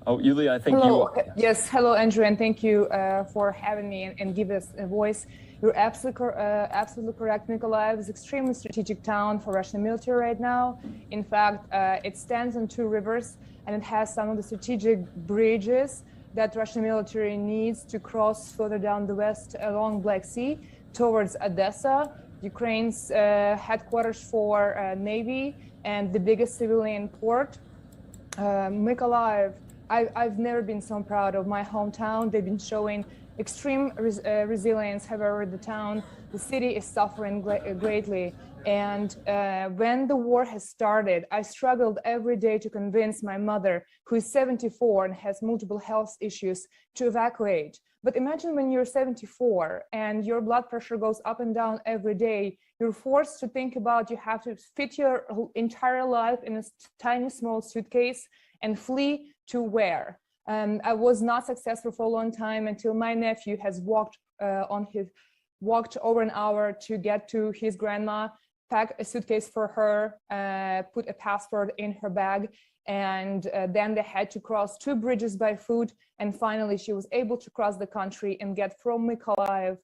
Oh, Yulia, I think hello. you... Yes, hello, Andrew, and thank you for having me and give us a voice. You're absolutely correct. Mykolaiv is an extremely strategic town for Russian military right now. In fact, it stands on two rivers, and it has some of the strategic bridges that Russian military needs to cross further down the west along Black Sea towards Odessa, Ukraine's headquarters for Navy and the biggest civilian port. Mykolaiv, I've never been so proud of my hometown. They've been showing extreme resilience. However, the city is suffering greatly. And when the war has started, I struggled every day to convince my mother, who is 74 and has multiple health issues, to evacuate. But imagine when you're 74 and your blood pressure goes up and down every day, you're forced to think about you have to fit your entire life in a tiny small suitcase and flee to where? I was not successful for a long time until my nephew has walked over an hour to get to his grandma, pack a suitcase for her, put a passport in her bag, and then they had to cross two bridges by foot, and finally she was able to cross the country and get from Mykolaiv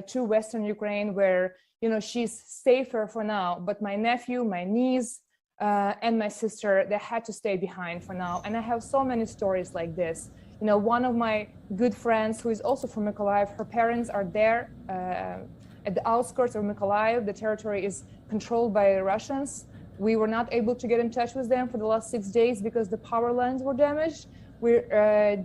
to Western Ukraine, where she's safer for now. But my nephew, my niece, and my sister, they had to stay behind for now. And I have so many stories like this. One of my good friends, who is also from Mykolaiv, her parents are there at the outskirts of Mykolaiv. The territory is controlled by Russians. We were not able to get in touch with them for the last 6 days because the power lines were damaged. We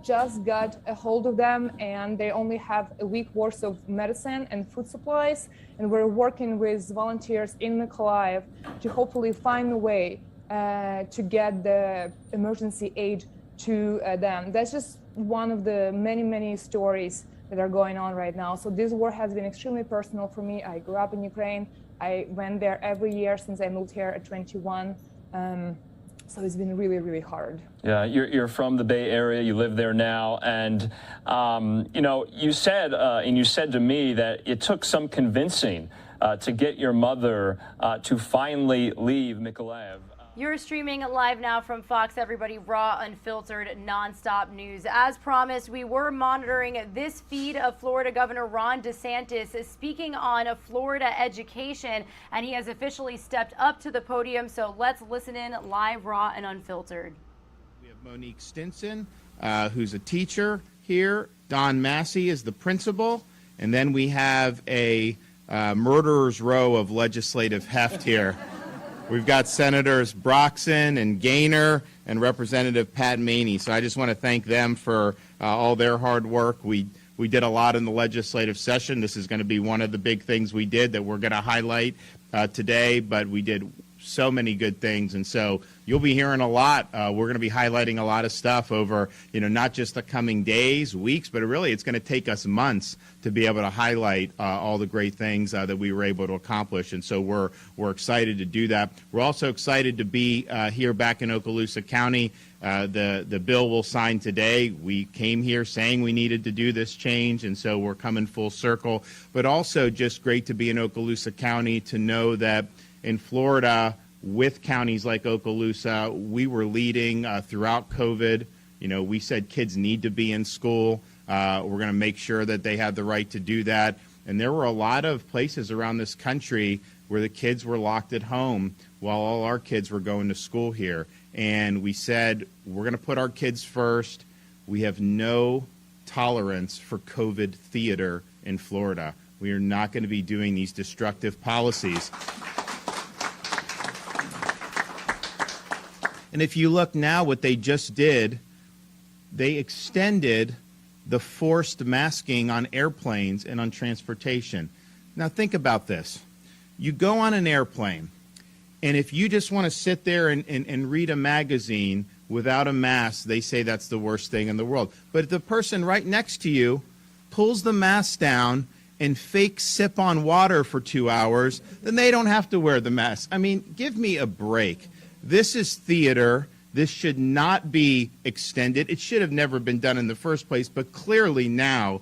just got a hold of them, and they only have a week worth of medicine and food supplies. And we're working with volunteers in Mykolaiv to hopefully find a way to get the emergency aid to them. That's just one of the many, many stories that are going on right now. So this war has been extremely personal for me. I grew up in Ukraine. I went there every year since I moved here at 21. So it's been really, really hard. Yeah, you're from the Bay Area. You live there now, and you said to me that it took some convincing to get your mother to finally leave Mykolaiv. You're streaming live now from Fox, everybody, raw, unfiltered, nonstop news. As promised, we were monitoring this feed of Florida Governor Ron DeSantis speaking on Florida education, and he has officially stepped up to the podium. So let's listen in live, raw, and unfiltered. We have Monique Stinson, who's a teacher here. Don Massey is the principal. And then we have a murderer's row of legislative heft here. We've got Senators Broxson and Gaynor and Representative Pat Maney. So I just want to thank them for all their hard work. We did a lot in the legislative session. This is going to be one of the big things we did that we're going to highlight today, but we did so many good things. And so you'll be hearing a lot. We're going to be highlighting a lot of stuff over, not just the coming days, weeks, but really it's going to take us months to be able to highlight all the great things that we were able to accomplish. And so we're excited to do that. We're also excited to be here back in Okaloosa County. The bill will sign today. We came here saying we needed to do this change, and so we're coming full circle. But also just great to be in Okaloosa County, to know that in Florida, with counties like Okaloosa, we were leading throughout COVID. We said kids need to be in school. We're going to make sure that they have the right to do that. And there were a lot of places around this country where the kids were locked at home while all our kids were going to school here. And we said, we're going to put our kids first. We have no tolerance for COVID theater in Florida. We are not going to be doing these destructive policies. And if you look now, what they just did, they extended the forced masking on airplanes and on transportation. Now think about this. You go on an airplane, and if you just want to sit there and read a magazine without a mask, they say that's the worst thing in the world. But if the person right next to you pulls the mask down and fake sip on water for 2 hours, then they don't have to wear the mask. I mean, give me a break. This is theater. This should not be extended. It should have never been done in the first place, but clearly now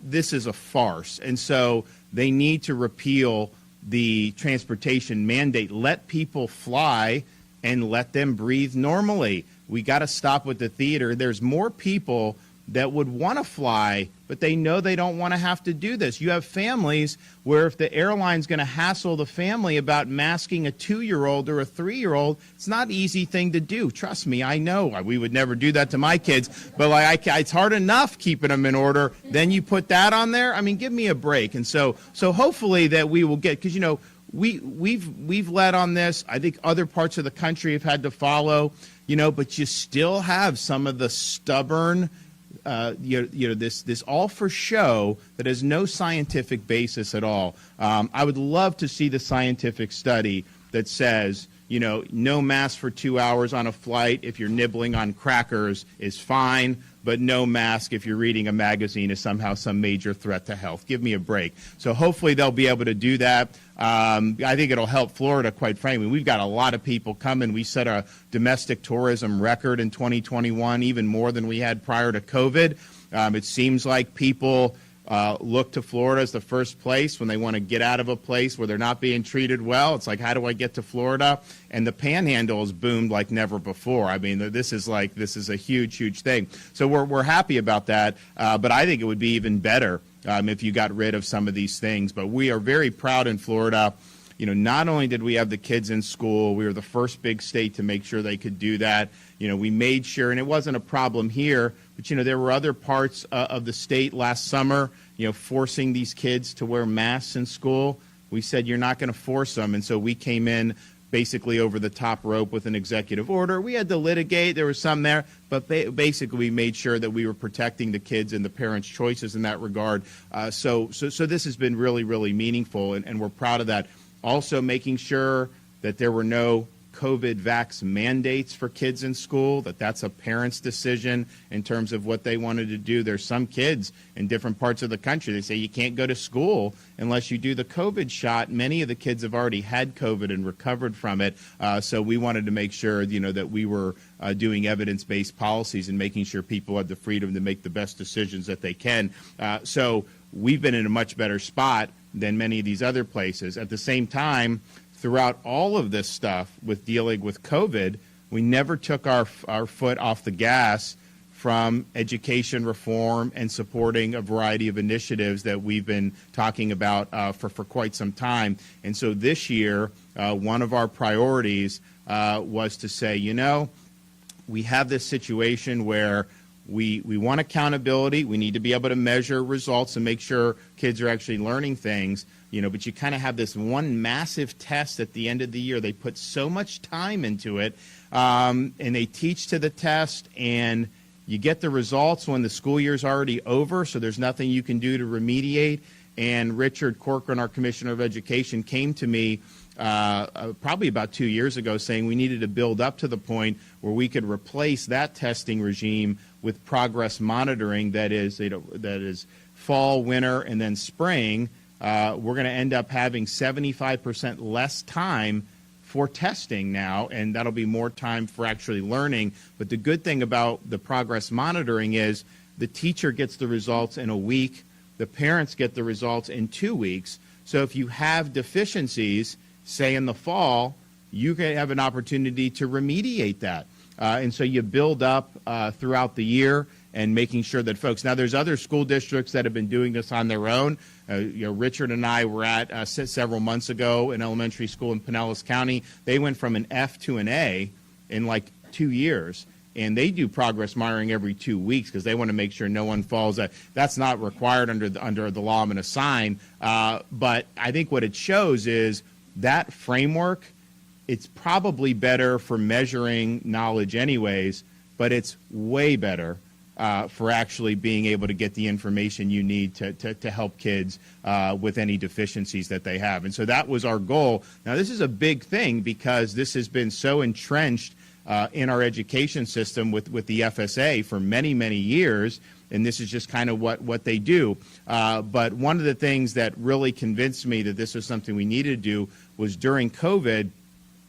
this is a farce. And so they need to repeal the transportation mandate. Let people fly and let them breathe normally. We got to stop with the theater. There's more people that would want to fly, but they know they don't want to have to do this. You have families where if the airline's going to hassle the family about masking a 2-year-old or a 3-year-old, it's not an easy thing to do. Trust me, I know. We would never do that to my kids, but it's hard enough keeping them in order. Then you put that on there? I mean, give me a break. And so hopefully that we will get, because, you know, we've led on this. I think other parts of the country have had to follow, you know, but you still have some of the stubborn this all for show that has no scientific basis at all. I would love to see the scientific study that says, you know, no mask for 2 hours on a flight if you're nibbling on crackers is fine, but no mask if you're reading a magazine is somehow some major threat to health. Give me a break. So hopefully they'll be able to do that. I think it'll help Florida, quite frankly. We've got a lot of people coming. We set a domestic tourism record in 2021, even more than we had prior to COVID. It seems like people look to Florida as the first place when they want to get out of a place where they're not being treated well. It's like, how do I get to Florida? And the panhandle has boomed like never before. I mean, this is a huge, huge thing. So we're happy about that. But I think it would be even better if you got rid of some of these things. But we are very proud in Florida. You know, not only did we have the kids in school, we were the first big state to make sure they could do that. You know, we made sure, and it wasn't a problem here, but, you know, there were other parts of the state last summer, you know, forcing these kids to wear masks in school. We said, you're not going to force them. And so we came in basically over the top rope with an executive order. We had to litigate. There was some there, but basically we made sure that we were protecting the kids and the parents' choices in that regard. So this has been really, really meaningful, and we're proud of that. Also making sure that there were no COVID vax mandates for kids in school, that's a parent's decision in terms of what they wanted to do. There's some kids in different parts of the country, they say you can't go to school unless you do the COVID shot. Many of the kids have already had COVID and recovered from it. So we wanted to make sure, you know, that we were doing evidence-based policies and making sure people had the freedom to make the best decisions that they can. So we've been in a much better spot than many of these other places. At the same time, throughout all of this stuff with dealing with COVID, we never took our foot off the gas from education reform and supporting a variety of initiatives that we've been talking about for quite some time. And so this year, one of our priorities was to say, you know, we have this situation where we want accountability. We need to be able to measure results and make sure kids are actually learning things, you know, but you kind of have this one massive test at the end of the year. They put so much time into it, and they teach to the test, and you get the results when the school year's already over, so there's nothing you can do to remediate. And Richard Corcoran, our Commissioner of Education, came to me probably about 2 years ago saying we needed to build up to the point where we could replace that testing regime with progress monitoring that is fall, winter, and then spring. We're going to end up having 75% less time for testing now, and that'll be more time for actually learning. But the good thing about the progress monitoring is the teacher gets the results in a week, the parents get the results in 2 weeks. So if you have deficiencies, say in the fall, you can have an opportunity to remediate that. And so you build up throughout the year, and making sure that folks, now there's other school districts that have been doing this on their own. Richard and I were at several months ago an elementary school in Pinellas County. They went from an F to an A in like 2 years. And they do progress monitoring every 2 weeks because they want to make sure no one falls. That's not required under the law I'm going to sign. But I think what it shows is that framework, it's probably better for measuring knowledge anyways, but it's way better for actually being able to get the information you need to help kids with any deficiencies that they have. And so that was our goal. Now, this is a big thing because this has been so entrenched in our education system with the FSA for many, many years, and this is just kind of what they do. But one of the things that really convinced me that this was something we needed to do was during COVID,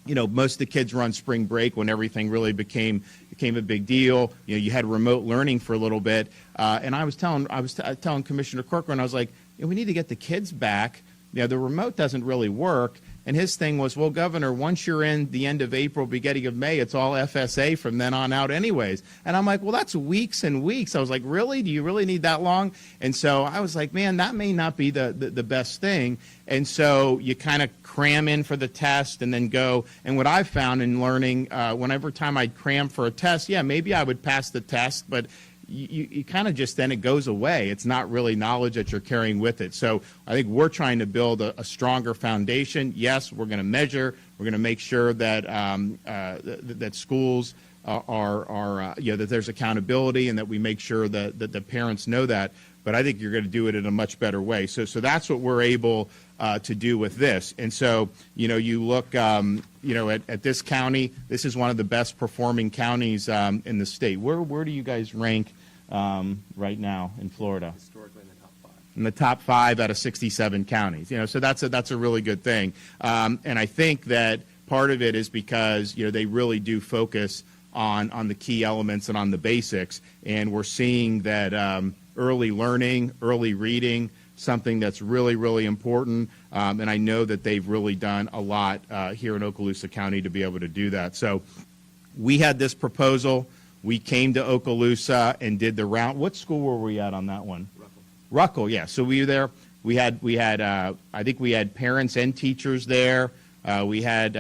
most of the kids were on spring break when everything really became a big deal. You had remote learning for a little bit, and I was telling Commissioner Corcoran, I was like, we need to get the kids back. The remote doesn't really work. And his thing was, well, Governor, once you're in the end of April, beginning of May, it's all FSA from then on out anyways. And I'm like, well, that's weeks and weeks. I was like, really? Do you really need that long? And so I was like, man, that may not be the best thing. And so you kind of cram in for the test and then go. And what I've found in learning, whenever time I'd cram for a test, yeah, maybe I would pass the test, but you kind of just, then it goes away. It's not really knowledge that you're carrying with it. So I think we're trying to build a stronger foundation. Yes, we're going to measure. We're going to make sure that that schools are that there's accountability and that we make sure that the parents know that. But I think you're going to do it in a much better way. So that's what we're able to do with this. And so, you look, at this county, this is one of the best performing counties in the state. Where do you guys rank right now in Florida? Historically in the top 5. In the top 5 out of 67 counties. So that's a really good thing. And I think that part of it is because, they really do focus on the key elements and on the basics. And we're seeing that early learning, early reading, something that's really, really important. And I know that they've really done a lot here in Okaloosa County to be able to do that. So we had this proposal. We came to Okaloosa and did the round. What school were we at on that one? Ruckle, yeah. So we were there. We had I think we had parents and teachers there. We had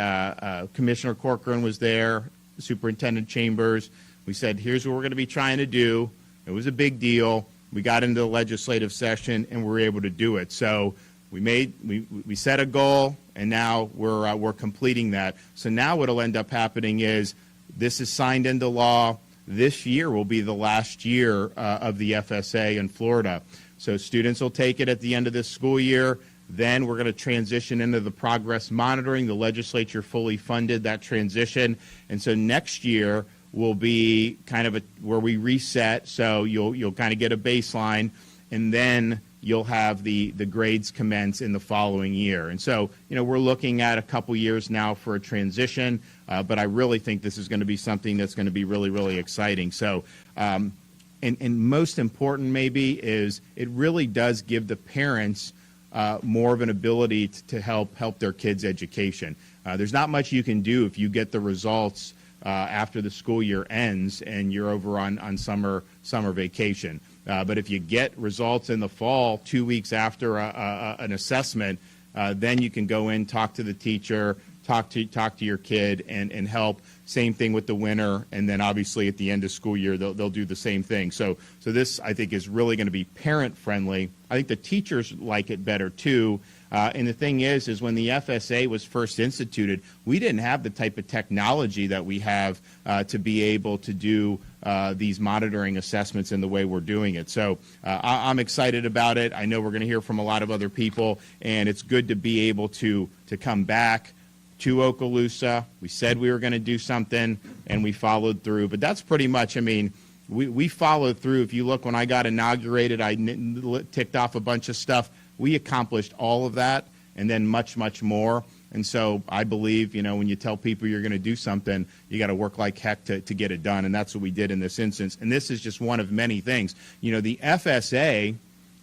Commissioner Corcoran was there, Superintendent Chambers. We said, here's what we're going to be trying to do. It was a big deal. We got into the legislative session and we were able to do it. So we set a goal and now we're completing that. So now what'll end up happening is this is signed into law. This year will be the last year of the FSA in Florida. So students will take it at the end of this school year. Then we're going to transition into the progress monitoring. The legislature fully funded that transition. And so next year will be kind of where we reset. So you'll kind of get a baseline, and then you'll have the grades commence in the following year. And so, we're looking at a couple years now for a transition, but I really think this is going to be something that's going to be really, really exciting. So, and most important maybe is it really does give the parents more of an ability to help their kids' education. There's not much you can do if you get the results after the school year ends and you're over on summer vacation. But if you get results in the fall, 2 weeks after an assessment, then you can go in, talk to the teacher, talk to your kid, and help. Same thing with the winter, and then obviously at the end of school year they'll do the same thing. So this, I think, is really going to be parent friendly. I think the teachers like it better too. And the thing is when the FSA was first instituted, we didn't have the type of technology that we have to be able to do these monitoring assessments in the way we're doing it. So I'm excited about it. I know we're going to hear from a lot of other people, and it's good to be able to come back to Okaloosa. We said we were going to do something, and we followed through. But that's pretty much, we followed through. If you look, when I got inaugurated, I ticked off a bunch of stuff. We accomplished all of that and then much, much more. And so I believe, when you tell people you're going to do something, you got to work like heck to get it done. And that's what we did in this instance. And this is just one of many things. The FSA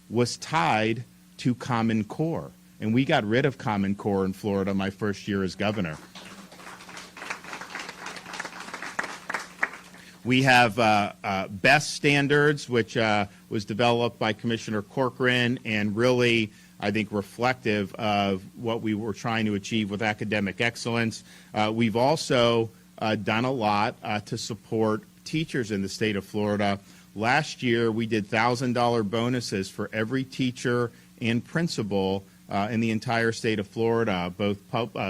was tied to Common Core. And we got rid of Common Core in Florida my first year as governor. We have BEST standards, which was developed by Commissioner Corcoran and really, I think, reflective of what we were trying to achieve with academic excellence. We've also done a lot to support teachers in the state of Florida. Last year, we did $1,000 bonuses for every teacher and principal in the entire state of Florida, both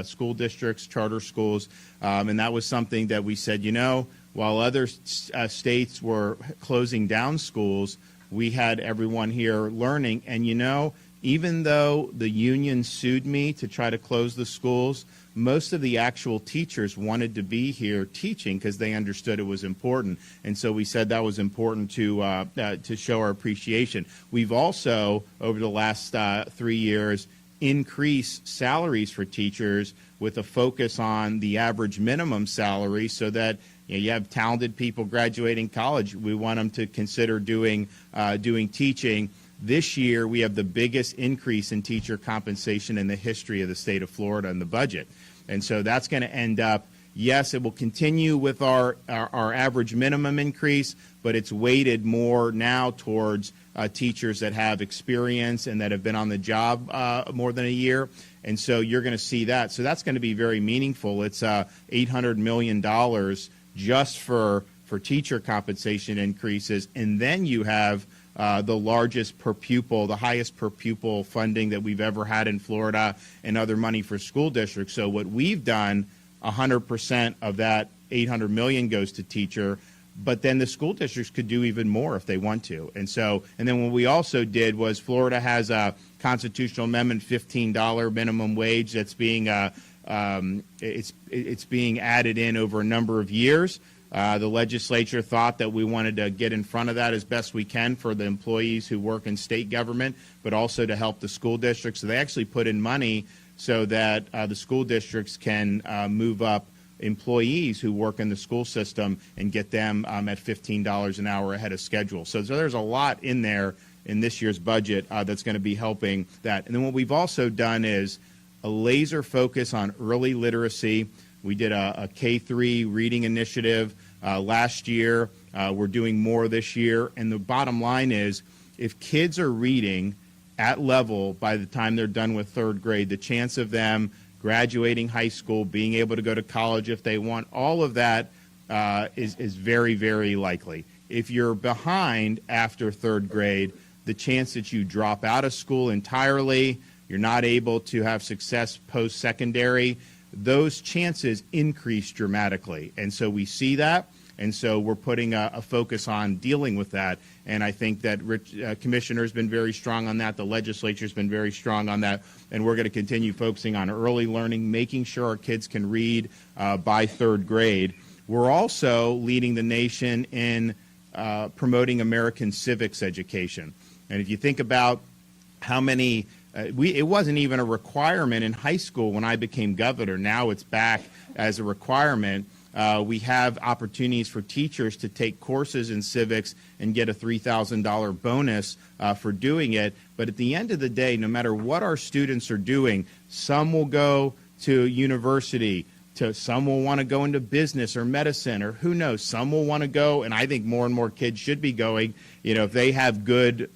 school districts, charter schools, and that was something that we said, you know, while other states were closing down schools, we had everyone here learning, and you know, even though the union sued me to try to close the schools, most of the actual teachers wanted to be here teaching because they understood it was important. And so we said that was important to show our appreciation. We've also, over the last 3 years, increased salaries for teachers with a focus on the average minimum salary so that you have talented people graduating college. We want them to consider doing teaching. This year, we have the biggest increase in teacher compensation in the history of the state of Florida in the budget. And so that's going to end up, yes, it will continue with our average minimum increase, but it's weighted more now towards teachers that have experience and that have been on the job more than a year. And so you're going to see that. So that's going to be very meaningful. It's $800 million just for teacher compensation increases. And then you have the largest per pupil, the highest per pupil funding that we've ever had in Florida, and other money for school districts. So what we've done, 100% of that $800 million goes to teacher, but then the school districts could do even more if they want to. And then what we also did was Florida has a constitutional amendment, $15 minimum wage that's being it's being added in over a number of years. The legislature thought that we wanted to get in front of that as best we can for the employees who work in state government, but also to help the school districts. So they actually put in money so that the school districts can move up employees who work in the school system and get them at $15 an hour ahead of schedule. So there's a lot in there in this year's budget that's going to be helping that. And then what we've also done is a laser focus on early literacy. We did a K-3 reading initiative last year. We're doing more this year. And the bottom line is, if kids are reading at level by the time they're done with third grade, the chance of them graduating high school, being able to go to college if they want, all of that is very, very likely. If you're behind after third grade, the chance that you drop out of school entirely, you're not able to have success post-secondary, those chances increase dramatically. And so we see that, and so we're putting a focus on dealing with that. And I think that Commissioner's been very strong on that. The legislature's been very strong on that. And we're going to continue focusing on early learning, making sure our kids can read by third grade. We're also leading the nation in promoting American civics education. And if you think about how many it wasn't even a requirement in high school when I became governor. Now it's back as a requirement. We have opportunities for teachers to take courses in civics and get a $3,000 bonus for doing it. But at the end of the day, no matter what our students are doing, some will go to university, some will want to go into business or medicine, or who knows, some will want to go, and I think more and more kids should be going, if they have good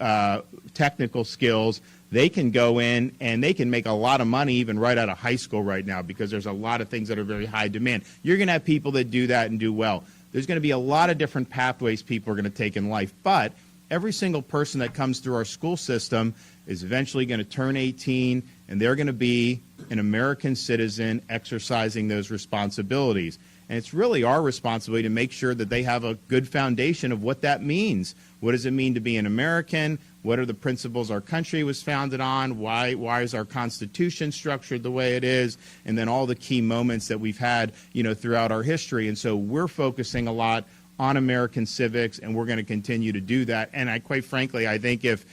technical skills, they can go in and they can make a lot of money even right out of high school right now, because there's a lot of things that are very high demand. You're going to have people that do that and do well. There's going to be a lot of different pathways people are going to take in life, but every single person that comes through our school system is eventually going to turn 18, and they're going to be an American citizen exercising those responsibilities. And it's really our responsibility to make sure that they have a good foundation of what that means. What does it mean to be an American? What are the principles our country was founded on? Why is our Constitution structured the way it is? And then all the key moments that we've had, throughout our history. And so we're focusing a lot on American civics, and we're going to continue to do that. And quite frankly, I think if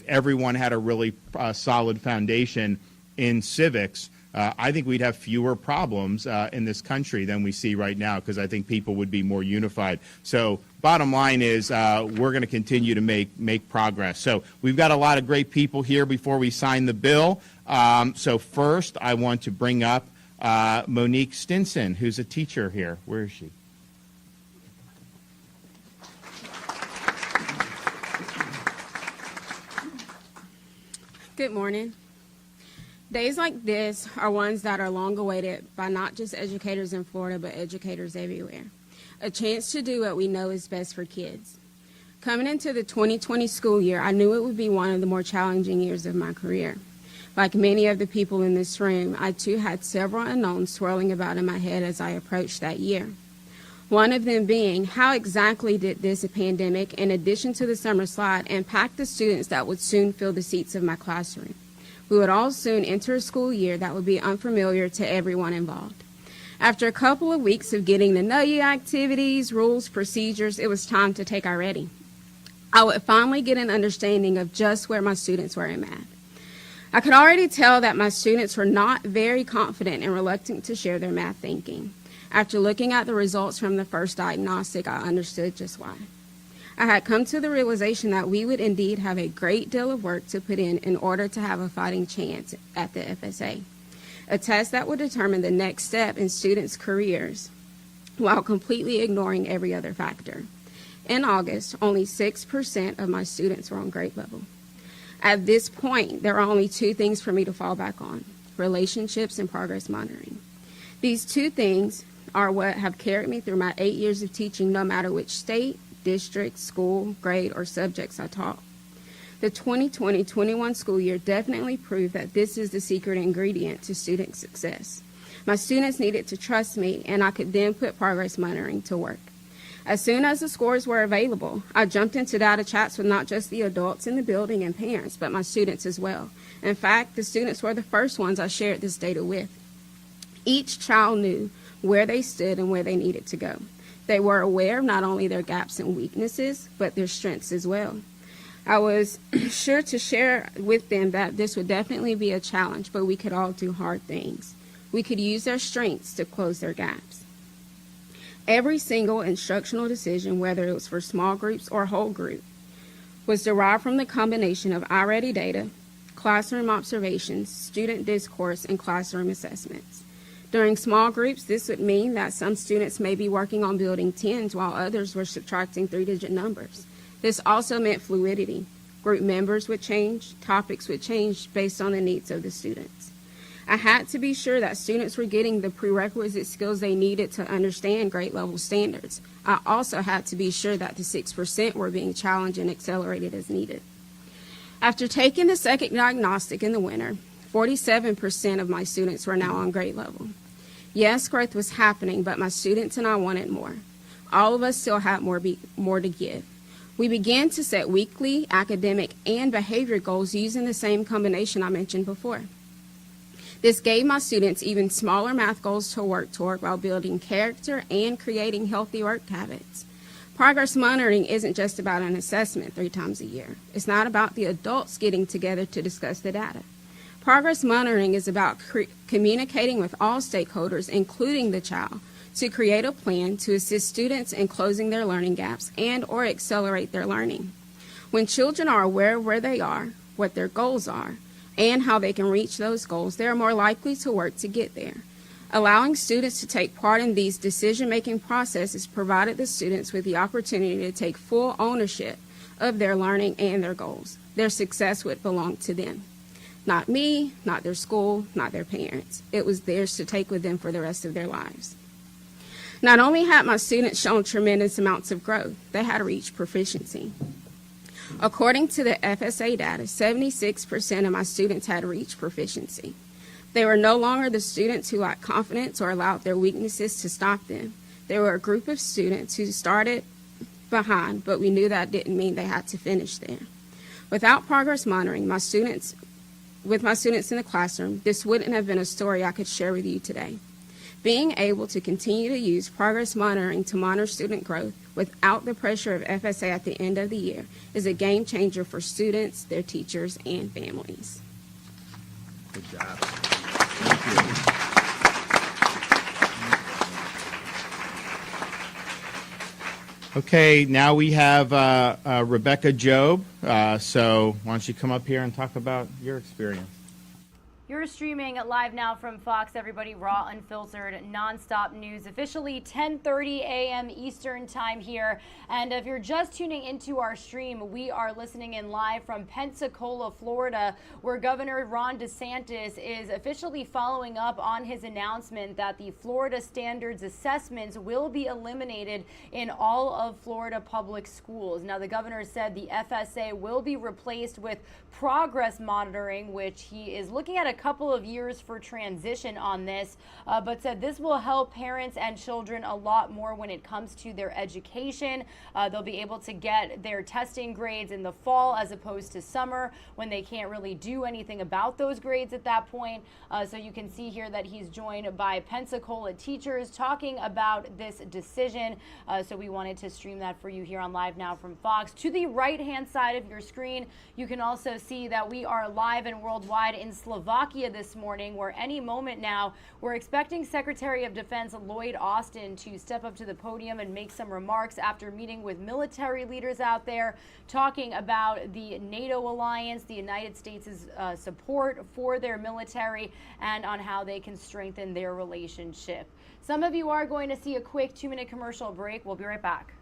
everyone had a really solid foundation in civics, I think we'd have fewer problems in this country than we see right now, because I think people would be more unified. So bottom line is we're going to continue to make progress. So we've got a lot of great people here before we sign the bill. So first, I want to bring up Monique Stinson, who's a teacher here. Where is she? Good morning. Days like this are ones that are long awaited by not just educators in Florida, but educators everywhere. A chance to do what we know is best for kids. Coming into the 2020 school year, I knew it would be one of the more challenging years of my career. Like many of the people in this room, I too had several unknowns swirling about in my head as I approached that year. One of them being, how exactly did this pandemic, in addition to the summer slide, impact the students that would soon fill the seats of my classroom? We would all soon enter a school year that would be unfamiliar to everyone involved. After a couple of weeks of getting to know you activities, rules, procedures, it was time to take our ready. I would finally get an understanding of just where my students were in math. I could already tell that my students were not very confident and reluctant to share their math thinking. After looking at the results from the first diagnostic, I understood just why. I had come to the realization that we would indeed have a great deal of work to put in order to have a fighting chance at the FSA, a test that would determine the next step in students' careers while completely ignoring every other factor. In August, only 6% of my students were on grade level. At this point, there are only two things for me to fall back on: relationships and progress monitoring. These two things are what have carried me through my 8 years of teaching, no matter which state, district, school, grade, or subjects I taught. The 2020-21 school year definitely proved that this is the secret ingredient to student success. My students needed to trust me, and I could then put progress monitoring to work. As soon as the scores were available, I jumped into data chats with not just the adults in the building and parents, but my students as well. In fact, the students were the first ones I shared this data with. Each child knew where they stood and where they needed to go. They were aware of not only their gaps and weaknesses, but their strengths as well. I was sure to share with them that this would definitely be a challenge, but we could all do hard things. We could use their strengths to close their gaps. Every single instructional decision, whether it was for small groups or whole group, was derived from the combination of I-ready data, classroom observations, student discourse, and classroom assessments. During small groups, this would mean that some students may be working on building tens while others were subtracting three-digit numbers. This also meant fluidity. Group members would change, topics would change based on the needs of the students. I had to be sure that students were getting the prerequisite skills they needed to understand grade level standards. I also had to be sure that the 6% were being challenged and accelerated as needed. After taking the second diagnostic in the winter, 47% of my students were now on grade level. Yes, growth was happening, but my students and I wanted more. All of us still had more to give. We began to set weekly academic and behavior goals using the same combination I mentioned before. This gave my students even smaller math goals to work toward while building character and creating healthy work habits. Progress monitoring isn't just about an assessment 3 times a year. It's not about the adults getting together to discuss the data. Progress monitoring is about communicating with all stakeholders, including the child, to create a plan to assist students in closing their learning gaps and or accelerate their learning. When children are aware of where they are, what their goals are, and how they can reach those goals, they are more likely to work to get there. Allowing students to take part in these decision-making processes provided the students with the opportunity to take full ownership of their learning and their goals. Their success would belong to them. Not me, not their school, not their parents. It was theirs to take with them for the rest of their lives. Not only had my students shown tremendous amounts of growth, they had reached proficiency. According to the FSA data, 76% of my students had reached proficiency. They were no longer the students who lacked confidence or allowed their weaknesses to stop them. They were a group of students who started behind, but we knew that didn't mean they had to finish there. Without progress monitoring, with my students in the classroom, this wouldn't have been a story I could share with you today. Being able to continue to use progress monitoring to monitor student growth without the pressure of FSA at the end of the year is a game changer for students, their teachers, and families. Good job. Thank you. Okay, now we have Rebecca Job. So why don't you come up here and talk about your experience? You're streaming live now from Fox, everybody. Raw, unfiltered, nonstop news. Officially 10:30 a.m. Eastern time here. And if you're just tuning into our stream, we are listening in live from Pensacola, Florida, where Governor Ron DeSantis is officially following up on his announcement that the Florida Standards Assessments will be eliminated in all of Florida public schools. Now, the governor said the FSA will be replaced with progress monitoring, which he is looking at a couple of years for transition on this, but said this will help parents and children a lot more when it comes to their education. They'll be able to get their testing grades in the fall as opposed to summer when they can't really do anything about those grades at that point. So you can see here that he's joined by Pensacola teachers talking about this decision. So we wanted to stream that for you here on Live Now from Fox. To the right-hand side of your screen, you can also see that we are live and worldwide in Slovakia this morning, where any moment now we're expecting Secretary of Defense Lloyd Austin to step up to the podium and make some remarks after meeting with military leaders out there, talking about the NATO alliance, the United States' support for their military, and on how they can strengthen their relationship. Some of you are going to see a quick 2-minute commercial break. We'll be right back.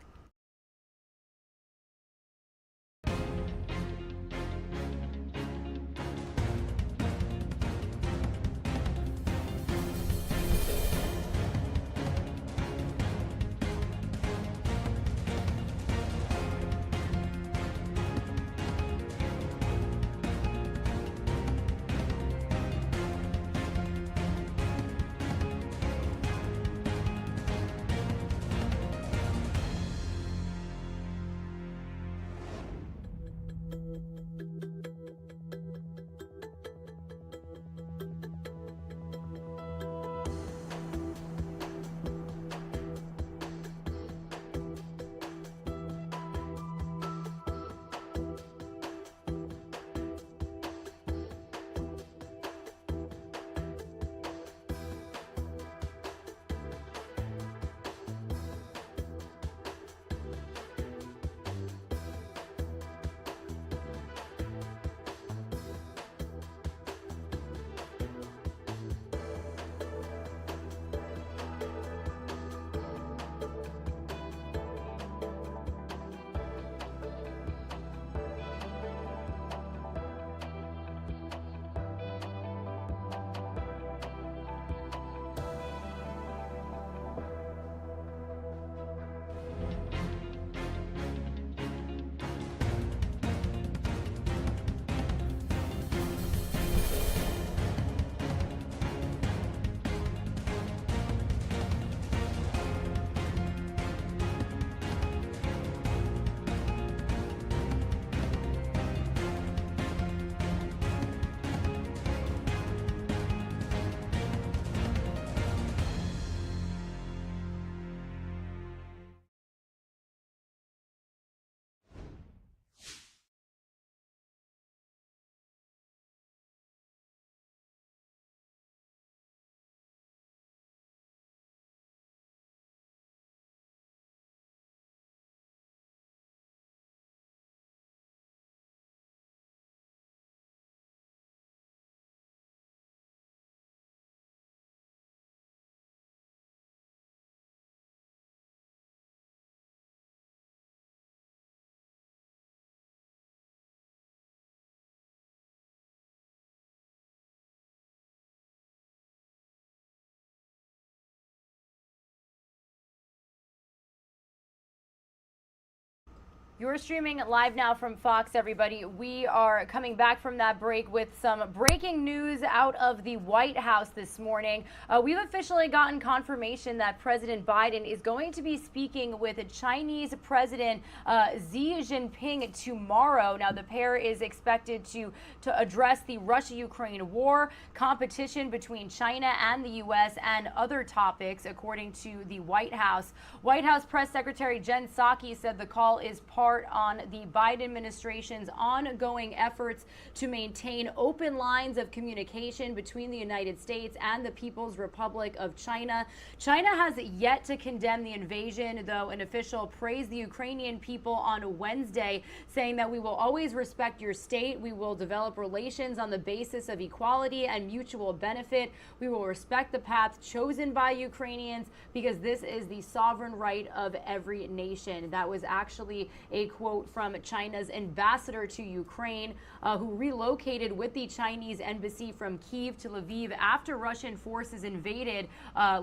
You're streaming live now from Fox, everybody. We are coming back from that break with some breaking news out of the White House this morning. We've officially gotten confirmation that President Biden is going to be speaking with Chinese President Xi Jinping tomorrow. Now, the pair is expected to address the Russia-Ukraine war, competition between China and the U.S., and other topics, according to the White House. White House Press Secretary Jen Psaki said the call is part part on the Biden administration's ongoing efforts to maintain open lines of communication between the United States and the People's Republic of China. China has yet to condemn the invasion, though an official praised the Ukrainian people on Wednesday, saying that we will always respect your state. We will develop relations on the basis of equality and mutual benefit. We will respect the path chosen by Ukrainians because this is the sovereign right of every nation. That was actually a quote from China's ambassador to Ukraine, who relocated with the Chinese embassy from Kyiv to Lviv after Russian forces invaded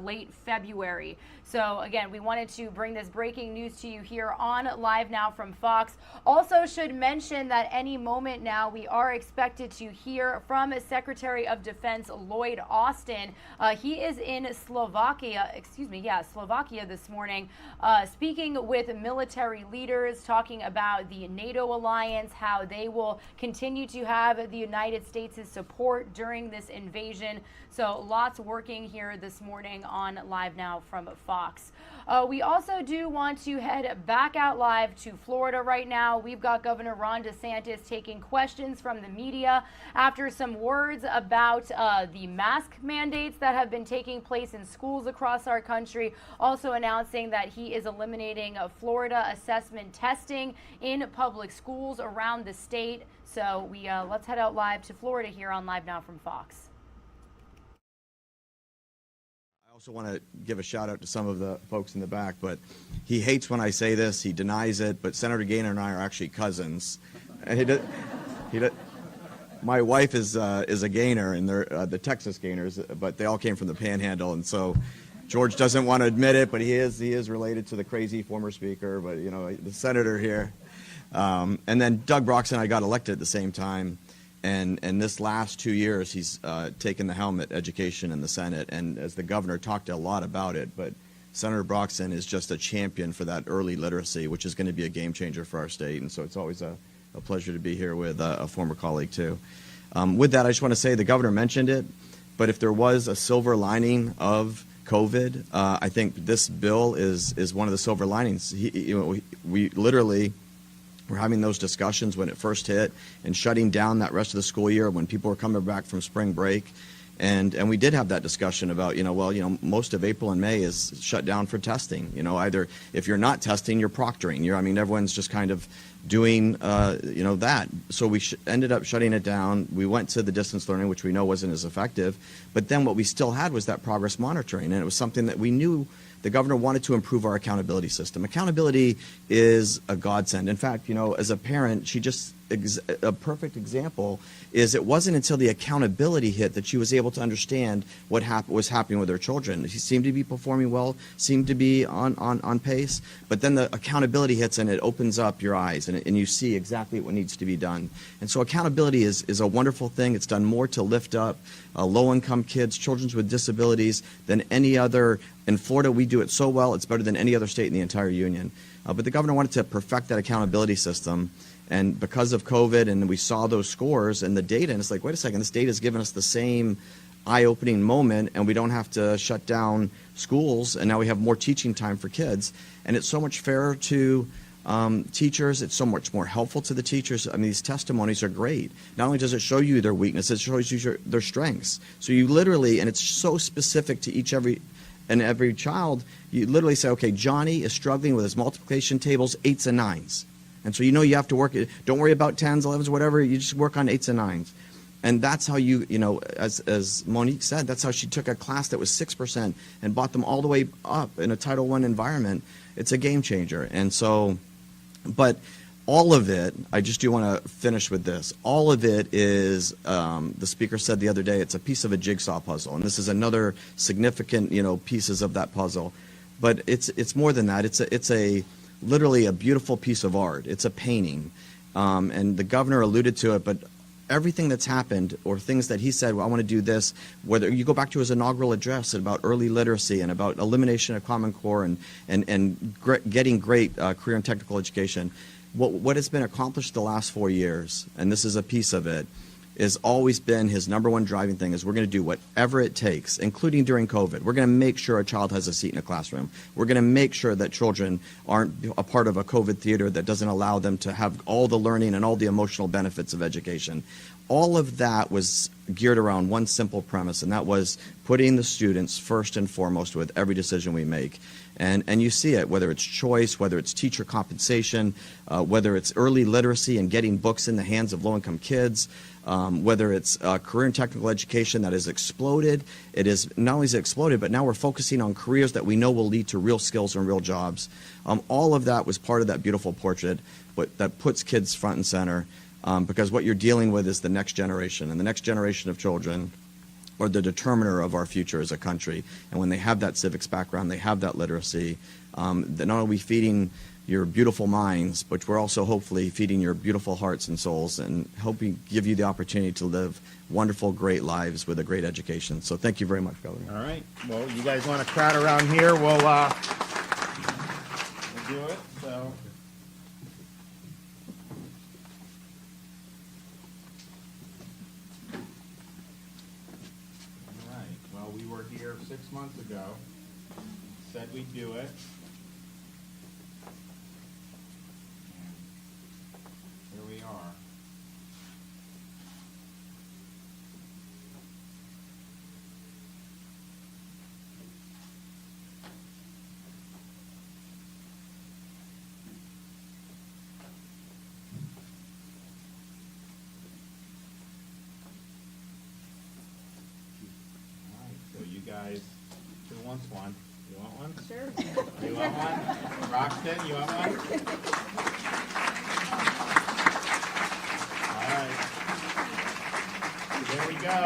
late February. So again, we wanted to bring this breaking news to you here on Live Now from Fox. Also should mention that any moment now we are expected to hear from Secretary of Defense Lloyd Austin. He is in Slovakia this morning, speaking with military leaders, talking about the NATO alliance, how they will continue to have the United States' support during this invasion. So lots working here this morning on Live Now from Fox. We also do want to head back out live to Florida right now. We've got Governor Ron DeSantis taking questions from the media after some words about the mask mandates that have been taking place in schools across our country, also announcing that he is eliminating Florida assessment testing in public schools around the state. So let's head out live to Florida here on Live Now from Fox. I also want to give a shout out to some of the folks in the back, but he hates when I say this, he denies it, but Senator Gaynor and I are actually cousins. And my wife is a Gaynor, and they're the Texas Gaynors, but they all came from the Panhandle, and so George doesn't want to admit it, but he is related to the crazy former speaker, but you know, the senator here. And then Doug Broxson and I got elected at the same time. And this last 2 years, he's taken the helm at education in the Senate. And as the governor talked a lot about it, but Senator Broxson is just a champion for that early literacy, which is going to be a game changer for our state. And so it's always a pleasure to be here with a former colleague, too. With that, I just want to say the governor mentioned it, but if there was a silver lining of COVID, I think this bill is one of the silver linings. We literally were having those discussions when it first hit and shutting down that rest of the school year when people were coming back from spring break. And we did have that discussion about, most of April and May is shut down for testing. Either if you're not testing, you're proctoring. Everyone's just kind of doing, that. So we ended up shutting it down. We went to the distance learning, which we know wasn't as effective. But then what we still had was that progress monitoring. And it was something that we knew the governor wanted to improve our accountability system. Accountability is a godsend. In fact, as a parent, a perfect example is it wasn't until the accountability hit that she was able to understand what was happening with her children. She seemed to be performing well, seemed to be on pace, but then the accountability hits and it opens up your eyes and you see exactly what needs to be done. And so accountability is a wonderful thing. It's done more to lift up low-income kids, children with disabilities than any other. In Florida, we do it so well, it's better than any other state in the entire union. But the governor wanted to perfect that accountability system. And because of COVID, and we saw those scores and the data, and it's like, wait a second, this data has given us the same eye-opening moment, and we don't have to shut down schools, and now we have more teaching time for kids. And it's so much fairer to teachers. It's so much more helpful to the teachers. I mean, these testimonies are great. Not only does it show you their weaknesses, it shows you their strengths. So you literally, and it's so specific to every child, you literally say, okay, Johnny is struggling with his multiplication tables, 8s and 9s. And so you have to work it. Don't worry about 10s, 11s, whatever. You just work on 8s and 9s. And that's how as Monique said, that's how she took a class that was 6% and brought them all the way up in a Title I environment. It's a game changer. And so, but all of it, I just do want to finish with this. All of it is, the speaker said the other day, it's a piece of a jigsaw puzzle. And this is another significant, pieces of that puzzle. But it's more than that. It's literally a beautiful piece of art. It's a painting. And the governor alluded to it, but everything that's happened or things that he said, well, I want to do this, whether you go back to his inaugural address about early literacy and about elimination of Common Core and getting great career and technical education, what has been accomplished the last 4 years, and this is a piece of it, has always been his number one driving thing is we're going to do whatever it takes, including during COVID. We're going to make sure a child has a seat in a classroom. We're going to make sure that children aren't a part of a COVID theater that doesn't allow them to have all the learning and all the emotional benefits of education. All of that was geared around one simple premise, and that was putting the students first and foremost with every decision we make. And you see it, whether it's choice, whether it's teacher compensation, whether it's early literacy and getting books in the hands of low-income kids, whether it's career and technical education that has exploded. It is not only has it exploded, but now we're focusing on careers that we know will lead to real skills and real jobs. All of that was part of that beautiful portrait that puts kids front and center, because what you're dealing with is the next generation, and the next generation of children or the determiner of our future as a country. And when they have that civics background, they have that literacy, then not only are we feeding your beautiful minds, but we're also hopefully feeding your beautiful hearts and souls and hoping give you the opportunity to live wonderful, great lives with a great education. So thank you very much, Governor. All right. Well, you guys want to crowd around here? We'll do it. So. We were here 6 months ago, said we'd do it. And here we are. Guys, who wants one? You want one? Sure. You want one? Roxton, you want one? All right. There we go.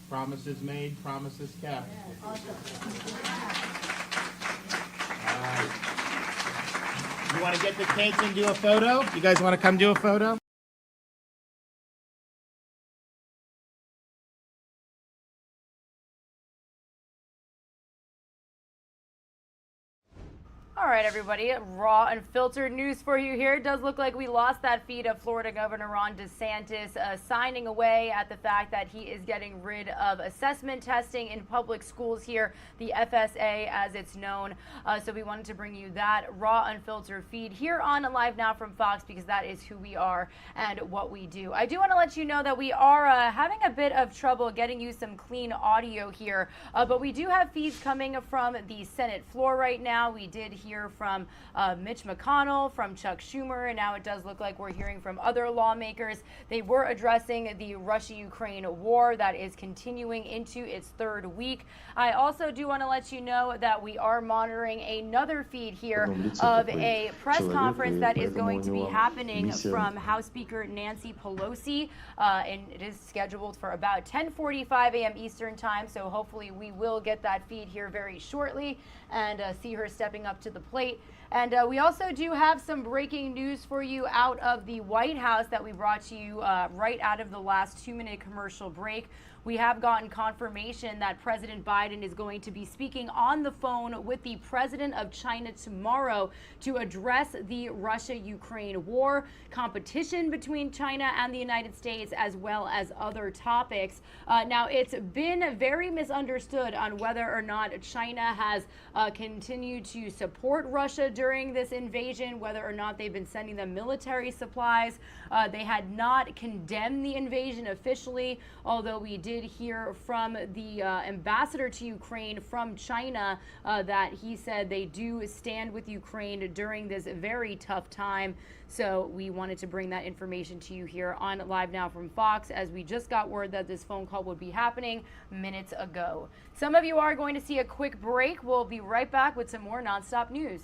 Promises made, promises kept. All right. You want to get the kids and do a photo? You guys want to come do a photo? All right, everybody, raw and filtered news for you here. It does look like we lost that feed of Florida Governor Ron DeSantis signing away at the fact that he is getting rid of assessment testing in public schools here, the FSA as it's known. So we wanted to bring you that raw, unfiltered feed here on Live Now from Fox, because that is who we are and what we do. I do want to let you know that we are having a bit of trouble getting you some clean audio here, but we do have feeds coming from the Senate floor right now. We did hear from Mitch McConnell, from Chuck Schumer, and now it does look like we're hearing from other lawmakers. They were addressing the Russia-Ukraine war that is continuing into its third week. I also do want to let you know that we are monitoring another feed here of a press conference that is going to be happening from House Speaker Nancy Pelosi, and it is scheduled for about 10:45 a.m. Eastern time, so hopefully we will get that feed here very shortly and see her stepping up to the plate. And we also do have some breaking news for you out of the White House that we brought to you right out of the last 2-minute commercial break. We have gotten confirmation that President Biden is going to be speaking on the phone with the president of China tomorrow to address the Russia-Ukraine war, competition between China and the United States, as well as other topics. Now, it's been very misunderstood on whether or not China has continued to support Russia during this invasion, whether or not they've been sending them military supplies. They had not condemned the invasion officially, although we did hear from the ambassador to Ukraine from China that he said they do stand with Ukraine during this very tough time. So we wanted to bring that information to you here on Live Now from Fox, as we just got word that this phone call would be happening minutes ago. Some of you are going to see a quick break. We'll be right back with some more nonstop news.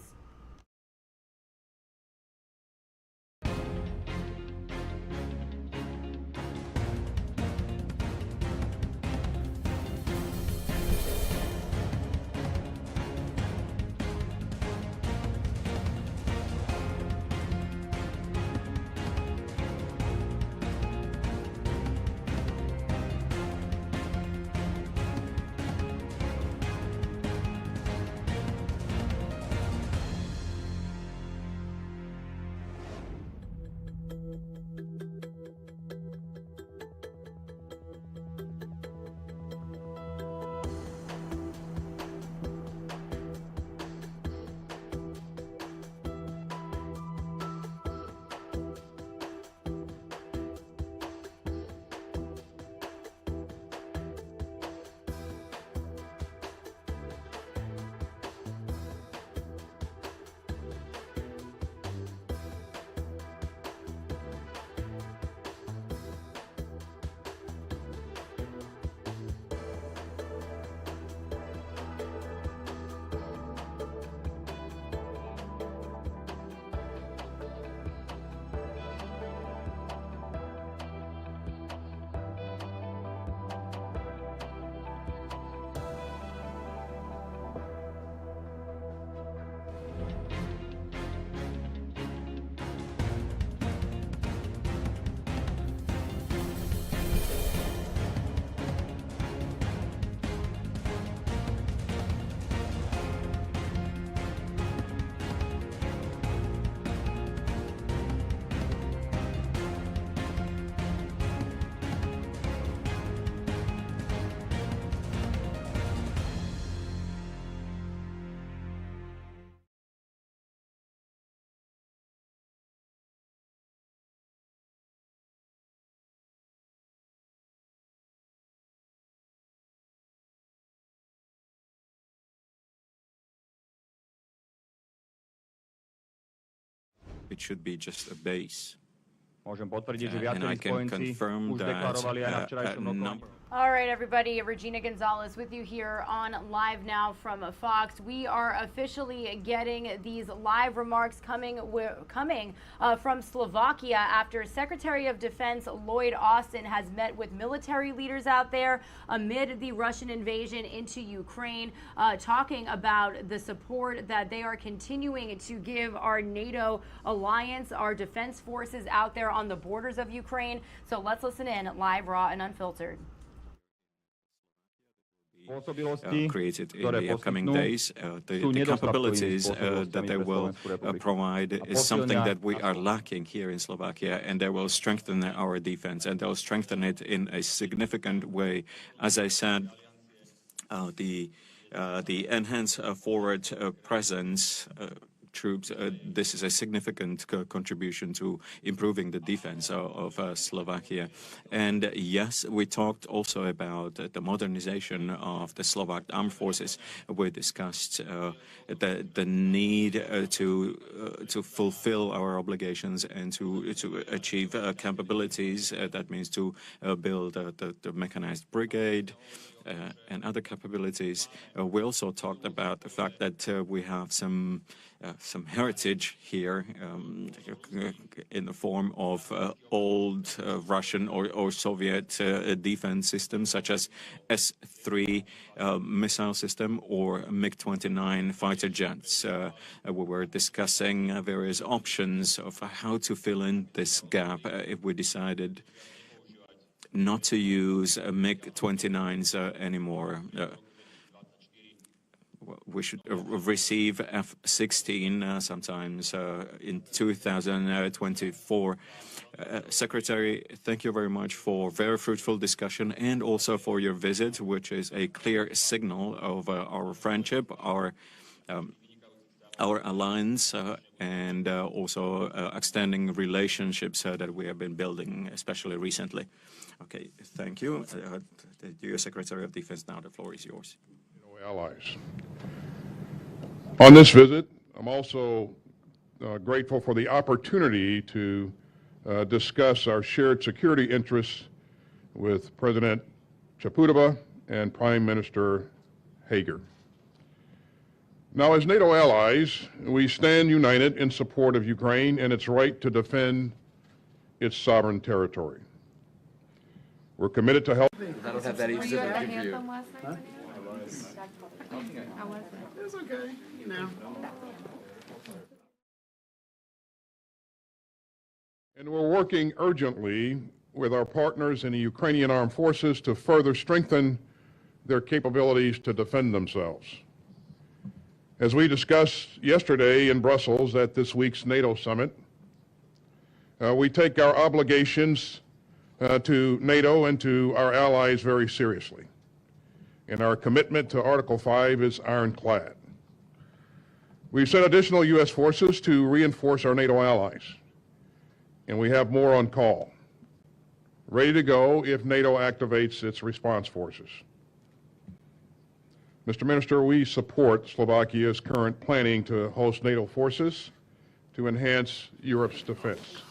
it should be just a base. Môžem potvrdiť, že And viacerí I can spojenci confirm už that deklarovali aj na včerajšom rokovaní. All right, everybody. Regina Gonzalez with you here on Live Now from Fox. We are officially getting these live remarks coming from Slovakia after Secretary of Defense Lloyd Austin has met with military leaders out there amid the Russian invasion into Ukraine, talking about the support that they are continuing to give our NATO alliance, our defense forces out there on the borders of Ukraine. So let's listen in live, raw, and unfiltered. Created in the upcoming days. The capabilities that they will provide is something that we are lacking here in Slovakia, and they will strengthen our defense, and they'll strengthen it in a significant way. As I said, the enhanced forward presence troops, this is a significant contribution to improving the defense of Slovakia. And yes, we talked also about the modernization of the Slovak armed forces. We discussed the need to fulfill our obligations and to achieve capabilities. That means to build the mechanized brigade and other capabilities. We also talked about the fact that we have some heritage here in the form of old Russian or Soviet defense systems such as S-3 missile system or MiG-29 fighter jets. We were discussing various options of how to fill in this gap if we decided not to use MiG-29s anymore. We should receive F-16 sometimes in 2024. Secretary, thank you very much for very fruitful discussion and also for your visit, which is a clear signal of our friendship, our alliance, and also extending relationships that we have been building, especially recently. Okay, thank you. Dear Secretary of Defense, now the floor is yours. Allies. On this visit, I'm also grateful for the opportunity to discuss our shared security interests with President Chaputova and Prime Minister Hager. Now, as NATO allies, we stand united in support of Ukraine and its right to defend its sovereign territory. We're committed to help. I don't have that easy to give you. It's okay, you know. And we're working urgently with our partners in the Ukrainian armed forces to further strengthen their capabilities to defend themselves. As we discussed yesterday in Brussels at this week's NATO summit, we take our obligations to NATO and to our allies very seriously. And our commitment to Article 5 is ironclad. We've sent additional U.S. forces to reinforce our NATO allies, and we have more on call, ready to go if NATO activates its response forces. Mr. Minister, we support Slovakia's current planning to host NATO forces to enhance Europe's defense.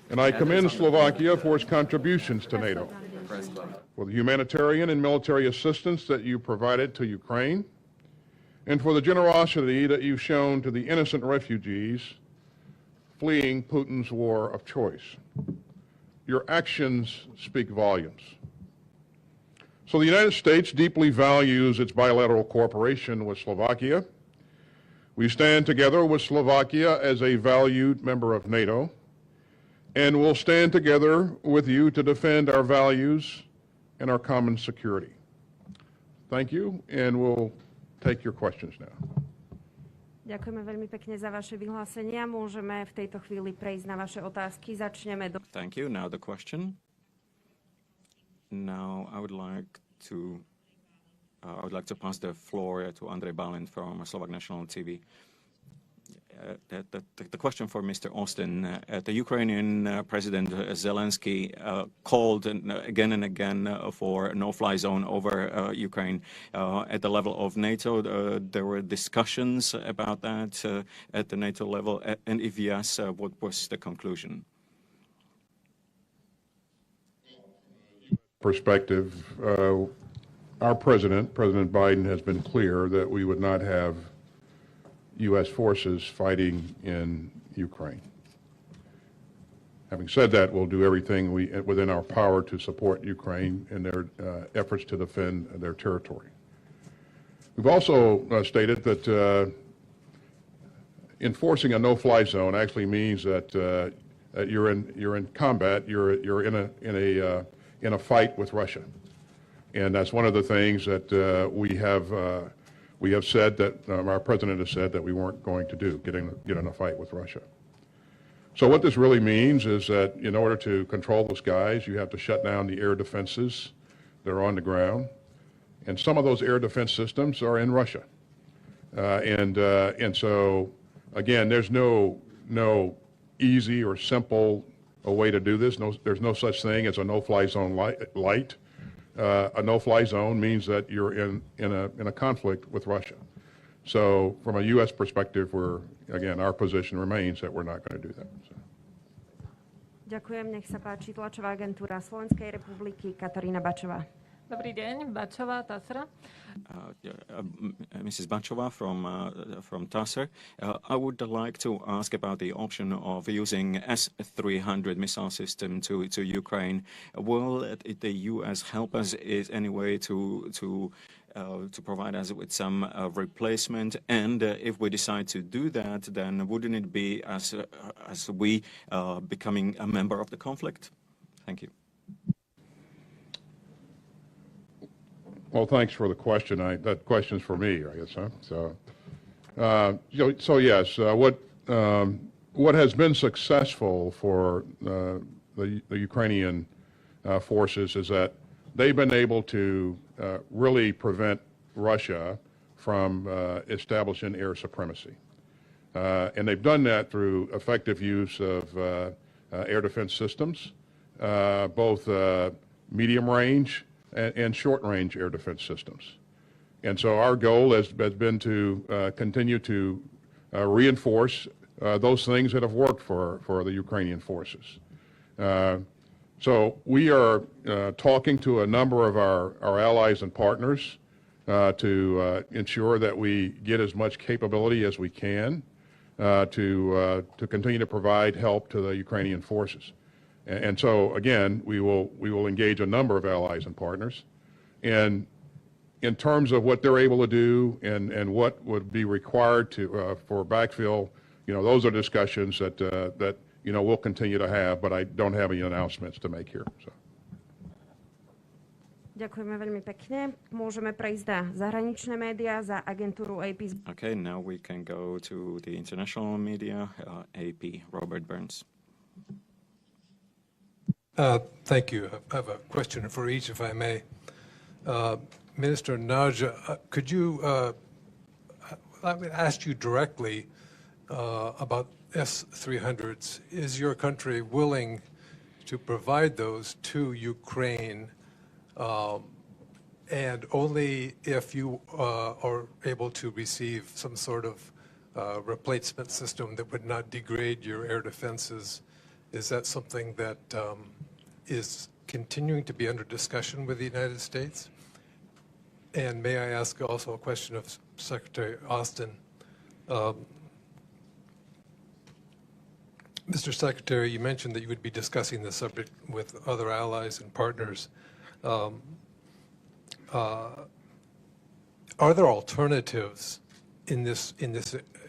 And I commend Slovakia for its contributions to NATO, for the humanitarian and military assistance that you provided to Ukraine, and for the generosity that you've shown to the innocent refugees fleeing Putin's war of choice. Your actions speak volumes. So the United States deeply values its bilateral cooperation with Slovakia. We stand together with Slovakia as a valued member of NATO, and we'll stand together with you to defend our values and our common security. Thank you, and we'll take your questions now. Ďakujeme veľmi pekne za vaše vyhlásenia. Môžeme v tejto chvíli prejsť na vaše otázky. Začneme do... Thank you. Now the question. Now I would like to pass the floor to Andrej Balint from Slovak National TV. the question for Mr. Austin. The Ukrainian President Zielinski called again and again for a no-fly zone over Ukraine. At the level of NATO, there were discussions about that at the NATO level, and if yes, what was the conclusion? Perspective, our President Biden, has been clear that we would not have U.S. forces fighting in Ukraine. Having said that, we'll do everything within our power to support Ukraine in their efforts to defend their territory. We've also stated that enforcing a no-fly zone actually means that you're in combat. You're in a fight with Russia, and that's one of the things that we have said that our president has said that we weren't going to do, get in a fight with Russia. So what this really means is that in order to control the skies, you have to shut down the air defenses that are on the ground, and some of those air defense systems are in Russia, and so again, there's no easy or simple a way to do this. There's no such thing as a no-fly zone light. A no-fly zone means that you're in a conflict with Russia. So from a U.S. perspective, again, our position remains that we're not going to do that. So. Ďakujem, nech sa páči. Tlačová agentúra Slovenskej republiky Katarína Bačová. Dobrý deň, Bačová, TASR. Mrs. Bachova from TASR. I would like to ask about the option of using S-300 missile system to Ukraine. Will the U.S. help us in any way to provide us with some replacement? And if we decide to do that, then wouldn't it be as we becoming a member of the conflict? Thank you. Well, thanks for the question. That question's for me, I guess, huh? So yes, what has been successful for the Ukrainian forces is that they've been able to really prevent Russia from establishing air supremacy. And they've done that through effective use of air defense systems, both medium range and short-range air defense systems. And so our goal has been to continue to reinforce those things that have worked for the Ukrainian forces. So we are talking to a number of our allies and partners to ensure that we get as much capability as we can to continue to provide help to the Ukrainian forces. And so, again, we will engage a number of allies and partners. And in terms of what they're able to do and what would be required for backfill, those are discussions that we'll continue to have, but I don't have any announcements to make here. So. Ďakujeme veľmi pekne. Môžeme prejsť na zahraničné médiá za agentúru AP. Okay, now we can go to the international media, AP, Robert Burns. Thank you. I have a question for each, if I may. Minister Nagy, could you, let me ask you directly about S-300s. Is your country willing to provide those to Ukraine, and only if you are able to receive some sort of replacement system that would not degrade your air defenses? Is that something that is continuing to be under discussion with the United States? And may I ask also a question of Secretary Austin? Mr. Secretary, you mentioned that you would be discussing the subject with other allies and partners. Are there alternatives in this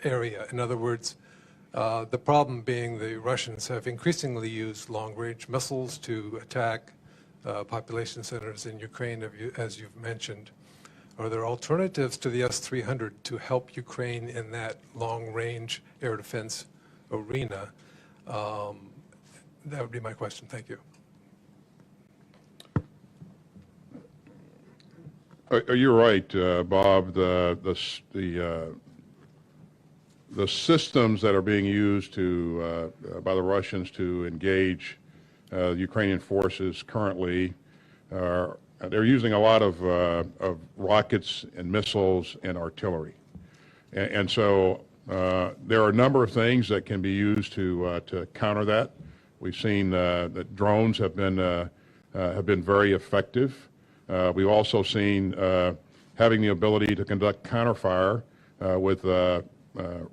area? In other words, the problem being the Russians have increasingly used long-range missiles to attack population centers in Ukraine, as you've mentioned. Are there alternatives to the S-300 to help Ukraine in that long-range air defense arena? That would be my question. Thank you. You're right, Bob. The the systems that are being used by the Russians to engage Ukrainian forces currently they're using a lot of rockets and missiles and artillery, and so there are a number of things that can be used to counter that. We've seen that drones have been very effective. We've also seen having the ability to conduct counterfire with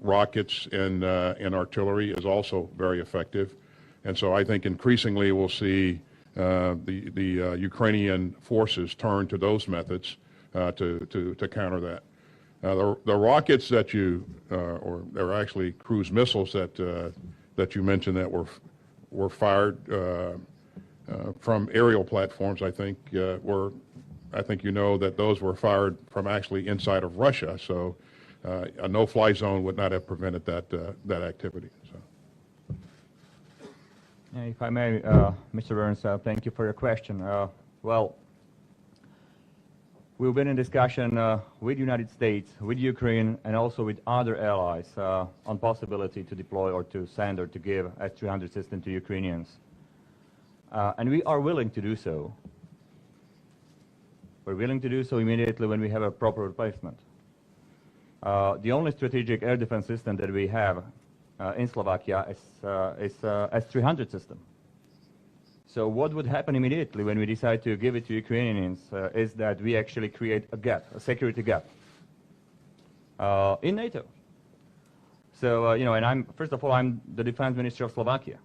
rockets and artillery is also very effective. And so I think increasingly we'll see the Ukrainian forces turn to those methods to counter that. The rockets that or they're actually cruise missiles that you mentioned that were fired from aerial platforms, I think you know that those were fired from actually inside of Russia. So a no-fly zone would not have prevented that activity. So. If I may, Mr. Burns, thank you for your question. Well, we've been in discussion with the United States, with Ukraine, and also with other allies on possibility to deploy or to send or to give S-300 system to Ukrainians. And we are willing to do so. We're willing to do so immediately when we have a proper replacement. The only strategic air defense system that we have in Slovakia is S-300 system. So what would happen immediately when we decide to give it to Ukrainians is that we actually create a gap, a security gap in NATO. So, and first of all, I'm the defense minister of Slovakia.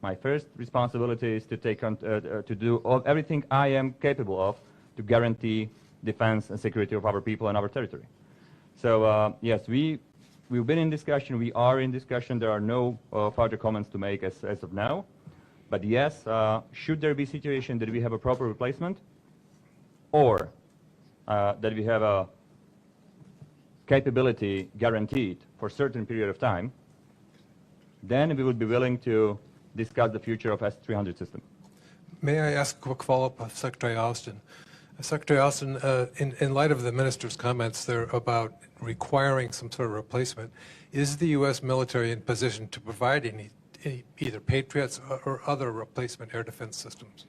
My first responsibility is to to do everything I am capable of to guarantee defense and security of our people and our territory. So, yes, we've been in discussion. We are in discussion. There are no further comments to make as of now. But yes, should there be a situation that we have a proper replacement or that we have a capability guaranteed for a certain period of time, then we would be willing to discuss the future of S-300 system. May I ask a quick follow-up of Secretary Austin? Secretary Austin, in light of the minister's comments there about requiring some sort of replacement, is the U.S. military in position to provide any either Patriots or other replacement air defense systems?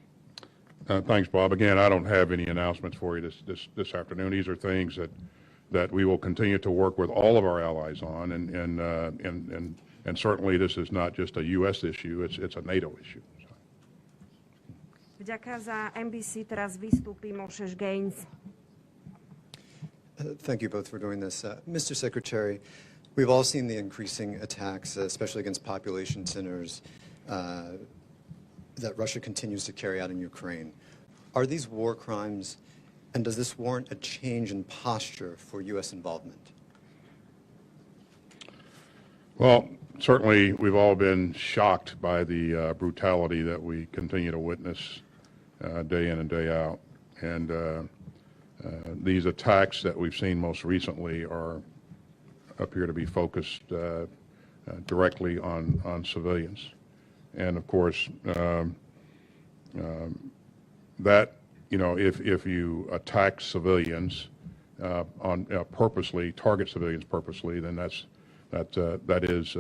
Thanks, Bob. Again, I don't have any announcements for you this afternoon. These are things that we will continue to work with all of our allies on, and certainly this is not just a U.S. issue, it's a NATO issue. Vďaka za NBC, teraz vystúpi Moshe Gaines. Thank you both for doing this. Mr. Secretary, we've all seen the increasing attacks, especially against population centers, that Russia continues to carry out in Ukraine. Are these war crimes, and does this warrant a change in posture for U.S. involvement? Well, certainly we've all been shocked by the brutality that we continue to witness day in and day out. And these attacks that we've seen most recently appear to be focused directly on civilians. And of course, that, if you attack civilians purposely, target civilians purposely, then that is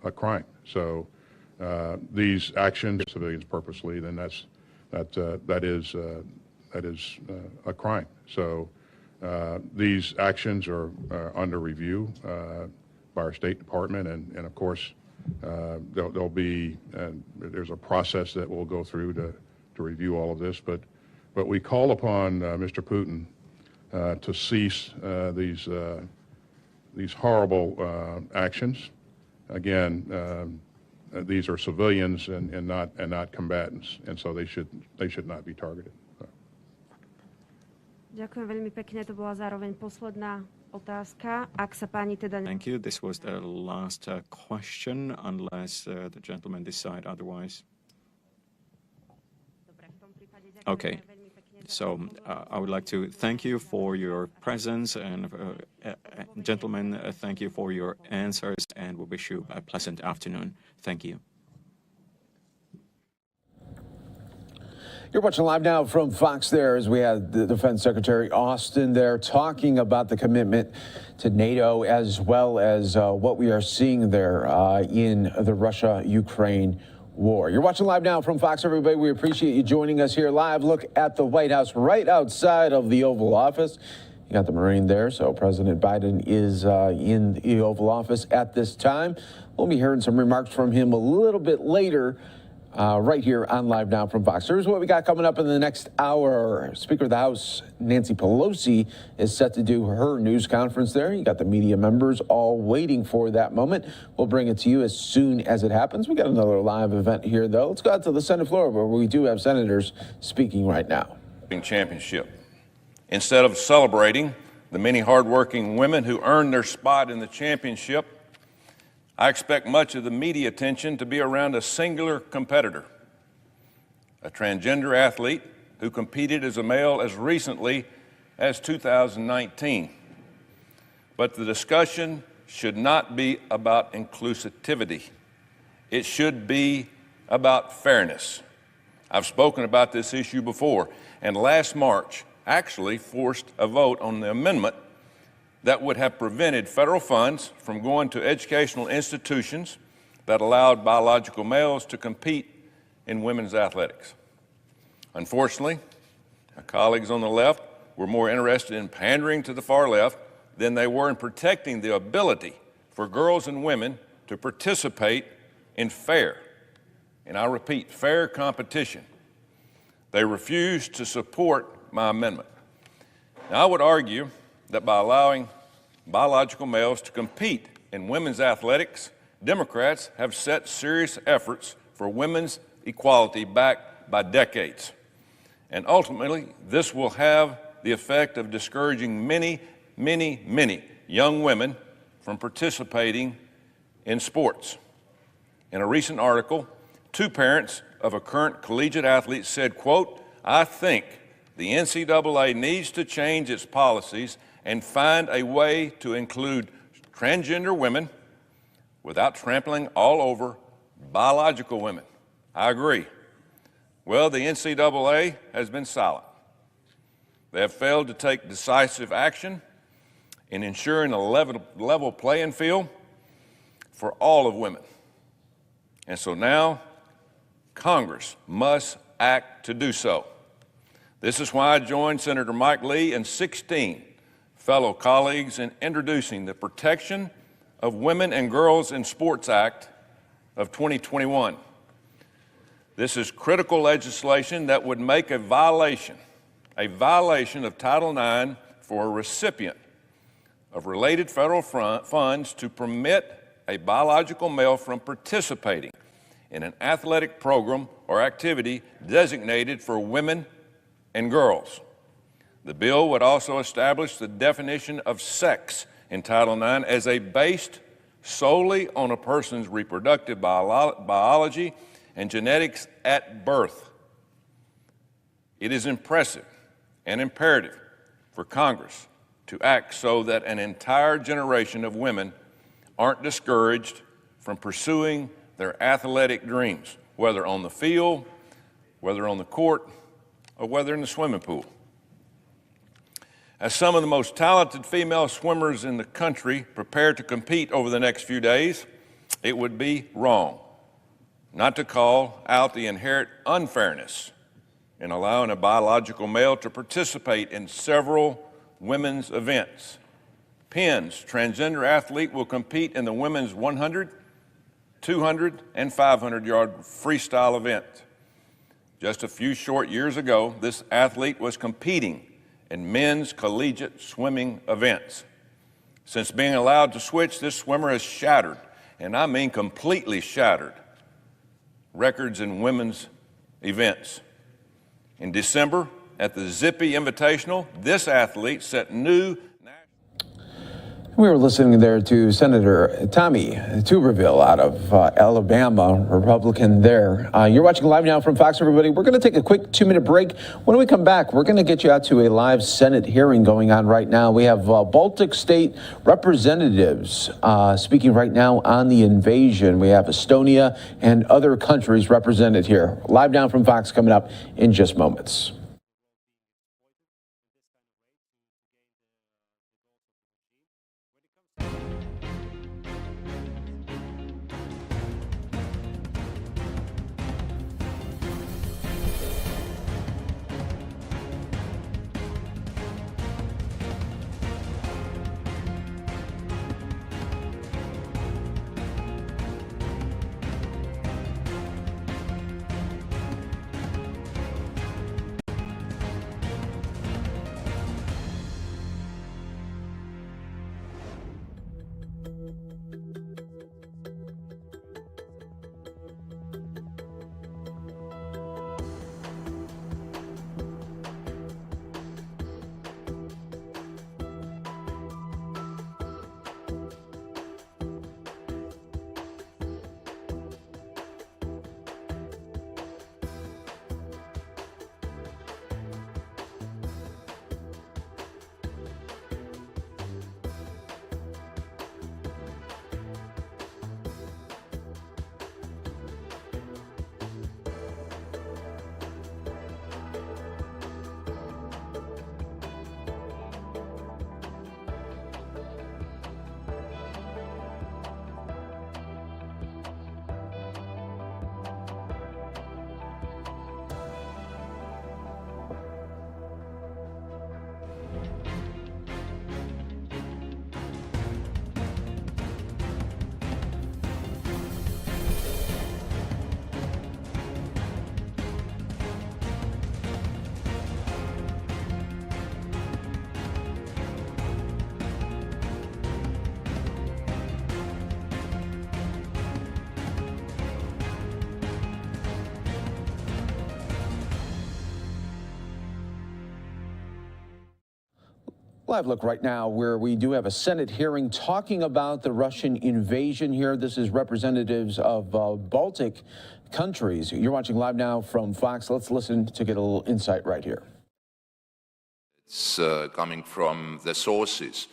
a crime. So these actions, civilians purposely, then that is a crime. So these actions are under review by our State Department, and of course there'll be there's a process that we'll go through to review all of this. But we call upon Mr. Putin to cease these horrible actions. Again, these are civilians and not combatants, and so they should not be targeted. Ďakujem veľmi pekne, to bola zároveň posledná otázka. Ak sa pani teda... Thank you. This was the last question, unless the gentlemen decide otherwise. Okay. So I would like to thank you for your presence, and gentlemen, thank you for your answers, and we wish you a pleasant afternoon. Thank you. You're watching Live Now from Fox there as we had the Defense Secretary Austin there talking about the commitment to NATO as well as what we are seeing there in the Russia-Ukraine war. You're watching Live Now from Fox, everybody. We appreciate you joining us here live. Look at the White House right outside of the Oval Office. You got the Marine there, so President Biden is in the Oval Office at this time. We'll be hearing some remarks from him a little bit later right here on Live Now from Fox. Here's what we got coming up in the next hour. Speaker of the House, Nancy Pelosi, is set to do her news conference there. You got the media members all waiting for that moment. We'll bring it to you as soon as it happens. We got another live event here, though. Let's go out to the Senate floor where we do have senators speaking right now. Championship. Instead of celebrating the many hardworking women who earned their spot in the championship, I expect much of the media attention to be around a singular competitor, a transgender athlete who competed as a male as recently as 2019. But the discussion should not be about inclusivity. It should be about fairness. I've spoken about this issue before, and last March actually forced a vote on the amendment that would have prevented federal funds from going to educational institutions that allowed biological males to compete in women's athletics. Unfortunately, my colleagues on the left were more interested in pandering to the far left than they were in protecting the ability for girls and women to participate in fair, and I repeat, fair competition. They refused to support my amendment. Now, I would argue that by allowing biological males to compete in women's athletics, Democrats have set serious efforts for women's equality back by decades. And ultimately, this will have the effect of discouraging many, many, many young women from participating in sports. In a recent article, two parents of a current collegiate athlete said, quote, "I think the NCAA needs to change its policies and find a way to include transgender women without trampling all over biological women." I agree. Well, the NCAA has been silent. They have failed to take decisive action in ensuring a level playing field for all of women. And so now Congress must act to do so. This is why I joined Senator Mike Lee and 16 fellow colleagues in introducing the Protection of Women and Girls in Sports Act of 2021. This is critical legislation that would make a violation of Title IX for a recipient of related federal funds to permit a biological male from participating in an athletic program or activity designated for women and girls. The bill would also establish the definition of sex in Title IX as based solely on a person's reproductive biology and genetics at birth. It is impressive and imperative for Congress to act so that an entire generation of women aren't discouraged from pursuing their athletic dreams, whether on the field, whether on the court, or whether in the swimming pool. As some of the most talented female swimmers in the country prepare to compete over the next few days, it would be wrong not to call out the inherent unfairness in allowing a biological male to participate in several women's events. Penn's transgender athlete will compete in the women's 100, 200, and 500-yard freestyle event. Just a few short years ago, this athlete was competing in men's collegiate swimming events. Since being allowed to switch, this swimmer has shattered, and I mean completely shattered, records in women's events. In December, at the Zippy Invitational, this athlete set new We were listening there to Senator Tommy Tuberville out of Alabama, Republican there. You're watching Live Now from Fox, everybody. We're going to take a quick 2-minute break. When we come back, we're going to get you out to a live Senate hearing going on right now. We have Baltic state representatives speaking right now on the invasion. We have Estonia and other countries represented here. Live Now from Fox coming up in just moments. Live look right now where we do have a Senate hearing talking about the Russian invasion here. This is representatives of Baltic countries. You're watching Live Now from Fox. Let's listen to get a little insight right here. It's coming from the sources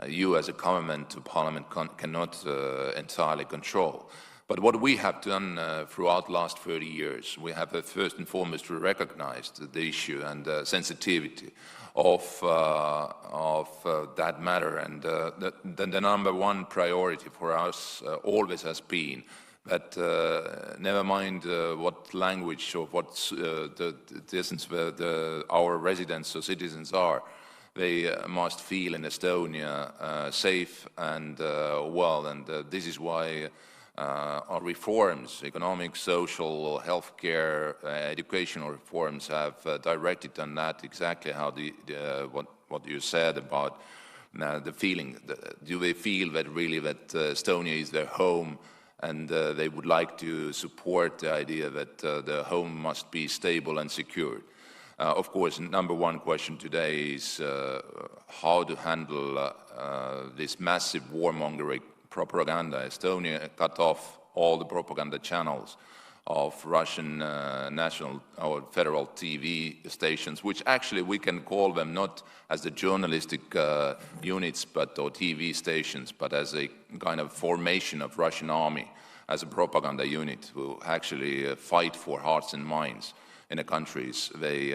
you as a government or parliament cannot entirely control. But what we have done throughout the last 30 years, we have first and foremost recognized the issue and sensitivity of that matter. And the number one priority for us always has been that never mind what language or what the distance where our residents or citizens are, they must feel in Estonia safe and well. And this is why our reforms, economic, social, healthcare, educational reforms have directed on that, exactly how what you said about the feeling. Do they feel that really that Estonia is their home, and they would like to support the idea that the home must be stable and secure? Of course, number one question today is how to handle this massive warmongering propaganda. Estonia cut off all the propaganda channels of Russian national or federal TV stations, which actually we can call them not as the journalistic units or TV stations, but as a kind of formation of Russian army, as a propaganda unit who actually fight for hearts and minds in the countries. They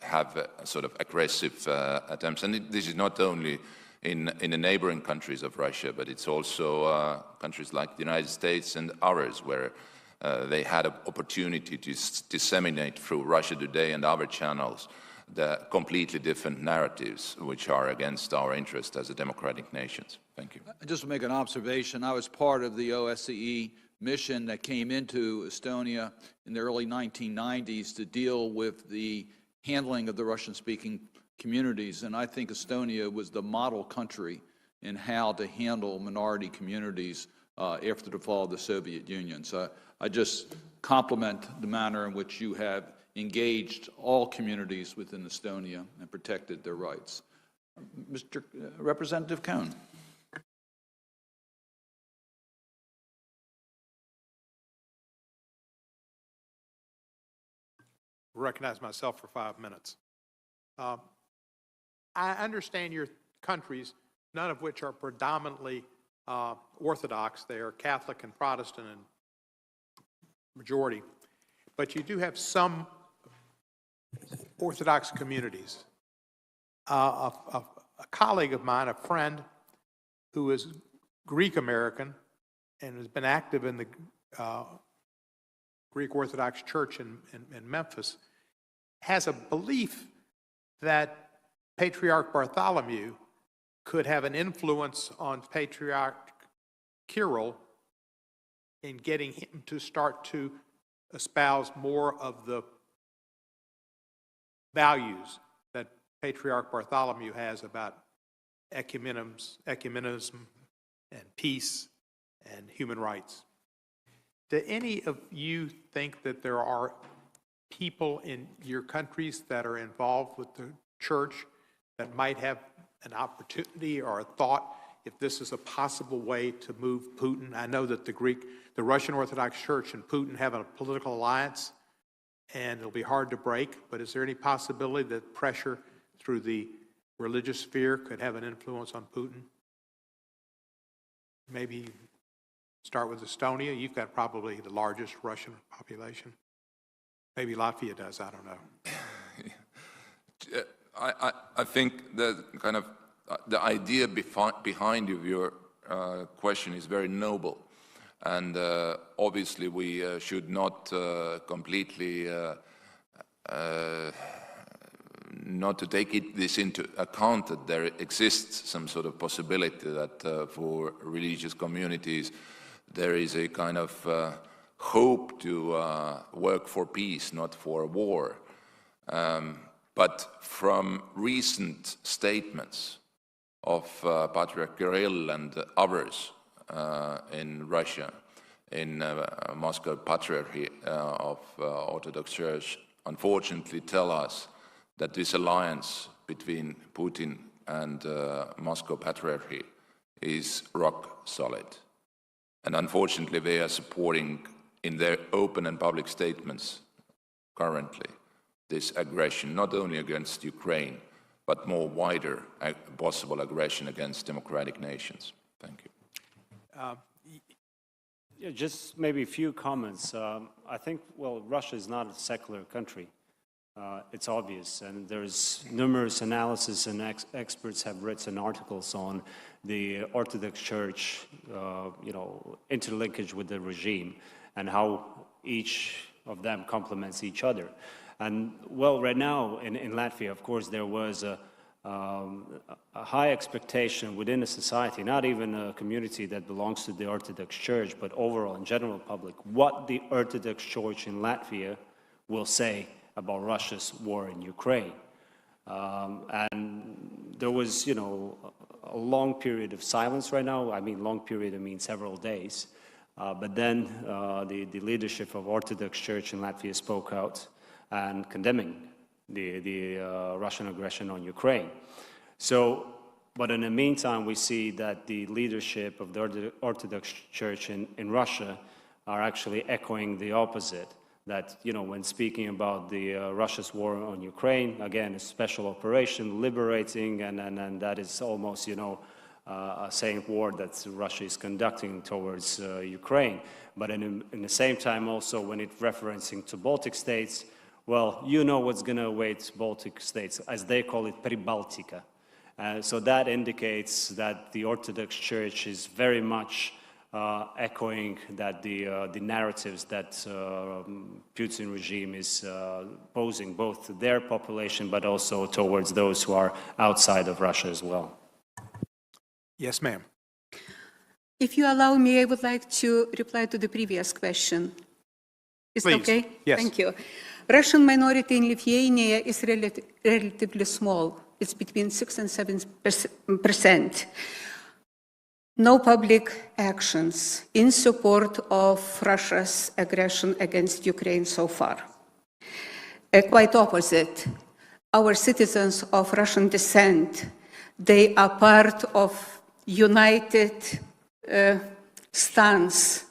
have sort of aggressive attempts, and this is not only in the neighboring countries of Russia, but it's also countries like the United States and others, where they had an opportunity to disseminate through Russia Today and other channels the completely different narratives which are against our interest as a democratic nations. Thank you. Just to make an observation, I was part of the OSCE mission that came into Estonia in the early 1990s to deal with the handling of the Russian-speaking communities, and I think Estonia was the model country in how to handle minority communities after the fall of the Soviet Union. So I just compliment the manner in which you have engaged all communities within Estonia and protected their rights. Mr. Representative Cohn. recognize myself for 5 minutes. I understand your countries, none of which are predominantly Orthodox. They are Catholic and Protestant in majority. But you do have some Orthodox communities. A colleague of mine, a friend who is Greek American and has been active in the Greek Orthodox Church in Memphis, has a belief that Patriarch Bartholomew could have an influence on Patriarch Kirill in getting him to start to espouse more of the values that Patriarch Bartholomew has about ecumenism and peace and human rights. Do any of you think that there are people in your countries that are involved with the church that might have an opportunity or a thought if this is a possible way to move Putin? I know that the Russian Orthodox Church and Putin have a political alliance, and it'll be hard to break, but is there any possibility that pressure through the religious sphere could have an influence on Putin? Maybe start with Estonia. You've got probably the largest Russian population. Maybe Latvia does, I don't know. I think the kind of the idea behind your question is very noble, and obviously we should not completely not to take this into account that there exists some sort of possibility that for religious communities there is a kind of hope to work for peace, not for war. But from recent statements of Patriarch Kirill and others in Russia, in Moscow Patriarchy of Orthodox Church, unfortunately tell us that this alliance between Putin and Moscow Patriarchy is rock solid. And unfortunately, they are supporting in their open and public statements currently this aggression, not only against Ukraine, but more wider possible aggression against democratic nations. Thank you. Yeah, just maybe a few comments. I think, well, Russia is not a secular country. It's obvious, and there's numerous analysis, and experts have written articles on the Orthodox Church, interlinkage with the regime, and how each of them complements each other. And well, right now in Latvia, of course, there was a high expectation within a society, not even a community that belongs to the Orthodox Church, but overall in general public, what the Orthodox Church in Latvia will say about Russia's war in Ukraine. And there was, a long period of silence right now. I mean, long period, I mean several days. But then the leadership of Orthodox Church in Latvia spoke out and condemning the Russian aggression on Ukraine. So, but in the meantime, we see that the leadership of the Orthodox Church in Russia are actually echoing the opposite. That, when speaking about the Russia's war on Ukraine, again, a special operation, liberating, and that is almost, a same war that Russia is conducting towards Ukraine. But in the same time, also, when it's referencing to Baltic states, well, what's going to await Baltic states, as they call it, Pribaltika. So that indicates that the Orthodox Church is very much echoing that the narratives that Putin regime is posing both to their population but also towards those who are outside of Russia as well. Yes, ma'am. If you allow me, I would like to reply to the previous question. Is it okay? Yes. Thank you. Russian minority in Lithuania is relatively small. It's between 6 and 7%. No public actions in support of Russia's aggression against Ukraine so far. Quite opposite. Our citizens of Russian descent, they are part of united stance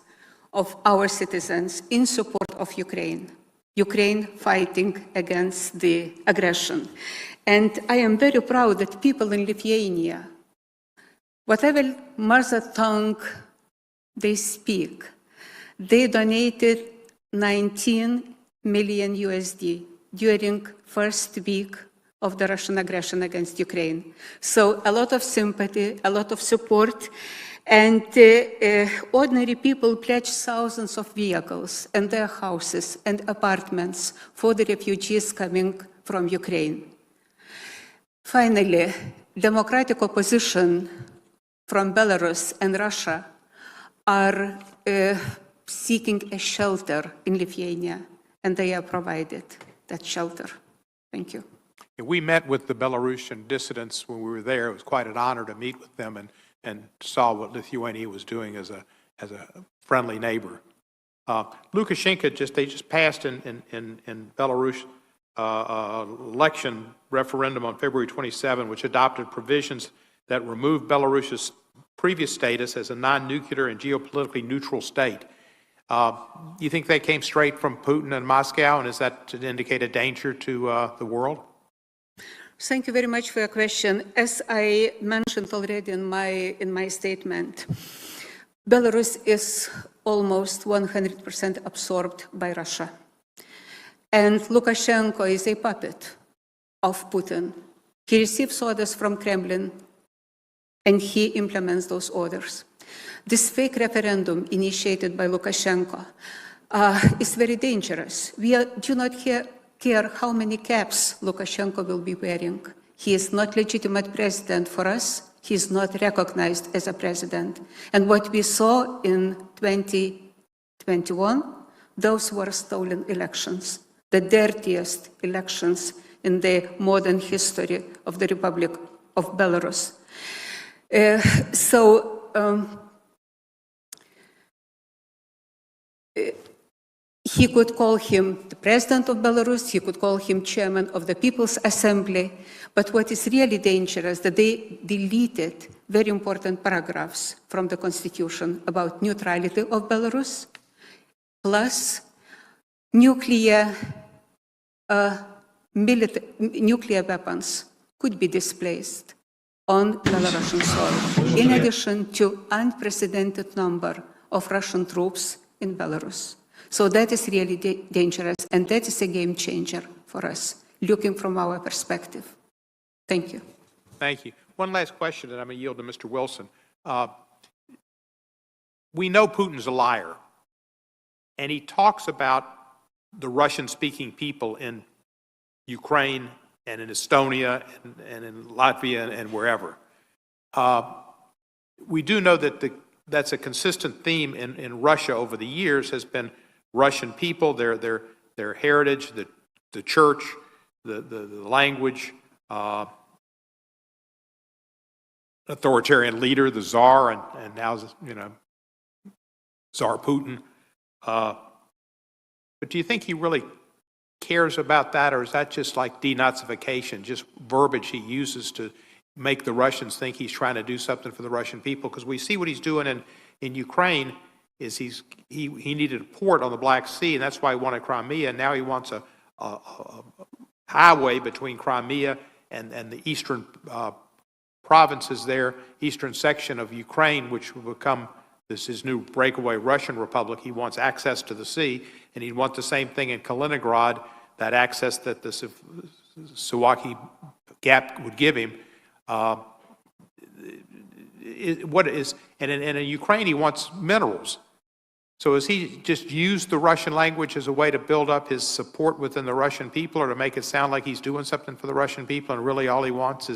of our citizens in support of Ukraine. Ukraine fighting against the aggression. And I am very proud that people in Lithuania, whatever mother tongue they speak, they donated 19 million USD during first week of the Russian aggression against Ukraine. So a lot of sympathy, a lot of support, and ordinary people pledged thousands of vehicles and their houses and apartments for the refugees coming from Ukraine. Finally, democratic opposition from Belarus and Russia are seeking a shelter in Lithuania, and they are provided that shelter. Thank you. We met with the Belarusian dissidents when we were there. It was quite an honor to meet with them and saw what Lithuania was doing as a friendly neighbor. Lukashenko they just passed in Belarus election referendum on February 27, which adopted provisions that removed Belarus's previous status as a non-nuclear and geopolitically neutral state. You think they came straight from Putin and Moscow, and is that to indicate a danger to the world? Thank you very much for your question. As I mentioned already in my statement, Belarus is almost 100% absorbed by Russia. And Lukashenko is a puppet of Putin. He receives orders from Kremlin, and he implements those orders. This fake referendum initiated by Lukashenko is very dangerous. We do not care how many caps Lukashenko will be wearing. He is not legitimate president for us. He is not recognized as a president. And what we saw in 2021, those were stolen elections, the dirtiest elections in the modern history of the Republic of Belarus. He could call him the president of Belarus, he could call him chairman of the People's Assembly, but what is really dangerous, that they deleted very important paragraphs from the constitution about neutrality of Belarus, plus nuclear weapons could be displaced on Belarusian soil, in addition to unprecedented number of Russian troops in Belarus. So that is really dangerous, and that is a game changer for us, looking from our perspective. Thank you. Thank you. One last question, and I'm going to yield to Mr. Wilson. We know Putin's a liar, and he talks about the Russian-speaking people in Ukraine and in Estonia and in Latvia and wherever. We do know that that's a consistent theme in Russia over the years has been Russian people, their heritage, the church, the language, authoritarian leader, the Tsar, and now Tsar Putin. But do you think he really cares about that, or is that just like denazification, just verbiage he uses to make the Russians think he's trying to do something for the Russian people? Because we see what he's doing in Ukraine is he needed a port on the Black Sea, and that's why he wanted Crimea, and now he wants a highway between Crimea and the eastern provinces there, eastern section of Ukraine, which will become his new breakaway Russian republic. He wants access to the sea, and he'd want the same thing in Kaliningrad, that access that the Suwalki Gap would give him. And in Ukraine, he wants minerals. So has he just used the Russian language as a way to build up his support within the Russian people, or to make it sound like he's doing something for the Russian people, and really all he wants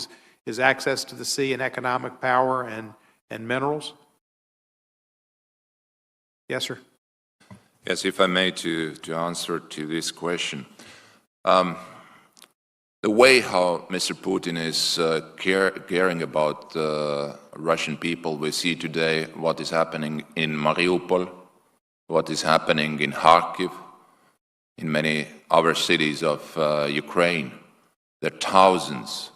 is access to the sea and economic power and minerals? Yes, sir. Yes, if I may, to answer to this question. The way how Mr. Putin is caring about Russian people, we see today what is happening in Mariupol, what is happening in Kharkiv, in many other cities of Ukraine. There are thousands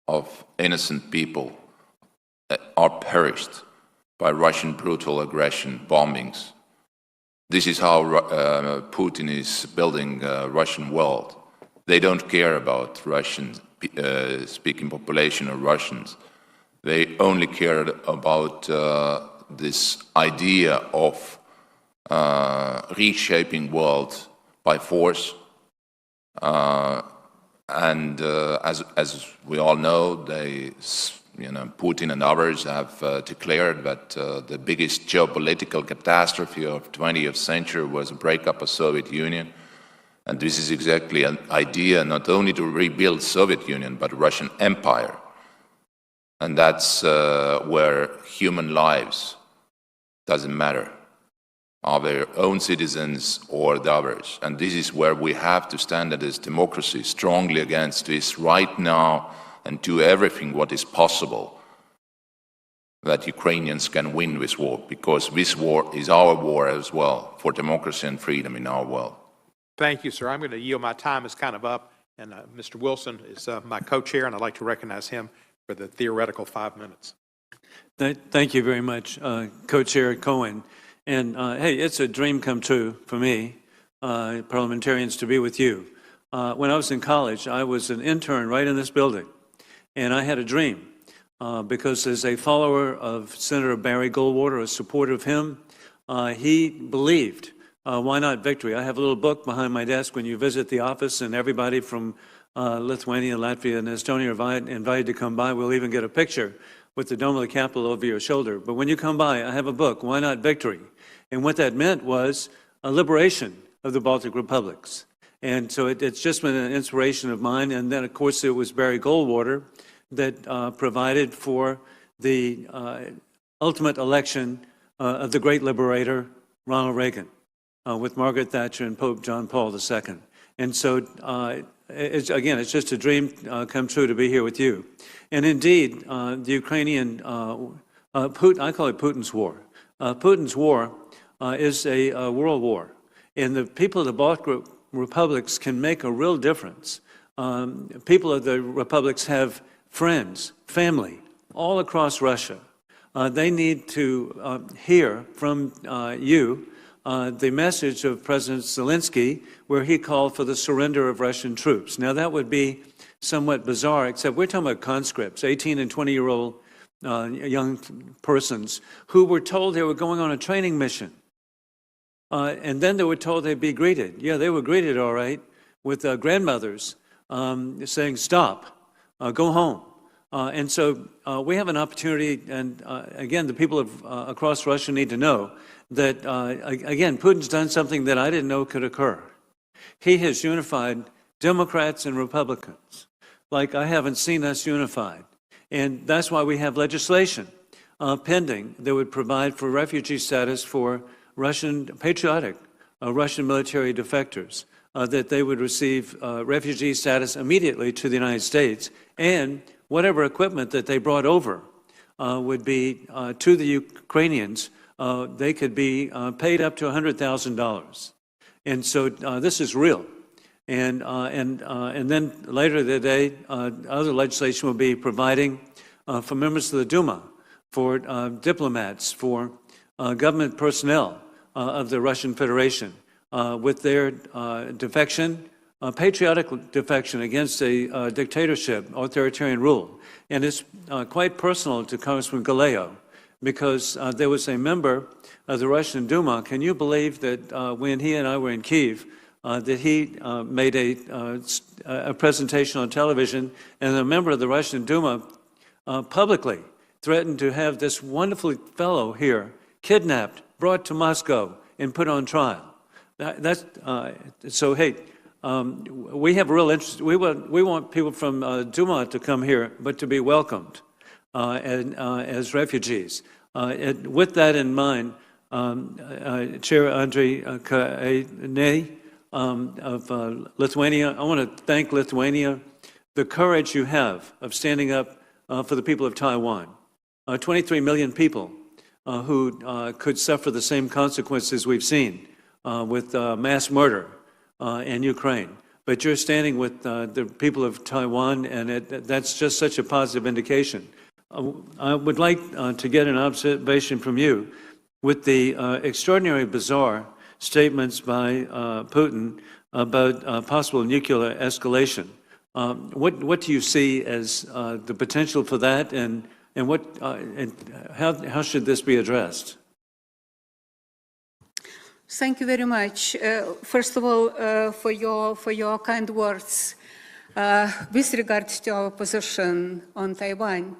of innocent people that are perished by Russian brutal aggression, bombings. This is how Putin is building a Russian world. They don't care about Russian speaking population or Russians. They only care about this idea of reshaping world by force. And as we all know, Putin and others have declared that the biggest geopolitical catastrophe of 20th century was a breakup of Soviet Union. And this is exactly an idea not only to rebuild Soviet Union, but Russian Empire. And that's where human lives doesn't matter, are their own citizens or the others. And this is where we have to stand as democracy strongly against this right now and do everything what is possible that Ukrainians can win this war, because this war is our war as well for democracy and freedom in our world. Thank you, sir. I'm going to yield. My time is kind of up, and Mr. Wilson is my co-chair, and I'd like to recognize him for the theoretical 5 minutes. Thank you very much, Co-Chair Cohen. And hey, it's a dream come true for me, parliamentarians, to be with you. When I was in college, I was an intern right in this building, and I had a dream because as a follower of Senator Barry Goldwater, a supporter of him, he believed, why not victory? I have a little book behind my desk when you visit the office, and everybody from Lithuania, Latvia, and Estonia are invited to come by. We'll even get a picture with the dome of the Capitol over your shoulder. But when you come by, I have a book, Why Not Victory? And what that meant was a liberation of the Baltic republics. And so it's just been an inspiration of mine. And then, of course, it was Barry Goldwater that provided for the ultimate election of the great liberator, Ronald Reagan, with Margaret Thatcher and Pope John Paul II. And so, it's just a dream come true to be here with you. And indeed, the Ukrainian, I call it Putin's war. Putin's war is a world war. And the people of the Baltic republics can make a real difference. People of the republics have friends, family, all across Russia. They need to hear from you the message of President Zielinski, where he called for the surrender of Russian troops. Now, that would be somewhat bizarre, except we're talking about conscripts, 18 and 20-year-old young persons who were told they were going on a training mission. And then they were told they'd be greeted. Yeah, they were greeted all right with grandmothers saying, stop, go home. And so we have an opportunity, and again, the people across Russia need to know that, again, Putin's done something that I didn't know could occur. He has unified Democrats and Republicans like I haven't seen us unified. And that's why we have legislation pending that would provide for refugee status for patriotic Russian military defectors, that they would receive refugee status immediately to the United States, and whatever equipment that they brought over would be to the Ukrainians. They could be paid up to $100,000. And so this is real. And then later the day, other legislation will be providing for members of the Duma, for diplomats, for government personnel of the Russian Federation with their defection, patriotic defection against a dictatorship, authoritarian rule. And it's quite personal to Congressman Galeo, because there was a member of the Russian Duma. Can you believe that when he and I were in Kyiv, that he made a presentation on television, and a member of the Russian Duma publicly threatened to have this wonderful fellow here kidnapped, brought to Moscow, and put on trial. So, hey, we have real interest. We want people from Duma to come here, but to be welcomed as refugees. With that in mind, Chair Andriy Kainai of Lithuania, I want to thank Lithuania, the courage you have of standing up for the people of Taiwan. 23 million people who could suffer the same consequences we've seen with mass murder in Ukraine. But you're standing with the people of Taiwan, and that's just such a positive indication. I would like to get an observation from you with the extraordinary, bizarre statements by Putin about possible nuclear escalation. What do you see as the potential for that, and how should this be addressed? Thank you very much. First of all, for your kind words with regard to our position on Taiwan.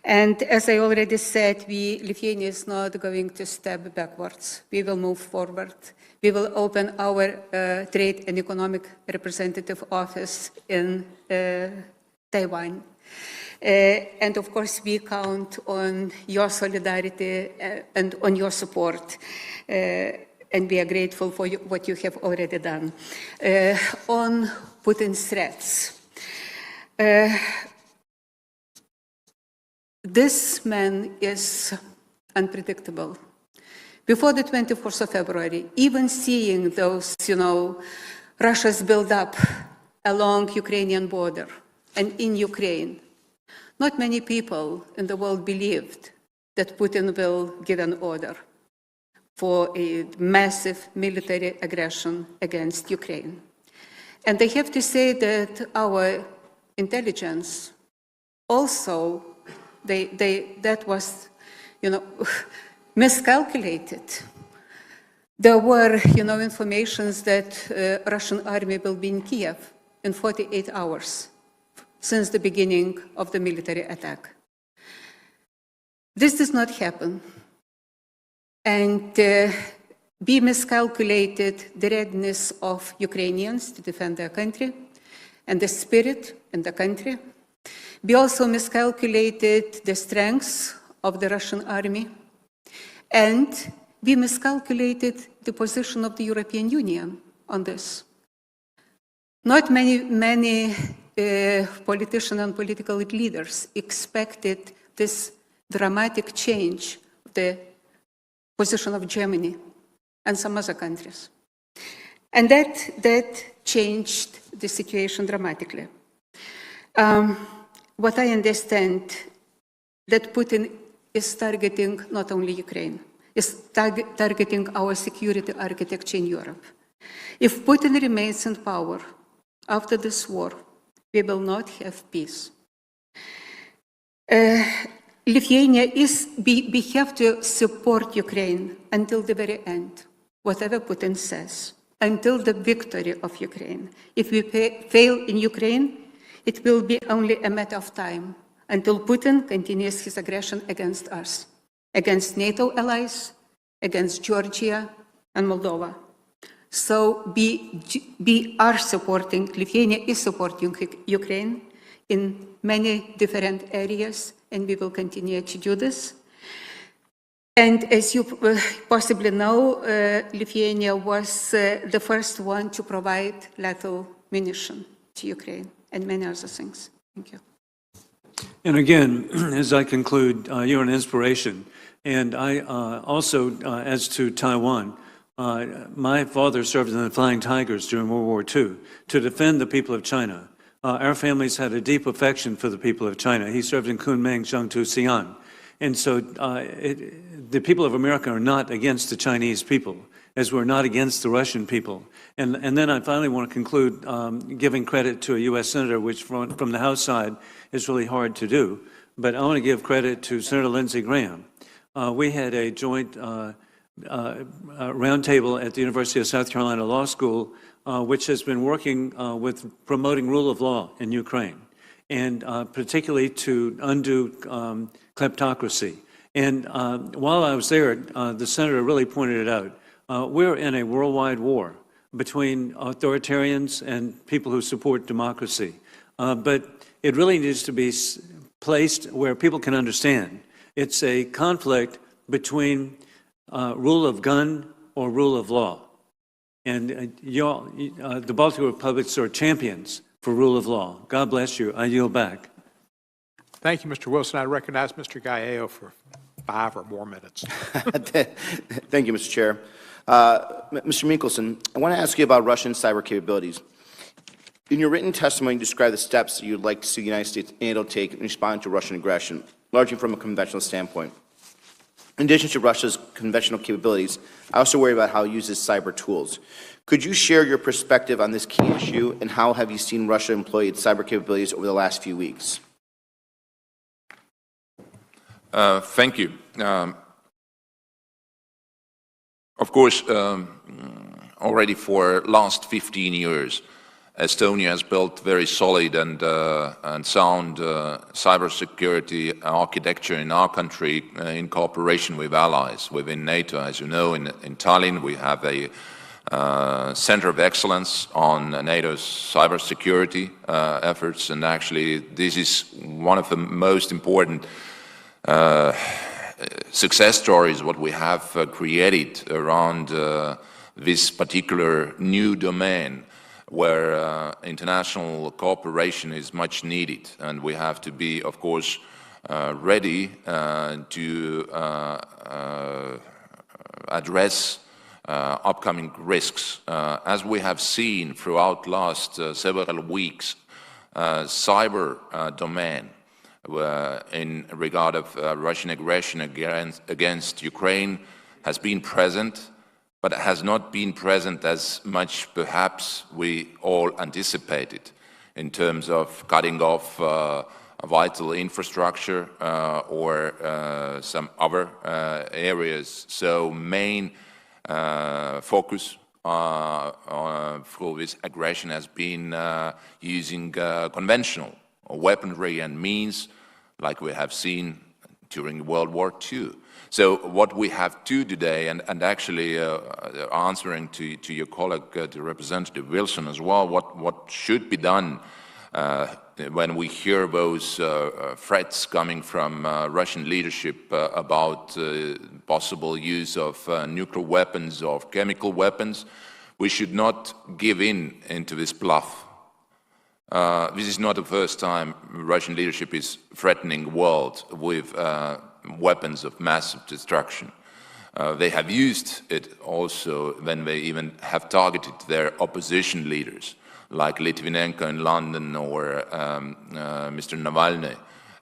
And as I already said, Lithuania is not going to step backwards. We will move forward. We will open our Trade and Economic Representative Office in Taiwan. And of course, we count on your solidarity and on your support. And we are grateful for what you have already done. On Putin's threats, this man is unpredictable. Before the 24th of February, even seeing those, Russia's build-up along Ukrainian border and in Ukraine, not many people in the world believed that Putin will give an order for a massive military aggression against Ukraine. And I have to say that our intelligence also, that was, miscalculated. There were, informations that Russian army will be in Kiev in 48 hours since the beginning of the military attack. This does not happen. And we miscalculated the readiness of Ukrainians to defend their country and the spirit in the country. We also miscalculated the strengths of the Russian army. And we miscalculated the position of the European Union on this. Not many politicians and political leaders expected this dramatic change of the position of Germany and some other countries. And that changed the situation dramatically. What I understand, that Putin is targeting not only Ukraine, is targeting our security architecture in Europe. If Putin remains in power after this war, we will not have peace. Lithuania we have to support Ukraine until the very end, whatever Putin says, until the victory of Ukraine. If we fail in Ukraine, it will be only a matter of time until Putin continues his aggression against us, against NATO allies, against Georgia and Moldova. So we are supporting, Lithuania is supporting Ukraine in many different areas, and we will continue to do this. And as you possibly know, Lithuania was the first one to provide lethal munition to Ukraine and many other things. Thank you. And again, as I conclude, you're an inspiration. And I also, as to Taiwan, my father served in the Flying Tigers during World War II to defend the people of China. Our families had a deep affection for the people of China. He served in Kunming, Jiangsu, Xi'an. And so the people of America are not against the Chinese people, as we're not against the Russian people. And then I finally want to conclude giving credit to a U.S. Senator, which from the House side is really hard to do. But I want to give credit to Senator Lindsey Graham. We had a joint roundtable at the University of South Carolina Law School, which has been working with promoting rule of law in Ukraine, and particularly to undo kleptocracy. And while I was there, the senator really pointed it out. We're in a worldwide war between authoritarians and people who support democracy. But it really needs to be placed where people can understand. It's a conflict between rule of gun or rule of law. And the Baltimore Republicans are champions for rule of law. God bless you. I yield back. Thank you, Mr. Wilson. I recognize Mr. Gallo for 5 or more minutes. Thank you, Mr. Chair. Mr. Mickelson, I want to ask you about Russian cyber capabilities. In your written testimony, you describe the steps that you'd like to see the United States and NATO take in responding to Russian aggression, largely from a conventional standpoint. In addition to Russia's conventional capabilities, I also worry about how it uses cyber tools. Could you share your perspective on this key issue, and how have you seen Russia employ its cyber capabilities over the last few weeks? Thank you. Of course, already for last 15 years, Estonia has built very solid and sound cybersecurity architecture in our country in cooperation with allies within NATO. As you know, in Tallinn we have a center of excellence on NATO's cybersecurity efforts, and actually this is one of the most important success stories what we have created around this particular new domain, where international cooperation is much needed, and we have to be, of course, ready to address upcoming risks. As we have seen throughout last several weeks, cyber domain in regard of Russian aggression against Ukraine has been present, but has not been present as much perhaps we all anticipated in terms of cutting off vital infrastructure or some other areas. So main focus for this aggression has been using conventional weaponry and means like we have seen during World War II. So what we have to today, and actually answering to your colleague, to Representative Wilson as well, what should be done when we hear those threats coming from Russian leadership about possible use of nuclear weapons or chemical weapons, we should not give in into this bluff. This is not the first time Russian leadership is threatening the world with weapons of massive destruction. They have used it also when they even have targeted their opposition leaders, like Litvinenko in London or Mr. Navalny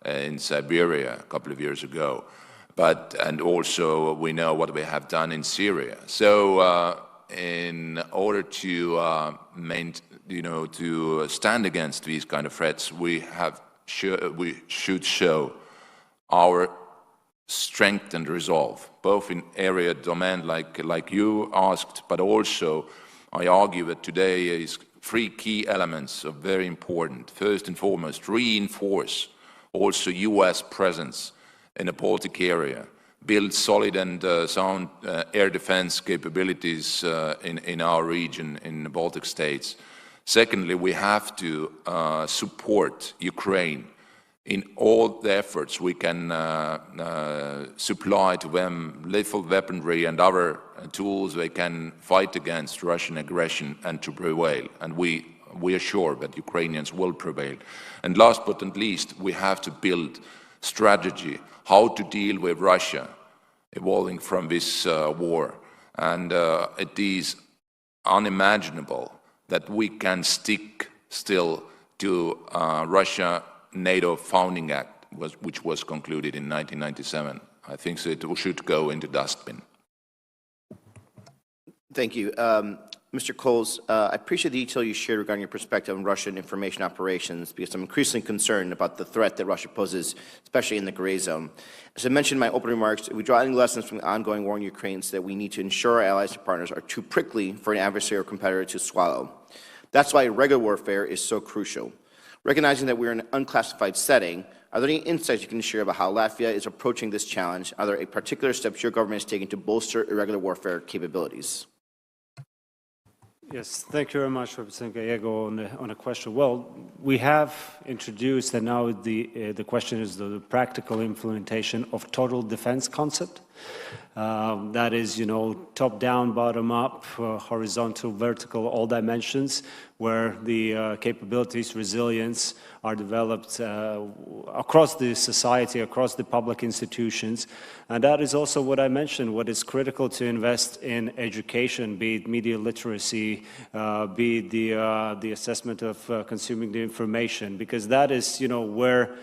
in Siberia a couple of years ago. And also we know what we have done in Syria. So in order to to stand against these kind of threats, we should show our strength and resolve, both in area domain like you asked, but also I argue that today is three key elements are very important. First and foremost, reinforce also US presence in the Baltic area, build solid and sound air defense capabilities in our region, in the Baltic states. Secondly, we have to support Ukraine in all the efforts we can supply to them lethal weaponry and other tools they can fight against Russian aggression and to prevail. And we are sure that Ukrainians will prevail. And last but not least, we have to build strategy how to deal with Russia evolving from this war. And it is unimaginable that we can stick still to Russia-NATO Founding Act, which was concluded in 1997. I think so it should go into dustbin. Thank you. Mr. Coles, I appreciate the detail you shared regarding your perspective on Russian information operations, because I'm increasingly concerned about the threat that Russia poses, especially in the gray zone. As I mentioned in my opening remarks, we draw any lessons from the ongoing war in Ukraine so that we need to ensure our allies and partners are too prickly for an adversary or competitor to swallow. That's why regular warfare is so crucial. Recognizing that we're in an unclassified setting, are there any insights you can share about how Latvia is approaching this challenge? Are there particular steps your government is taking to bolster irregular warfare capabilities? Yes, thank you very much, Representative Gallego, on the question. Well, we have introduced, and now the question is the practical implementation of total defense concept. That is, top down, bottom up, horizontal, vertical, all dimensions, where the capabilities, resilience are developed across the society, across the public institutions. And that is also what I mentioned, what is critical to invest in education, be it media literacy, be it the assessment of consuming the information, because that is, where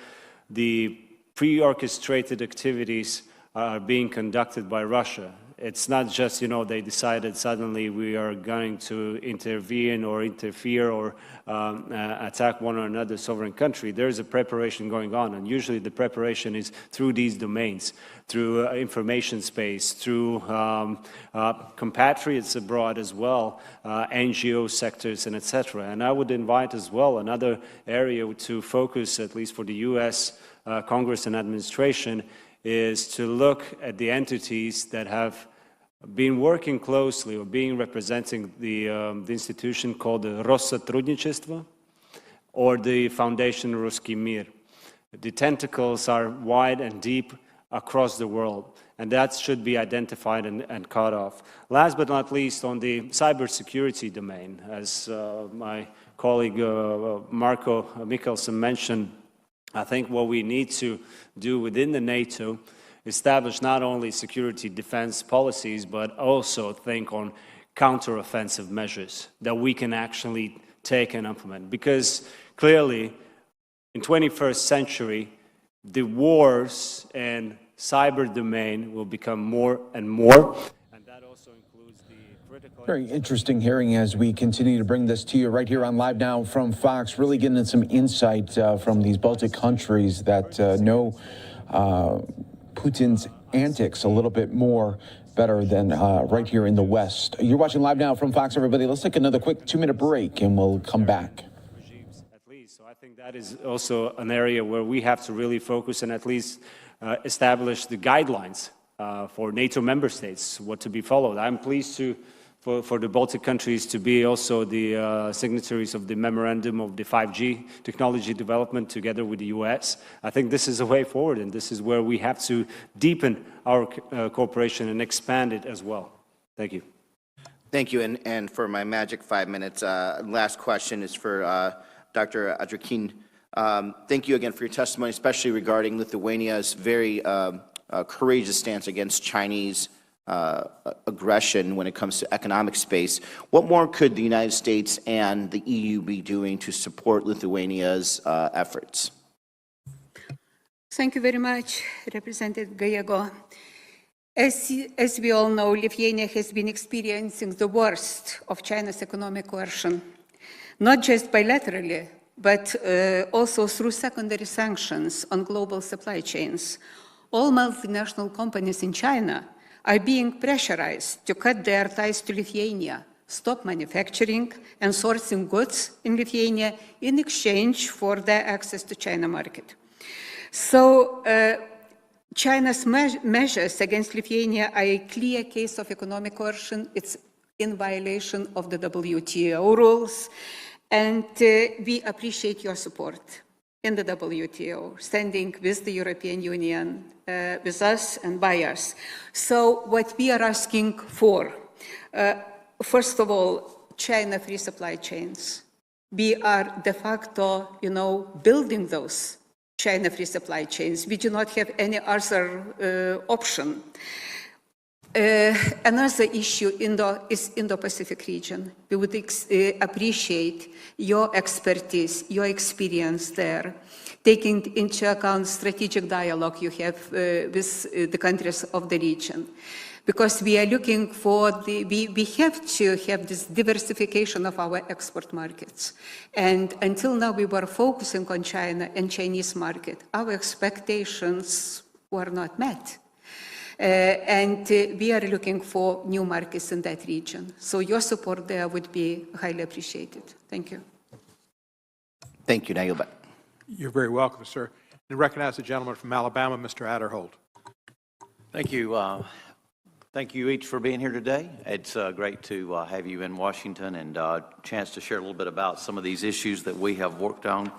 the pre-orchestrated activities are being conducted by Russia. It's not just, they decided suddenly we are going to intervene or interfere or attack one or another sovereign country. There's a preparation going on, and usually the preparation is through these domains, through information space, through compatriots abroad as well, NGO sectors, and etc. And I would invite as well another area to focus, at least for the U.S. Congress and administration, is to look at the entities that have been working closely or being representing the institution called the Россотрудничество or the Foundation Ruski Mir. The tentacles are wide and deep across the world, and that should be identified and cut off. Last but not least, on the cybersecurity domain, as my colleague Marko Mikkelsen mentioned, I think what we need to do within the NATO establish not only security defense policies, but also think on counteroffensive measures that we can actually take and implement. Because clearly, in 21st century, the wars and cyber domain will become more and more. And that also includes the critical... Very interesting hearing as we continue to bring this to you right here on Live Now from Fox, really getting some insight from these Baltic countries that know Putin's antics a little bit more better than right here in the West. You're watching Live Now from Fox, everybody. Let's take another quick 2-minute break and we'll come back. At least, so I think that is also an area where we have to really focus and at least establish the guidelines for NATO member states, what to be followed. I'm pleased for the Baltic countries to be also the signatories of the memorandum of the 5G technology development together with the US. I think this is a way forward, and this is where we have to deepen our cooperation and expand it as well. Thank you. Thank you. And for my magic 5 minutes, last question is for Dr. Adrakin. Thank you again for your testimony, especially regarding Lithuania's very courageous stance against Chinese aggression when it comes to economic space. What more could the United States and the EU be doing to support Lithuania's efforts? Thank you very much, Representative Gallego. As we all know, Lithuania has been experiencing the worst of China's economic coercion, not just bilaterally, but also through secondary sanctions on global supply chains. All multinational companies in China are being pressurized to cut their ties to Lithuania, stop manufacturing and sourcing goods in Lithuania in exchange for their access to China market. So China's measures against Lithuania are a clear case of economic coercion. It's in violation of the WTO rules, and we appreciate your support in the WTO, standing with the European Union, with us and by us. So what we are asking for, first of all, China-free supply chains. We are de facto, building those China-free supply chains. We do not have any other option. Another issue is Indo-Pacific region. We would appreciate your expertise, your experience there, taking into account strategic dialogue you have with the countries of the region. Because we are looking for we have to have this diversification of our export markets. And until now, we were focusing on China and Chinese market. Our expectations were not met. And we are looking for new markets in that region. So your support there would be highly appreciated. Thank you. Thank you. Now you're back. You're very welcome, sir. And recognize the gentleman from Alabama, Mr. Adderholt. Thank you. Thank you each for being here today. It's great to have you in Washington and a chance to share a little bit about some of these issues that we have worked on.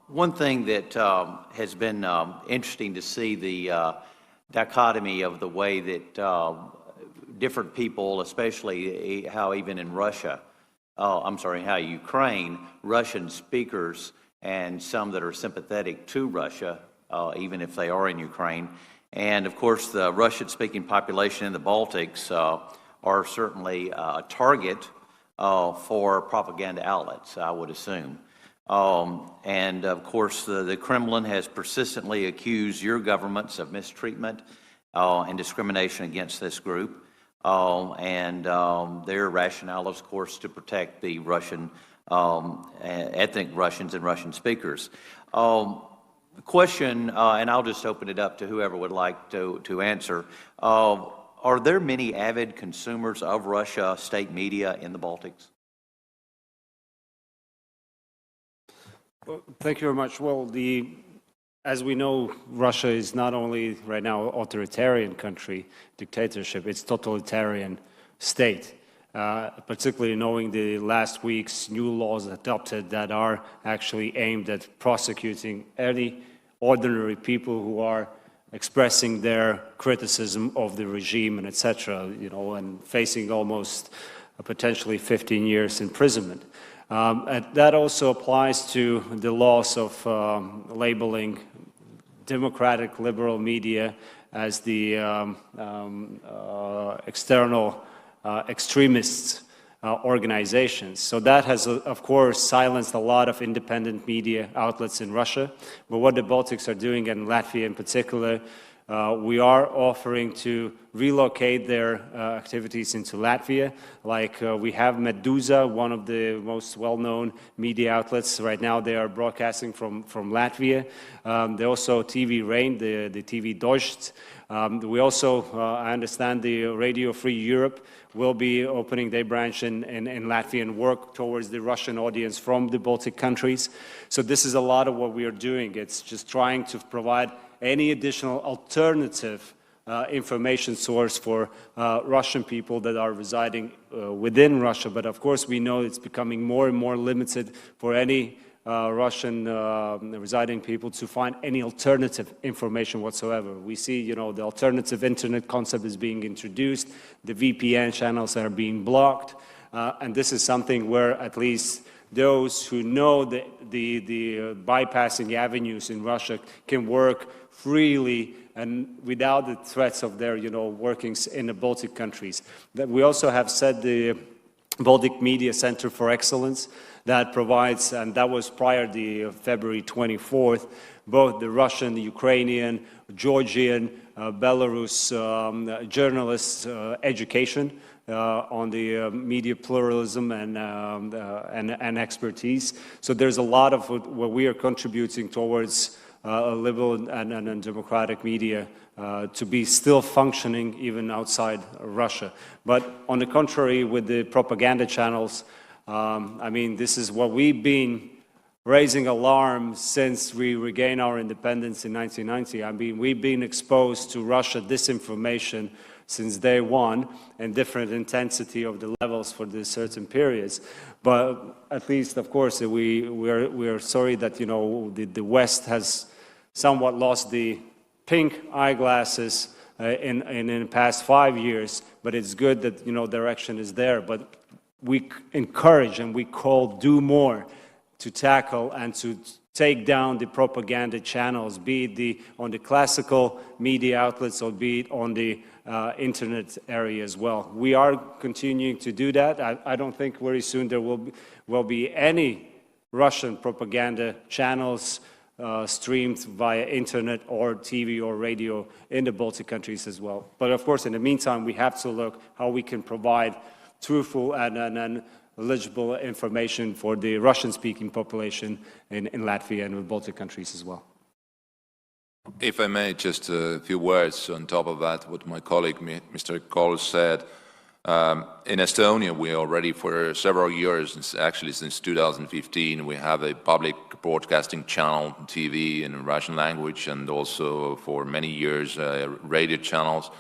One thing that has been interesting to see the dichotomy of the way that different people, especially how even in Russia, how Ukraine, Russian speakers and some that are sympathetic to Russia, even if they are in Ukraine. And of course, the Russian-speaking population in the Baltics are certainly a target for propaganda outlets, I would assume. And of course, the Kremlin has persistently accused your governments of mistreatment and discrimination against this group. And their rationale, of course, to protect the Russian, ethnic Russians and Russian speakers. Question, and I'll just open it up to whoever would like to answer. Are there many avid consumers of Russia state media in the Baltics? Well, thank you very much. Well, as we know, Russia is not only right now an authoritarian country, dictatorship, it's totalitarian state. Particularly knowing the last week's new laws adopted that are actually aimed at prosecuting any ordinary people who are expressing their criticism of the regime and etc., and facing almost potentially 15 years imprisonment. And that also applies to the laws of labeling democratic liberal media as the external extremist organizations. So that has, of course, silenced a lot of independent media outlets in Russia. But what the Baltics are doing, and Latvia in particular, we are offering to relocate their activities into Latvia. Like we have Meduza, one of the most well-known media outlets. Right now they are broadcasting from Latvia. They also TV Rain, the TV Dožd. We also, I understand, the Radio Free Europe will be opening their branch in Latvia and work towards the Russian audience from the Baltic countries. So this is a lot of what we are doing. It's just trying to provide any additional alternative information source for Russian people that are residing within Russia. But of course, we know it's becoming more and more limited for any Russian residing people to find any alternative information whatsoever. We see, the alternative internet concept is being introduced, the VPN channels are being blocked, and this is something where at least those who know the bypassing avenues in Russia can work freely and without the threats of their, workings in the Baltic countries. That we also have set the Baltic Media Center for Excellence that provides, and that was prior to February 24th, both the Russian, the Ukrainian, Georgian, Belarus journalists education on the media pluralism and expertise. So there's a lot of what we are contributing towards a liberal and democratic media to be still functioning even outside Russia. But on the contrary, with the propaganda channels, this is what we've been raising alarm since we regained our independence in 1990. We've been exposed to Russia disinformation since day one, and different intensity of the levels for the certain periods. But at least, of course, we are sorry that the West has somewhat lost the pink eyeglasses in the past 5 years. But it's good that direction is there. But we encourage and we call do more to tackle and to take down the propaganda channels, be it on the classical media outlets or be it on the internet area as well. We are continuing to do that. I don't think very soon there will be any Russian propaganda channels streamed via internet or TV or radio in the Baltic countries as well. But of course, in the meantime, we have to look how we can provide truthful and legible information for the Russian-speaking population in Latvia and the Baltic countries as well. If I may, just a few words on top of that, what my colleague, Mr. Kohl, said. In Estonia, we already for several years, actually since 2015, we have a public broadcasting channel, TV in Russian language, and also for many years radio channels.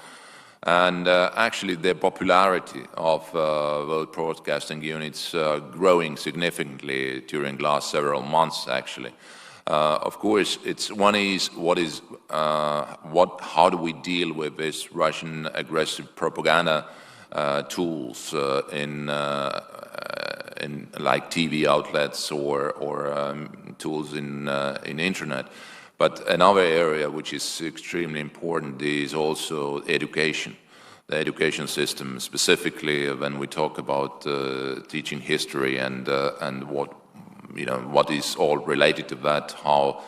And actually the popularity of those broadcasting units growing significantly during the last several months, actually. Of course, how do we deal with this Russian aggressive propaganda tools in like TV outlets or tools in internet? But another area which is extremely important is also education, the education system, specifically when we talk about teaching history and what what is all related to that, how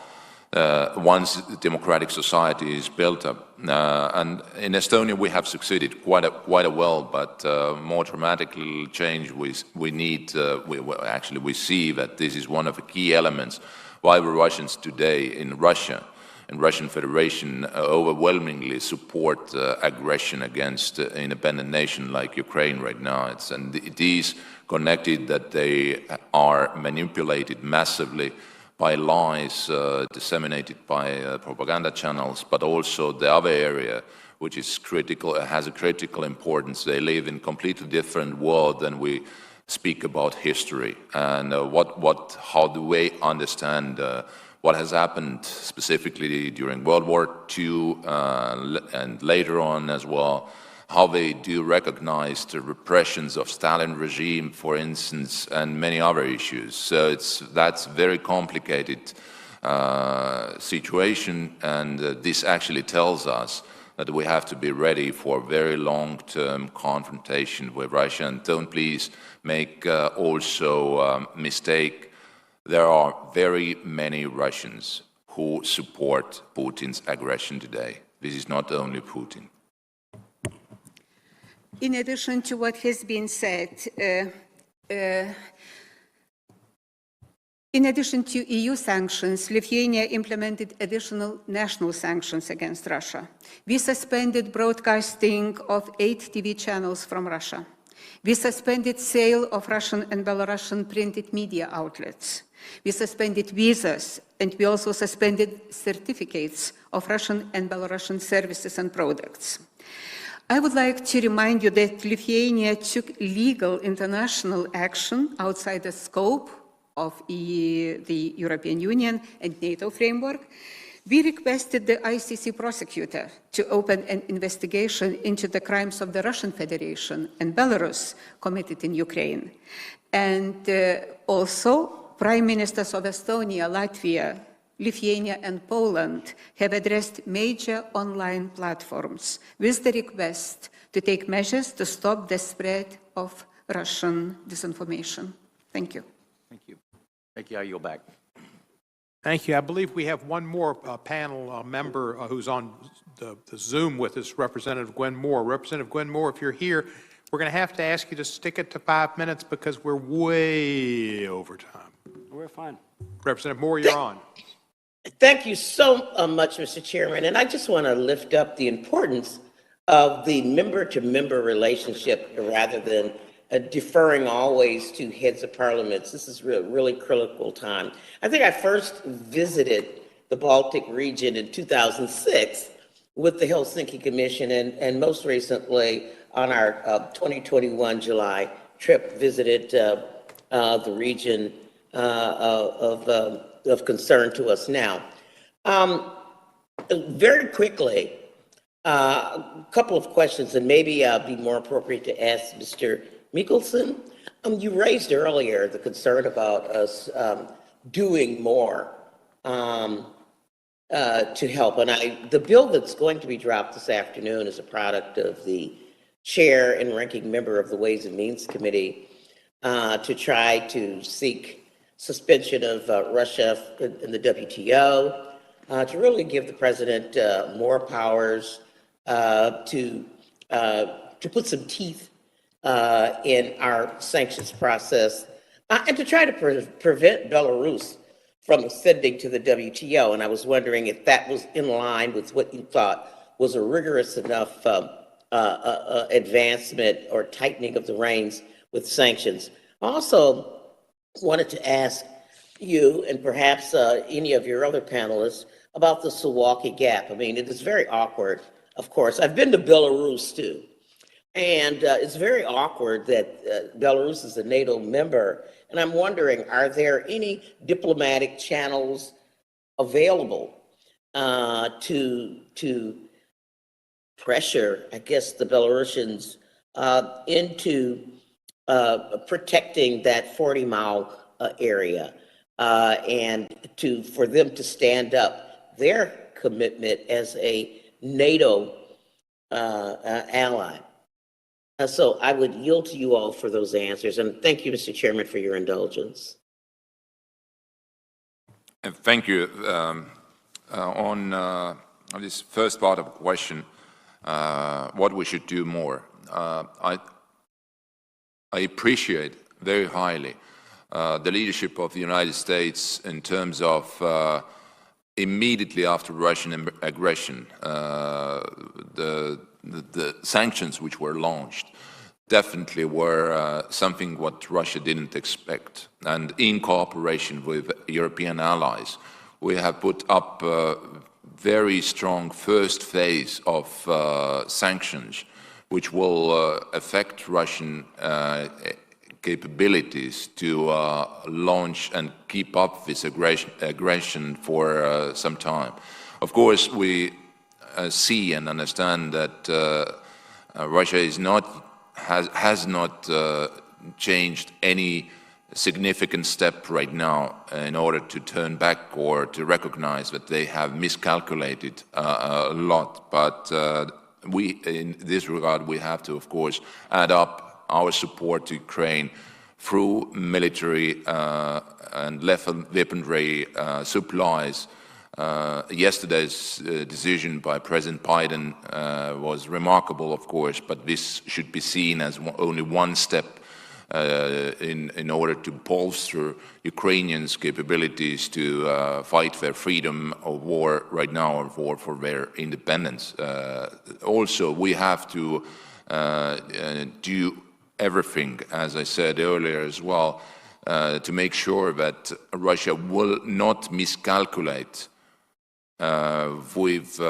once democratic society is built up. And in Estonia we have succeeded quite a well, but more dramatic change we need, we see that this is one of the key elements why the Russians today in Russia and Russian Federation overwhelmingly support aggression against an independent nation like Ukraine right now. It is connected that they are manipulated massively by lies disseminated by propaganda channels, but also the other area, which is critical, has a critical importance. They live in a completely different world than we speak about history and how do we understand what has happened specifically during World War II and later on as well, how they do recognize the repressions of Stalin regime, for instance, and many other issues. So that's a very complicated situation, and this actually tells us that we have to be ready for very long-term confrontation with Russia. And don't please make also mistake. There are very many Russians who support Putin's aggression today. This is not only Putin. In addition to what has been said, in addition to EU sanctions, Lithuania implemented additional national sanctions against Russia. We suspended broadcasting of 8 TV channels from Russia. We suspended sale of Russian and Belarusian printed media outlets. We suspended visas, and we also suspended certificates of Russian and Belarusian services and products. I would like to remind you that Lithuania took legal international action outside the scope of the European Union and NATO framework. We requested the ICC prosecutor to open an investigation into the crimes of the Russian Federation and Belarus committed in Ukraine. And also, Prime Ministers of Estonia, Latvia, Lithuania and Poland have addressed major online platforms with the request to take measures to stop the spread of Russian disinformation. Thank you. Thank you. Thank you. I yield back. Thank you. I believe we have one more panel member who's on the Zoom with us, Representative Gwen Moore. Representative Gwen Moore, if you're here, we're going to have to ask you to stick it to 5 minutes because we're way over time. We're fine. Representative Moore, you're on. Thank you so much, Mr. Chairman. And I just want to lift up the importance of the member-to-member relationship rather than deferring always to heads of parliaments. This is really critical time. I think I first visited the Baltic region in 2006 with the Helsinki Commission and most recently on our 2021 July trip visited the region of concern to us now. Very quickly, a couple of questions, and maybe be more appropriate to ask Mr. Mikkelsen. You raised earlier the concern about us doing more to help, and the bill that's going to be dropped this afternoon is a product of the chair and ranking member of the Ways and Means Committee to try to seek suspension of Russia in the WTO, to really give the president more powers to put some teeth in our sanctions process, and to try to prevent Belarus from ascending to the WTO. And I was wondering if that was in line with what you thought was a rigorous enough advancement or tightening of the reins with sanctions. Also, wanted to ask you and perhaps any of your other panelists about the Suwalki Gap. I mean, it is very awkward, of course. I've been to Belarus too, and it's very awkward that Belarus is a NATO member, and I'm wondering, are there any diplomatic channels available to pressure, I guess, the Belarusians into protecting that 40-mile area and for them to stand up their commitment as a NATO ally? So I would yield to you all for those answers. And thank you, Mr. Chairman, for your indulgence. Thank you. On this first part of the question, what we should do more, I appreciate very highly the leadership of the United States in terms of immediately after Russian aggression, the sanctions which were launched definitely were something what Russia didn't expect. And in cooperation with European allies, we have put up a very strong first phase of sanctions, which will affect Russian capabilities to launch and keep up this aggression for some time. Of course, we see and understand that Russia is has not changed any significant step right now in order to turn back or to recognize that they have miscalculated a lot. But we, in this regard, we have to, of course, add up our support to Ukraine through military and lethal weaponry supplies. Yesterday's decision by President Biden was remarkable, of course, but this should be seen as only one step in order to bolster Ukrainians' capabilities to fight their freedom or war right now, or war for their independence. Also, we have to do everything, as I said earlier as well, to make sure that Russia will not miscalculate with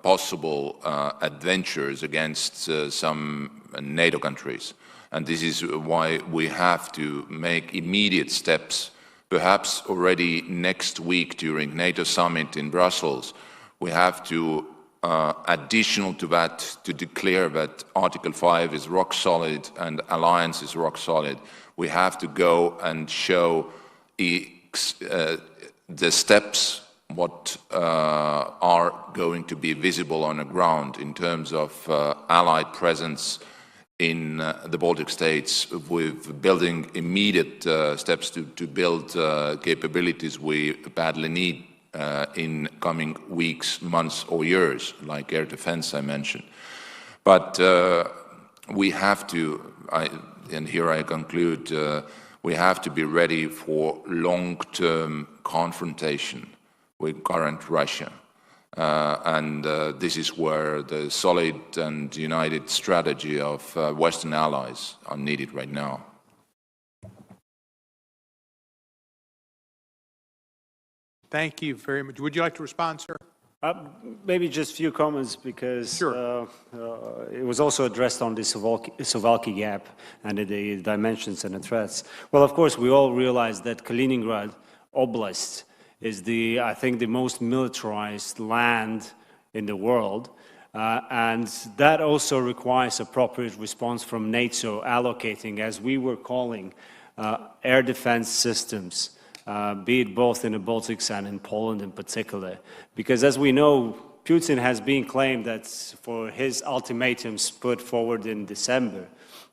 possible adventures against some NATO countries. And this is why we have to make immediate steps, perhaps already next week during NATO summit in Brussels. We have to, additional to that, to declare that Article 5 is rock solid and alliance is rock solid. We have to go and show the steps what are going to be visible on the ground in terms of allied presence in the Baltic states, with building immediate steps to build capabilities we badly need in coming weeks, months or years, like air defense I mentioned. But we have to, and here I conclude, we have to be ready for long-term confrontation with current Russia. And this is where the solid and united strategy of Western allies are needed right now. Thank you very much. Would you like to respond, sir? Maybe just a few comments, because it was also addressed on the Suwalki gap and the dimensions and the threats. Well, of course, we all realize that Kaliningrad Oblast is I think, the most militarized land in the world. And that also requires appropriate response from NATO, allocating, as we were calling, air defense systems, be it both in the Baltics and in Poland in particular. Because as we know, Putin has been claimed that for his ultimatums put forward in December,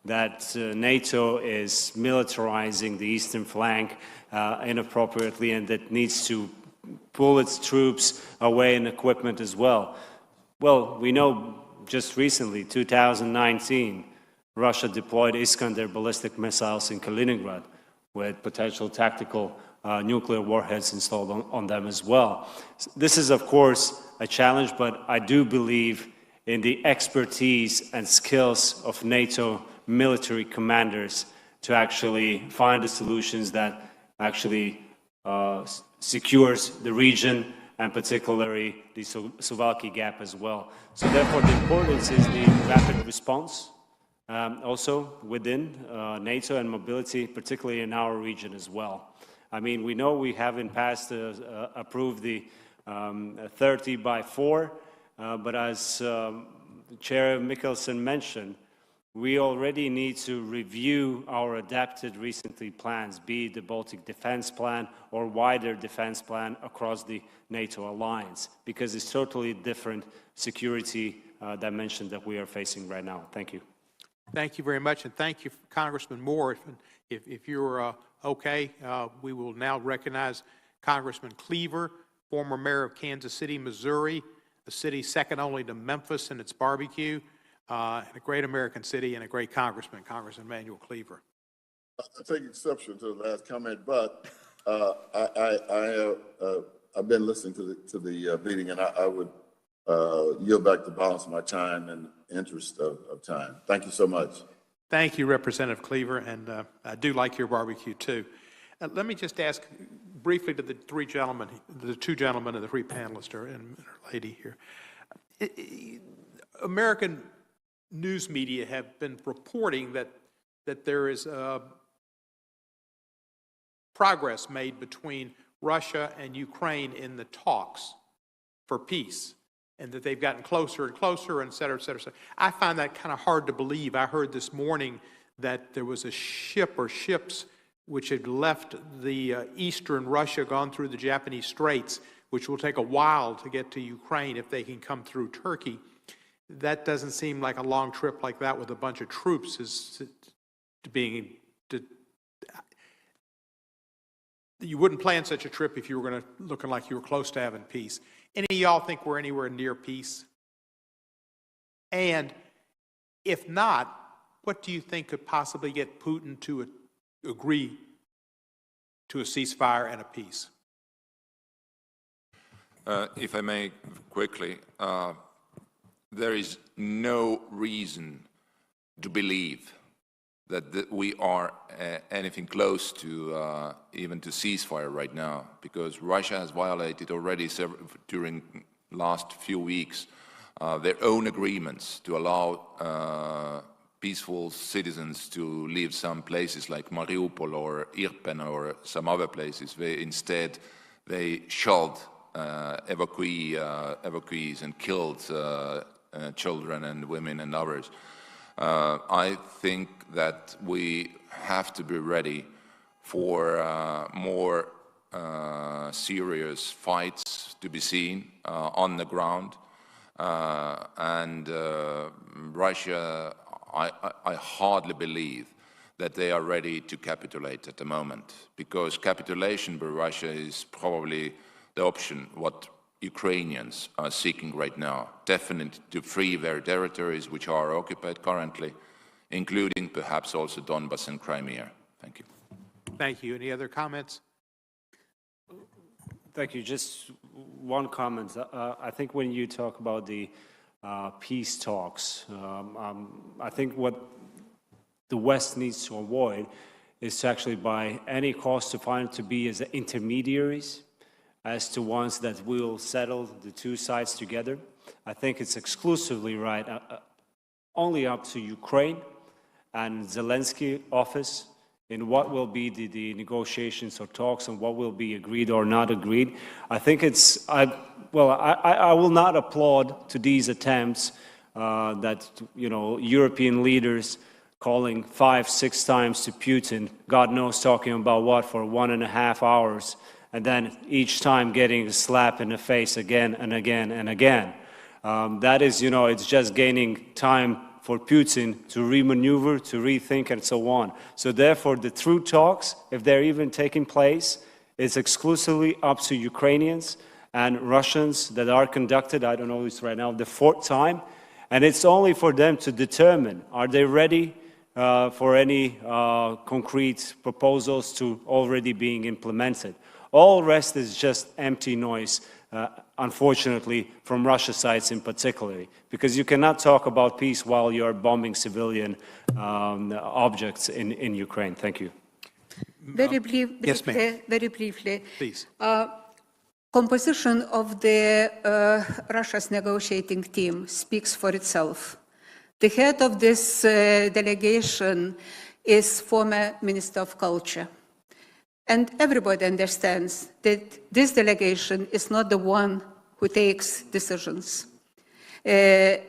that NATO is militarizing the eastern flank inappropriately, and that needs to pull its troops away and equipment as well. Well, we know just recently, 2019, Russia deployed Iskander ballistic missiles in Kaliningrad with potential tactical nuclear warheads installed on them as well. This is, of course, a challenge, but I do believe in the expertise and skills of NATO military commanders to actually find the solutions that actually secures the region, and particularly the Suwalki gap as well. So therefore, the importance is the rapid response, also within NATO, and mobility, particularly in our region as well. I mean, we know we have in past approved the 30x4, but as Chair Mikkelsen mentioned, we already need to review our adapted recently plans, be it the Baltic Defense Plan or wider defense plan across the NATO alliance, because it's totally different security dimension that we are facing right now. Thank you. Thank you very much, and thank you, Congressman Moore. If you're okay, we will now recognize Congressman Cleaver, former mayor of Kansas City, Missouri, a city second only to Memphis in its barbecue, and a great American city and a great congressman, Congressman Emanuel Cleaver. I take exception to the last comment, but I've been listening to the meeting, and I would yield back the balance of my time in interest of time. Thank you so much. Thank you, Representative Cleaver, and I do like your barbecue too. Let me just ask briefly to the two gentlemen and the three panelists and our lady here. American news media have been reporting that there is progress made between Russia and Ukraine in the talks for peace, and that they've gotten closer and closer, and et cetera, et cetera, et cetera. I find that kind of hard to believe. I heard this morning that there was a ship or ships which had left the eastern Russia, gone through the Japanese Straits, which will take a while to get to Ukraine if they can come through Turkey. That doesn't seem like a long trip like that with a bunch of troops you wouldn't plan such a trip if you were looking like you were close to having peace. Any of y'all think we're anywhere near peace? And if not, what do you think could possibly get Putin to agree to a ceasefire and a peace? If I may quickly, there is no reason to believe that we are anything close to even to ceasefire right now, because Russia has violated already during last few weeks their own agreements to allow peaceful citizens to leave some places like Mariupol or Irpin or some other places. Instead, they shelled evacuees and killed children and women and others. I think that we have to be ready for more serious fights to be seen on the ground. And Russia, I hardly believe that they are ready to capitulate at the moment, because capitulation by Russia is probably the option what Ukrainians are seeking right now, definitely to free their territories which are occupied currently, including perhaps also Donbas and Crimea. Thank you. Thank you. Any other comments? Thank you. Just one comment. I think when you talk about the peace talks, I think what the West needs to avoid is to actually by any cost to find to be as intermediaries as to ones that will settle the two sides together. I think it's exclusively right, only up to Ukraine and Zielinski office in what will be the negotiations or talks and what will be agreed or not agreed. I think it's, I will not applaud to these attempts that, European leaders calling 5-6 times to Putin, God knows talking about what, for 1.5 hours, and then each time getting a slap in the face again and again and again. That is, it's just gaining time for Putin to remaneuver, to rethink, and so on. So therefore, the true talks, if they're even taking place, is exclusively up to Ukrainians and Russians that are conducted, I don't know, it's right now the 4th time, and it's only for them to determine, are they ready for any concrete proposals to already being implemented. All rest is just empty noise, unfortunately, from Russia's sides in particular, because you cannot talk about peace while you're bombing civilian objects in Ukraine. Thank you. Very briefly, Yes, ma'am. very briefly. Please. Composition of the Russia's negotiating team speaks for itself. The head of this delegation is former Minister of Culture. And everybody understands that this delegation is not the one who takes decisions. There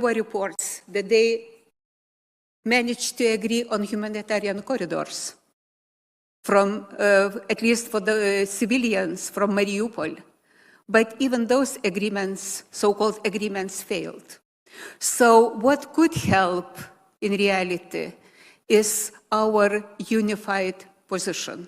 were reports that they managed to agree on humanitarian corridors, from at least for the civilians from Mariupol. But even those agreements, so-called agreements, failed. So what could help in reality is our unified position.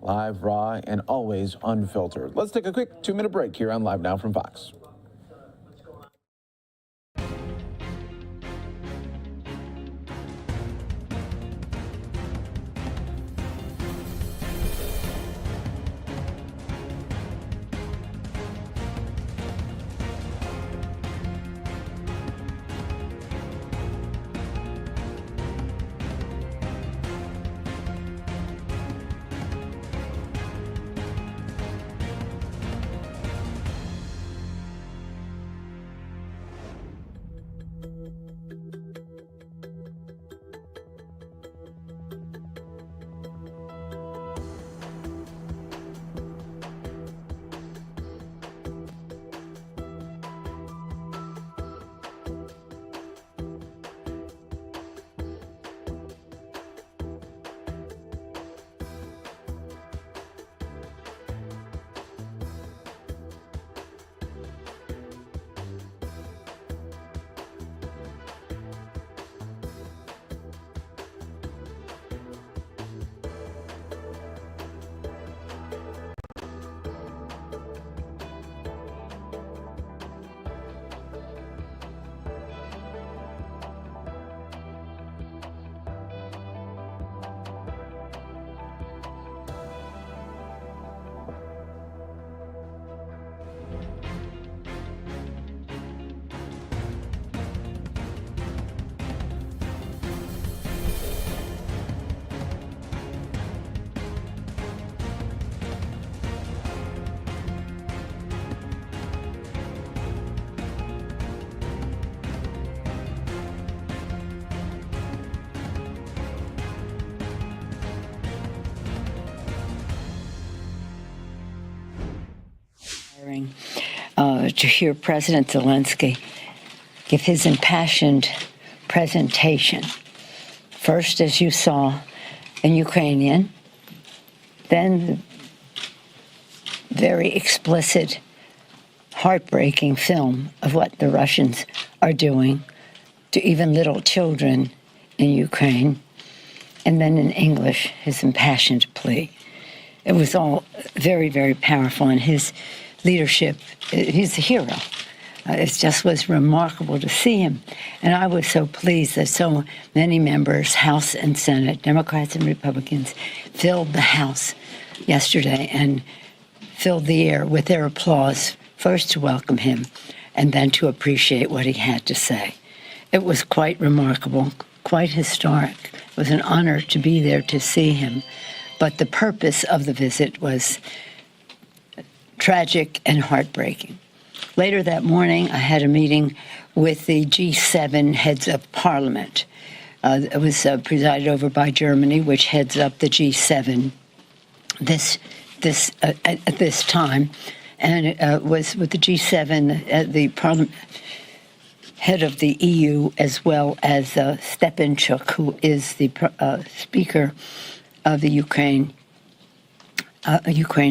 Live, raw, and always unfiltered. Let's take a quick 2-minute break here on Live Now from Fox. To hear President Zielinski give his impassioned presentation, first, as you saw, in Ukrainian, then the very explicit, heartbreaking film of what the Russians are doing to even little children in Ukraine, and then in English, his impassioned plea. It was all very, very powerful, and his leadership, he's a hero. It just was remarkable to see him. And I was so pleased that so many members, House and Senate, Democrats and Republicans, filled the House yesterday and filled the air with their applause, first to welcome him and then to appreciate what he had to say. It was quite remarkable, quite historic. It was an honor to be there to see him. But the purpose of the visit was tragic and heartbreaking. Later that morning, I had a meeting with the G7 heads of parliament. It was presided over by Germany, which heads up the G7 at this time. And it was with the G7, the parliament head of the EU, as well as Stepanchuk, who is the Speaker of the Ukraine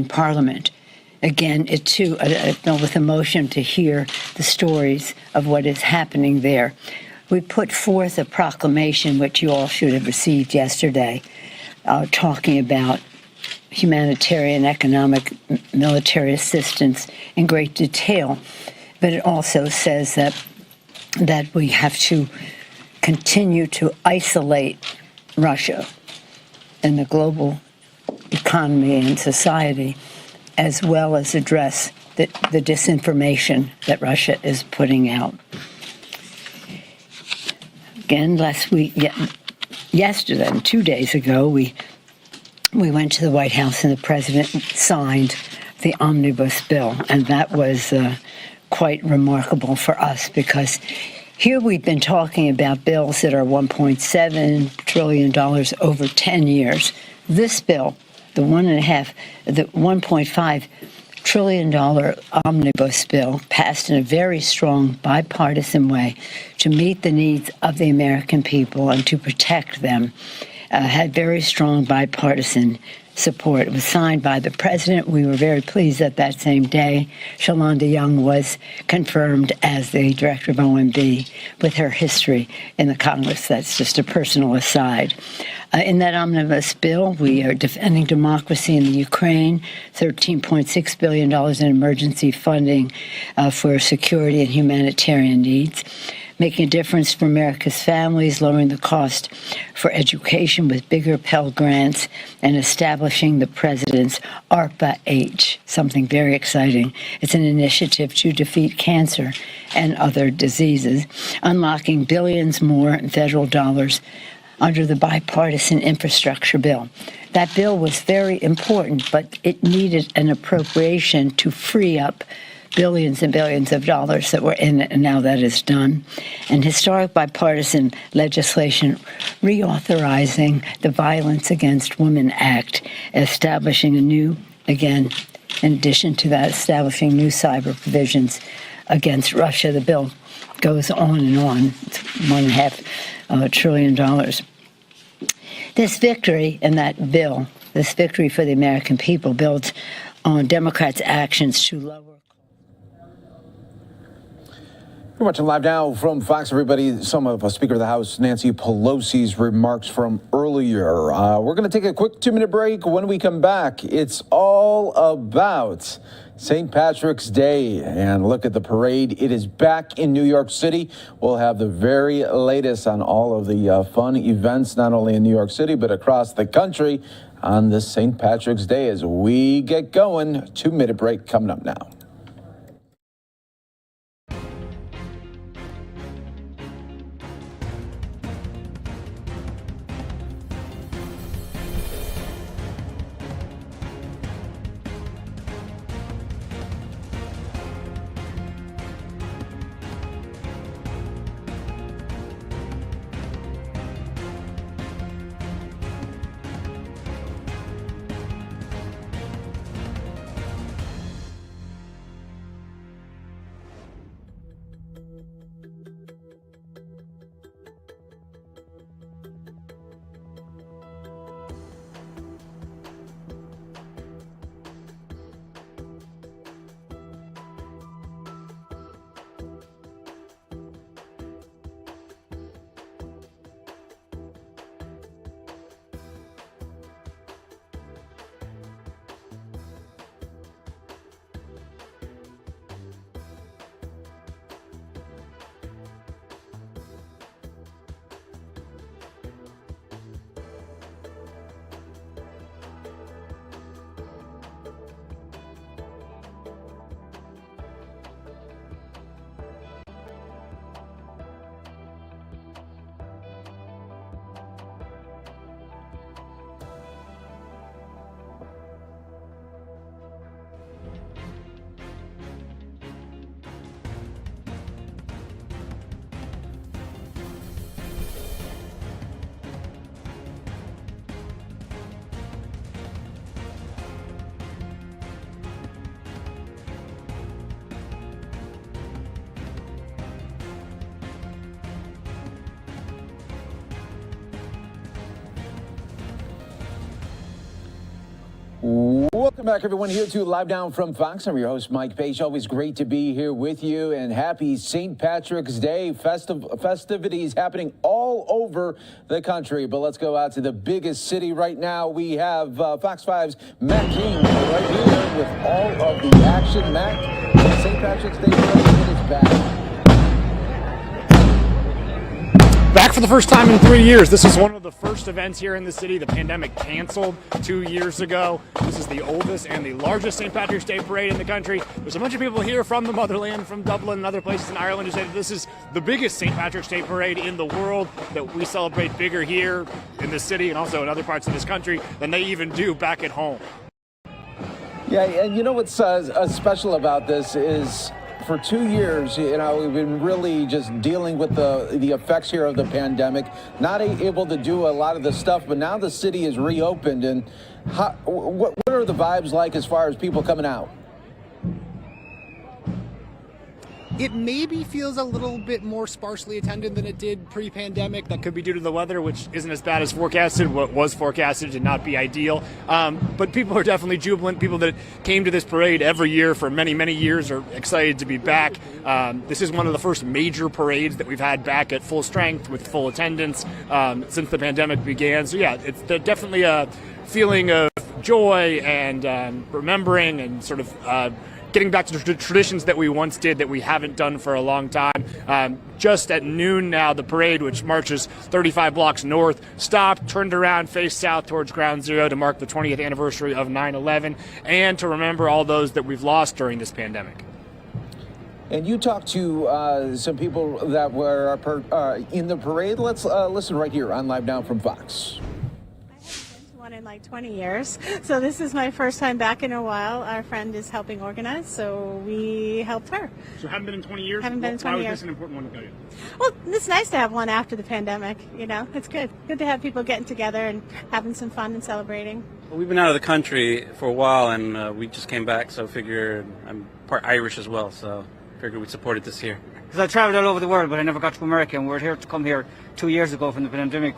Parliament. Again, it too, filled with emotion to hear the stories of what is happening there. We put forth a proclamation, which you all should have received yesterday, talking about humanitarian, economic, military assistance in great detail. But it also says that we have to continue to isolate Russia in the global economy and society, as well as address the disinformation that Russia is putting out. Again, yesterday, 2 days ago, we went to the White House and the president signed the omnibus bill, and that was quite remarkable for us because here we've been talking about bills that are $1.7 trillion over 10 years. This bill, the $1.5 trillion omnibus bill, passed in a very strong bipartisan way to meet the needs of the American people and to protect them, had very strong bipartisan support. It was signed by the president. We were very pleased that that same day, Shalonda Young was confirmed as the director of OMB with her history in the Congress. That's just a personal aside. In that omnibus bill, we are defending democracy in the Ukraine, $13.6 billion in emergency funding for security and humanitarian needs, making a difference for America's families, lowering the cost for education with bigger Pell Grants, and establishing the president's ARPA-H, something very exciting. It's an initiative to defeat cancer and other diseases, unlocking billions more in federal dollars under the bipartisan infrastructure bill. That bill was very important, but it needed an appropriation to free up billions and billions of dollars that were in it, and now that is done. And historic bipartisan legislation reauthorizing the Violence Against Women Act, establishing a new, again, in addition to that, establishing new cyber provisions against Russia. The bill goes on and on. It's $1.5 trillion. This victory in that bill, this victory for the American people, builds on Democrats' actions to lower. You're watching Live Now from Fox, everybody. Some of Speaker of the House Nancy Pelosi's remarks from earlier. We're going to take a quick 2-minute break. When we come back, it's all about St. Patrick's Day. And look at the parade. It is back in New York City. We'll have the very latest on all of the fun events, not only in New York City, but across the country on this St. Patrick's Day as we get going. 2-minute break coming up now. Welcome back, everyone, here to Live Now from Fox. I'm your host, Mike Page. Always great to be here with you, and happy St. Patrick's Day. Festivities happening all over the country. But let's go out to the biggest city right now. We have Fox 5's Matt King right here with all of the action. Matt, St. Patrick's Day parade is back. Back for the first time in 3 years. This is one of the first events here in the city. The pandemic canceled 2 years ago. This is the oldest and the largest St. Patrick's Day parade in the country. There's a bunch of people here from the motherland, from Dublin and other places in Ireland, who say that this is the biggest St. Patrick's Day parade in the world, that we celebrate bigger here in the city and also in other parts of this country than they even do back at home. Yeah, and you know what's special about this is, for 2 years, you know, we've been really just dealing with the effects here of the pandemic, not able to do a lot of the stuff, but now the city is reopened. And what are the vibes like as far as people coming out? It maybe feels a little bit more sparsely attended than it did pre-pandemic. That could be due to the weather, which isn't as bad as forecasted. What was forecasted did not be ideal. But people are definitely jubilant. People that came to this parade every year for many, many years are excited to be back. This is one of the first major parades that we've had back at full strength with full attendance since the pandemic began. So yeah, it's definitely a feeling of joy and remembering and sort of getting back to the traditions that we once did that we haven't done for a long time. Just at noon now, the parade, which marches 35 blocks north, stopped, turned around, faced south towards Ground Zero to mark the 20th anniversary of 9/11 and to remember all those that we've lost during this pandemic. And you talked to some people that were in the parade. Let's listen right here on Live Now from Fox. In like 20 years. So this is my first time back in a while. Our friend is helping organize, so we helped her. So haven't been in 20 years? Haven't been in 20 years. Why was this an important one to go to? Well, it's nice to have one after the pandemic, you know. It's good. Good to have people getting together and having some fun and celebrating. Well, we've been out of the country for a while, and we just came back, so I figured I'm part Irish as well, so I figured we'd support it this year. Because I traveled all over the world, but I never got to America, and we were here to come here 2 years ago from the pandemic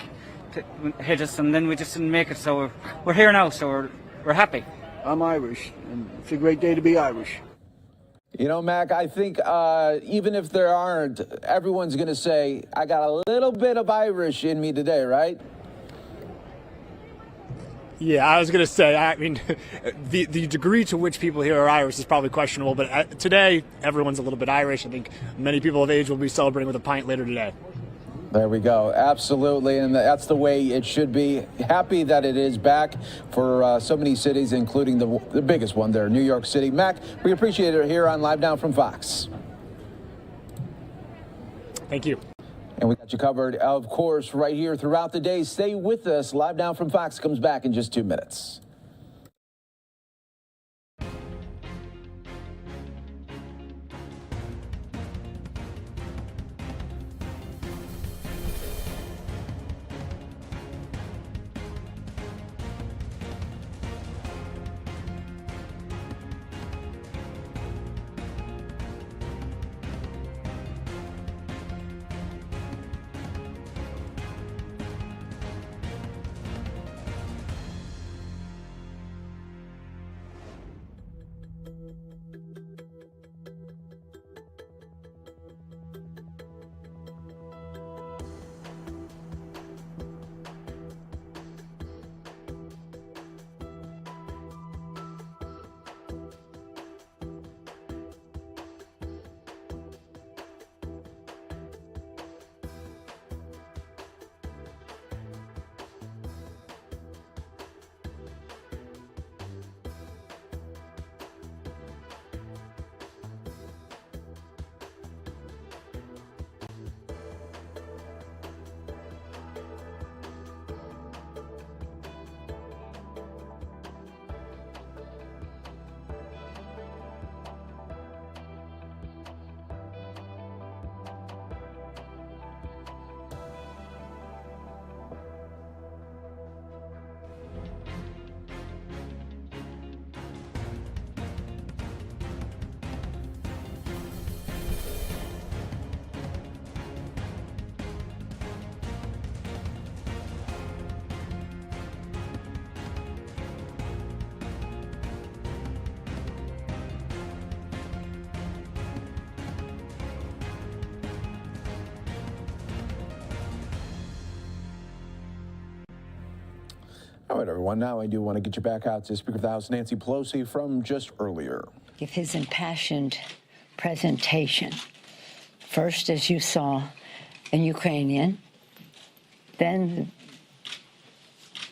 hit us, and then we just didn't make it, so we're here now, so we're happy. I'm Irish, and it's a great day to be Irish. You know, Mac, I think even if there aren't, everyone's going to say, I got a little bit of Irish in me today, right? Yeah, I was going to say, I mean, the degree to which people here are Irish is probably questionable, but today, everyone's a little bit Irish. I think many people of age will be celebrating with a pint later today. There we go. Absolutely. And that's the way it should be. Happy that it is back for so many cities, including the biggest one there, New York City. Mac, we appreciate it here on Live Now from Fox. Thank you. And we got you covered, of course, right here throughout the day. Stay with us. Live Now from Fox comes back in just 2 minutes. All right, everyone. Now I do want to get you back out to Speaker of the House Nancy Pelosi from just earlier. Give his impassioned presentation. First, as you saw, in Ukrainian, then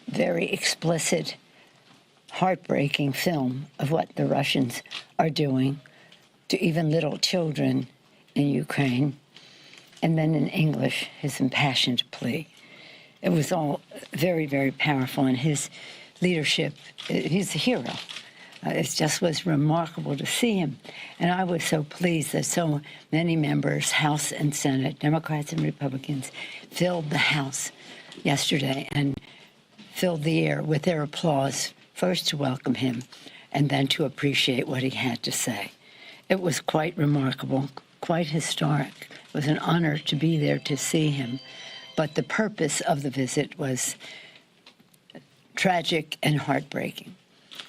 very explicit, heartbreaking film of what the Russians are doing to even little children in Ukraine, and then in English, his impassioned plea. It was all very, very powerful, and his leadership, he's a hero. It just was remarkable to see him. And I was so pleased that so many members, House and Senate, Democrats and Republicans, filled the House yesterday and filled the air with their applause, first to welcome him and then to appreciate what he had to say. It was quite remarkable, quite historic. It was an honor to be there to see him. But the purpose of the visit was tragic and heartbreaking.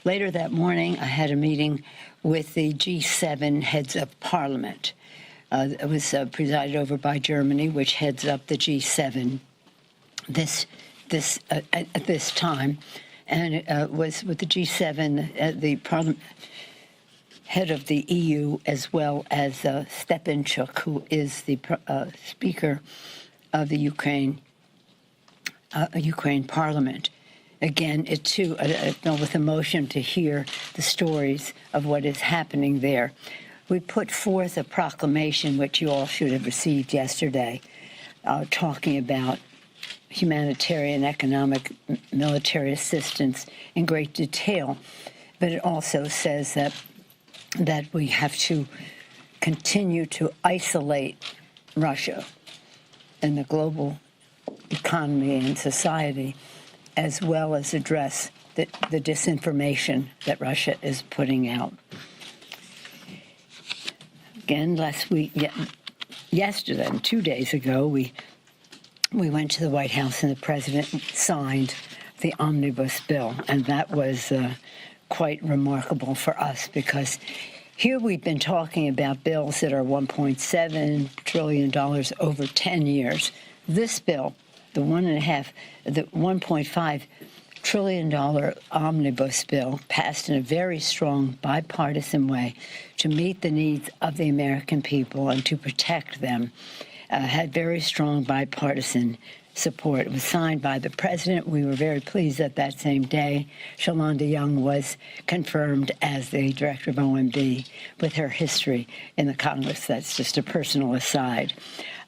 Later that morning, I had a meeting with the G7 heads of parliament. It was presided over by Germany, which heads up the G7 at this time. And it was with the G7, the parliament head of the EU, as well as Stepanchuk, who is the Speaker of the Ukraine Parliament. Again, it too, filled with emotion to hear the stories of what is happening there. We put forth a proclamation, which you all should have received yesterday, talking about humanitarian, economic, military assistance in great detail. But it also says that we have to continue to isolate Russia in the global economy and society, as well as address the disinformation that Russia is putting out. Again, yesterday, 2 days ago, we went to the White House and the president signed the omnibus bill, and that was quite remarkable for us, because here we've been talking about bills that are $1.7 trillion over 10 years. This bill, the $1.5 trillion omnibus bill, passed in a very strong bipartisan way to meet the needs of the American people and to protect them, had very strong bipartisan support. It was signed by the president. We were very pleased that that same day, Shalonda Young was confirmed as the director of OMB with her history in the Congress. That's just a personal aside.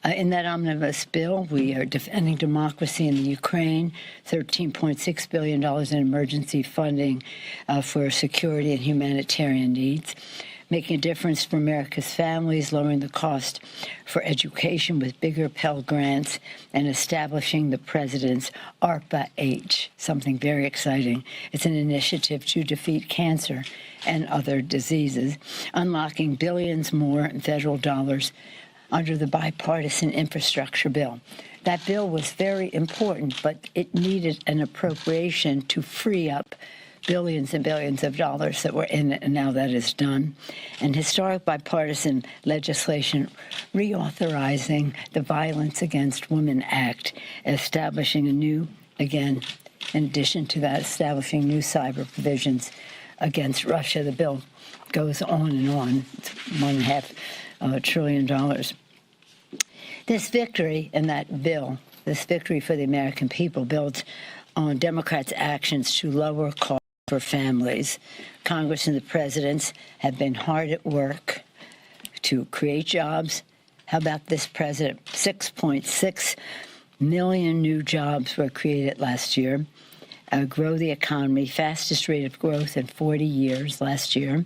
In that omnibus bill, we are defending democracy in the Ukraine, $13.6 billion in emergency funding for security and humanitarian needs, making a difference for America's families, lowering the cost for education with bigger Pell Grants, and establishing the president's ARPA-H, something very exciting. It's an initiative to defeat cancer and other diseases, unlocking billions more in federal dollars under the bipartisan infrastructure bill. That bill was very important, but it needed an appropriation to free up billions and billions of dollars that were in it, and now that is done. And historic bipartisan legislation reauthorizing the Violence Against Women Act, establishing a new, again, in addition to that, establishing new cyber provisions against Russia. The bill goes on and on. It's $1.5 trillion. This victory in that bill, this victory for the American people, builds on Democrats' actions to lower costs for families. Congress and the presidents have been hard at work to create jobs. How about this president? 6.6 million new jobs were created last year. Grow the economy, fastest rate of growth in 40 years last year.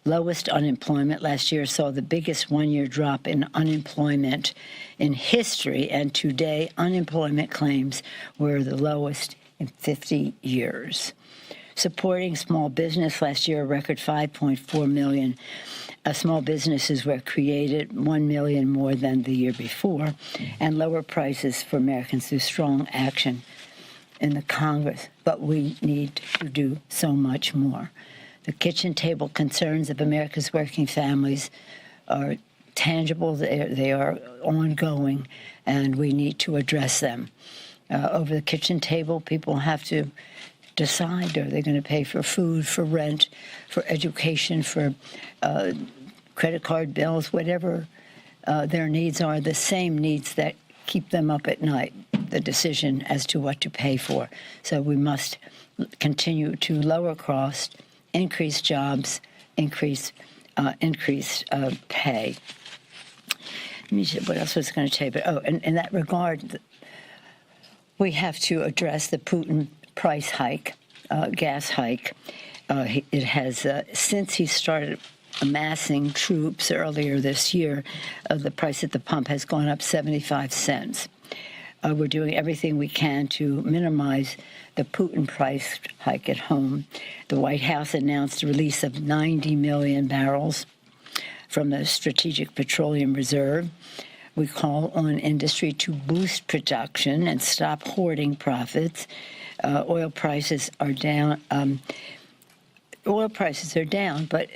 Lowest unemployment last year, saw the biggest one-year drop in unemployment in history, and today unemployment claims were the lowest in 50 years. Supporting small business last year, a record 5.4 million small businesses were created, 1 million more than the year before, and lower prices for Americans through strong action in the Congress. But we need to do so much more. The kitchen table concerns of America's working families are tangible, they are ongoing, and we need to address them. Over the kitchen table, people have to decide, are they going to pay for food, for rent, for education, for credit card bills, whatever their needs are, the same needs that keep them up at night, the decision as to what to pay for. So we must continue to lower costs, increase jobs, increase pay. Let me see what else was I going to tell you. But, in that regard, we have to address the Putin price hike, gas hike. It has, since he started amassing troops earlier this year, the price at the pump has gone up 75 cents. We're doing everything we can to minimize the Putin price hike at home. The White House announced the release of 90 million barrels from the Strategic Petroleum Reserve. We call on industry to boost production and stop hoarding profits. Oil prices are down. But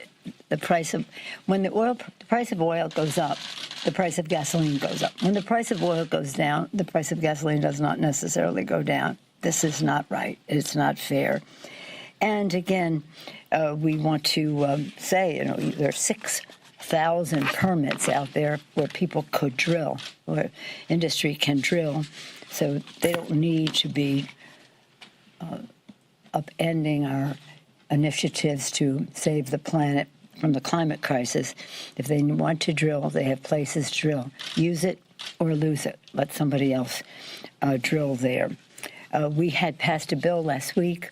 the price of the price of oil goes up, the price of gasoline goes up. When the price of oil goes down, the price of gasoline does not necessarily go down. This is not right. It's not fair. And again, we want to say, there are 6,000 permits out there where people could drill, where industry can drill, so they don't need to be upending our initiatives to save the planet from the climate crisis. If they want to drill, they have places to drill. Use it or lose it. Let somebody else drill there. We had passed a bill last week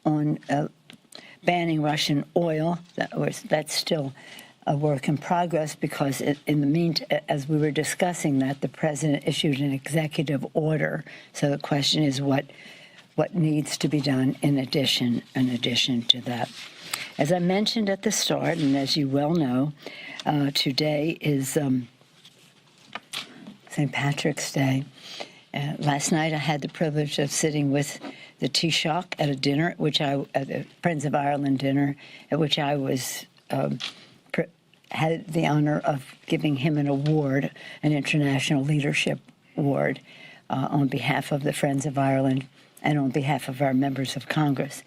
on banning Russian oil. That's still a work in progress because in the meantime, as we were discussing that, the president issued an executive order. So the question is what needs to be done in addition to that. As I mentioned at the start, and as you well know, today is St. Patrick's Day. Last night I had the privilege of sitting with the Taoiseach at a dinner, at the Friends of Ireland dinner, at which I was had the honor of giving him an award, an International Leadership Award, on behalf of the Friends of Ireland and on behalf of our members of Congress.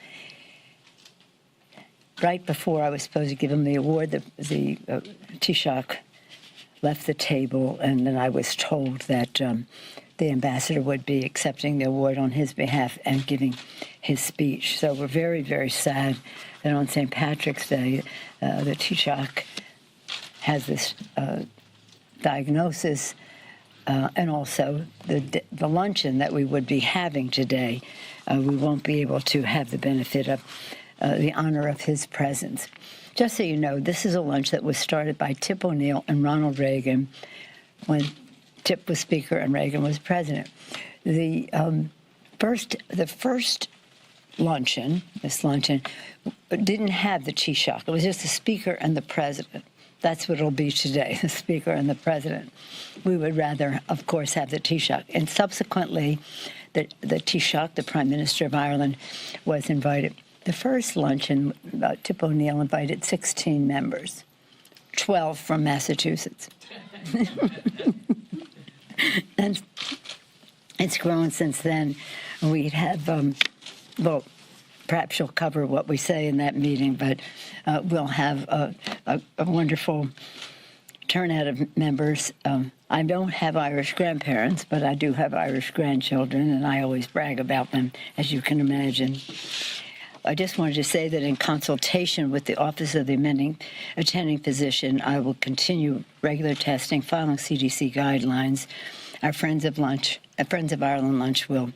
Right before I was supposed to give him the award, the Taoiseach left the table, and then I was told that the ambassador would be accepting the award on his behalf and giving his speech. So we're very, very sad that on St. Patrick's Day, the Taoiseach has this diagnosis, and also the luncheon that we would be having today, we won't be able to have the benefit of the honor of his presence. Just so you know, this is a lunch that was started by Tip O'Neill and Ronald Reagan when Tip was Speaker and Reagan was President. The first luncheon, this luncheon, didn't have the Taoiseach. It was just the Speaker and the President. That's what it'll be today, the Speaker and the President. We would rather, of course, have the Taoiseach. And subsequently, the Taoiseach, the Prime Minister of Ireland, was invited. The first luncheon, Tip O'Neill invited 16 members, 12 from Massachusetts. And it's grown since then. We'd have, well, perhaps you'll cover what we say in that meeting, but we'll have a wonderful turnout of members. I don't have Irish grandparents, but I do have Irish grandchildren, and I always brag about them, as you can imagine. I just wanted to say that in consultation with the Office of the Attending Physician, I will continue regular testing, following CDC guidelines. Our Friends of Ireland lunch will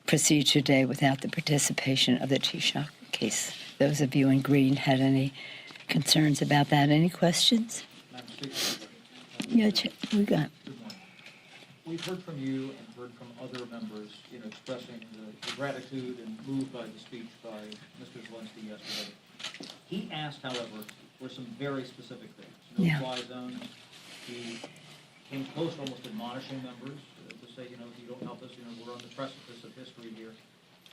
proceed today without the participation of the Taoiseach, in case those of you in green had any concerns about that. Any questions? Yeah, we got. We've heard from you and heard from other members, expressing the gratitude and moved by the speech by Mr. Zielinski yesterday. He asked, however, for some very specific things. No-fly zone. He came close to almost admonishing members to say, if you don't help us, we're on the precipice of history here.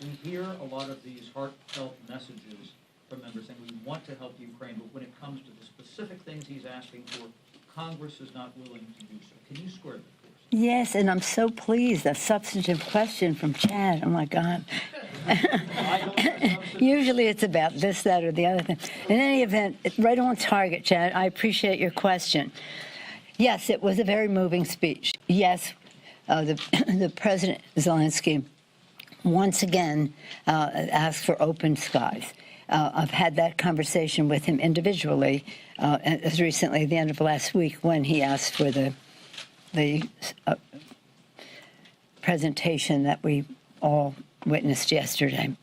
We hear a lot of these heartfelt messages from members saying we want to help Ukraine, but when it comes to the specific things he's asking for, Congress is not willing to do so. Can you square that? Yes, and I'm so pleased. A substantive question from Chad. Oh, my God. Usually it's about this, that, or the other thing. In any event, it's right on target, Chad. I appreciate your question. Yes, it was a very moving speech. Yes, the President, Zielinski, once again asked for open skies. I've had that conversation with him individually as recently at the end of last week when he asked for the presentation that we all witnessed yesterday.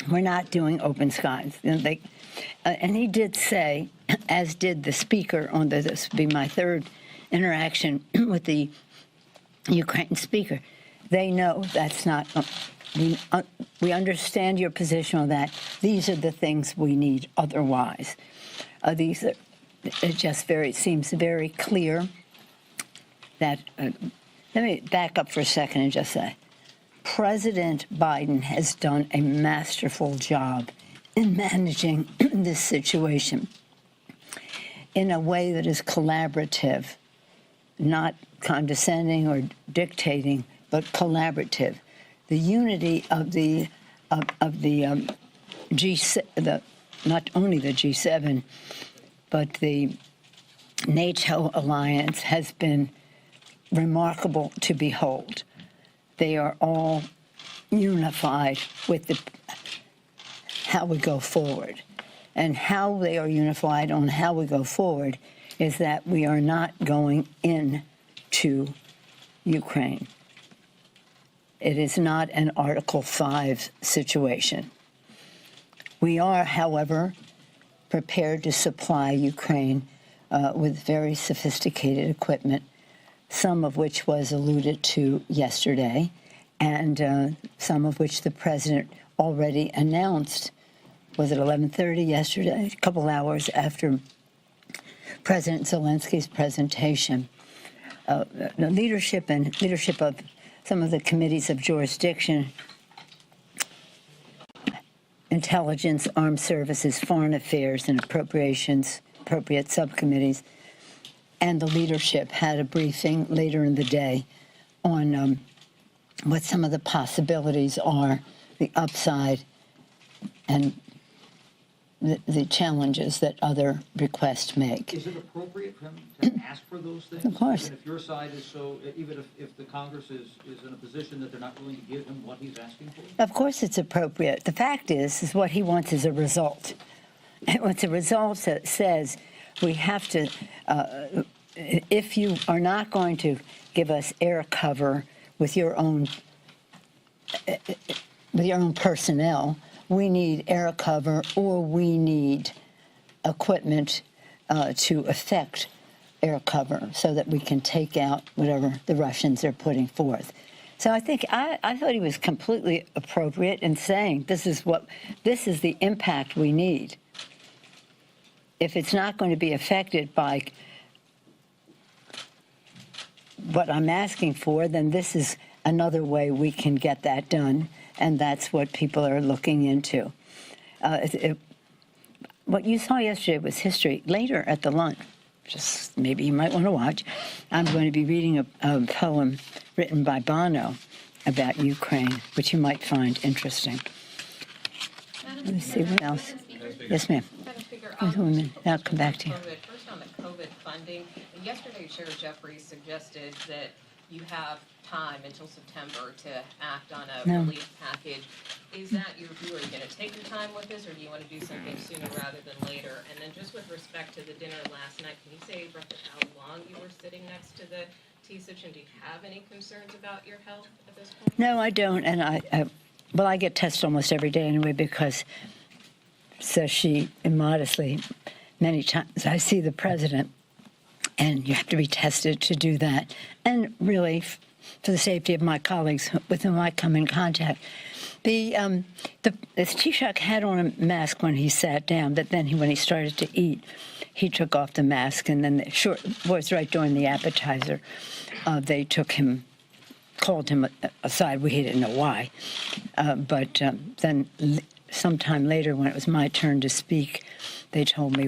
We're not doing open skies. And he did say, as did the speaker on this will be my third interaction with the Ukraine speaker, they know that's not, we understand your position on that. These are the things we need otherwise. These are it just seems very clear that, let me back up for a second and just say, President Biden has done a masterful job in managing this situation in a way that is collaborative, not condescending or dictating, but collaborative. The unity of the G7, not only the G7, but the NATO alliance has been remarkable to behold. They are all unified with how we go forward. And how they are unified on how we go forward is that we are not going into Ukraine. It is not an Article 5 situation. We are, however, prepared to supply Ukraine with very sophisticated equipment, some of which was alluded to yesterday, and some of which the president already announced. Was it 11:30 yesterday, a couple hours after President Zielinski's presentation? The leadership of some of the committees of jurisdiction, Intelligence, Armed Services, Foreign Affairs, and appropriate subcommittees, and the leadership had a briefing later in the day on what some of the possibilities are, the upside, and the challenges that other requests make. Is it appropriate for him to ask for those things? Of course. Even if your side is so, even if the Congress is in a position that they're not willing to give him what he's asking for? Of course it's appropriate. The fact is what he wants is a result. And what's a result that says we have to, if you are not going to give us air cover with your own personnel, we need air cover or we need equipment to effect air cover so that we can take out whatever the Russians are putting forth. So I think I thought he was completely appropriate in saying this is the impact we need. If it's not going to be affected by what I'm asking for, then this is another way we can get that done. And that's what people are looking into. What you saw yesterday was history. Later at the lunch, just maybe you might want to watch, I'm going to be reading a poem written by Bono about Ukraine, which you might find interesting. Let me see what else. Yes, ma'am. I'll come back to you. First on the COVID funding, yesterday Chair Jeffries suggested that you have time until September to act on a relief package. Is that your view? Are you going to take your time with this, or do you want to do something sooner rather than later? And then just with respect to the dinner last night, can you say roughly how long you were sitting next to the T-Sich, and do you have any concerns about your health at this point? No, I don't. And I get tested almost every day anyway because, says she immodestly, many times I see the president, and you have to be tested to do that. And really, for the safety of my colleagues with whom I come in contact. The Taoiseach had on a mask when he sat down, but then when he started to eat, he took off the mask, and then was right during the appetizer. They called him aside. We didn't know why. But then sometime later, when it was my turn to speak, they told me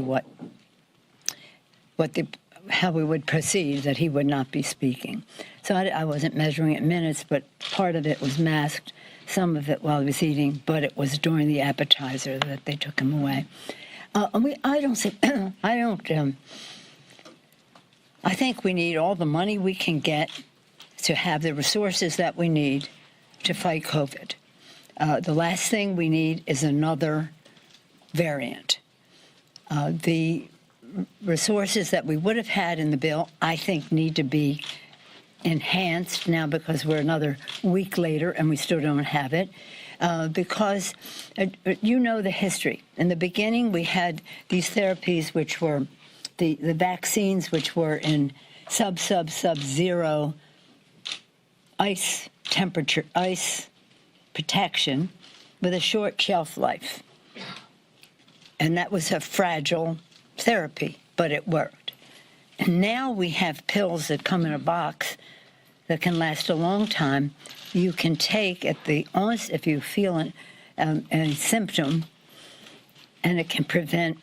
how we would proceed, that he would not be speaking. So I wasn't measuring it minutes, but part of it was masked, some of it while he was eating, but it was during the appetizer that they took him away. I think we need all the money we can get to have the resources that we need to fight COVID. The last thing we need is another variant. The resources that we would have had in the bill, I think, need to be enhanced now because we're another week later and we still don't have it. Because you know the history. In the beginning, we had these therapies which were the vaccines which were in sub-zero ice temperature, ice protection with a short shelf life. And that was a fragile therapy. but it worked. And now we have pills that come in a box that can last a long time. You can take at the onset if you feel a symptom, and it can prevent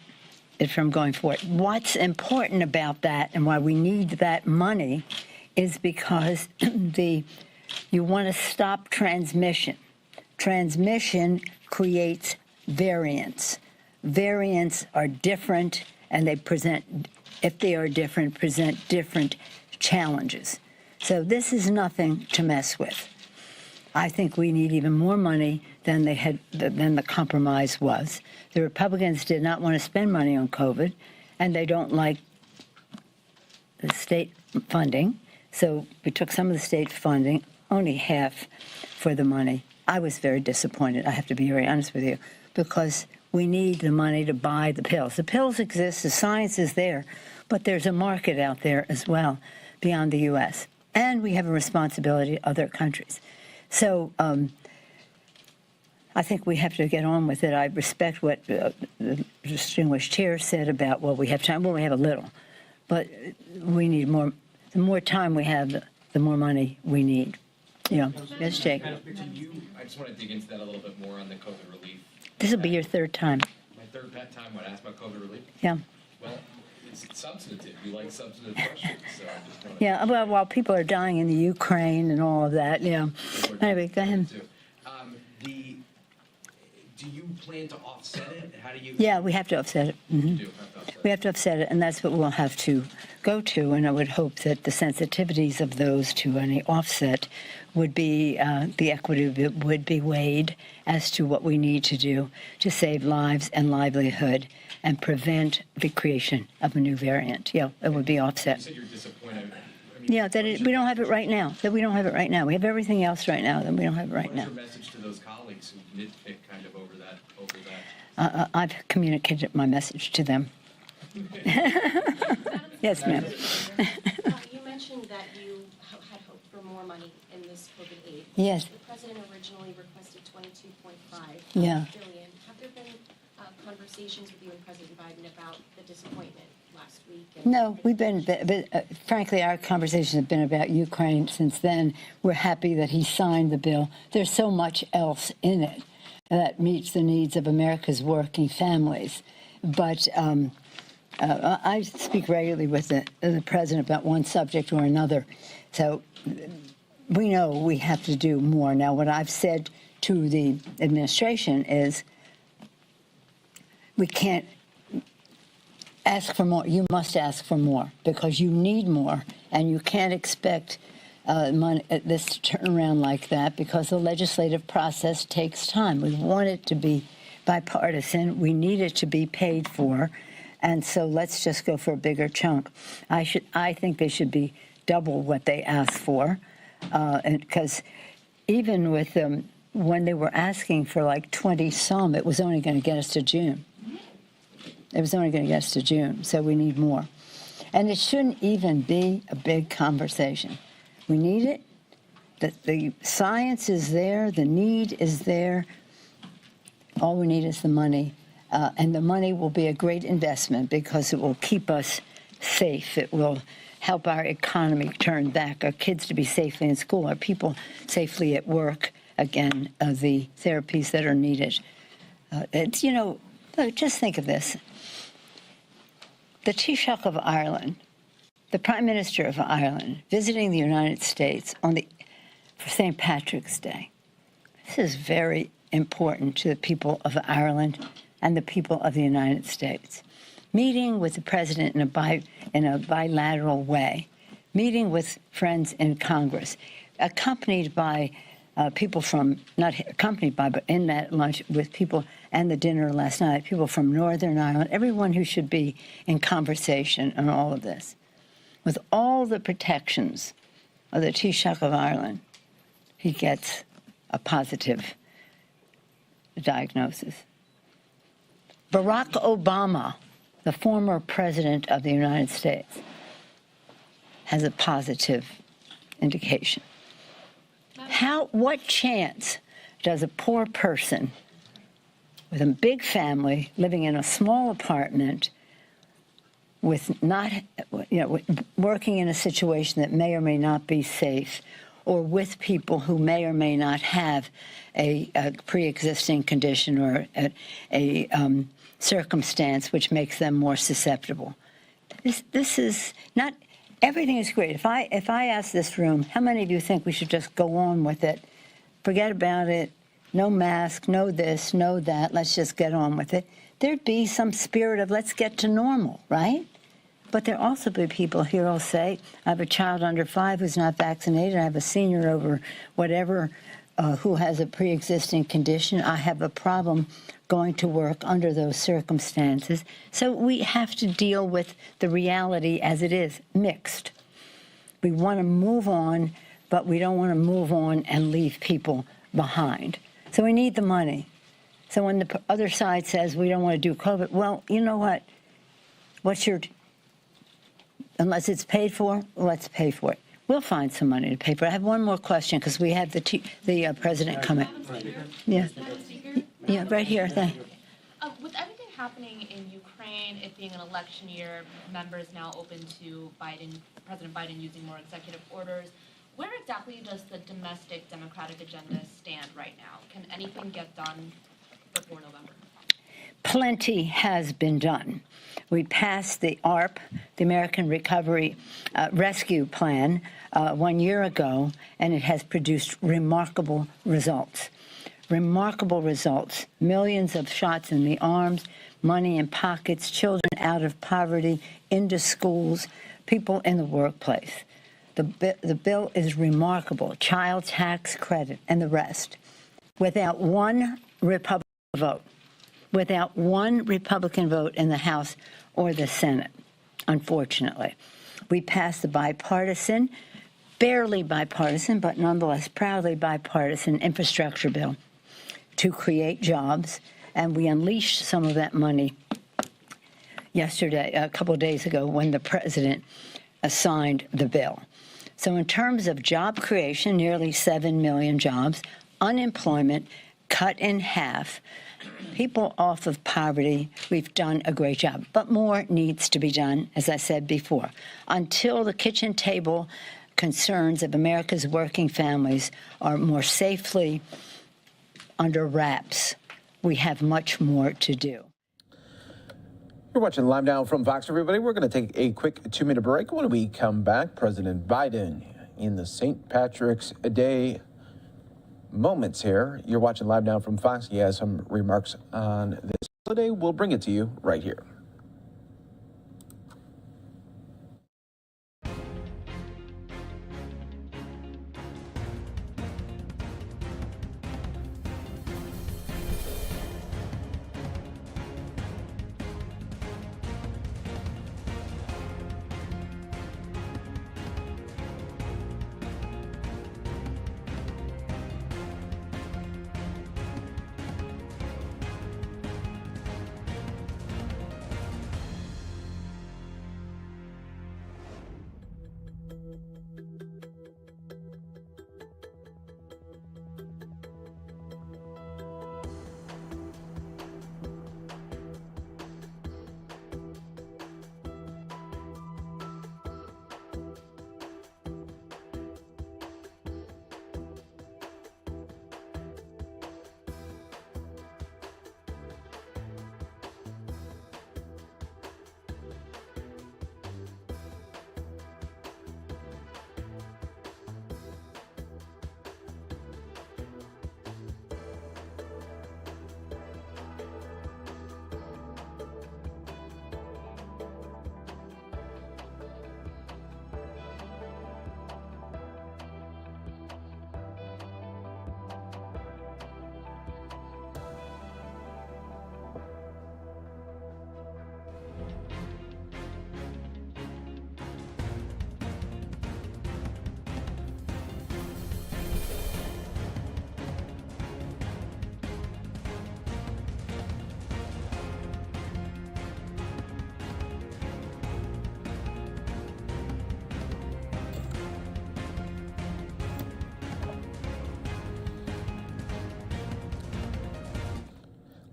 it from going forward. What's important about that and why we need that money is because you want to stop transmission. Transmission creates variants. Variants are different, and they present, if they are different, present different challenges. So this is nothing to mess with. I think we need even more money than the compromise was. The Republicans did not want to spend money on COVID, and they don't like the state funding. So we took some of the state funding, only half for the money. I was very disappointed, I have to be very honest with you, because we need the money to buy the pills. The pills exist, the science is there, but there's a market out there as well beyond the U.S. And we have a responsibility to other countries. So I think we have to get on with it. I respect what the distinguished chair said about, well, we have time. Well, we have a little. But we need more. The more time we have, the more money we need. Yeah. Yes, Jake. I just want to dig into that a little bit more on the COVID relief. This will be your third time. My third time when I asked about COVID relief? Yeah. Well, it's substantive. You like substantive questions, so I just want to... Yeah, well, while people are dying in the Ukraine and all of that, yeah. Anyway, go ahead. Do you plan to offset it? How do you... Yeah, we have to offset it. Mm-hmm. We have to offset it, and that's what we'll have to go to, and I would hope that the sensitivities of those to any offset would be, the equity would be weighed as to what we need to do to save lives and livelihood and prevent the creation of a new variant. Yeah, it would be offset. You said you're disappointed. Yeah, that we don't have it right now. That we don't have it right now. We have everything else right now, then we don't have it right now. What's your message to those colleagues who nitpick kind of over that? I've communicated my message to them. Yes, ma'am. You mentioned that you had hoped for more money in this COVID aid. Yes. The president originally requested $22.5 Yeah. billion. Have there been conversations with you and President Biden about the disappointment last week? No, we've been, frankly, our conversations have been about Ukraine since then. We're happy that he signed the bill. There's so much else in it that meets the needs of America's working families. But I speak regularly with the president about one subject or another. So we know we have to do more. Now, what I've said to the administration is we can't ask for more. You must ask for more because you need more, and you can't expect this to turn around like that because the legislative process takes time. We want it to be bipartisan. We need it to be paid for, and so let's just go for a bigger chunk. I think they should be double what they asked for, because even with when they were asking for like 20 some, it was only going to get us to June. It was only going to get us to June, so we need more. And it shouldn't even be a big conversation. We need it. The science is there. The need is there. All we need is the money. And the money will be a great investment because it will keep us safe. It will help our economy turn back, our kids to be safely in school, our people safely at work. Again, the therapies that are needed. It's, you know, just think of this. The Taoiseach of Ireland, the Prime Minister of Ireland, visiting the United States for St. Patrick's Day. This is very important to the people of Ireland and the people of the United States. Meeting with the president in a bilateral way, meeting with friends in Congress, accompanied by people from, not accompanied by, but in that lunch with people and the dinner last night, people from Northern Ireland, everyone who should be in conversation on all of this. With all the protections of the Taoiseach of Ireland, he gets a positive diagnosis. Barack Obama, the former president of the United States, has a positive indication. What chance does a poor person with a big family living in a small apartment with not, working in a situation that may or may not be safe, or with people who may or may not have a pre-existing condition or a circumstance which makes them more susceptible. This is not, everything is great. If I ask this room, how many of you think we should just go on with it, forget about it, no mask, no this, no that, let's just get on with it, there'd be some spirit of let's get to normal, right? But there'll also be people here who'll say, I have a child under 5 who's not vaccinated, I have a senior over whatever who has a pre-existing condition, I have a problem going to work under those circumstances. So we have to deal with the reality as it is, mixed. We want to move on, but we don't want to move on and leave people behind. So we need the money. So when the other side says we don't want to do COVID, well, you know what? Unless it's paid for, let's pay for it. We'll find some money to pay for it. I have one more question because we have the president coming. Yeah. Yeah, right here. Thank you. With everything happening in Ukraine, it being an election year, members now open to President Biden using more executive orders. Where exactly does the domestic Democratic agenda stand right now? Can anything get done before November? Plenty has been done. We passed the ARP, the American Recovery Rescue Plan, 1 year ago, and it has produced remarkable results. Remarkable results. Millions of shots in the arms, money in pockets, children out of poverty, into schools, people in the workplace. The bill is remarkable. Child tax credit and the rest. Without one Republican vote. Without one Republican vote in the House or the Senate, unfortunately. We passed the bipartisan, barely bipartisan, but nonetheless proudly bipartisan infrastructure bill to create jobs, and we unleashed some of that money yesterday, a couple of days ago, when the president signed the bill. So in terms of job creation, nearly 7 million jobs, unemployment cut in half, people off of poverty, we've done a great job. But more needs to be done, as I said before. Until the kitchen table concerns of America's working families are more safely under wraps, we have much more to do. You're watching Live Now from Fox, everybody. We're going to take a quick 2-minute break. When we come back, President Biden in the St. Patrick's Day moments here. You're watching Live Now from Fox. He has some remarks on this holiday. We'll bring it to you right here.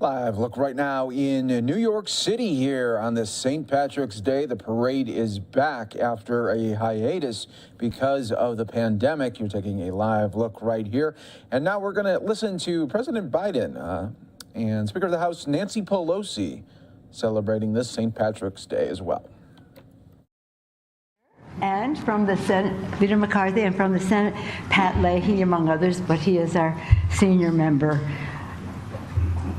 Live look right now in New York City here on this St. Patrick's Day. The parade is back after a hiatus because of the pandemic. You're taking a live look right here. And now we're going to listen to President Biden and Speaker of the House Nancy Pelosi celebrating this St. Patrick's Day as well. And from the Senate, Peter McCarthy, and from the Senate, Pat Leahy, among others, but he is our senior member.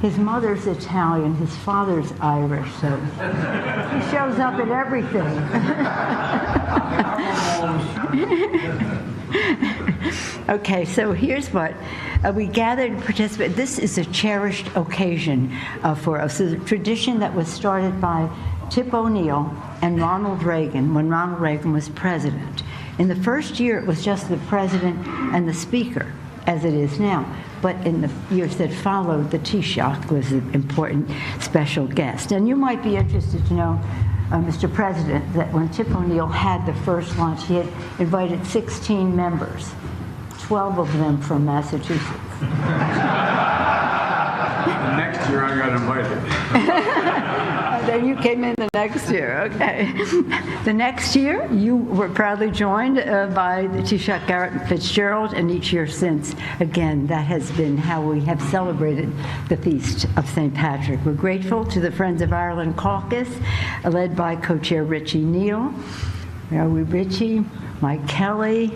His mother's Italian, his father's Irish, so he shows up at everything. Okay, so here's what we gathered to participate. This is a cherished occasion for us. It's a tradition that was started by Tip O'Neill and Ronald Reagan when Ronald Reagan was president. In the first year, it was just the president and the speaker, as it is now. But in the years that followed, the Taoiseach was an important special guest. And you might be interested to know, Mr. President, that when Tip O'Neill had the first launch, he had invited 16 members, 12 of them from Massachusetts. Next year I got invited. Then you came in the next year, okay. The next year, you were proudly joined by the Taoiseach Garrett Fitzgerald, and each year since, again, that has been how we have celebrated the Feast of St. Patrick. We're grateful to the Friends of Ireland Caucus, led by co-chair Richie Neal. Where are we, Richie? Mike Kelly.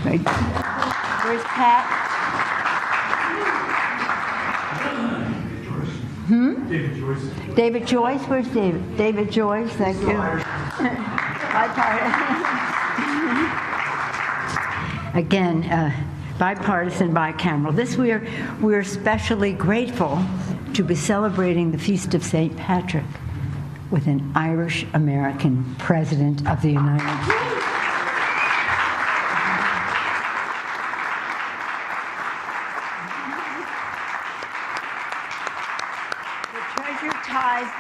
Where's Pat? David Joyce. David Joyce, where's David? David Joyce, thank you. Again, bipartisan, bicameral. This we're especially grateful to be celebrating the Feast of St. Patrick with an Irish-American President of the United States.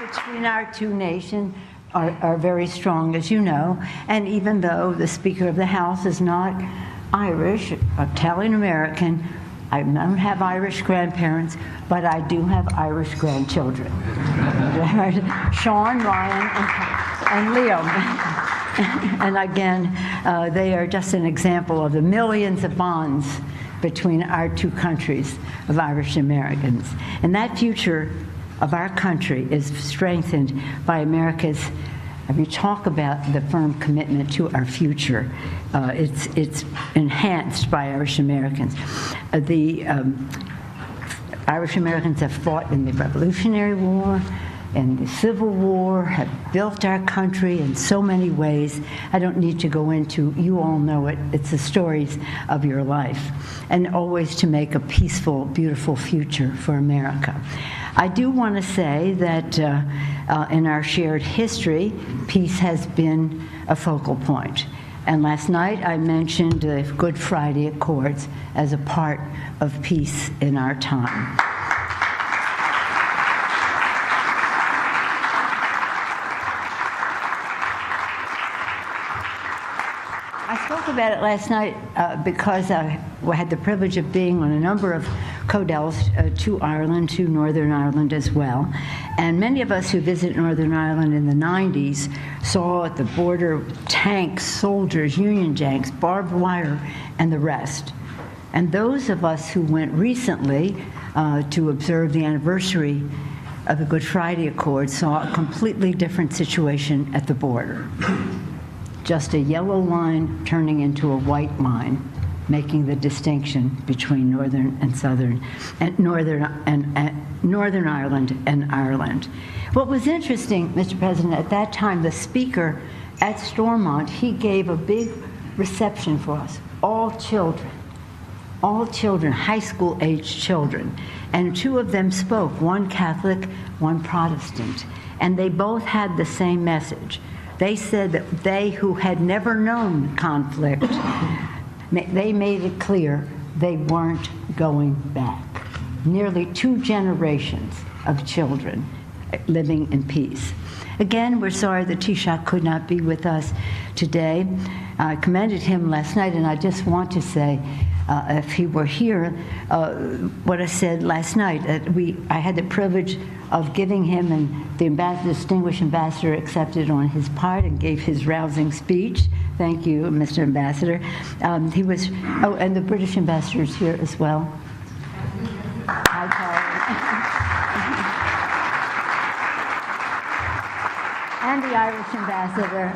Between our two nations are very strong, as you know, and even though the Speaker of the House is not Irish, Italian-American, I don't have Irish grandparents, but I do have Irish grandchildren. Sean, Ryan, and Liam. And again, they are just an example of the millions of bonds between our two countries of Irish Americans. And that future of our country is strengthened by America's, we talk about the firm commitment to our future. It's enhanced by Irish Americans. The Irish Americans have fought in the Revolutionary War and the Civil War, have built our country in so many ways. I don't need to go into, you all know it, it's the stories of your life. And always to make a peaceful, beautiful future for America. I do want to say that in our shared history, peace has been a focal point. And last night I mentioned the Good Friday Accords as a part of peace in our time. I spoke about it last night because I had the privilege of being on a number of CODELs to Ireland, to Northern Ireland as well. And many of us who visited Northern Ireland in the 90s saw at the border tanks, soldiers, Union Jacks, barbed wire, and the rest. And those of us who went recently to observe the anniversary of the Good Friday Accords saw a completely different situation at the border. Just a yellow line turning into a white line, making the distinction between Northern and Southern, and Northern Ireland and Ireland. What was interesting, Mr. President, at that time, the speaker at Stormont, he gave a big reception for us, all children, high school age children. And two of them spoke, one Catholic, one Protestant, and they both had the same message. They said that they who had never known conflict, they made it clear they weren't going back. Nearly 2 generations of children living in peace. Again, we're sorry that Taoiseach could not be with us today. I commended him last night, and I just want to say if he were here, what I said last night, that I had the privilege of giving him, and the distinguished ambassador accepted on his part and gave his rousing speech. Thank you, Mr. Ambassador. He was, oh, and the British ambassador is here as well. Hi, Paul. And the Irish ambassador.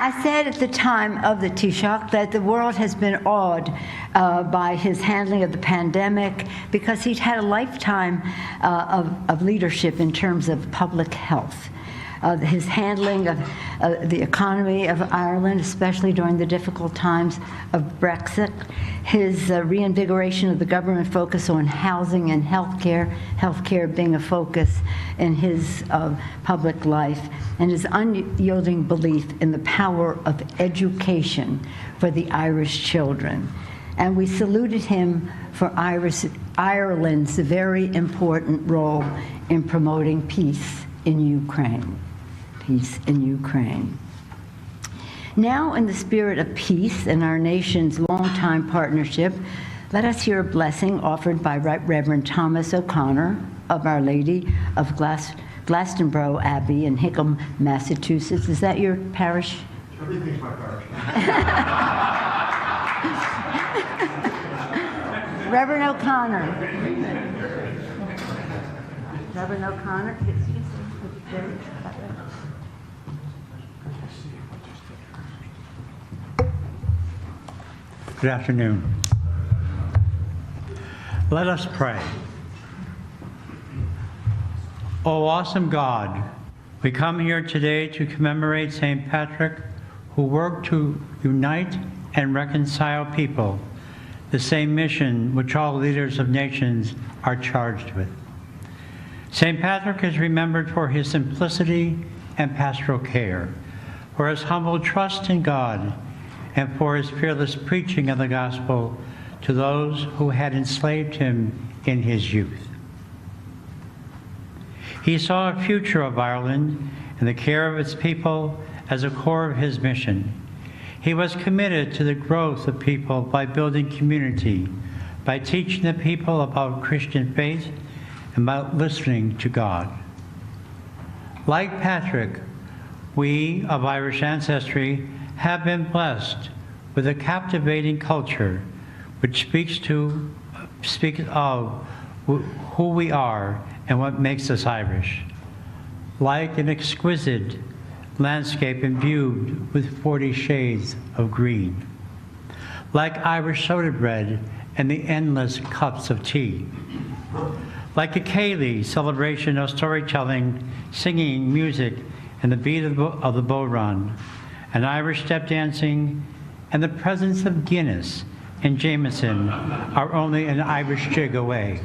I said at the time of the Taoiseach that the world has been awed by his handling of the pandemic because he'd had a lifetime of leadership in terms of public health. His handling of the economy of Ireland, especially during the difficult times of Brexit, his reinvigoration of the government focus on housing and healthcare being a focus in his public life, and his unyielding belief in the power of education for the Irish children. And we saluted him for Ireland's very important role in promoting peace in Ukraine. Peace in Ukraine. Now, in the spirit of peace and our nation's longtime partnership, let us hear a blessing offered by Right Reverend Thomas O'Connor of Our Lady of Glastonbury Abbey in Hickam, Massachusetts. Is that your parish? Everything's my parish. Reverend O'Connor. Reverend O'Connor. Good afternoon. Let us pray. O awesome God, we come here today to commemorate St. Patrick, who worked to unite and reconcile people, the same mission which all leaders of nations are charged with. St. Patrick is remembered for his simplicity and pastoral care, for his humble trust in God, and for his fearless preaching of the gospel to those who had enslaved him in his youth. He saw a future of Ireland and the care of its people as a core of his mission. He was committed to the growth of people by building community, by teaching the people about Christian faith, and about listening to God. Like Patrick, we of Irish ancestry have been blessed with a captivating culture which speaks of who we are and what makes us Irish. Like an exquisite landscape imbued with 40 shades of green. Like Irish soda bread and the endless cups of tea. Like a Cayley celebration of storytelling, singing, music, and the beat of the bow run, and Irish step dancing, and the presence of Guinness and Jameson are only an Irish jig away.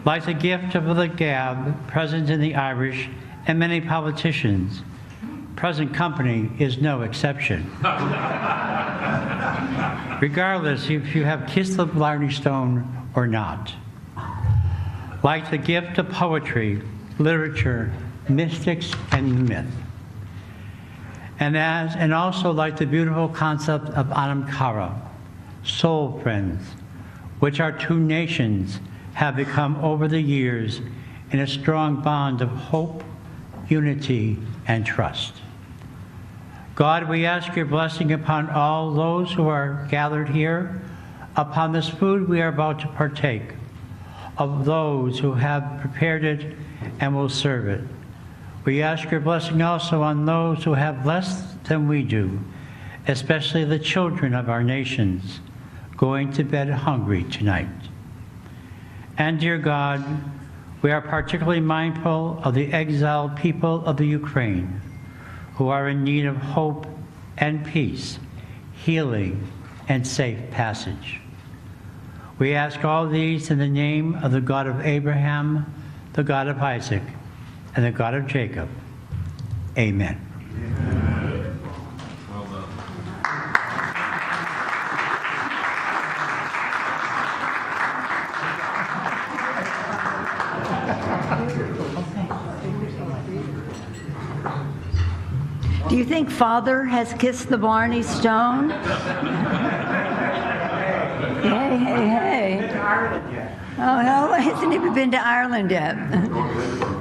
Like the gift of the gab present in the Irish and many politicians, present company is no exception. Regardless if you have kissed the Blarney Stone or not. Like the gift of poetry, literature, mystics, and myth. And also like the beautiful concept of Anam Cara, soul friends, which our two nations have become over the years in a strong bond of hope, unity, and trust. God, we ask your blessing upon all those who are gathered here, upon this food we are about to partake, of those who have prepared it and will serve it. We ask your blessing also on those who have less than we do, especially the children of our nations, going to bed hungry tonight. And dear God, we are particularly mindful of the exiled people of the Ukraine, who are in need of hope and peace, healing, and safe passage. We ask all these in the name of the God of Abraham, the God of Isaac, and the God of Jacob. Amen. Amen. Well done. you think Father has kissed the Barney Stone? Hey. Oh, no, he hasn't even been to Ireland yet.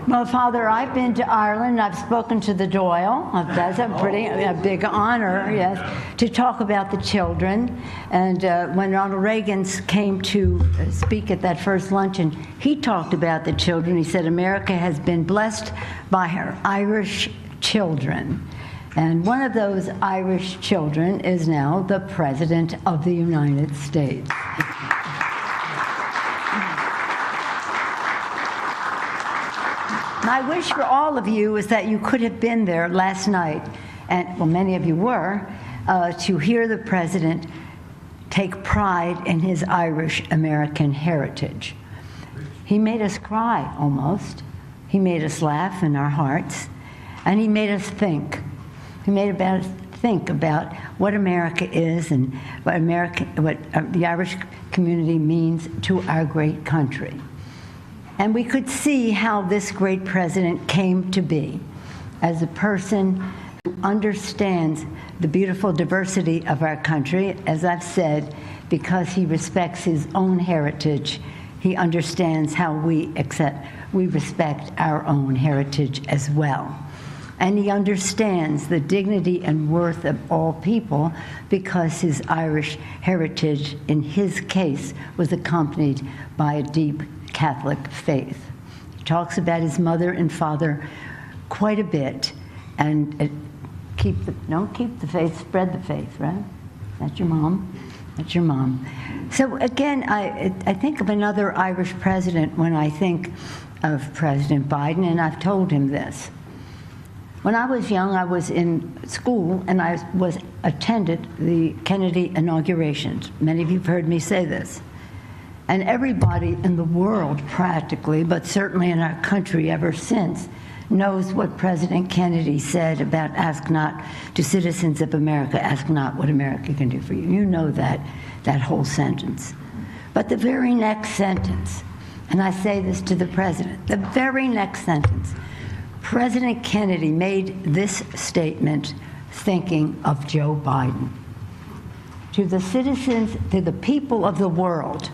Well, Father, I've been to Ireland. I've spoken to the Doyle. That's a big honor, yes, to talk about the children. And when Ronald Reagan came to speak at that first luncheon, he talked about the children. He said America has been blessed by her Irish children. And one of those Irish children is now the President of the United States. My wish for all of you is that you could have been there last night, and well, many of you were, to hear the President take pride in his Irish-American heritage. He made us cry, almost. He made us laugh in our hearts, and he made us think. He made us think about what America is and what the Irish community means to our great country. And we could see how this great president came to be as a person who understands the beautiful diversity of our country. As I've said, because he respects his own heritage, he understands how we respect our own heritage as well. And he understands the dignity and worth of all people because his Irish heritage, in his case, was accompanied by a deep Catholic faith. He talks about his mother and father quite a bit, and don't keep the faith, spread the faith, right? That's your mom. That's your mom. So again, I think of another Irish president when I think of President Biden, and I've told him this. When I was young, I was in school, and I attended the Kennedy inaugurations. Many of you have heard me say this. And everybody in the world, practically, but certainly in our country ever since, knows what President Kennedy said about ask not to citizens of America, ask not what America can do for you. You know that whole sentence. But the very next sentence, and I say this to the president, the very next sentence, President Kennedy made this statement thinking of Joe Biden. To the citizens, to the people of the world,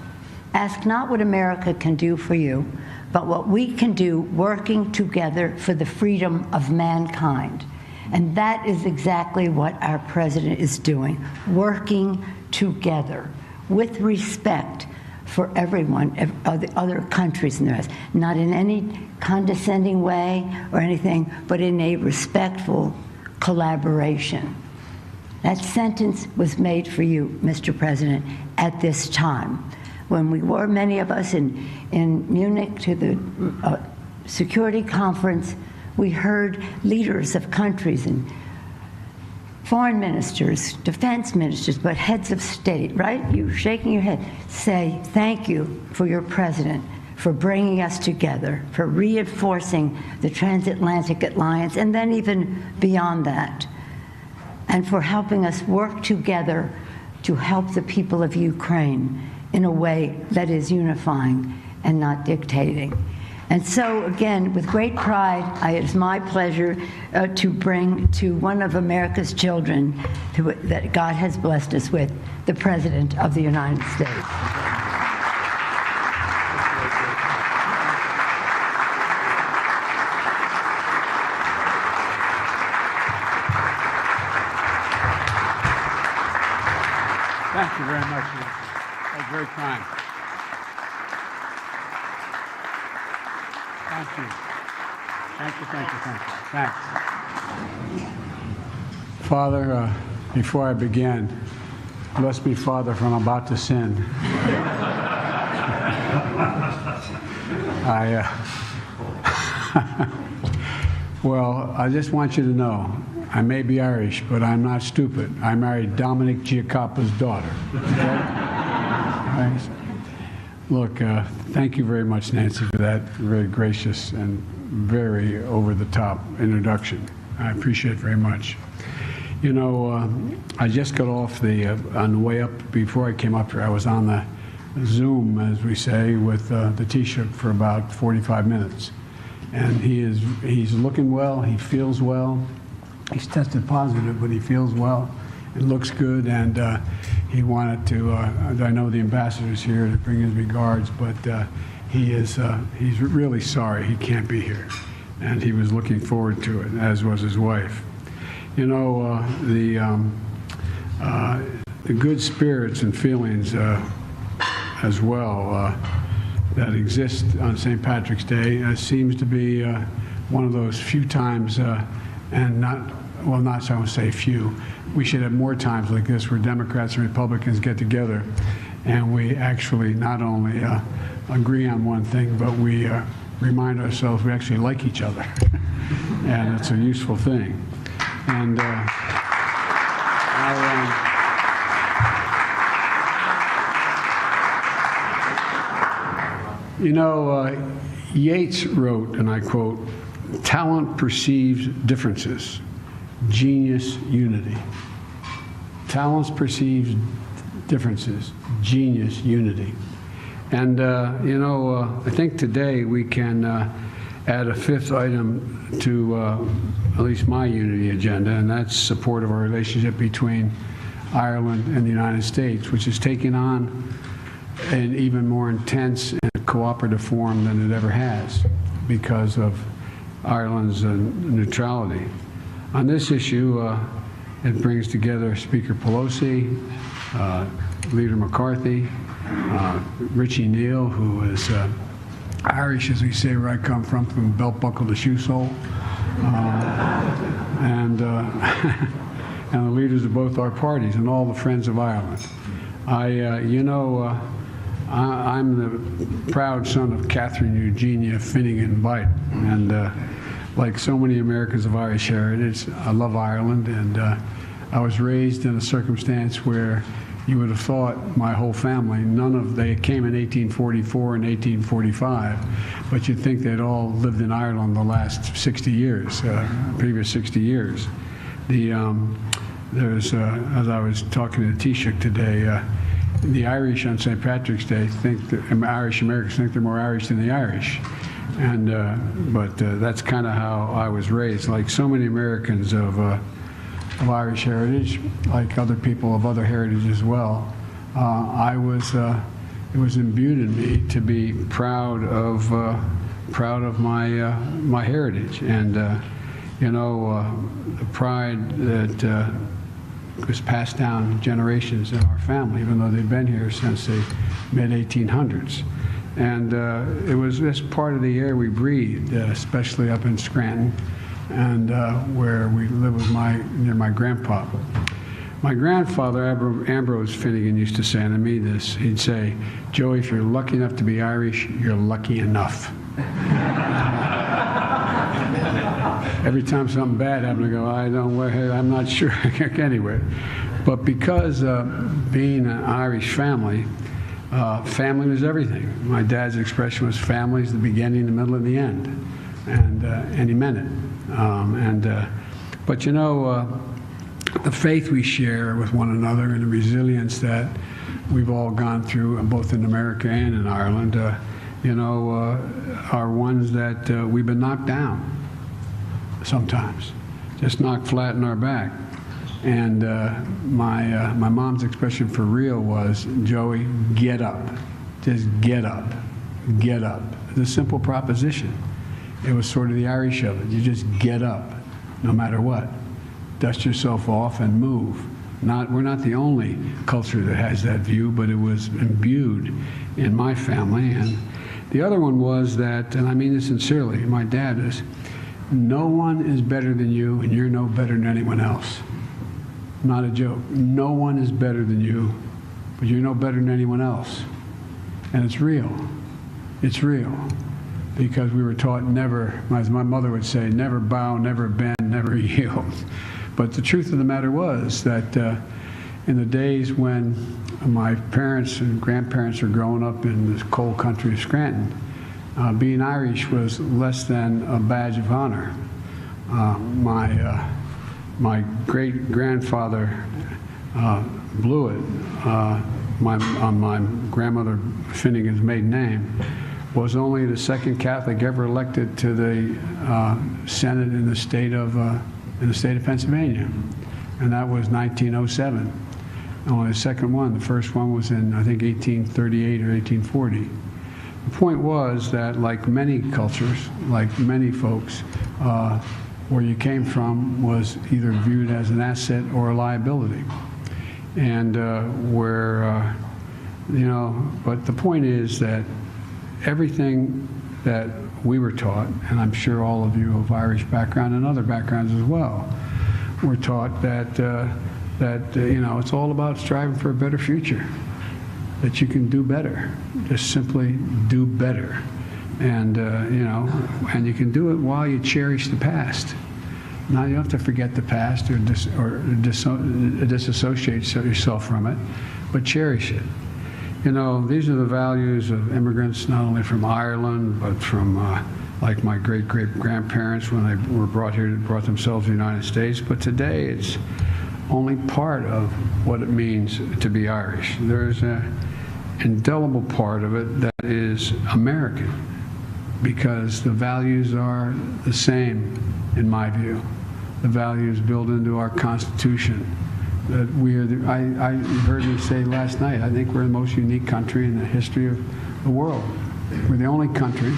ask not what America can do for you, but what we can do working together for the freedom of mankind. And that is exactly what our president is doing, working together with respect for everyone, other countries in the rest, not in any condescending way or anything, but in a respectful collaboration. That sentence was made for you, Mr. President, at this time. When we were, many of us, in Munich to the security conference, we heard leaders of countries and foreign ministers, defense ministers, but heads of state, right? You shaking your head, say, thank you for your president, for bringing us together, for reinforcing the transatlantic alliance, and then even beyond that, and for helping us work together to help the people of Ukraine in a way that is unifying and not dictating. And so, again, with great pride, it is my pleasure to bring to one of America's children that God has blessed us with, the President of the United States. Thank you very much. That's very kind. Thank you. Thank you, thank you, thank you. Thanks. Father, before I begin, bless me, Father, for I'm about to sin. Well, I just want you to know, I may be Irish, but I'm not stupid. I married Dominic Giacoppa's daughter. Okay? Right. Look, thank you very much, Nancy, for that very gracious and very over-the-top introduction. I appreciate it very much. You know, I just got off on the way up, before I came up here, I was on the Zoom, as we say, with the Taoiseach for about 45 minutes. And he's looking well, he feels well. He's tested positive, but he feels well. It looks good, and he wanted to. I know the ambassador's here to bring his regards, but he's really sorry he can't be here, and he was looking forward to it, as was his wife. You know, the good spirits and feelings as well that exist on St. Patrick's Day seems to be one of those few times, and not so I would say few. We should have more times like this where Democrats and Republicans get together and we actually not only agree on one thing, but we remind ourselves we actually like each other. And it's a useful thing. And you know, Yeats wrote, and I quote, "Talent perceives differences, genius unity." Talents perceives differences, genius unity. And you know, I think today we can add a fifth item to at least my unity agenda, and that's support of our relationship between Ireland and the United States, which is taking on an even more intense and cooperative form than it ever has because of Ireland's neutrality. On this issue, it brings together Speaker Pelosi, Leader McCarthy, Richie Neal, who is Irish, as we say where I come from belt buckle to shoe sole, and the leaders of both our parties and all the friends of Ireland. You know, I'm the proud son of Catherine Eugenia Finnegan Biden, and like so many Americans of Irish heritage, I love Ireland, and I was raised in a circumstance where you would have thought my whole family, they came in 1844 and 1845, but you'd think they'd all lived in Ireland the last 60 years, previous 60 years. There's, as I was talking to Taoiseach today, the Irish on St. Patrick's Day think that Irish Americans think they're more Irish than the Irish. And, but that's kind of how I was raised. Like so many Americans of Irish heritage, like other people of other heritage as well, it was imbued in me to be proud of my heritage, and you know, the pride that was passed down generations in our family, even though they've been here since the mid-1800s. And it was just part of the air we breathed, especially up in Scranton, and where we lived with near my grandpa. My grandfather, Ambrose Finnegan, used to say, and I mean this, he'd say, "Joey, if you're lucky enough to be Irish, you're lucky enough." Every time something bad happened, I go, I'm not sure anyway. But because being an Irish family, family was everything. My dad's expression was family is the beginning, the middle, and the end. And he meant it. But you know, the faith we share with one another and the resilience that we've all gone through, both in America and in Ireland, you know, are ones that we've been knocked down sometimes, just knocked flat in our back. And my mom's expression for real was, "Joey, get up. Just get up. Get up." It's a simple proposition. It was sort of the Irish of it. You just get up, no matter what. Dust yourself off and move. We're not the only culture that has that view, but it was imbued in my family. And the other one was that, and I mean this sincerely, my dad is, no one is better than you, and you're no better than anyone else. Not a joke. No one is better than you, but you're no better than anyone else. And it's real. It's real. Because we were taught never, as my mother would say, never bow, never bend, never yield. But the truth of the matter was that in the days when my parents and grandparents were growing up in this cold country of Scranton, being Irish was less than a badge of honor. My great-grandfather blew it. My grandmother Finnegan's maiden name was only the second Catholic ever elected to the Senate in the state of in the state of Pennsylvania, and that was 1907. Only the second one. The first one was in, I think, 1838 or 1840. The point was that, like many cultures, like many folks, where you came from was either viewed as an asset or a liability. And but the point is that everything that we were taught, and I'm sure all of you of Irish background and other backgrounds as well, were taught that it's all about striving for a better future, that you can do better, just simply do better, and and you can do it while you cherish the past. Now, you don't have to forget the past or disassociate yourself from it, but cherish it. These are the values of immigrants, not only from Ireland, but from like my great-great-grandparents when they were brought here, brought themselves to the United States. But today, it's only part of what it means to be Irish. There's an indelible part of it that is American, because the values are the same, in my view. The values built into our Constitution. That we are I heard me say last night, I think we're the most unique country in the history of the world. We're the only country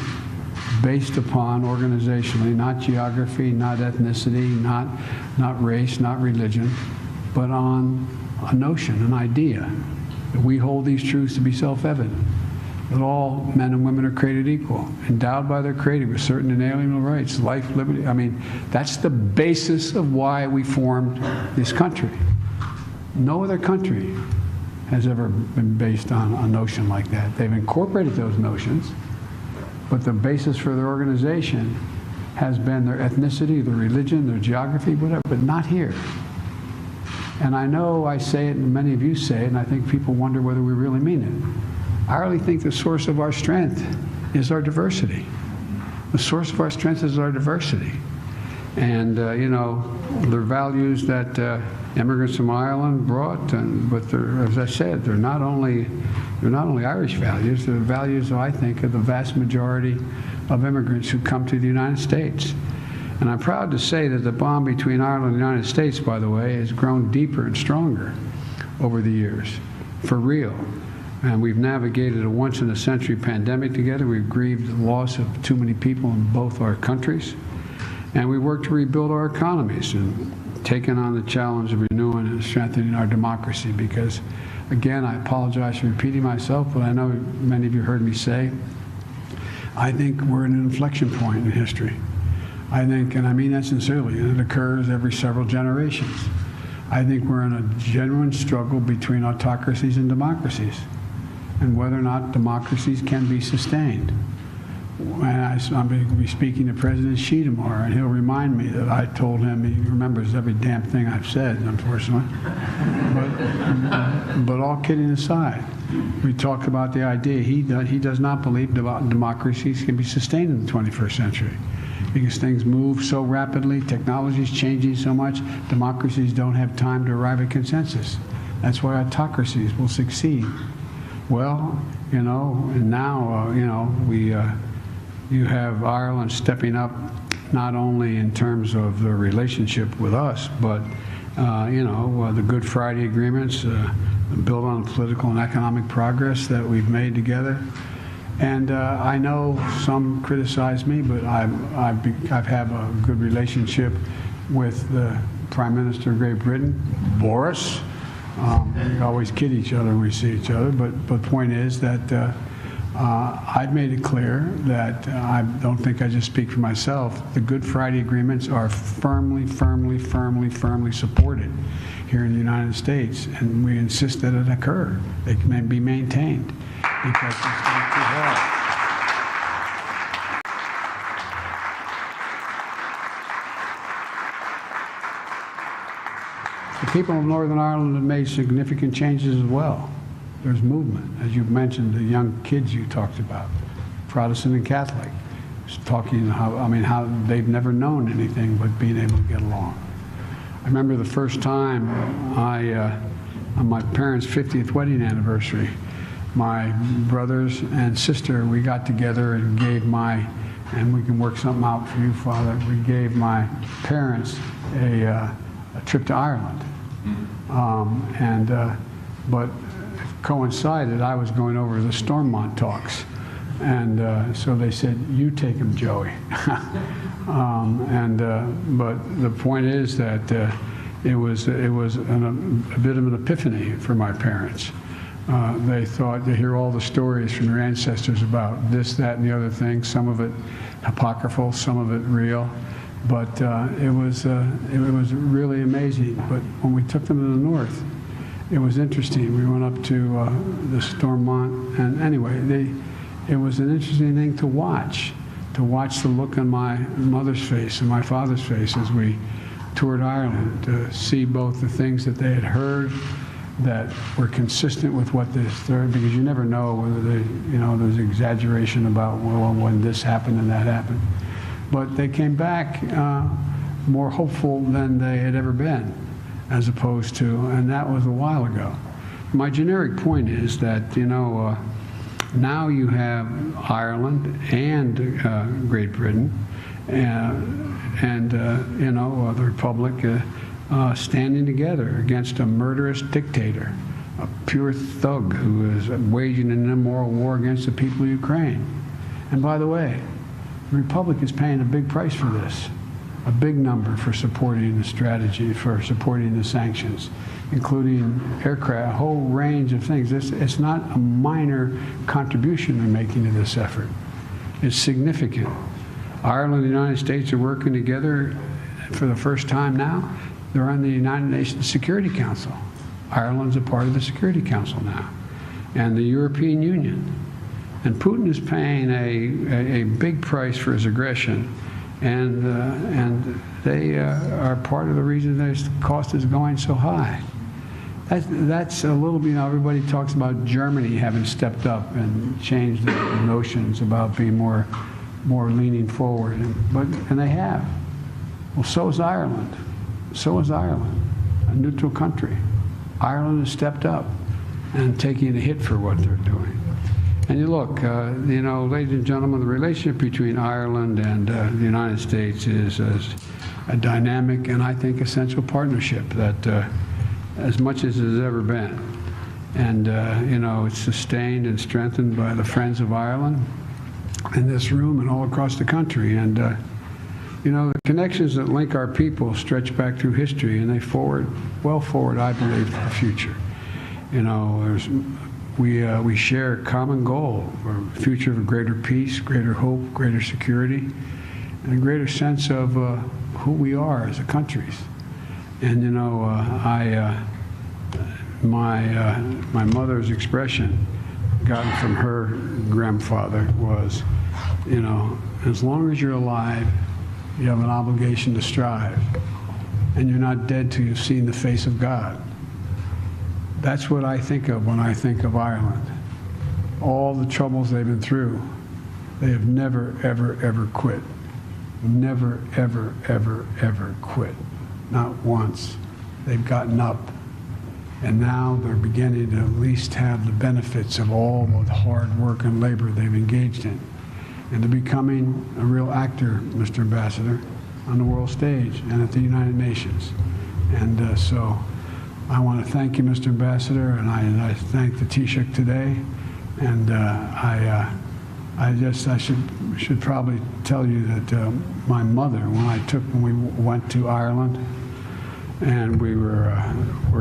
based upon organizationally, not geography, not ethnicity, not race, not religion, but on a notion, an idea, that we hold these truths to be self-evident, that all men and women are created equal, endowed by their Creator with certain inalienable rights, life, liberty. I mean, that's the basis of why we formed this country. No other country has ever been based on a notion like that. They've incorporated those notions, but the basis for their organization has been their ethnicity, their religion, their geography, whatever, but not here. And I know I say it, and many of you say it, and I think people wonder whether we really mean it. I really think the source of our strength is our diversity. The source of our strength is our diversity. And, the values that immigrants from Ireland brought, but as I said, they're not only Irish values, they're values, I think, of the vast majority of immigrants who come to the United States. And I'm proud to say that the bond between Ireland and the United States, by the way, has grown deeper and stronger over the years, for real. And we've navigated a once-in-a-century pandemic together. We've grieved the loss of too many people in both our countries. And we worked to rebuild our economies and taken on the challenge of renewing and strengthening our democracy. Because, again, I apologize for repeating myself, but I know many of you heard me say, I think we're at an inflection point in history. I think, and I mean that sincerely, and it occurs every several generations. I think we're in a genuine struggle between autocracies and democracies, and whether or not democracies can be sustained. And I'm going to be speaking to President Xi tomorrow, and he'll remind me that I told him, he remembers every damn thing I've said, unfortunately. But all kidding aside, we talked about the idea, he does not believe democracies can be sustained in the 21st century. Because things move so rapidly, technology is changing so much, democracies don't have time to arrive at consensus. That's why autocracies will succeed. Well, and now, you have Ireland stepping up, not only in terms of the relationship with us, but, the Good Friday agreements, built on political and economic progress that we've made together. And I know some criticize me, but I've had a good relationship with the Prime Minister of Great Britain, Boris. We always kid each other when we see each other, but the point is that I've made it clear that I don't think I just speak for myself. The Good Friday agreements are firmly supported here in the United States, and we insist that it occur. They can be maintained because it's not too hard. The people of Northern Ireland have made significant changes as well. There's movement, as you've mentioned, the young kids you talked about, Protestant and Catholic, talking how they've never known anything but being able to get along. I remember the first time on my parents' 50th wedding anniversary, my brothers and sister, we got together and and we can work something out for you, Father, we gave my parents a trip to Ireland. But it coincided, I was going over the Stormont talks. And so they said, you take him, Joey. But the point is that it was a bit of an epiphany for my parents. They thought to hear all the stories from their ancestors about this, that, and the other thing, some of it apocryphal, some of it real. But it was really amazing. But when we took them to the north, it was interesting. We went up to the Stormont, and anyway, it was an interesting thing to watch the look on my mother's face and my father's face as we toured Ireland, to see both the things that they had heard that were consistent with what they heard, because you never know whether there's exaggeration about, well, when this happened and that happened. But they came back more hopeful than they had ever been, as opposed to, and that was a while ago. My generic point is that, now you have Ireland and Great Britain and the Republic standing together against a murderous dictator, a pure thug who is waging an immoral war against the people of Ukraine. And by the way, the Republic is paying a big price for this, a big number for supporting the strategy, for supporting the sanctions, including aircraft, a whole range of things. It's not a minor contribution they're making to this effort. It's significant. Ireland and the United States are working together for the first time now. They're on the United Nations Security Council. Ireland's a part of the Security Council now, and the European Union. And Putin is paying a big price for his aggression, and they are part of the reason this cost is going so high. That's a little bit, everybody talks about Germany having stepped up and changed the notions about being more leaning forward, and they have. Well, so is Ireland. So is Ireland, a neutral country. Ireland has stepped up and taking a hit for what they're doing. And you look, ladies and gentlemen, the relationship between Ireland and the United States is a dynamic and I think essential partnership that as much as it has ever been. And, it's sustained and strengthened by the Friends of Ireland in this room and all across the country. And, the connections that link our people stretch back through history, and they well forward, I believe, to the future. We share a common goal for a future of greater peace, greater hope, greater security, and a greater sense of who we are as a country. And my mother's expression, gotten from her grandfather, was, as long as you're alive, you have an obligation to strive, and you're not dead till you've seen the face of God. That's what I think of when I think of Ireland. All the troubles they've been through, they have never, ever, ever quit. Never, ever, ever, ever quit. Not once. They've gotten up. And now they're beginning to at least have the benefits of all the hard work and labor they've engaged in. And to becoming a real actor, Mr. Ambassador, on the world stage and at the United Nations. And so I want to thank you, Mr. Ambassador, and I thank the Taoiseach today. And I should probably tell you that my mother, when we went to Ireland, and we were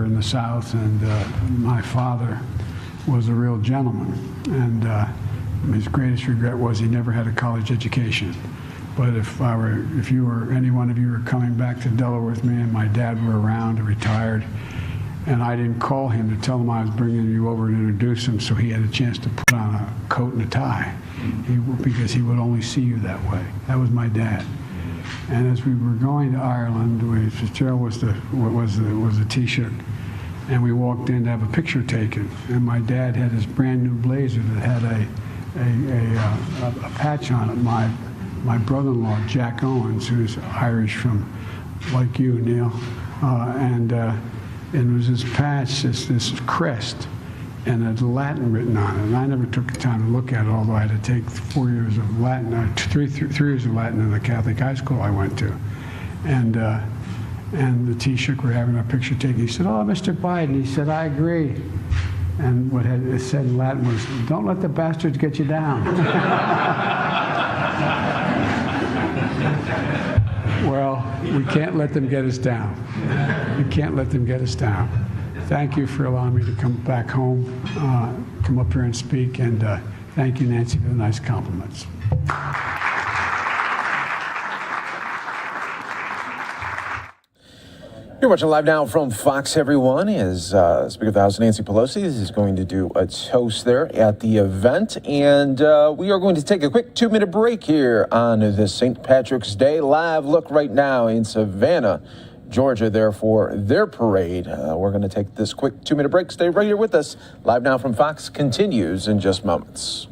in the South, and my father was a real gentleman, and his greatest regret was he never had a college education. But if any one of you were coming back to Delaware with me, and my dad were around and retired, and I didn't call him to tell him I was bringing you over to introduce him, so he had a chance to put on a coat and a tie, because he would only see you that way. That was my dad. And as we were going to Ireland, Fitzgerald was the Taoiseach, and we walked in to have a picture taken. And my dad had his brand new blazer that had a patch on it. My brother-in-law, Jack Owens, who's Irish from, like you, Neil, and it was this patch, this crest, and it's Latin written on it. And I never took the time to look at it, although I had to take 4 years of Latin, three years of Latin in the Catholic high school I went to. And and the Taoiseach were having a picture taken. He said, "Oh, Mr. Biden." He said, "I agree." And what it said in Latin was, "Don't let the bastards get you down." Well, we can't let them get us down. We can't let them get us down. Thank you for allowing me to come back home, come up here and speak, and thank you, Nancy, for the nice compliments. You're watching Live Now from Fox, everyone. As Speaker of the House Nancy Pelosi is going to do a toast there at the event. And we are going to take a quick 2-minute break here on this St. Patrick's Day. Live look right now in Savannah, Georgia, there for their parade. We're going to take this quick 2-minute break. Stay right here with us. Live Now from Fox continues in just moments.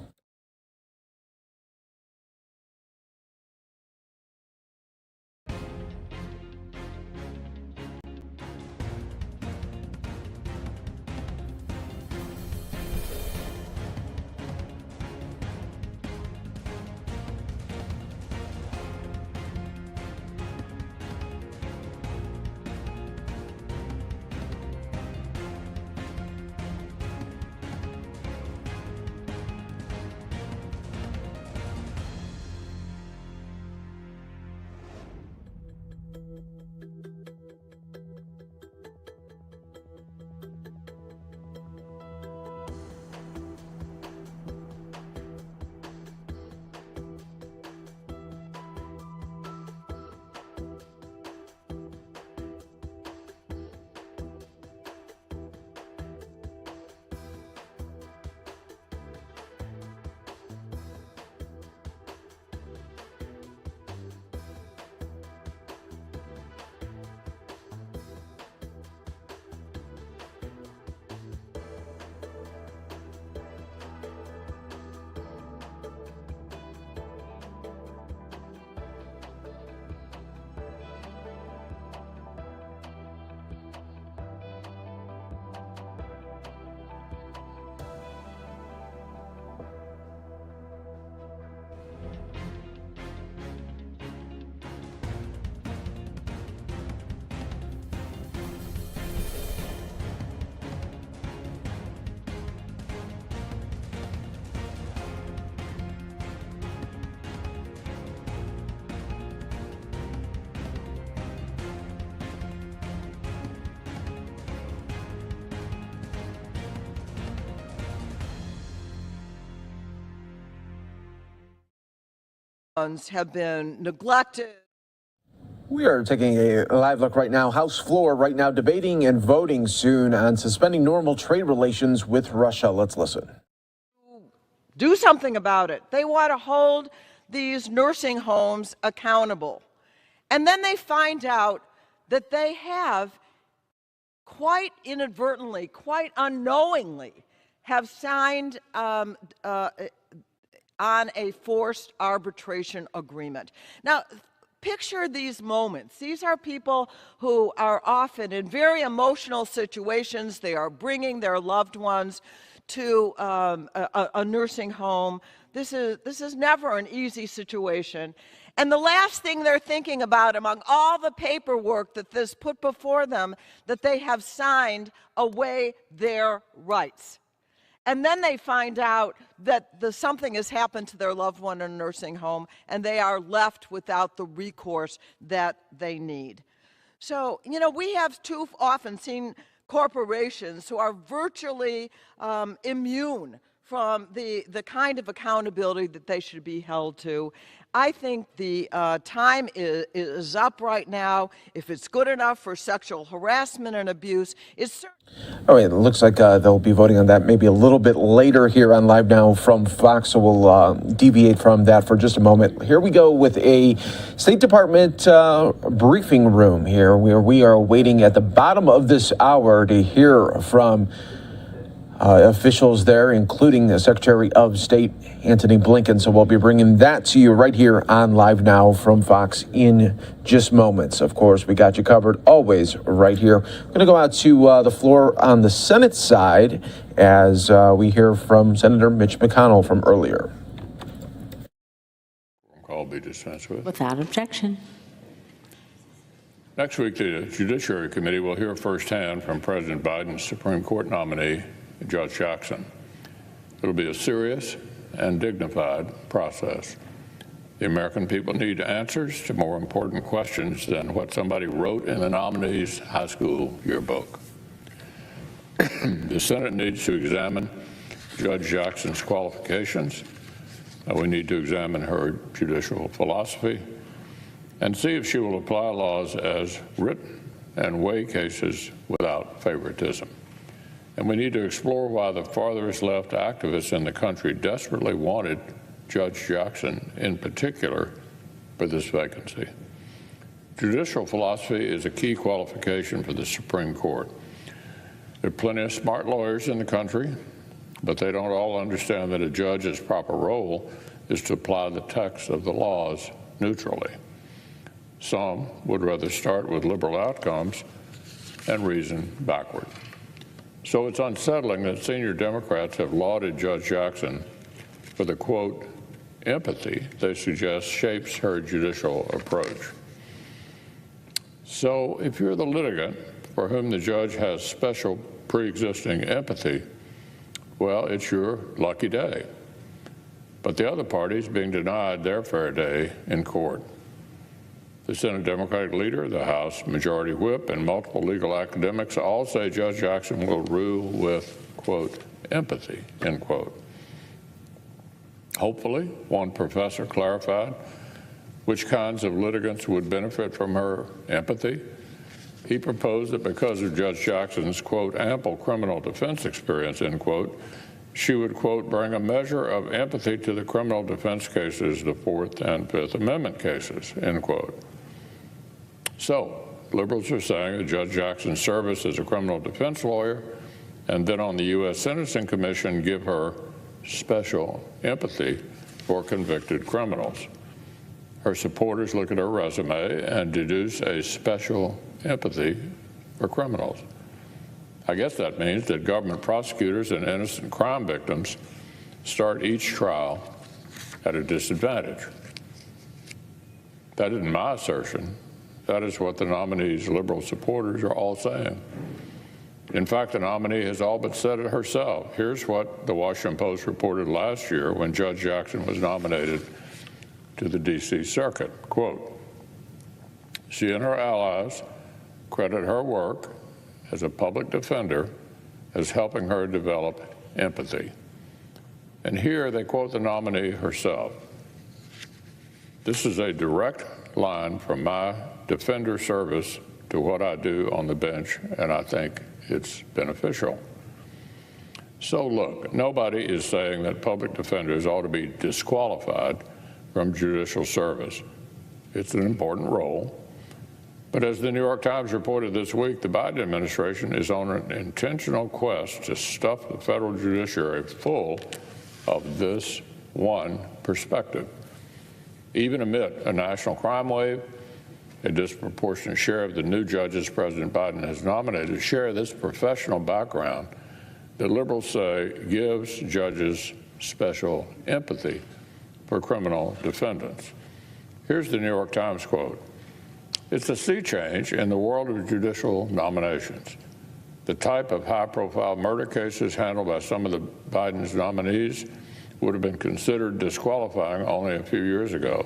Have been neglected. We are taking a live look right now. House floor right now debating and voting soon on suspending normal trade relations with Russia. Let's listen. Do something about it. They want to hold these nursing homes accountable. And then they find out that they have quite inadvertently, quite unknowingly, have signed on a forced arbitration agreement. Now, picture these moments. These are people who are often in very emotional situations. They are bringing their loved ones to a nursing home. This is never an easy situation. And the last thing they're thinking about, among all the paperwork that this put before them, that they have signed away their rights. And then they find out that something has happened to their loved one in a nursing home, and they are left without the recourse that they need. So, you know, we have too often seen corporations who are virtually immune from the kind of accountability that they should be held to. I think the time is up right now. If it's good enough for sexual harassment and abuse, it's certainly. All right, it looks like they'll be voting on that maybe a little bit later here on Live Now from Fox, so we'll deviate from that for just a moment. Here we go with a State Department briefing room here, where we are waiting at the bottom of this hour to hear from officials there, including the Secretary of State, Antony Blinken. So we'll be bringing that to you right here on Live Now from Fox in just moments. Of course, we got you covered always right here. We're going to go out to the floor on the Senate side as we hear from Senator Mitch McConnell from earlier. Call be dispensed with. Without objection. Next week, the Judiciary Committee will hear firsthand from President Biden's Supreme Court nominee, Judge Jackson. It'll be a serious and dignified process. The American people need answers to more important questions than what somebody wrote in the nominee's high school yearbook. The Senate needs to examine Judge Jackson's qualifications. We need to examine her judicial philosophy and see if she will apply laws as written and weigh cases without favoritism. And we need to explore why the farthest left activists in the country desperately wanted Judge Jackson in particular for this vacancy. Judicial philosophy is a key qualification for the Supreme Court. There are plenty of smart lawyers in the country, but they don't all understand that a judge's proper role is to apply the text of the laws neutrally. Some would rather start with liberal outcomes and reason backward. So it's unsettling that senior Democrats have lauded Judge Jackson for the, quote, empathy they suggest shapes her judicial approach. So if you're the litigant for whom the judge has special pre-existing empathy, well, it's your lucky day. But the other party's being denied their fair day in court. The Senate Democratic leader, the House Majority Whip, and multiple legal academics all say Judge Jackson will rule with, quote, empathy, end quote. Hopefully, one professor clarified which kinds of litigants would benefit from her empathy. He proposed that because of Judge Jackson's, quote, ample criminal defense experience, end quote, she would, quote, bring a measure of empathy to the criminal defense cases, the Fourth and Fifth Amendment cases, end quote. So, liberals are saying that Judge Jackson's service as a criminal defense lawyer and then on the U.S. Sentencing Commission give her special empathy for convicted criminals. Her supporters look at her resume and deduce a special empathy for criminals. I guess that means that government prosecutors and innocent crime victims start each trial at a disadvantage. That isn't my assertion. That is what the nominee's liberal supporters are all saying. In fact, the nominee has all but said it herself. Here's what the Washington Post reported last year when Judge Jackson was nominated to the D.C. Circuit. Quote, she and her allies credit her work as a public defender as helping her develop empathy. And here they quote the nominee herself. This is a direct line from my defender service to what I do on the bench, and I think it's beneficial. So look, nobody is saying that public defenders ought to be disqualified from judicial service. It's an important role. But as the New York Times reported this week, the Biden administration is on an intentional quest to stuff the federal judiciary full of this one perspective. Even amid a national crime wave, a disproportionate share of the new judges President Biden has nominated share this professional background that liberals say gives judges special empathy for criminal defendants. Here's the New York Times quote. It's a sea change in the world of judicial nominations. The type of high-profile murder cases handled by some of the Biden's nominees would have been considered disqualifying only a few years ago.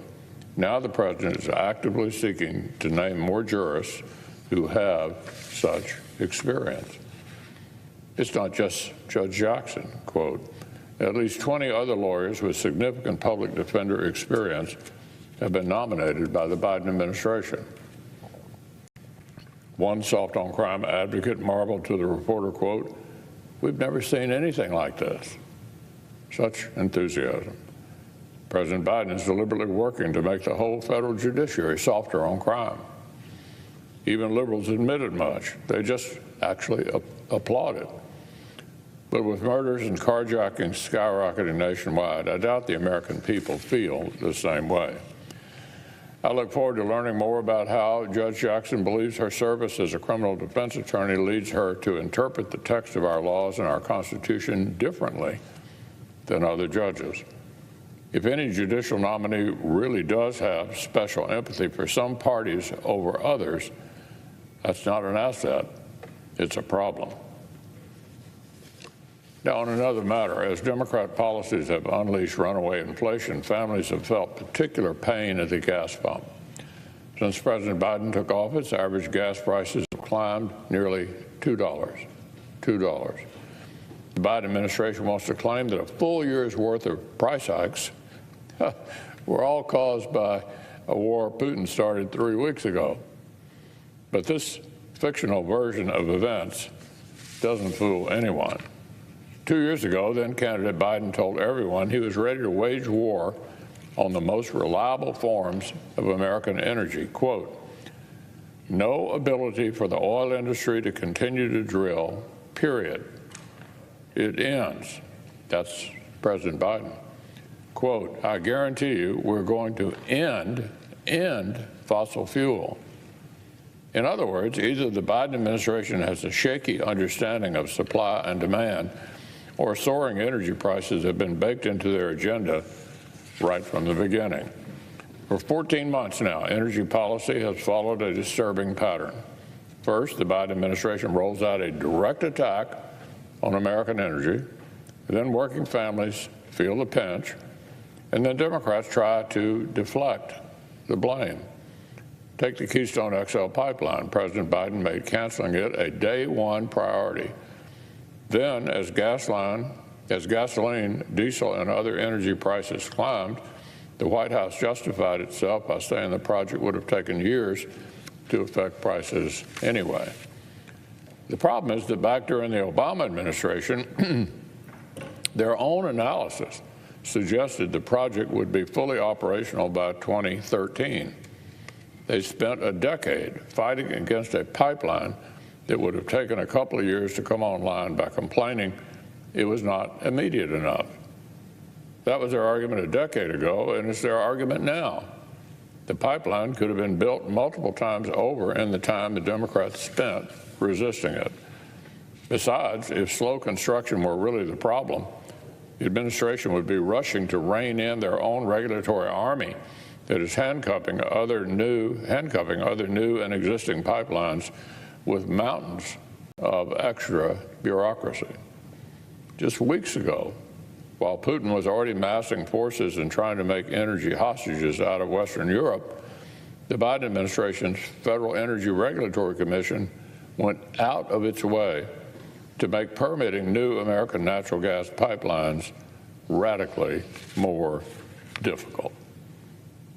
Now the president is actively seeking to name more jurists who have such experience. It's not just Judge Jackson, quote. At least 20 other lawyers with significant public defender experience have been nominated by the Biden administration. One soft-on-crime advocate marveled to the reporter, quote, we've never seen anything like this. Such enthusiasm. President Biden is deliberately working to make the whole federal judiciary softer on crime. Even liberals admitted much. They just actually applaud it. But with murders and carjacking skyrocketing nationwide, I doubt the American people feel the same way. I look forward to learning more about how Judge Jackson believes her service as a criminal defense attorney leads her to interpret the text of our laws and our Constitution differently than other judges. If any judicial nominee really does have special empathy for some parties over others, That's not an asset, it's a problem. Now, on another matter, as Democrat policies have unleashed runaway inflation, families have felt particular pain at the gas pump. Since President Biden took office, average gas prices have climbed nearly $2. The Biden administration wants to claim that a full year's worth of price hikes were all caused by a war Putin started 3 weeks ago. But this fictional version of events doesn't fool anyone. 2 years ago, then-candidate Biden told everyone he was ready to wage war on the most reliable forms of American energy. Quote, "No ability for the oil industry to continue to drill, period. It ends." That's President Biden. Quote, "I guarantee you we're going to end fossil fuel." In other words, either the Biden administration has a shaky understanding of supply and demand, or soaring energy prices have been baked into their agenda right from the beginning. For 14 months now, energy policy has followed a disturbing pattern. First, the Biden administration rolls out a direct attack on American energy, then working families feel the pinch, and then Democrats try to deflect the blame. Take the Keystone XL pipeline. President Biden made canceling it a day one priority. Then, as gasoline, diesel, and other energy prices climbed, the White House justified itself by saying the project would have taken years to affect prices anyway. The problem is that back during the Obama administration, their own analysis suggested the project would be fully operational by 2013. They spent a decade fighting against a pipeline that would have taken a couple of years to come online by complaining it was not immediate enough. That was their argument a decade ago, and it's their argument now. The pipeline could have been built multiple times over in the time the Democrats spent resisting it. Besides, if slow construction were really the problem, the administration would be rushing to rein in their own regulatory army that is handcuffing other new and existing pipelines with mountains of extra bureaucracy. Just weeks ago, while Putin was already massing forces and trying to make energy hostages out of Western Europe, the Biden administration's Federal Energy Regulatory Commission went out of its way to make permitting new American natural gas pipelines radically more difficult.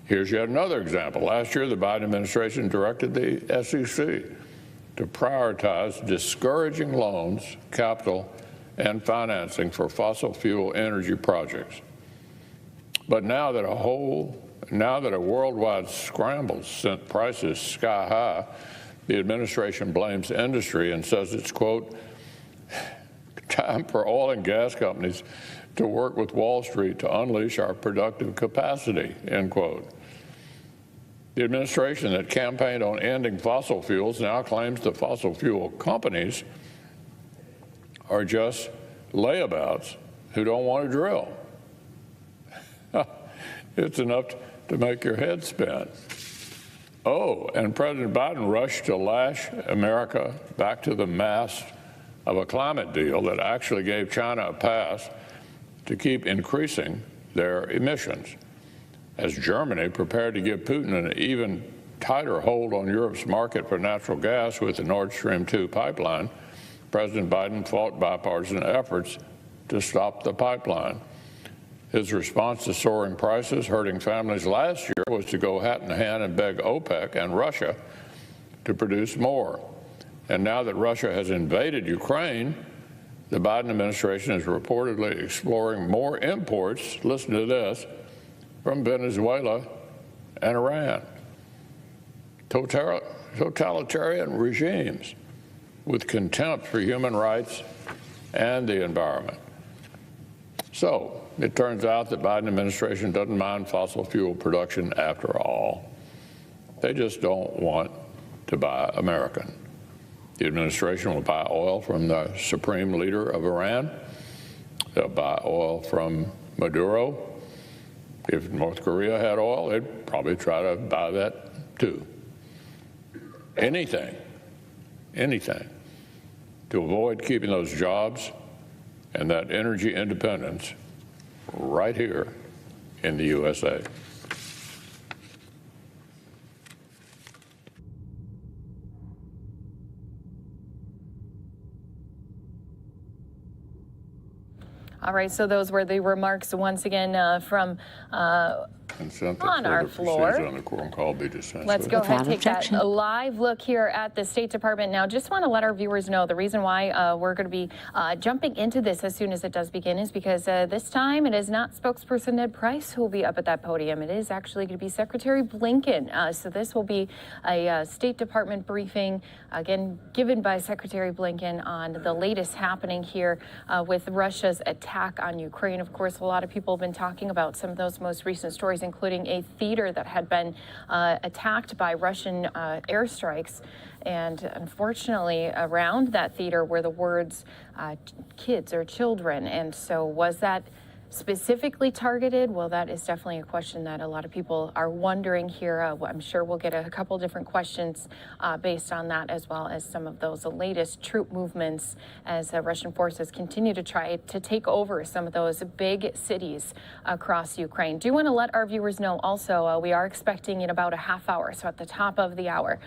Here's yet another example. Last year, the Biden administration directed the SEC to prioritize discouraging loans, capital, and financing for fossil fuel energy projects. But now that a worldwide scramble sent prices sky high, the administration blames industry and says it's, quote, time for oil and gas companies to work with Wall Street to unleash our productive capacity, end quote. The administration that campaigned on ending fossil fuels now claims the fossil fuel companies are just layabouts who don't want to drill. It's enough to make your head spin. Oh, and President Biden rushed to lash America back to the mast of a climate deal that actually gave China a pass to keep increasing their emissions. As Germany prepared to give Putin an even tighter hold on Europe's market for natural gas with the Nord Stream 2 pipeline, President Biden fought bipartisan efforts to stop the pipeline. His response to soaring prices hurting families last year was to go hat in hand and beg OPEC and Russia to produce more. And now that Russia has invaded Ukraine, the Biden administration is reportedly exploring more imports, listen to this, from Venezuela and Iran. Totalitarian regimes with contempt for human rights and the environment. So it turns out that Biden administration doesn't mind fossil fuel production after all. They just don't want to buy American. The administration will buy oil from the supreme leader of Iran. They'll buy oil from Maduro. If North Korea had oil, they'd probably try to buy that too. Anything anything to avoid keeping those jobs and that energy independence right here in the USA. All right, so those were the remarks once again from on our floor. On the quorum call be dismissed. Let's go ahead and take that a live look here at the State Department. Now, just want to let our viewers know the reason why we're going to be jumping into this as soon as it does begin is because this time it is not spokesperson Ned Price who will be up at that podium. It is actually going to be Secretary Blinken. So this will be a State Department briefing, again, given by Secretary Blinken on the latest happening here with Russia's attack on Ukraine. Of course, a lot of people have been talking about some of those most recent stories, including a theater that had been attacked by Russian airstrikes. And unfortunately, around that theater were the words kids or children. And so was that specifically targeted? Well, that is definitely a question that a lot of people are wondering here. I'm sure we'll get a couple different questions based on that, as well as some of those latest troop movements as Russian forces continue to try to take over some of those big cities across Ukraine. Do want to let our viewers know also, we are expecting in about a half hour, so at the top of the hour,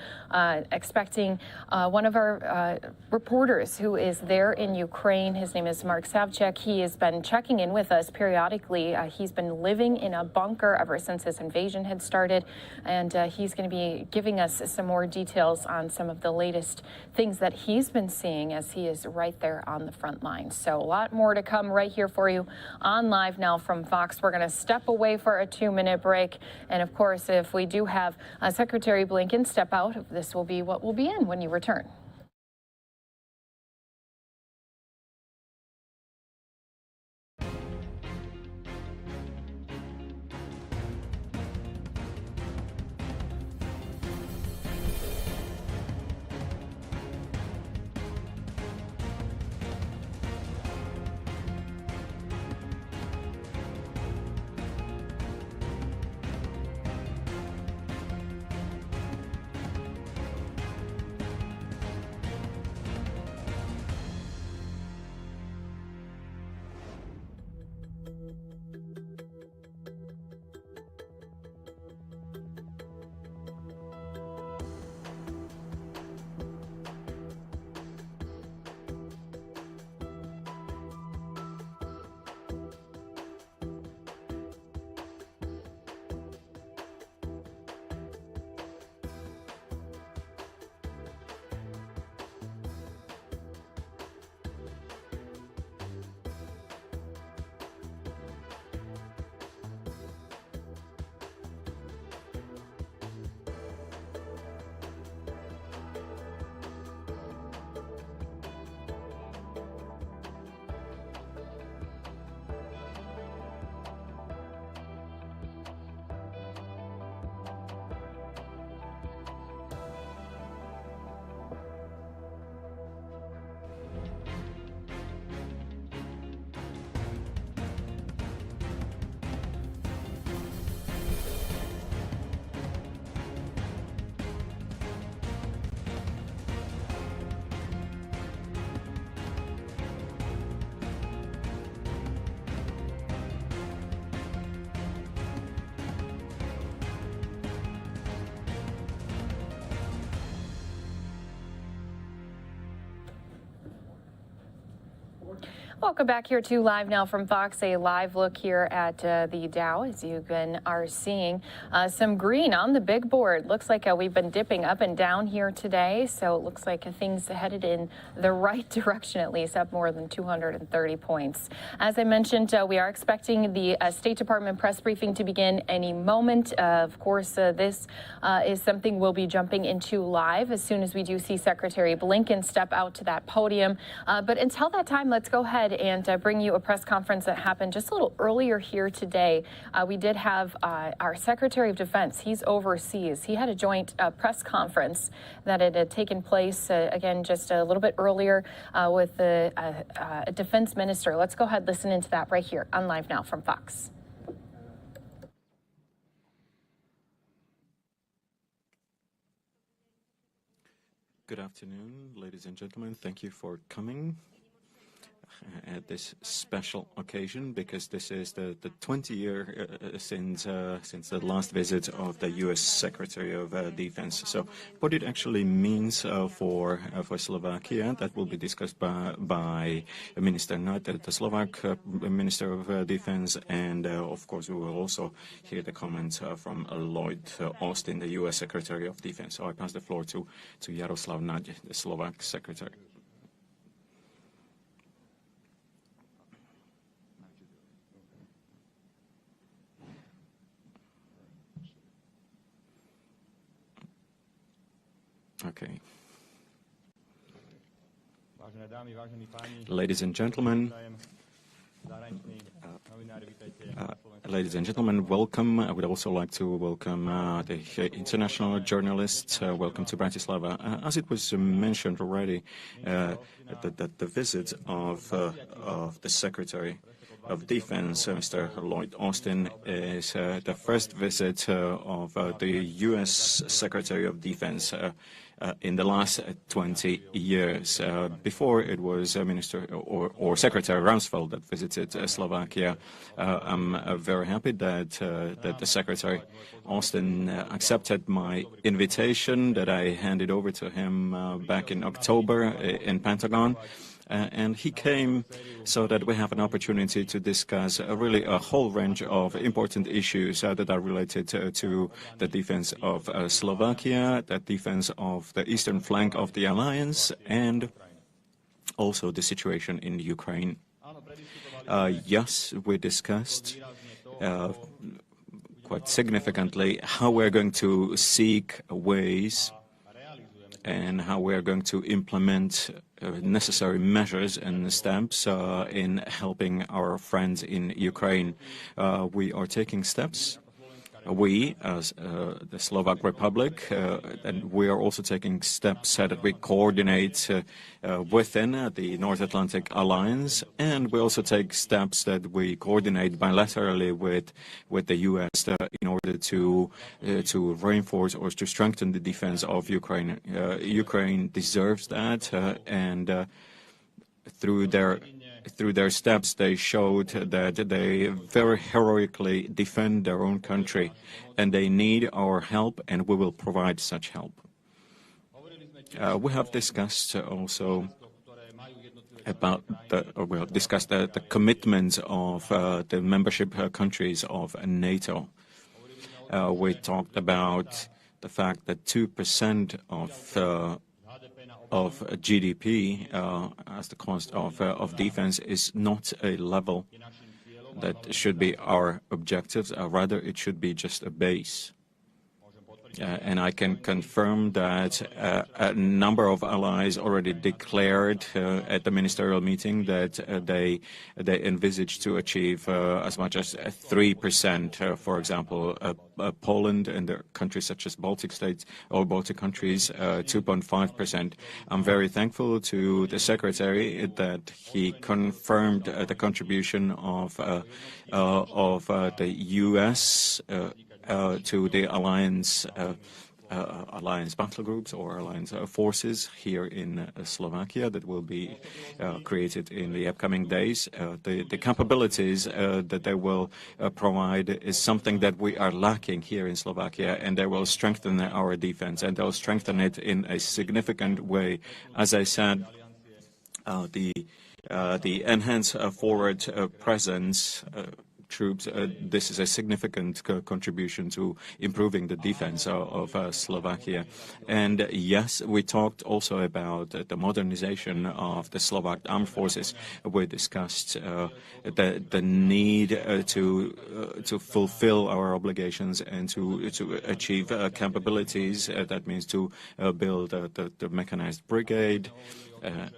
expecting one of our reporters who is there in Ukraine. His name is Mark Savchuk. He has been checking in with us periodically. He's been living in a bunker ever since this invasion had started, and he's going to be giving us some more details on some of the latest things that he's been seeing as he is right there on the front lines. So a lot more to come right here for you on Live Now from Fox. We're going to step away for a 2-minute break, and of course, if we do have Secretary Blinken step out, this will be what will be in when you return. Welcome back here to Live Now from Fox, a live look here at the Dow. As you are seeing some green on the big board. Looks like we've been dipping up and down here today, so it looks like things headed in the right direction, at least up more than 230 points. As I mentioned, we are expecting the State Department press briefing to begin any moment. Of course, this is something we'll be jumping into live as soon as we do see Secretary Blinken step out to that podium. But until that time, let's go ahead and bring you a press conference that happened just a little earlier here today. We did have our Secretary of Defense. He's overseas. He had a joint press conference that had taken place, again, just a little bit earlier with the defense minister. Let's go ahead and listen into that right here on Live Now from Fox. Good afternoon, ladies and gentlemen. Thank you for coming at this special occasion, because this is the 20-year since the last visit of the U.S. Secretary of Defense. So, what it actually means for Slovakia, that will be discussed by Minister Knight, the Slovak Minister of Defense, and of course we will also hear the comments from Lloyd Austin, the U.S. Secretary of Defense. So I pass the floor to Jaroslav Naď, the Slovak Secretary. Okay. Ladies and gentlemen, welcome. I would also like to welcome the international journalists. Welcome to Bratislava. As it was mentioned already, the visit of the Secretary of Defense, Mr. Lloyd Austin, is the first visit of the U.S. Secretary of Defense in the last 20 years. Before, it was Minister or Secretary Rumsfeld that visited Slovakia. I'm very happy that the Secretary Austin accepted my invitation that I handed over to him back in October in Pentagon. And he came so that we have an opportunity to discuss really a whole range of important issues that are related to the defense of Slovakia, the defense of the eastern flank of the alliance, and also the situation in Ukraine. Yes, we discussed quite significantly how we're going to seek ways and how we're going to implement necessary measures and steps in helping our friends in Ukraine. We are taking steps. We, as the Slovak Republic, and we are also taking steps that we coordinate within the North Atlantic Alliance, and we also take steps that we coordinate bilaterally with the U.S. In order to reinforce or to strengthen the defense of Ukraine. Ukraine deserves that, and through their steps, they showed that they very heroically defend their own country, and they need our help, and we will provide such help. We have discussed also about the commitments of the membership countries of NATO. We talked about the fact that 2% of GDP as the cost of defense is not a level that should be our objectives. Rather, it should be just a base. And I can confirm that a number of allies already declared at the ministerial meeting that they envisage to achieve as much as 3%. For example, Poland and the countries such as Baltic states or Baltic countries, 2.5%. I'm very thankful to the Secretary that he confirmed the contribution of the U.S. To the alliance battle groups or alliance forces here in Slovakia that will be created in the upcoming days. The capabilities that they will provide is something that we are lacking here in Slovakia, and they will strengthen our defense, and they'll strengthen it in a significant way. As I said, the enhanced forward presence troops, this is a significant contribution to improving the defense of Slovakia. And yes, we talked also about the modernization of the Slovak armed forces. We discussed the need to fulfill our obligations and to achieve capabilities. That means to build the mechanized brigade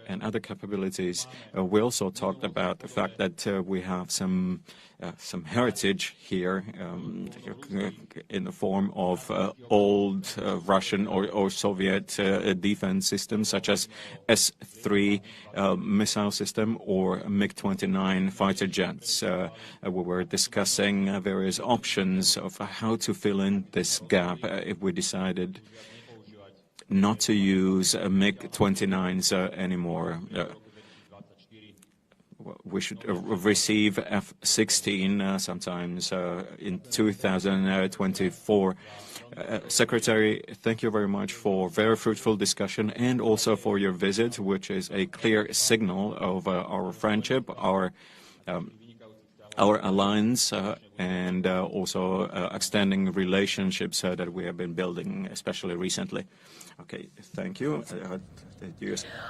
and other capabilities. We also talked about the fact that we have some heritage here in the form of old Russian or Soviet defense systems such as S-3 missile system or MiG-29 fighter jets. We were discussing various options of how to fill in this gap if we decided not to use MiG-29s anymore. We should receive F-16 sometimes in 2024. Secretary, thank you very much for very fruitful discussion and also for your visit, which is a clear signal of our friendship, our alliance, and also extending relationships that we have been building, especially recently. Okay, thank you.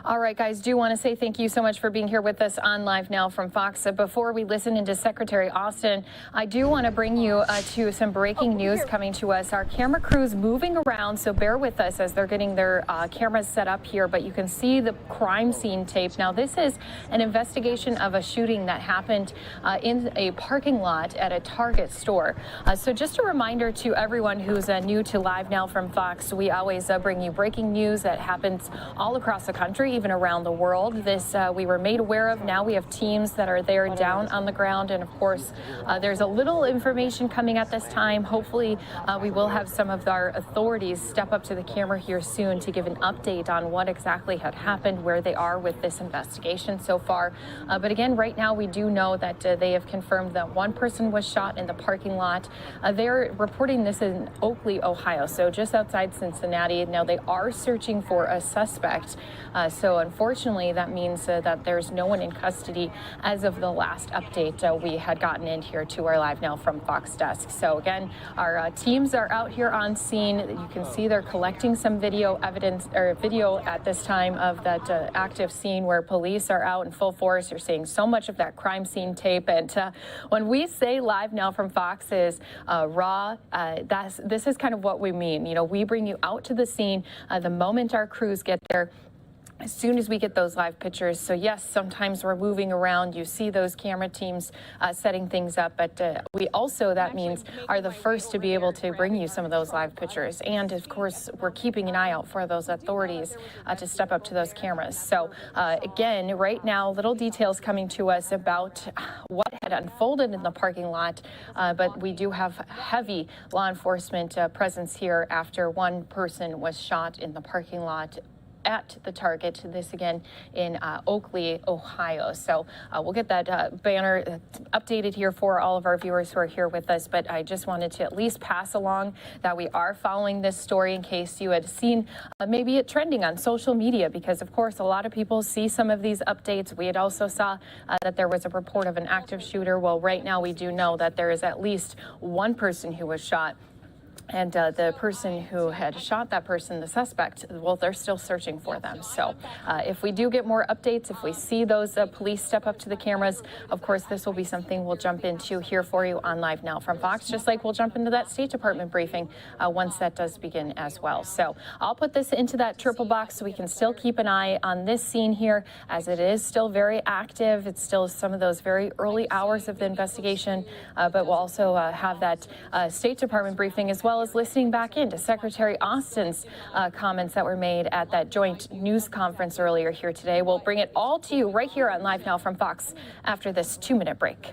All right, guys, do want to say thank you so much for being here with us on Live Now from Fox. Before we listen into Secretary Austin, I do want to bring you to some breaking news coming to us. Our camera crew's moving around, so bear with us as they're getting their cameras set up here, but you can see the crime scene tape. Now, this is an investigation of a shooting that happened in a parking lot at a Target store. So just a reminder to everyone who's new to Live Now from Fox, we always bring you breaking news that happens all across the country, even around the world. This we were made aware of. Now we have teams that are there down on the ground. And of course, there's a little information coming at this time. Hopefully, we will have some of our authorities step up to the camera here soon to give an update on what exactly had happened, where they are with this investigation so far. But again, right now, we do know that they have confirmed that one person was shot in the parking lot. They're reporting this in Oakley, Ohio, so just outside Cincinnati. Now, they are searching for a suspect. So unfortunately, that means that there's no one in custody as of the last update we had gotten in here to our Live Now from Fox desk. So again, our teams are out here on scene. You can see they're collecting some video evidence or video at this time of that active scene where police are out in full force. You're seeing so much of that crime scene tape. And when we say Live Now from Fox is raw, this is kind of what we mean. You know, we bring you out to the scene the moment our crews get there, as soon as we get those live pictures. So yes, sometimes we're moving around. You see those camera teams setting things up, but we also, that means, are the first to be able to bring you some of those live pictures. And of course, we're keeping an eye out for those authorities to step up to those cameras. So again, right now, little details coming to us about what had unfolded in the parking lot, but we do have heavy law enforcement presence here after one person was shot in the parking lot at the Target, this again in Oakley, Ohio. So we'll get that banner updated here for all of our viewers who are here with us, but I just wanted to at least pass along that we are following this story in case you had seen maybe it trending on social media, because of course a lot of people see some of these updates. We had also saw that there was a report of an active shooter. Well, right now we do know that there is at least one person who was shot. And the person who had shot that person, the suspect, well, they're still searching for them. So if we do get more updates, if we see those police step up to the cameras, of course, this will be something we'll jump into here for you on Live Now from Fox, just like we'll jump into that State Department briefing once that does begin as well. So I'll put this into that triple box so we can still keep an eye on this scene here, as it is still very active. It's still some of those very early hours of the investigation, but we'll also have that State Department briefing, as well as listening back into Secretary Austin's comments that were made at that joint news conference earlier here today. We'll bring it all to you right here on Live Now from Fox after this 2-minute break.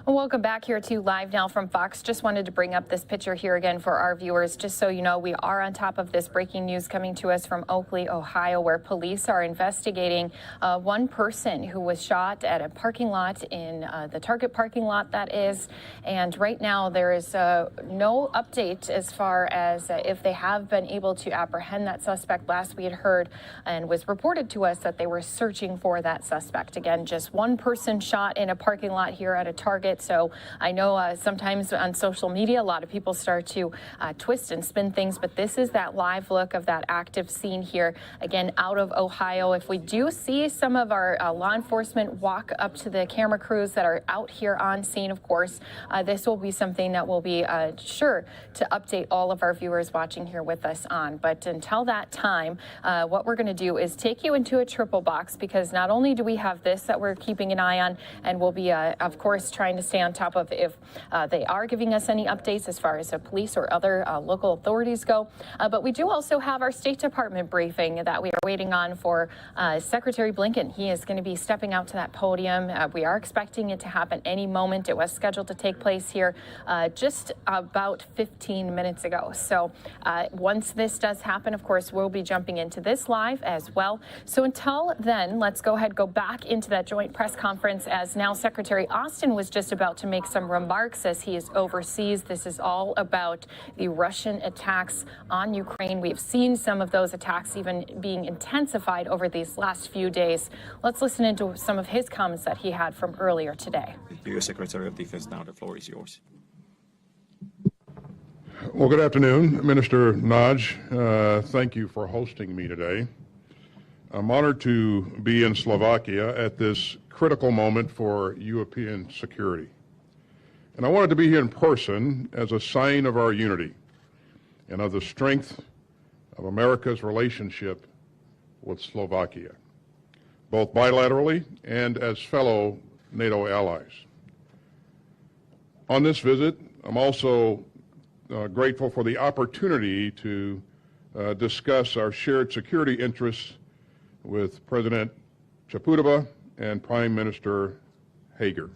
Welcome back here to Live Now from Fox. Just wanted to bring up this picture here again for our viewers, just so you know we are on top of this breaking news coming to us from Oakley, Ohio, where police are investigating one person who was shot at a parking lot in the Target parking lot, that is. And right now there is no update as far as if they have been able to apprehend that suspect. Last we had heard and was reported to us that they were searching for that suspect. Again, just one person shot in a parking lot here at a Target. So I know sometimes on social media, a lot of people start to twist and spin things, but this is that live look of that active scene here, again, out of Ohio. If we do see some of our law enforcement walk up to the camera crews that are out here on scene, of course, this will be something that we'll be sure to update all of our viewers watching here with us on. But until that time, what we're going to do is take you into a triple box, because not only do we have this that we're keeping an eye on, and we'll be, of course, trying to stay on top of if they are giving us any updates as far as the police or other local authorities go. But we do also have our State Department briefing that we are waiting on for Secretary Blinken. He is going to be stepping out to that podium. We are expecting it to happen any moment. It was scheduled to take place here just about 15 minutes ago. So once this does happen, of course, we'll be jumping into this live as well. So until then, let's go ahead, go back into that joint press conference, as now Secretary Austin was just about to make some remarks as he is overseas. This is all about the Russian attacks on Ukraine. We've seen some of those attacks even being intensified over these last few days. Let's listen into some of his comments that he had from earlier today. The U.S. Secretary of Defense, now the floor is yours. Well, good afternoon, Minister Naj. Thank you for hosting me today. I'm honored to be in Slovakia at this critical moment for European security. And I wanted to be here in person as a sign of our unity and of the strength of America's relationship with Slovakia, both bilaterally and as fellow NATO allies. On this visit, I'm also grateful for the opportunity to discuss our shared security interests with President Chaputova and Prime Minister Hager.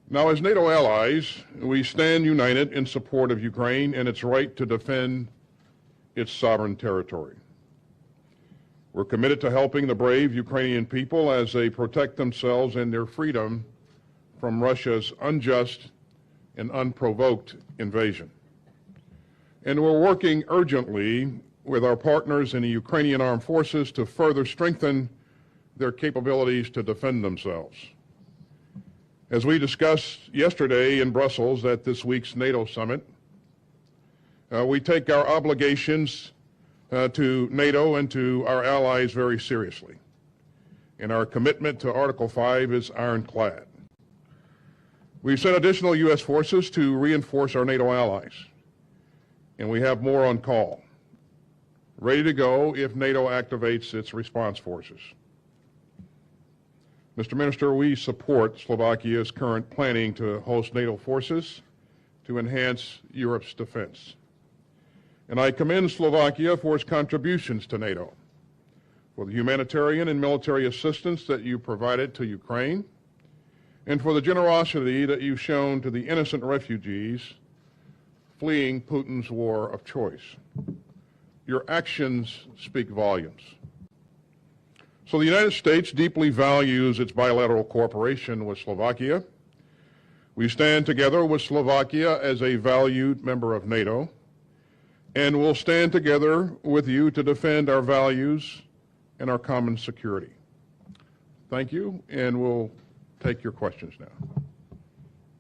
Now, as NATO allies, we stand united in support of Ukraine and its right to defend its sovereign territory. We're committed to helping the brave Ukrainian people as they protect themselves and their freedom from Russia's unjust and unprovoked invasion. And we're working urgently with our partners in the Ukrainian armed forces to further strengthen their capabilities to defend themselves. As we discussed yesterday in Brussels at this week's NATO summit, we take our obligations to NATO and to our allies very seriously. And our commitment to Article 5 is ironclad. We've sent additional U.S. forces to reinforce our NATO allies, and we have more on call, ready to go if NATO activates its response forces. Mr. Minister, we support Slovakia's current planning to host NATO forces to enhance Europe's defense. And I commend Slovakia for its contributions to NATO, for the humanitarian and military assistance that you provided to Ukraine, and for the generosity that you've shown to the innocent refugees fleeing Putin's war of choice. Your actions speak volumes. So the United States deeply values its bilateral cooperation with Slovakia. We stand together with Slovakia as a valued member of NATO, and we'll stand together with you to defend our values and our common security. Thank you, and we'll take your questions now.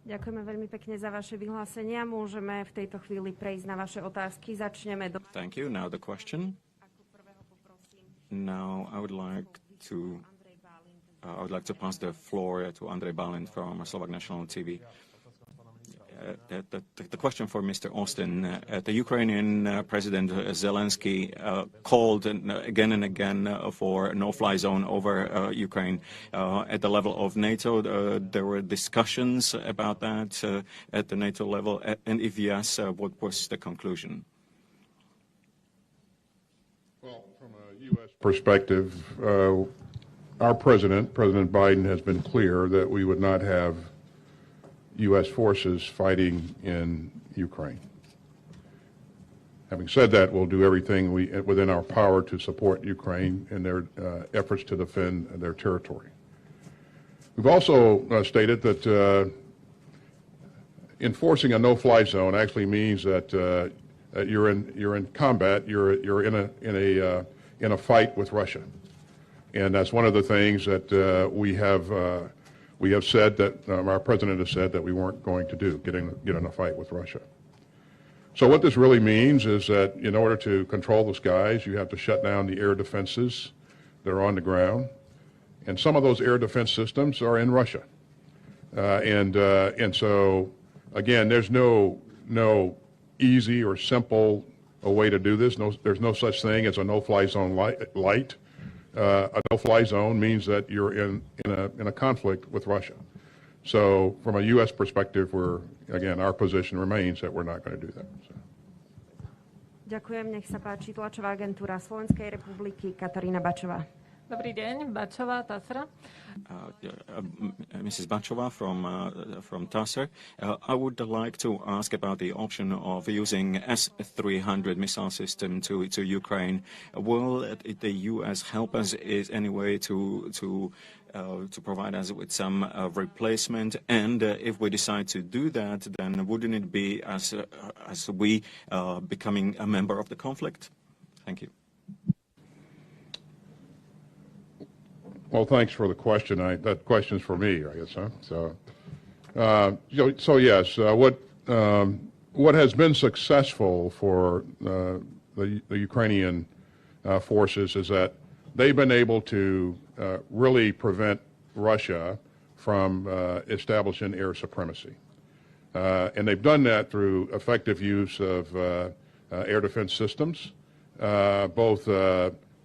Ďakujeme veľmi pekne za vaše vyhlásenia. Môžeme v tejto chvíli prejsť na vaše otázky. Začneme do... Thank you. Now the question. Now I would like to pass the floor to Andrej Balint from Slovak National TV. The question for Mr. Austin. The Ukrainian President Zielinski called again and again for a no-fly zone over Ukraine. At the level of NATO, there were discussions about that at the NATO level, and if yes, what was the conclusion? Well, from a U.S. perspective, our President Biden, has been clear that we would not have U.S. forces fighting in Ukraine. Having said that, we'll do everything within our power to support Ukraine in their efforts to defend their territory. We've also stated that enforcing a no-fly zone actually means that you're in combat, you're in a fight with Russia, and that's one of the things that we have said that our president has said that we weren't going to do, get in a fight with Russia. So what this really means is that in order to control the skies, you have to shut down the air defenses that are on the ground. And some of those air defense systems are in Russia. And so, again, there's no easy or simple way to do this. There's no such thing as a no-fly zone light. A no-fly zone means that you're in a conflict with Russia. So from a U.S. perspective, again, our position remains that we're not going to do that. So. Ďakujem, nech sa páči. Tlačová agentúra Slovenskej republiky Katarína Bačová. Dobrý deň, Bačová, TASR. Mrs. Bachova from TASR. I would like to ask about the option of using S-300 missile system to Ukraine. Will the U.S. help us in any way to provide us with some replacement? And if we decide to do that, then wouldn't it be as we becoming a member of the conflict? Thank you. Well, thanks for the question. That question's for me, I guess, huh? So yes, what has been successful for the Ukrainian forces is that they've been able to really prevent Russia from establishing air supremacy. And they've done that through effective use of air defense systems, both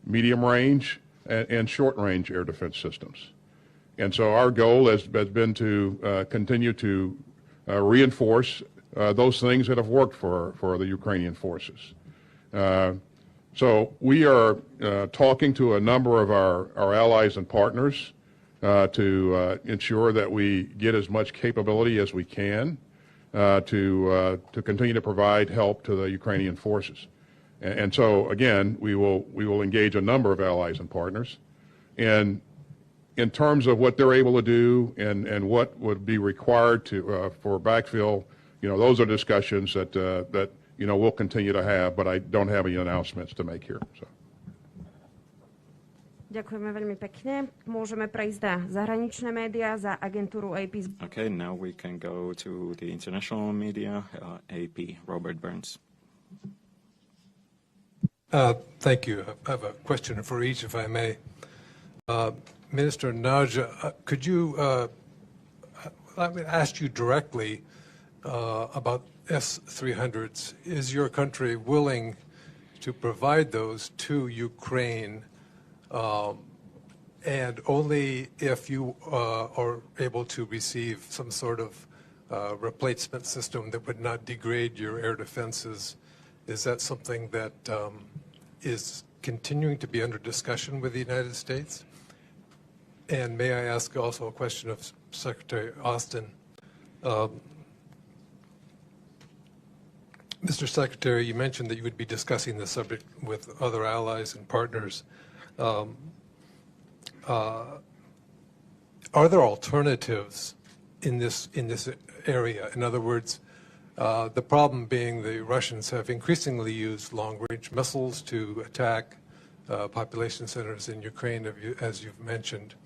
medium range and short-range air defense systems. And so our goal has been to continue to reinforce those things that have worked for the Ukrainian forces. So we are talking to a number of our allies and partners to ensure that we get as much capability as we can to continue to provide help to the Ukrainian forces. And so, again, we will engage a number of allies and partners. And in terms of what they're able to do and what would be required for backfill, those are discussions that we'll continue to have, but I don't have any announcements to make here. So. Ďakujeme veľmi pekne. Môžeme prejsť na zahraničné médiá za agentúru AP. Okay, now we can go to the international media, AP, Robert Burns. Thank you. I have a question for each, if I may. Minister Naja, could you, let me ask you directly about S-300s. Is your country willing to provide those to Ukraine, and only if you are able to receive some sort of replacement system that would not degrade your air defenses? Is that something that is continuing to be under discussion with the United States? And may I ask also a question of Secretary Austin? Mr. Secretary, you mentioned that you would be discussing the subject with other allies and partners. Are there alternatives in this area? In other words, the problem being the Russians have increasingly used long-range missiles to attack population centers in Ukraine, as you've mentioned.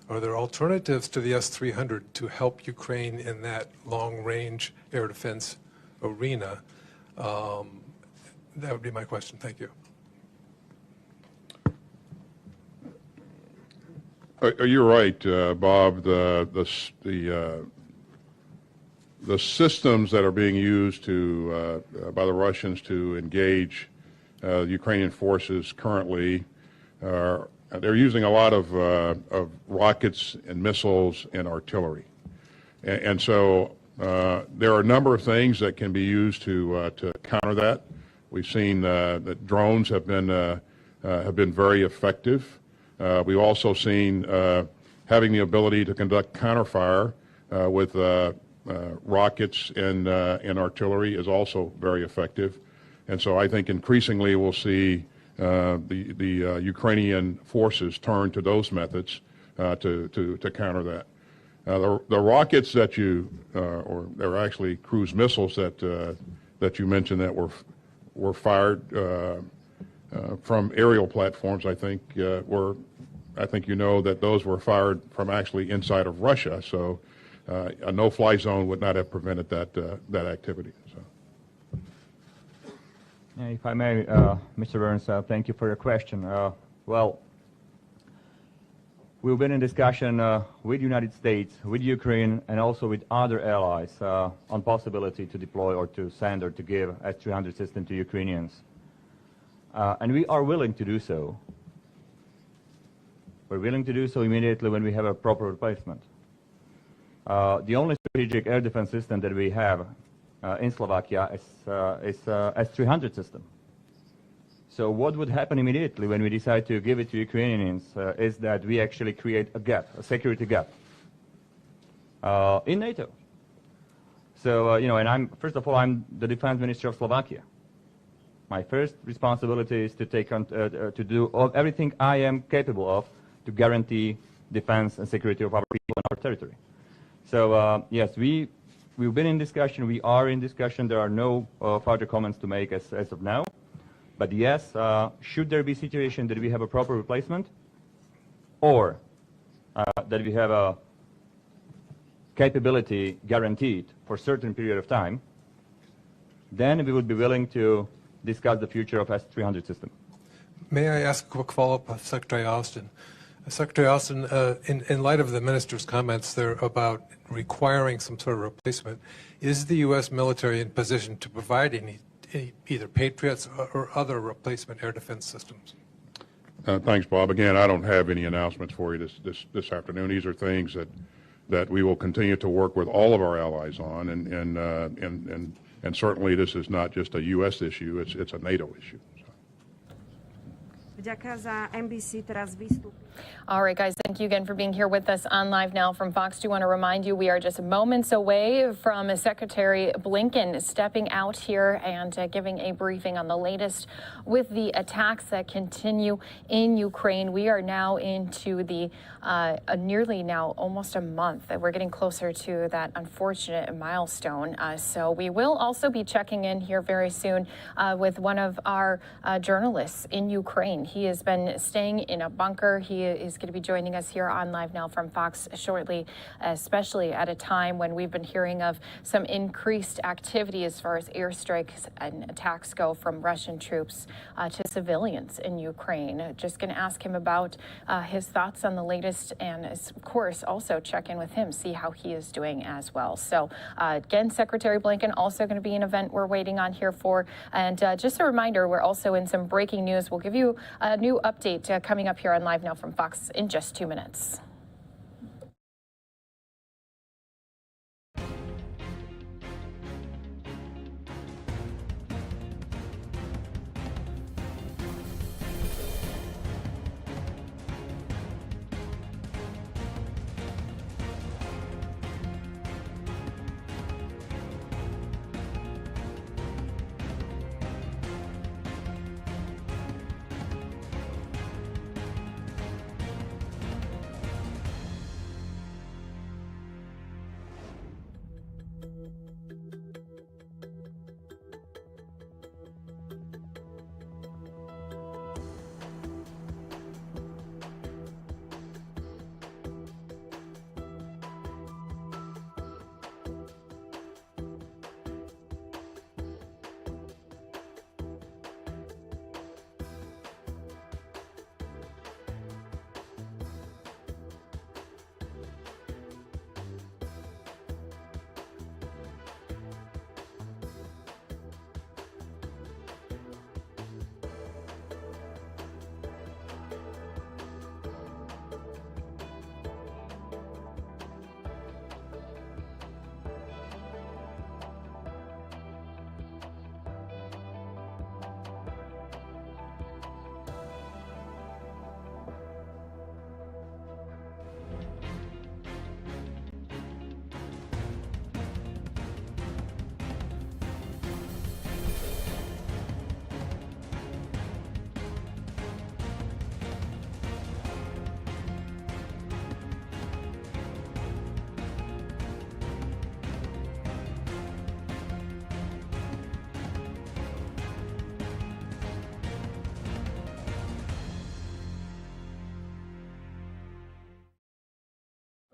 Are there alternatives to the S-300 to help Ukraine in that long-range air defense arena? That would be my question. Thank you. You're right, Bob. The systems that are being used by the Russians to engage Ukrainian forces currently they're using a lot of rockets and missiles and artillery, and so there are a number of things that can be used to counter that. We've seen that drones have been very effective. We've also seen having the ability to conduct counterfire with rockets and artillery is also very effective. And so I think increasingly we'll see the Ukrainian forces turn to those methods to counter that. The rockets that or they're actually cruise missiles that you mentioned that were fired from aerial platforms, I think you know that those were fired from actually inside of Russia. So a no-fly zone would not have prevented that activity. So. If I may, Mr. Burns, thank you for your question. Well, we've been in discussion with the United States, with Ukraine, and also with other allies on possibility to deploy or to send or to give S-300 system to Ukrainians. And we are willing to do so. We're willing to do so immediately when we have a proper replacement. The only strategic air defense system that we have in Slovakia is S-300 system. So what would happen immediately when we decide to give it to Ukrainians is that we actually create a gap, a security gap in NATO. So, and first of all, I'm the defense minister of Slovakia. My first responsibility is to to do everything I am capable of to guarantee defense and security of our people and our territory. So, yes, we've been in discussion. We are in discussion. There are no further comments to make as of now. But yes, should there be a situation that we have a proper replacement or that we have a capability guaranteed for a certain period of time, then we would be willing to discuss the future of S-300 system. May I ask a quick follow-up of Secretary Austin? Secretary Austin, in light of the minister's comments there about requiring some sort of replacement, is the U.S. military in position to provide any either Patriots or other replacement air defense systems? Thanks, Bob. Again, I don't have any announcements for you this afternoon. These are things that we will continue to work with all of our allies on, and certainly this is not just a U.S. issue; it's a NATO issue. Vďaka za NBC teraz výstup. All right, guys, thank you again for being here with us on Live Now from Fox. Do want to remind you we are just moments away from Secretary Blinken stepping out here and giving a briefing on the latest with the attacks that continue in Ukraine. We are now into the nearly now almost a month. We're getting closer to that unfortunate milestone. So we will also be checking in here very soon with one of our journalists in Ukraine. He has been staying in a bunker. He is going to be joining us here on Live Now from Fox shortly, especially at a time when we've been hearing of some increased activity as far as airstrikes and attacks go from Russian troops to civilians in Ukraine. Just going to ask him about his thoughts on the latest and, of course, also check in with him, see how he is doing as well. So, again, Secretary Blinken also going to be an event we're waiting on here for. And just a reminder, we're also in some breaking news. We'll give you a new update coming up here on Live Now from Fox in just 2 minutes.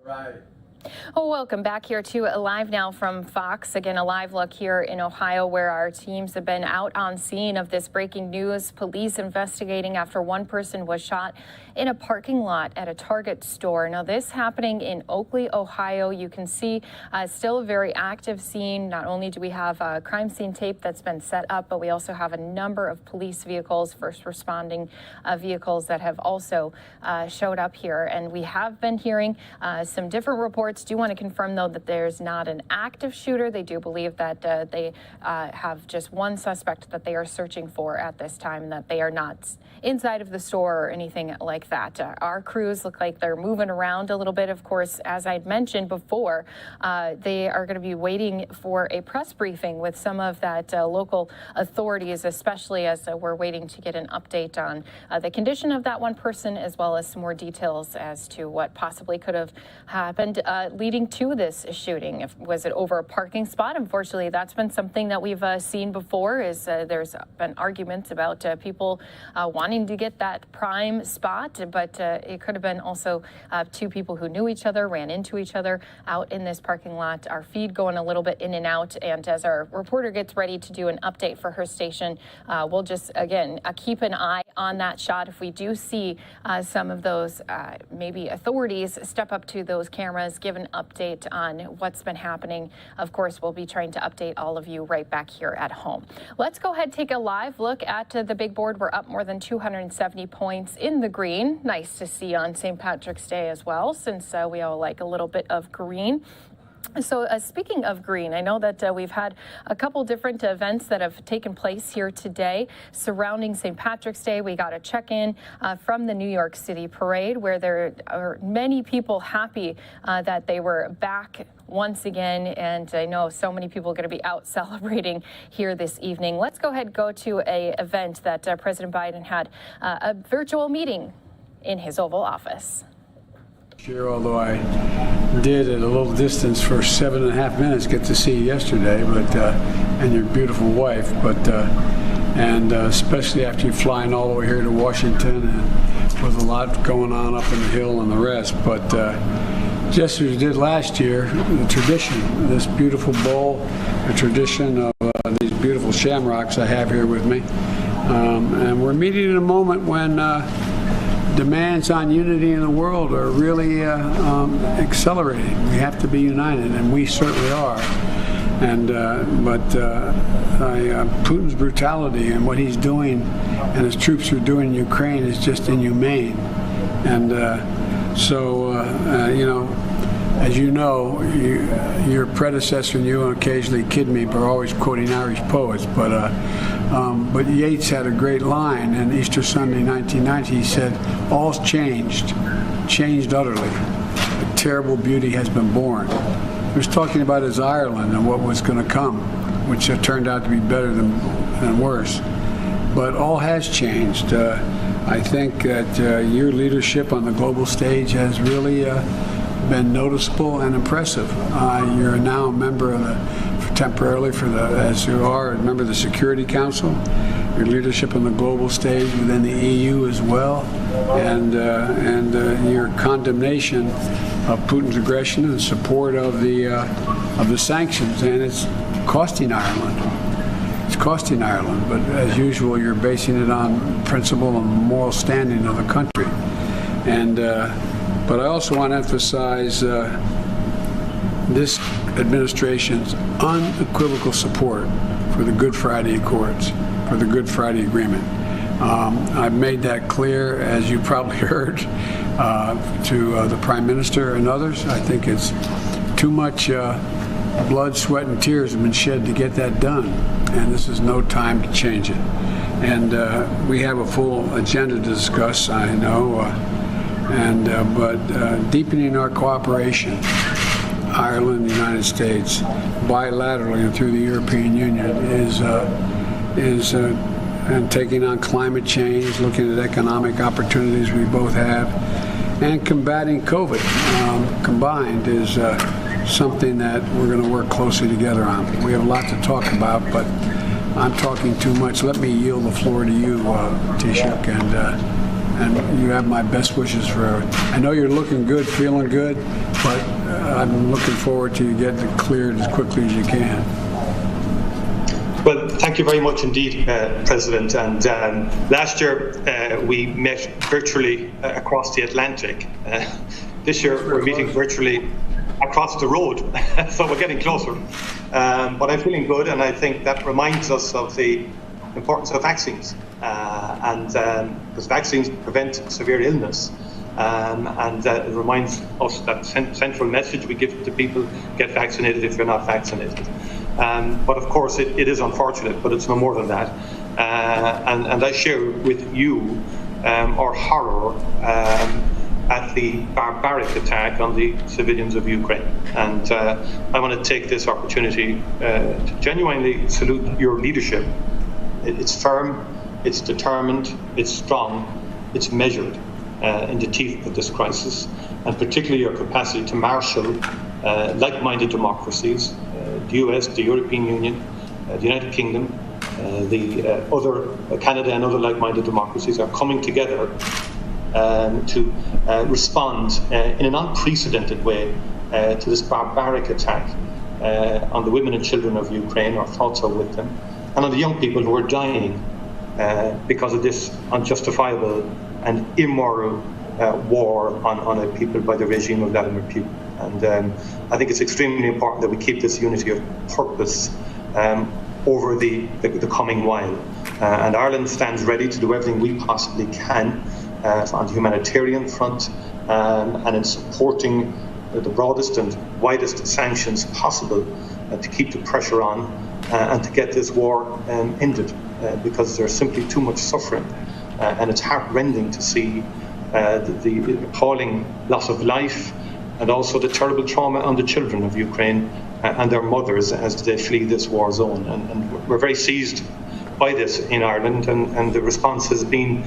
Right. Oh, welcome back here to Live Now from Fox. Again, a live look here in Ohio where our teams have been out on scene of this breaking news. Police investigating after one person was shot in a parking lot at a Target store. Now, this happening in Oakley, Ohio. You can see still a very active scene. Not only do we have crime scene tape that's been set up, but we also have a number of police vehicles, first responding vehicles that have also showed up here. And we have been hearing some different reports. Do want to confirm, though, that there's not an active shooter. They do believe that they have just one suspect that they are searching for at this time, that they are not inside of the store or anything like that. Our crews look like they're moving around a little bit. Of course, as I'd mentioned before, they are going to be waiting for a press briefing with some of that local authorities, especially as we're waiting to get an update on the condition of that one person, as well as some more details as to what possibly could have happened leading to this shooting. Was it over a parking spot? Unfortunately, that's been something that we've seen before. Is there's been arguments about people wanting to get that prime spot, but it could have been also two people who knew each other, ran into each other out in this parking lot. Our feed going a little bit in and out, and as our reporter gets ready to do an update for her station, we'll just again keep an eye on that shot. If we do see some of those maybe authorities step up to those cameras, give an update on what's been happening, of course we'll be trying to update all of you right back here at home. Let's go ahead and take a live look at the big board. We're up more than 270 points in the green. Nice to see on St. Patrick's Day as well, since we all like a little bit of green. So speaking of green, I know that we've had a couple different events that have taken place here today surrounding St. Patrick's Day. We got a check-in from the New York City Parade, where there are many people happy that they were back once again, and I know so many people are going to be out celebrating here this evening. Let's go ahead and go to an event that President Biden had a virtual meeting in his Oval Office. Sure, although I did at a little distance for 7.5 minutes get to see you yesterday, but and your beautiful wife, but and especially after you flying all the way here to Washington and with a lot going on up in the Hill and the rest, but just as we did last year, the tradition, this beautiful bowl, the tradition of these beautiful shamrocks I have here with me, and we're meeting in a moment when demands on unity in the world are really accelerating. We have to be united, and we certainly are. And but Putin's brutality and what he's doing and his troops are doing in Ukraine is just inhumane. And you know, as you know, your predecessor and you occasionally kid me, but are always quoting Irish poets. But Yeats had a great line in Easter Sunday, 1990. He said, "All's changed, changed utterly. A terrible beauty has been born." He was talking about his Ireland and what was going to come, which turned out to be better than worse. But all has changed. I think that your leadership on the global stage has really been noticeable and impressive. You're now a member of temporarily as you are a member of the Security Council. Your leadership on the global stage within the EU as well, and your condemnation of Putin's aggression and support of the sanctions, and it's costing Ireland. It's costing Ireland, but as usual, you're basing it on principle and moral standing of the country. And but I also want to emphasize this administration's unequivocal support for the Good Friday Accords, for the Good Friday Agreement. I've made that clear, as you probably heard, to the Prime Minister and others. I think it's too much blood, sweat, and tears have been shed to get that done, and this is no time to change it. And we have a full agenda to discuss, I know, but deepening our cooperation, Ireland, the United States, bilaterally and through the European Union and taking on climate change, looking at economic opportunities we both have, and combating COVID combined is something that we're going to work closely together on. We have a lot to talk about, but I'm talking too much. Let me yield the floor to you, Taoiseach, and you have my best wishes for. I know you're looking good, feeling good, but I'm looking forward to you getting it cleared as quickly as you can. Well, thank you very much indeed, President. And last year we met virtually across the Atlantic. This year we're meeting virtually across the road, so we're getting closer. But I'm feeling good, and I think that reminds us of the importance of vaccines, because vaccines prevent severe illness. And it reminds us that central message we give to people: get vaccinated if you're not vaccinated. But of course, it is unfortunate, but it's no more than that. And I share with you our horror at the barbaric attack on the civilians of Ukraine. And I want to take this opportunity to genuinely salute your leadership. It's firm, it's determined, it's strong, it's measured in the teeth of this crisis, and particularly your capacity to marshal like-minded democracies, the US, the European Union, the United Kingdom, other Canada and other like-minded democracies are coming together to respond in an unprecedented way to this barbaric attack on the women and children of Ukraine. Our thoughts are with them, and on the young people who are dying because of this unjustifiable and immoral war on a people by the regime of Vladimir Putin. And I think it's extremely important that we keep this unity of purpose over the coming while. And Ireland stands ready to do everything we possibly can on the humanitarian front and in supporting the broadest and widest sanctions possible to keep the pressure on and to get this war ended, because there's simply too much suffering. And it's heartrending to see the appalling loss of life and also the terrible trauma on the children of Ukraine and their mothers as they flee this war zone. And we're very seized by this in Ireland, and the response has been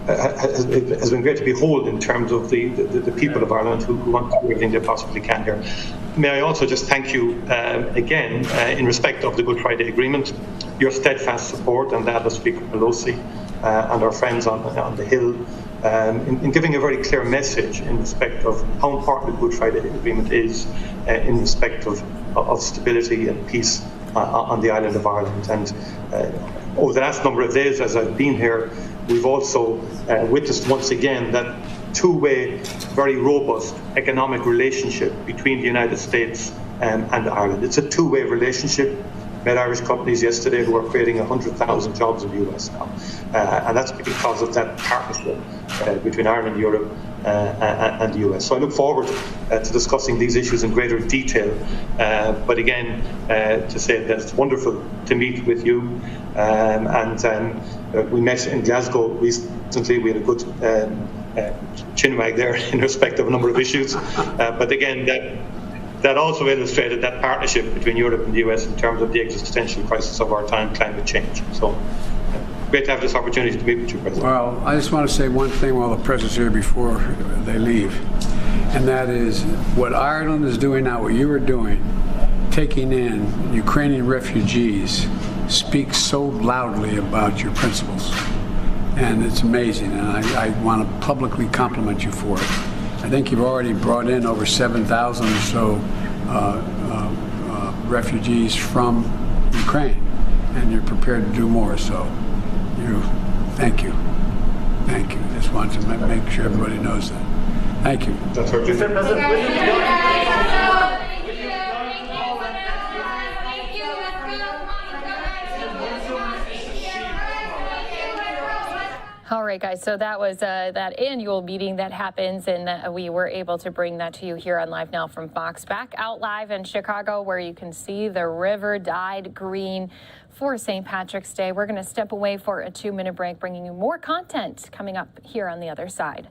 great to behold in terms of the people of Ireland who want to do everything they possibly can here. May I also just thank you again in respect of the Good Friday Agreement, your steadfast support and that of Speaker Pelosi and our friends on the Hill in giving a very clear message in respect of how important the Good Friday Agreement is in respect of stability and peace on the island of Ireland. And over the last number of days as I've been here, we've also witnessed once again that two-way, very robust economic relationship between the United States and Ireland. It's a two-way relationship. Met Irish companies yesterday who are creating 100,000 jobs in the US now. And that's because of that partnership between Ireland, Europe and the US. So I look forward to discussing these issues in greater detail. But again, to say that it's wonderful to meet with you. We met in Glasgow recently. We had a good chinwag there in respect of a number of issues. But again, that also illustrated that partnership between Europe and the US in terms of the existential crisis of our time, climate change. So great to have this opportunity to meet with you, President. Well, I just want to say one thing while the President's here before they leave, and that is what Ireland is doing now, what you are doing, taking in Ukrainian refugees, speaks so loudly about your principles. And it's amazing, and I want to publicly compliment you for it. I think you've already brought in over 7,000 or so refugees from Ukraine, and you're prepared to do more. So, thank you. Thank you. Just want to make sure everybody knows that. Thank you. That's our All right, guys, so that was that annual meeting that happens, and we were able to bring that to you here on Live Now from Fox. Back out live in Chicago, where you can see the river dyed green for St. Patrick's Day. We're going to step away for a 2-minute break, bringing you more content coming up here on the other side.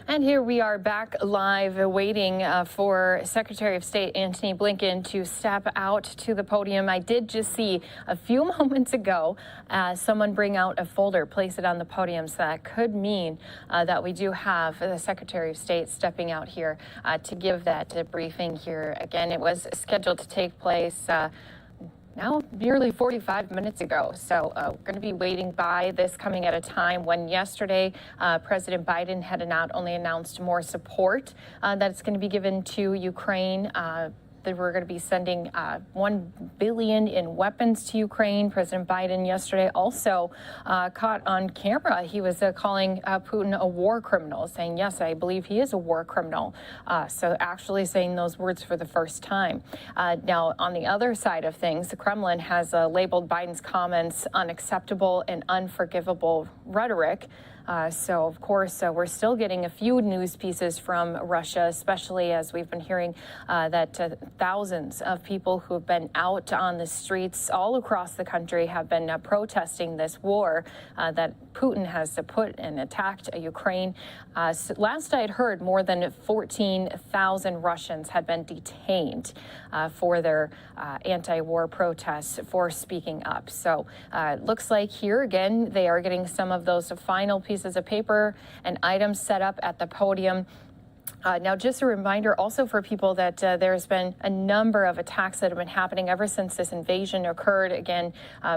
And here we are back live waiting for Secretary of State Antony Blinken to step out to the podium. I did just see a few moments ago someone bring out a folder, place it on the podium. So that could mean that we do have the Secretary of State stepping out here to give that briefing here. Again, it was scheduled to take place now nearly 45 minutes ago. So we're going to be waiting by this coming at a time when yesterday President Biden had not only announced more support that's going to be given to Ukraine, that we're going to be sending $1 billion in weapons to Ukraine. President Biden yesterday also caught on camera. He was calling Putin a war criminal, saying, yes, I believe he is a war criminal. So actually saying those words for the first time. Now, on the other side of things, the Kremlin has labeled Biden's comments unacceptable and unforgivable rhetoric. So, of course, we're still getting a few news pieces from Russia, especially as we've been hearing that thousands of people who have been out on the streets all across the country have been protesting this war that Putin has put and attacked Ukraine. Last I had heard, more than 14,000 Russians had been detained for their anti-war protests for speaking up. So it looks like here again, they are getting some of those final pieces of paper and items set up at the podium. Now, just a reminder also for people that there's been a number of attacks that have been happening ever since this invasion occurred again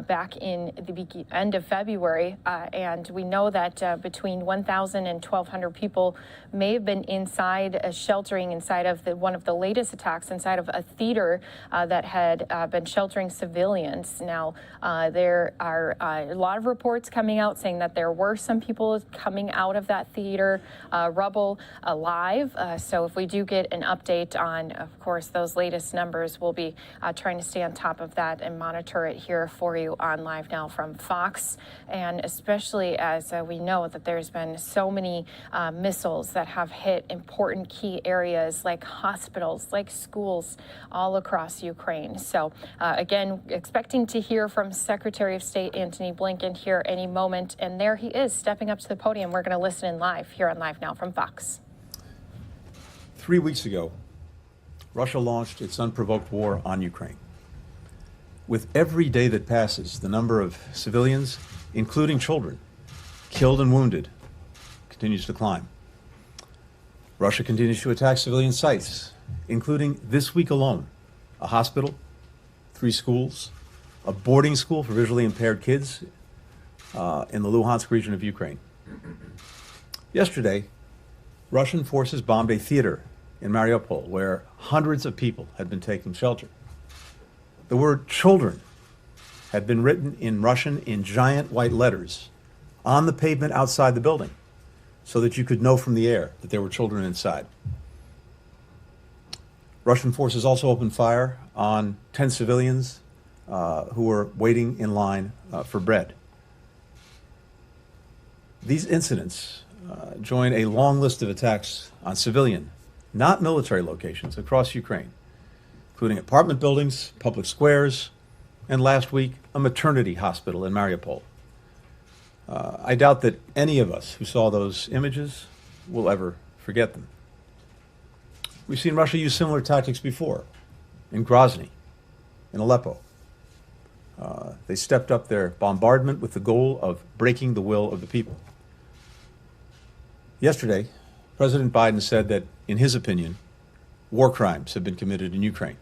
back in the end of February. And we know that between 1,000 and 1,200 people may have been inside, sheltering inside of one of the latest attacks inside of a theater that had been sheltering civilians. Now, there are a lot of reports coming out saying that there were some people coming out of that theater rubble alive. So if we do get an update on, of course, those latest numbers, we'll be trying to stay on top of that and monitor it here for you on Live Now from Fox. And especially as we know that there's been so many missiles that have hit important key areas like hospitals, like schools all across Ukraine. So again, expecting to hear from Secretary of State Antony Blinken here any moment. And there he is stepping up to the podium. We're going to listen in live here on Live Now from Fox. 3 weeks ago, Russia launched its unprovoked war on Ukraine. With every day that passes, the number of civilians, including children, killed and wounded, continues to climb. Russia continues to attack civilian sites, including this week alone, a hospital, 3 schools, a boarding school for visually impaired kids in the Luhansk region of Ukraine. Yesterday, Russian forces bombed a theater in Mariupol where hundreds of people had been taking shelter. The word children had been written in Russian in giant white letters on the pavement outside the building so that you could know from the air that there were children inside. Russian forces also opened fire on 10 civilians who were waiting in line for bread. These incidents join a long list of attacks on civilian, not military locations across Ukraine, including apartment buildings, public squares, and last week, a maternity hospital in Mariupol. I doubt that any of us who saw those images will ever forget them. We've seen Russia use similar tactics before, in Grozny, in Aleppo. They stepped up their bombardment with the goal of breaking the will of the people. Yesterday, President Biden said that, in his opinion, war crimes have been committed in Ukraine.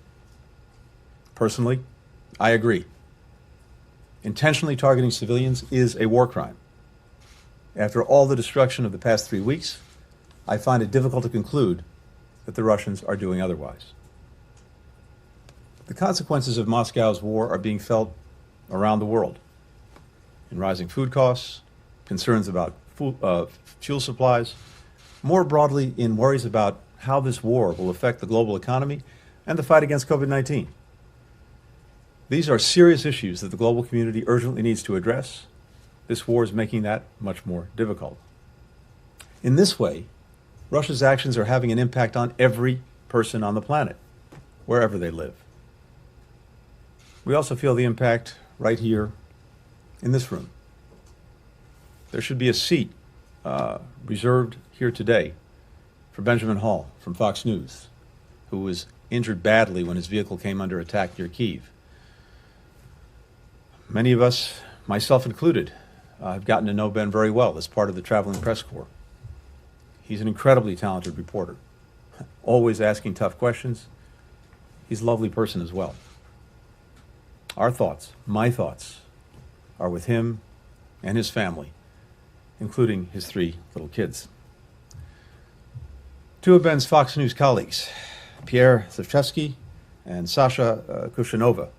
Personally, I agree. Intentionally targeting civilians is a war crime. After all the destruction of the past 3 weeks, I find it difficult to conclude that the Russians are doing otherwise. The consequences of Moscow's war are being felt around the world in rising food costs, concerns about fuel supplies, more broadly in worries about how this war will affect the global economy and the fight against COVID-19. These are serious issues that the global community urgently needs to address. This war is making that much more difficult. In this way, Russia's actions are having an impact on every person on the planet, wherever they live. We also feel the impact right here in this room. There should be a seat reserved here today for Benjamin Hall from Fox News, who was injured badly when his vehicle came under attack near Kyiv. Many of us, myself included, have gotten to know Ben very well as part of the traveling press corps. He's an incredibly talented reporter, always asking tough questions. He's a lovely person as well. Our thoughts, my thoughts, are with him and his family, including his 3 little kids. 2 of Ben's Fox News colleagues, Pierre Zivchevsky and Sasha Kushanova,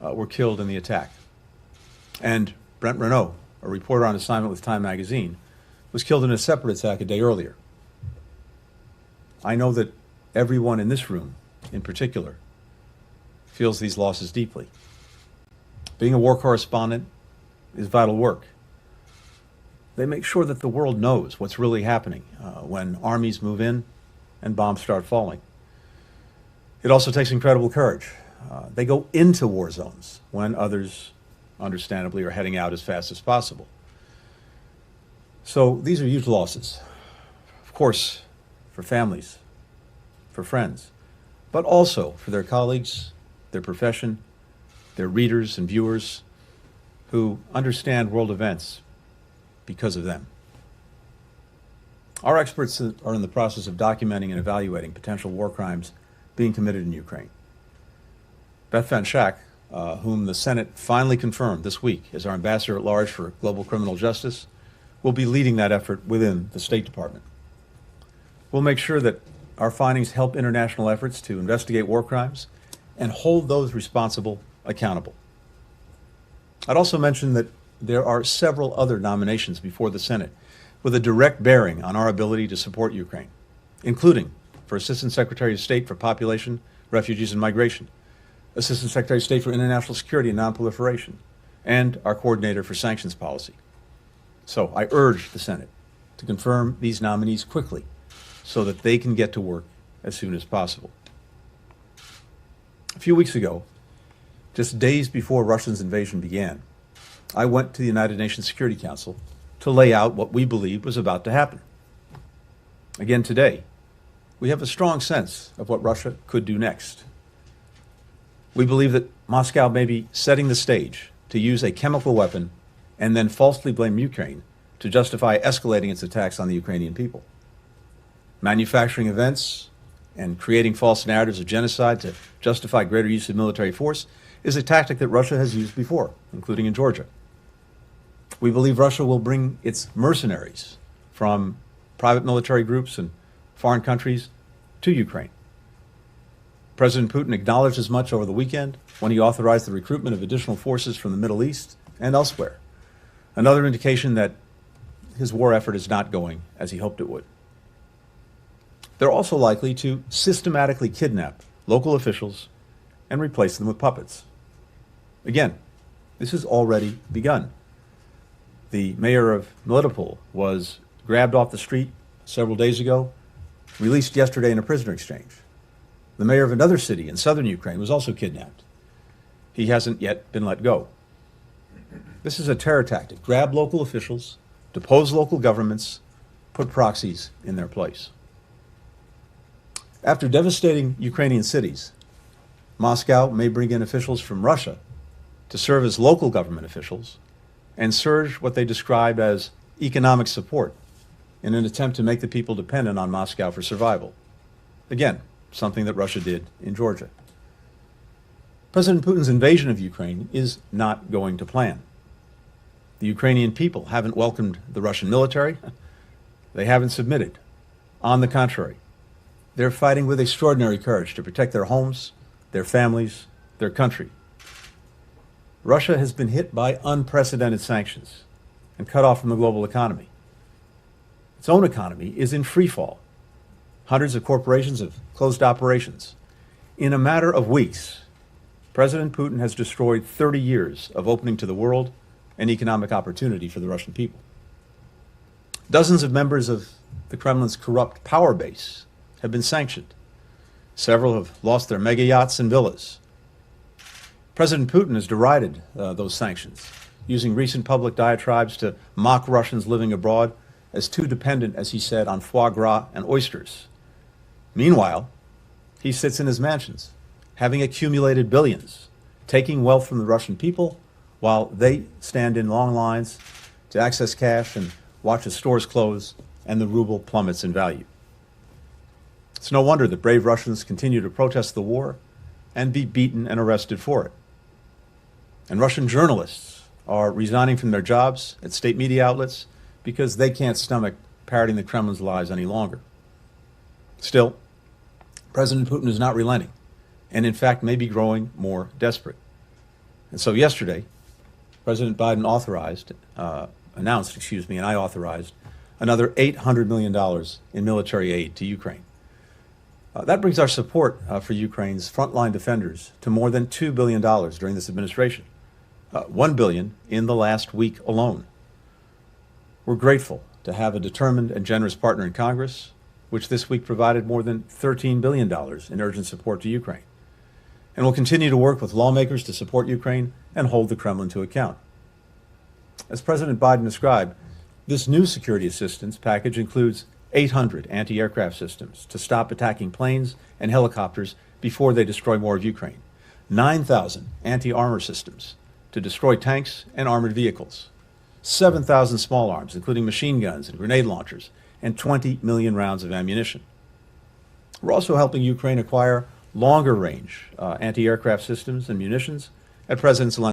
were killed in the attack. And Brent Renaud, a reporter on assignment with Time magazine, was killed in a separate attack a day earlier. I know that everyone in this room, in particular, feels these losses deeply. Being a war correspondent is vital work. They make sure that the world knows what's really happening when armies move in and bombs start falling. It also takes incredible courage. They go into war zones when others, understandably, are heading out as fast as possible. So these are huge losses, of course, for families, for friends, but also for their colleagues, their profession, their readers and viewers who understand world events because of them. Our experts are in the process of documenting and evaluating potential war crimes being committed in Ukraine. Beth Van Schack, whom the Senate finally confirmed this week as our ambassador at large for global criminal justice, will be leading that effort within the State Department. We'll make sure that our findings help international efforts to investigate war crimes and hold those responsible accountable. I'd also mention that there are several other nominations before the Senate with a direct bearing on our ability to support Ukraine, including for Assistant Secretary of State for Population, Refugees, and Migration, Assistant Secretary of State for International Security and Nonproliferation, and our Coordinator for Sanctions Policy. So I urge the Senate to confirm these nominees quickly so that they can get to work as soon as possible. A few weeks ago, just days before Russia's invasion began, I went to the United Nations Security Council to lay out what we believed was about to happen. Again today, we have a strong sense of what Russia could do next. We believe that Moscow may be setting the stage to use a chemical weapon and then falsely blame Ukraine to justify escalating its attacks on the Ukrainian people. Manufacturing events and creating false narratives of genocide to justify greater use of military force is a tactic that Russia has used before, including in Georgia. We believe Russia will bring its mercenaries from private military groups and foreign countries to Ukraine. President Putin acknowledged as much over the weekend when he authorized the recruitment of additional forces from the Middle East and elsewhere. Another indication that his war effort is not going as he hoped it would. They're also likely to systematically kidnap local officials and replace them with puppets. Again, this has already begun. The mayor of Melitopol was grabbed off the street several days ago, released yesterday in a prisoner exchange. The mayor of another city in southern Ukraine was also kidnapped. He hasn't yet been let go. This is a terror tactic. Grab local officials, depose local governments, put proxies in their place. After devastating Ukrainian cities, Moscow may bring in officials from Russia to serve as local government officials and surge what they describe as economic support in an attempt to make the people dependent on Moscow for survival. Again, something that Russia did in Georgia. President Putin's invasion of Ukraine is not going to plan. The Ukrainian people haven't welcomed the Russian military. They haven't submitted. On the contrary, they're fighting with extraordinary courage to protect their homes, their families, their country. Russia has been hit by unprecedented sanctions and cut off from the global economy. Its own economy is in free fall. Hundreds of corporations have closed operations. In a matter of weeks, President Putin has destroyed 30 years of opening to the world and economic opportunity for the Russian people. Dozens of members of the Kremlin's corrupt power base have been sanctioned. Several have lost their mega yachts and villas. President Putin has derided those sanctions, using recent public diatribes to mock Russians living abroad as too dependent, as he said, on foie gras and oysters. Meanwhile, he sits in his mansions, having accumulated billions, taking wealth from the Russian people while they stand in long lines to access cash and watch as stores close and the ruble plummets in value. It's no wonder that brave Russians continue to protest the war and be beaten and arrested for it. And Russian journalists are resigning from their jobs at state media outlets because they can't stomach parroting the Kremlin's lies any longer. Still, President Putin is not relenting, and in fact may be growing more desperate. And so yesterday, President Biden announced, and I authorized another $800 million in military aid to Ukraine. That brings our support for Ukraine's frontline defenders to more than $2 billion during this administration, $1 billion in the last week alone. We're grateful to have a determined and generous partner in Congress, which this week provided more than $13 billion in urgent support to Ukraine. And we'll continue to work with lawmakers to support Ukraine and hold the Kremlin to account. As President Biden described, this new security assistance package includes 800 anti-aircraft systems to stop attacking planes and helicopters before they destroy more of Ukraine, 9,000 anti-armor systems to destroy tanks and armored vehicles, 7,000 small arms, including machine guns and grenade launchers, and 20 million rounds of ammunition. We're also helping Ukraine acquire longer-range anti-aircraft systems and munitions at President Zielinski.